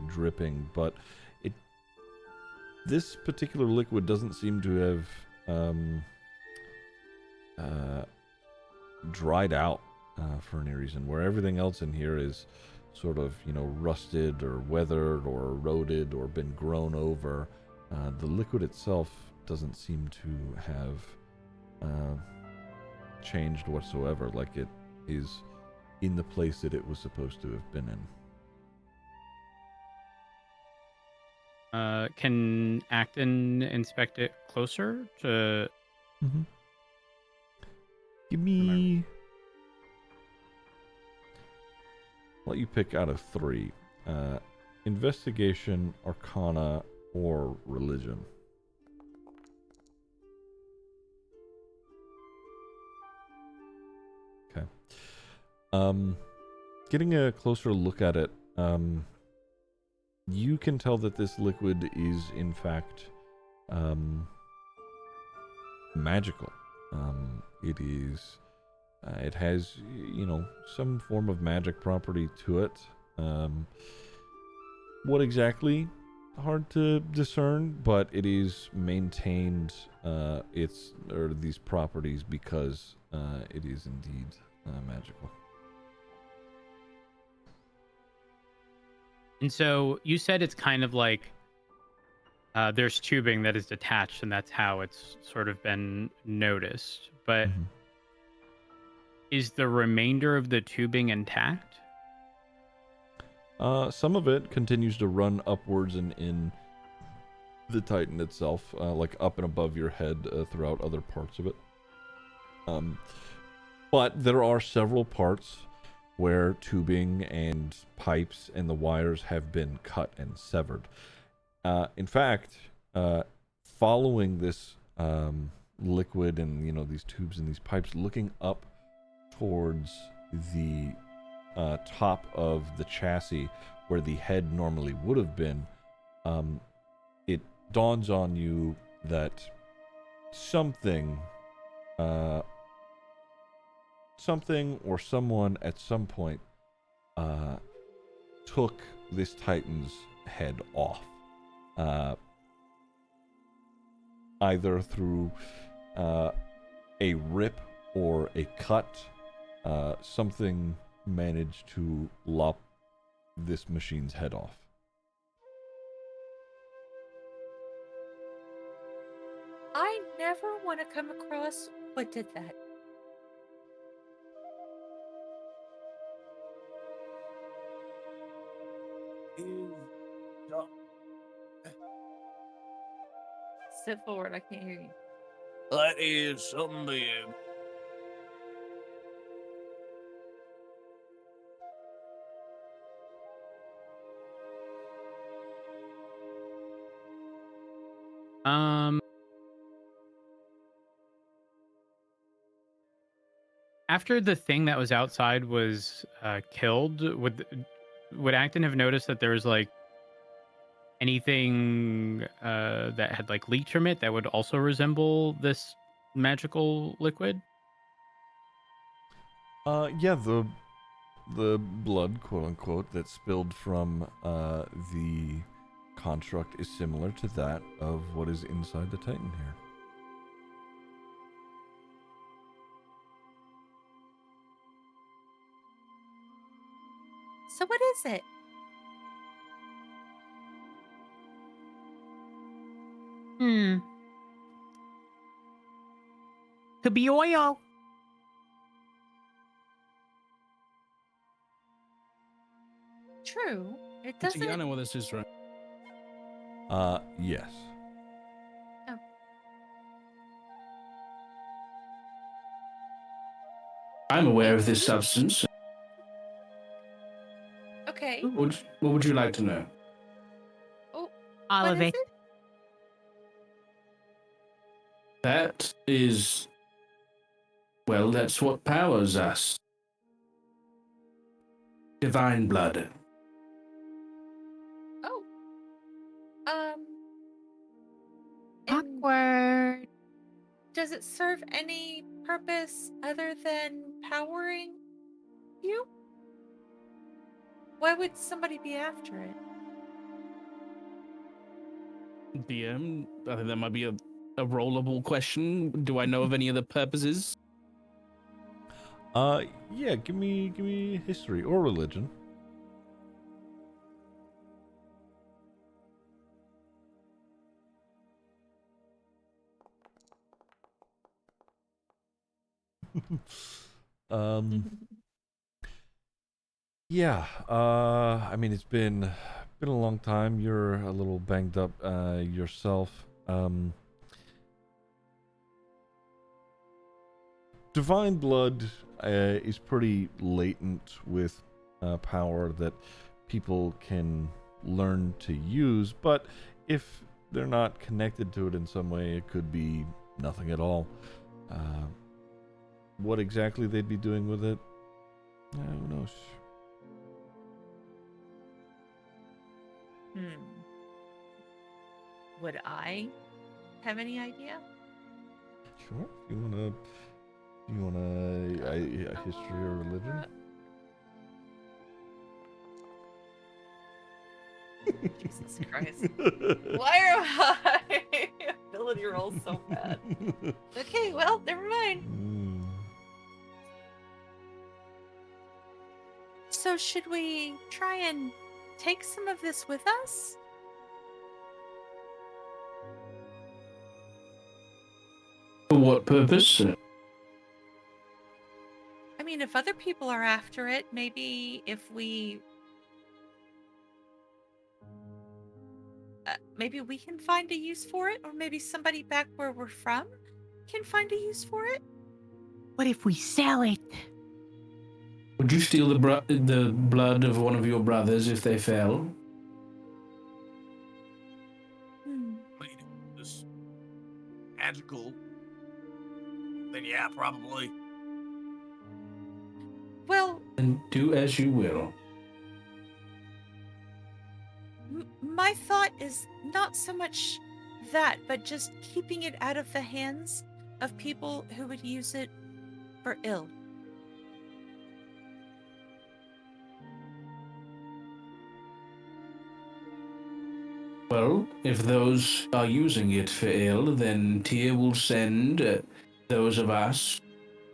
S1: dripping. But this particular liquid doesn't seem to have dried out for any reason, where everything else in here is sort of rusted or weathered or eroded or been grown over. The liquid itself doesn't seem to have changed whatsoever, like it is in the place that it was supposed to have been in.
S10: Can Acton inspect it closer to?
S1: Give me. Let you pick out of 3: investigation, arcana, or religion. Okay. Getting a closer look at it, you can tell that this liquid is in fact magical. It is. It has, some form of magic property to it. What exactly? Hard to discern, but it is maintained these properties because it is indeed magical.
S10: And so you said it's kind of like there's tubing that is detached, and that's how it's sort of been noticed. But is the remainder of the tubing intact?
S1: Some of it continues to run upwards and in the Titan itself, like up and above your head throughout other parts of it. But there are several parts where tubing and pipes and the wires have been cut and severed. In fact, following this liquid and, you know, these tubes and these pipes, looking up towards the top of the chassis where the head normally would have been, it dawns on you that something or someone at some point took this Titan's head off. Either through a rip or a cut, something managed to lop this machine's head off.
S5: I never want to come across what did that. Sit forward, I can't hear you.
S7: That is something big.
S10: After the thing that was outside was killed, would Acton have noticed that there was like anything that had like leaked from it that would also resemble this magical liquid?
S1: Yeah, the blood, quote unquote, that spilled from the construct is similar to that of what is inside the Titan here.
S5: So what is it?
S11: Could be oil.
S5: True. It
S8: Ziggy, I
S5: doesn't.
S8: know what this is, right?
S1: Yes.
S5: Oh.
S8: I'm aware of this substance.
S5: Okay.
S8: What would you like to know?
S5: Oh,
S11: All
S5: what
S11: of
S5: is
S11: it.
S8: That is, well, that's what powers us. Divine blood.
S5: Oh. And
S11: Awkward.
S5: does it serve any purpose other than powering you? Why would somebody be after it?
S8: DM, I think that might be a rollable question. Do I know of any other purposes?
S1: Yeah, give me history or religion. Yeah, I mean, it's been a long time. You're a little banged up yourself. Divine blood is pretty latent with power that people can learn to use, but if they're not connected to it in some way, it could be nothing at all. What exactly they'd be doing with it, who knows?
S5: Would I have any idea?
S1: Sure. You wanna a history or religion?
S5: Jesus Christ. Why are my ability rolls so bad? Okay, well, never mind. So should we try and take some of this with us?
S8: For what purpose?
S5: I mean, if other people are after it, maybe if we maybe we can find a use for it, or maybe somebody back where we're from can find a use for it.
S11: What if we sell it?
S8: Would you steal the blood of one of your brothers if they fell?
S7: Wait, this magical? Then yeah, probably.
S5: Well,
S8: Then do as you will.
S5: my thought is not so much that, but just keeping it out of the hands of people who would use it for ill.
S8: Well, if those are using it for ill, then Tyr will send those of us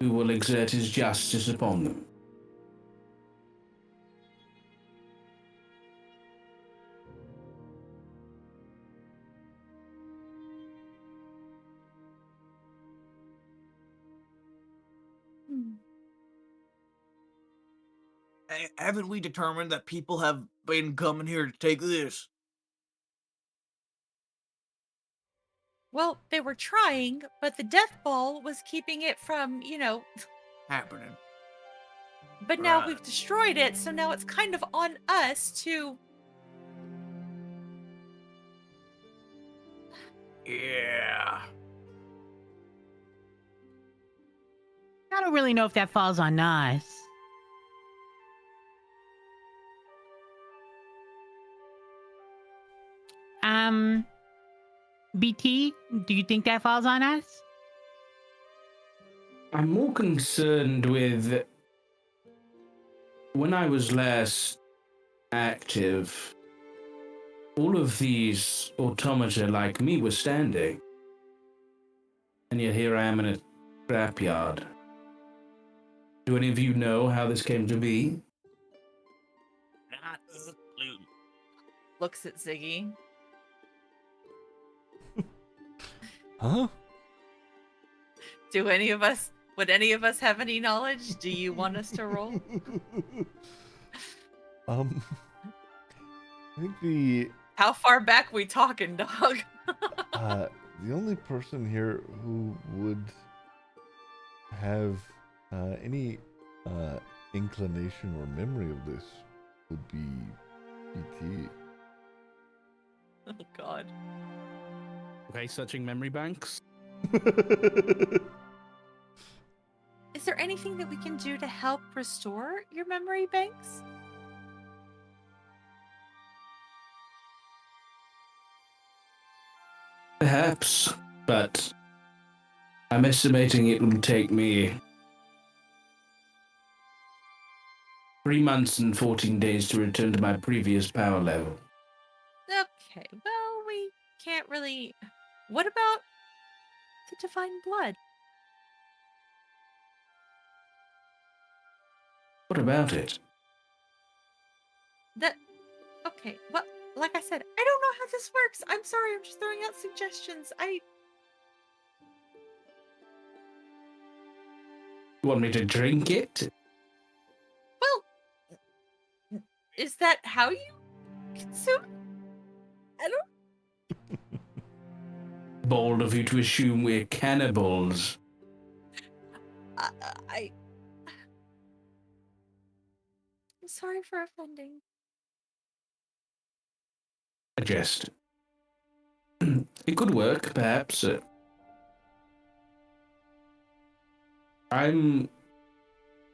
S8: who will exert his justice upon them.
S7: Haven't we determined that people have been coming here to take this?
S5: Well, they were trying, but the death ball was keeping it from,
S7: Happening.
S5: But now
S7: Right.
S5: we've destroyed it, so now it's kind of on us to.
S7: Yeah.
S11: I don't really know if that falls on us. BT, do you think that falls on us?
S8: I'm more concerned with when I was last active, all of these automata like me were standing. And yet here I am in a scrapyard. Do any of you know how this came to be?
S7: Not a clue.
S5: Looks at Ziggy.
S1: Huh?
S5: Would any of us have any knowledge? Do you want us to roll?
S1: I think
S5: How far back we talking, dog?
S1: the only person here who would have any inclination or memory of this would be BT.
S5: Oh God.
S8: Okay, searching memory banks.
S5: Is there anything that we can do to help restore your memory banks?
S8: Perhaps, but I'm estimating it will take me 3 months and 14 days to return to my previous power level.
S5: Okay, well, we can't really. What about the divine blood?
S8: What about it?
S5: Okay, well, like I said, I don't know how this works. I'm sorry, I'm just throwing out suggestions.
S8: You want me to drink it?
S5: Well, is that how you consume? I don't.
S8: Bold of you to assume we're cannibals.
S5: I'm sorry for offending.
S8: A jest. It could work, perhaps. I'm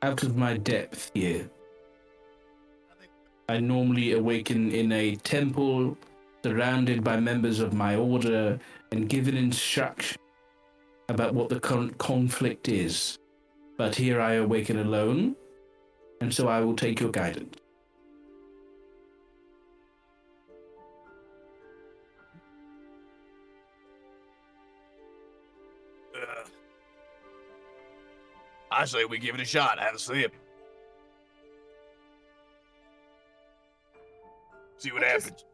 S8: out of my depth here. I normally awaken in a temple, surrounded by members of my order, and given instruction about what the current conflict is. But here I awaken alone, and so I will take your guidance.
S7: I say we give it a shot. Have a sip. See what happens.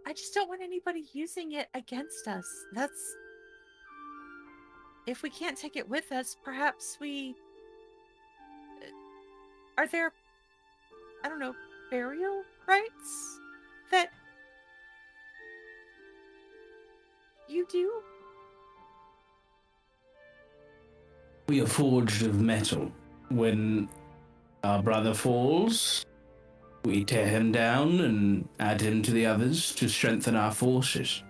S5: I just don't want anybody using it against us. That's. If we can't take it with us, perhaps we. Are there, I don't know, burial rites that you do?
S8: We are forged of metal. When our brother falls, we tear him down and add him to the others to strengthen our forces.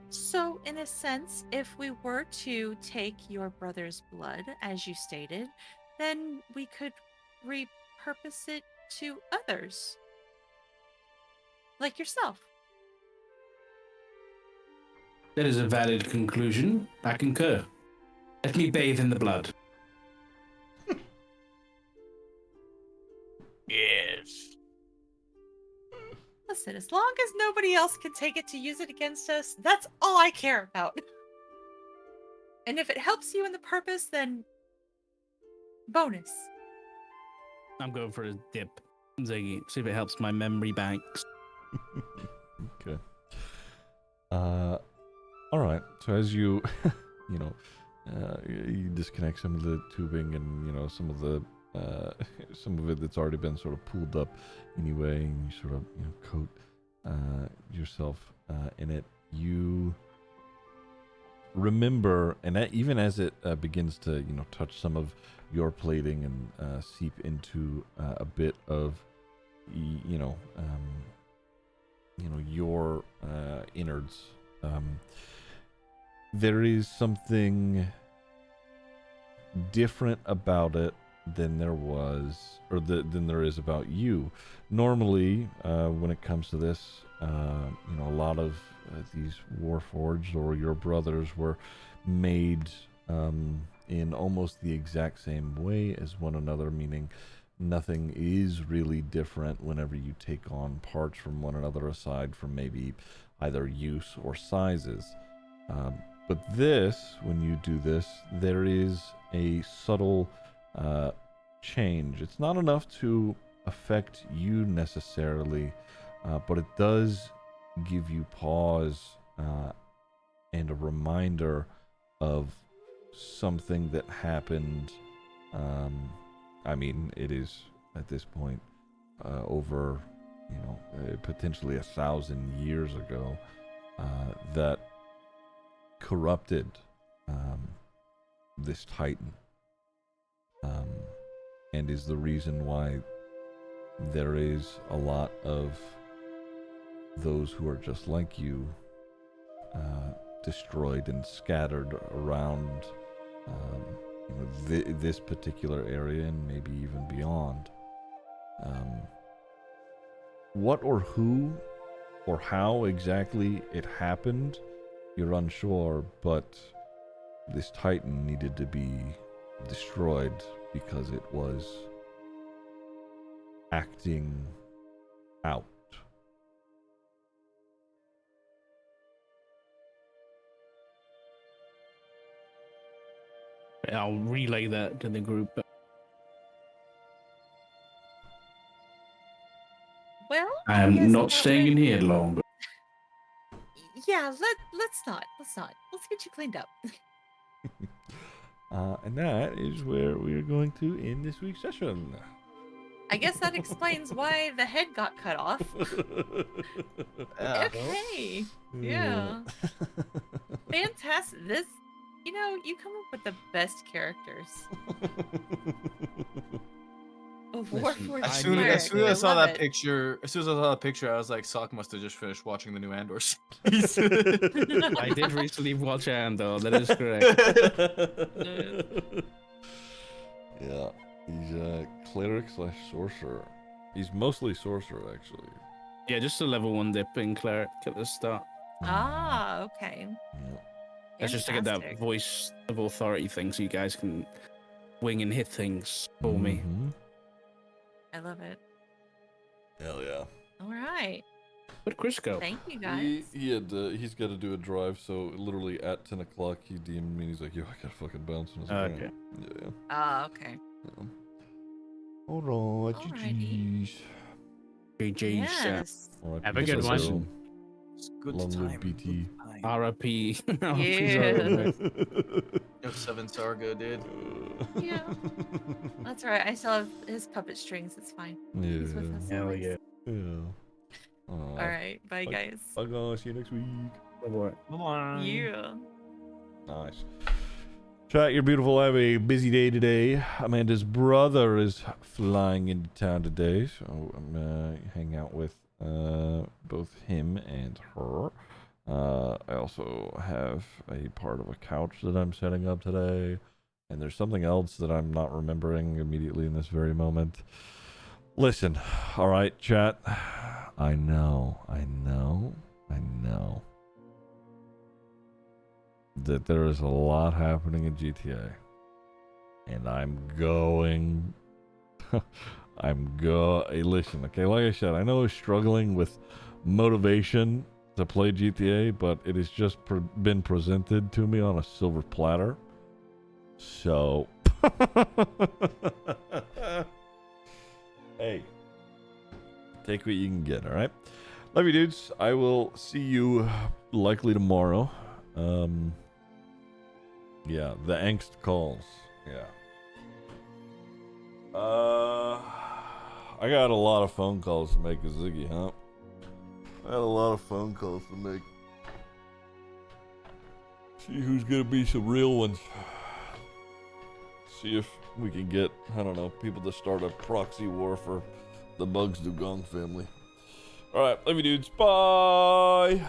S5: So, in a sense, if we were to take your brother's blood, as you stated, then we could repurpose it to others. Like yourself.
S8: That is a valid conclusion. I concur. Let me bathe in the blood.
S7: Yes.
S5: Listen, as long as nobody else can take it to use it against us, that's all I care about. And if it helps you in the purpose, then bonus.
S8: I'm going for a dip, Ziggy. See if it helps my memory banks.
S1: Okay. All right. So as you, you disconnect some of the tubing and some of it that's already been sort of pulled up anyway, and you sort of coat yourself in it. You remember, and even as it begins to touch some of your plating and seep into a bit of your innards, there is something different about it than there was, or than there is about you. Normally, when it comes to this, a lot of these warforged or your brothers were made in almost the exact same way as one another, meaning nothing is really different whenever you take on parts from one another aside from maybe either use or sizes. But this, when you do this, there is a subtle change. It's not enough to affect you necessarily, but it does give you pause and a reminder of something that happened. It is at this point over, potentially 1,000 years ago, that corrupted this Titan, and is the reason why there is a lot of those who are just like you destroyed and scattered around this particular area and maybe even beyond. What or who or how exactly it happened, you're unsure, but this Titan needed to be destroyed because it was acting out.
S8: I'll relay that to the group.
S5: Well,
S8: I am not staying in here longer.
S5: Yeah, let's not. Let's get you cleaned up.
S1: And that is where we are going to end this week's session.
S5: I guess that explains why the head got cut off. Okay. Yeah. Fantastic. This, you come up with the best characters. Of Warforged
S6: As soon as I saw that picture, I was like, Sock must have just finished watching the new Andor series.
S8: I did recently watch Andor, that is correct.
S1: Yeah, he's a cleric / sorcerer. He's mostly sorcerer, actually.
S8: Yeah, just a level 1 dip in cleric at the start.
S5: Ah, okay.
S1: Yeah.
S8: That's just to get that voice of authority thing so you guys can wing and hit things for me.
S5: I love it.
S1: Hell yeah.
S5: All right.
S8: Where'd Chris go?
S5: Thank you, guys.
S1: He's got to do a drive, so literally at 10 o'clock he DM'd me and he's like, yo, I gotta fucking bounce. And I was like,
S8: Okay.
S1: Yeah.
S5: Ah, okay.
S1: Alright, GG's.
S8: GG's.
S5: Yes.
S1: Alright,
S10: Have a good one.
S1: so
S6: It's good
S1: long
S6: time.
S1: live BT.
S8: RIP.
S5: Yeah.
S6: No 7 Sarga, dude.
S5: Yeah. That's all right. I still have his puppet strings. It's fine.
S1: Yeah.
S5: He's with us
S8: Hell
S5: always.
S8: yeah.
S1: Yeah.
S5: All right. Bye, guys.
S1: Bye, guys. See you next week.
S6: Bye-bye.
S5: Yeah.
S1: Nice. Chat, you're beautiful. I have a busy day today. Amanda's brother is flying into town today, so I'm gonna hang out with both him and her. I also have a part of a couch that I'm setting up today, and there's something else that I'm not remembering immediately in this very moment. Listen, all right, chat. I know that there is a lot happening in GTA, and listen, okay, like I said, I know I'm struggling with motivation to play GTA, but it has just been presented to me on a silver platter, so hey, take what you can get. All right, love you, dudes. I will see you likely tomorrow. Yeah, the angst calls. Yeah. I got a lot of phone calls to make, a Ziggy, huh? I had a lot of phone calls to make. See who's gonna be some real ones. See if we can get, I don't know, people to start a proxy war for the Bugs Dugong family. Alright, love you dudes. Bye!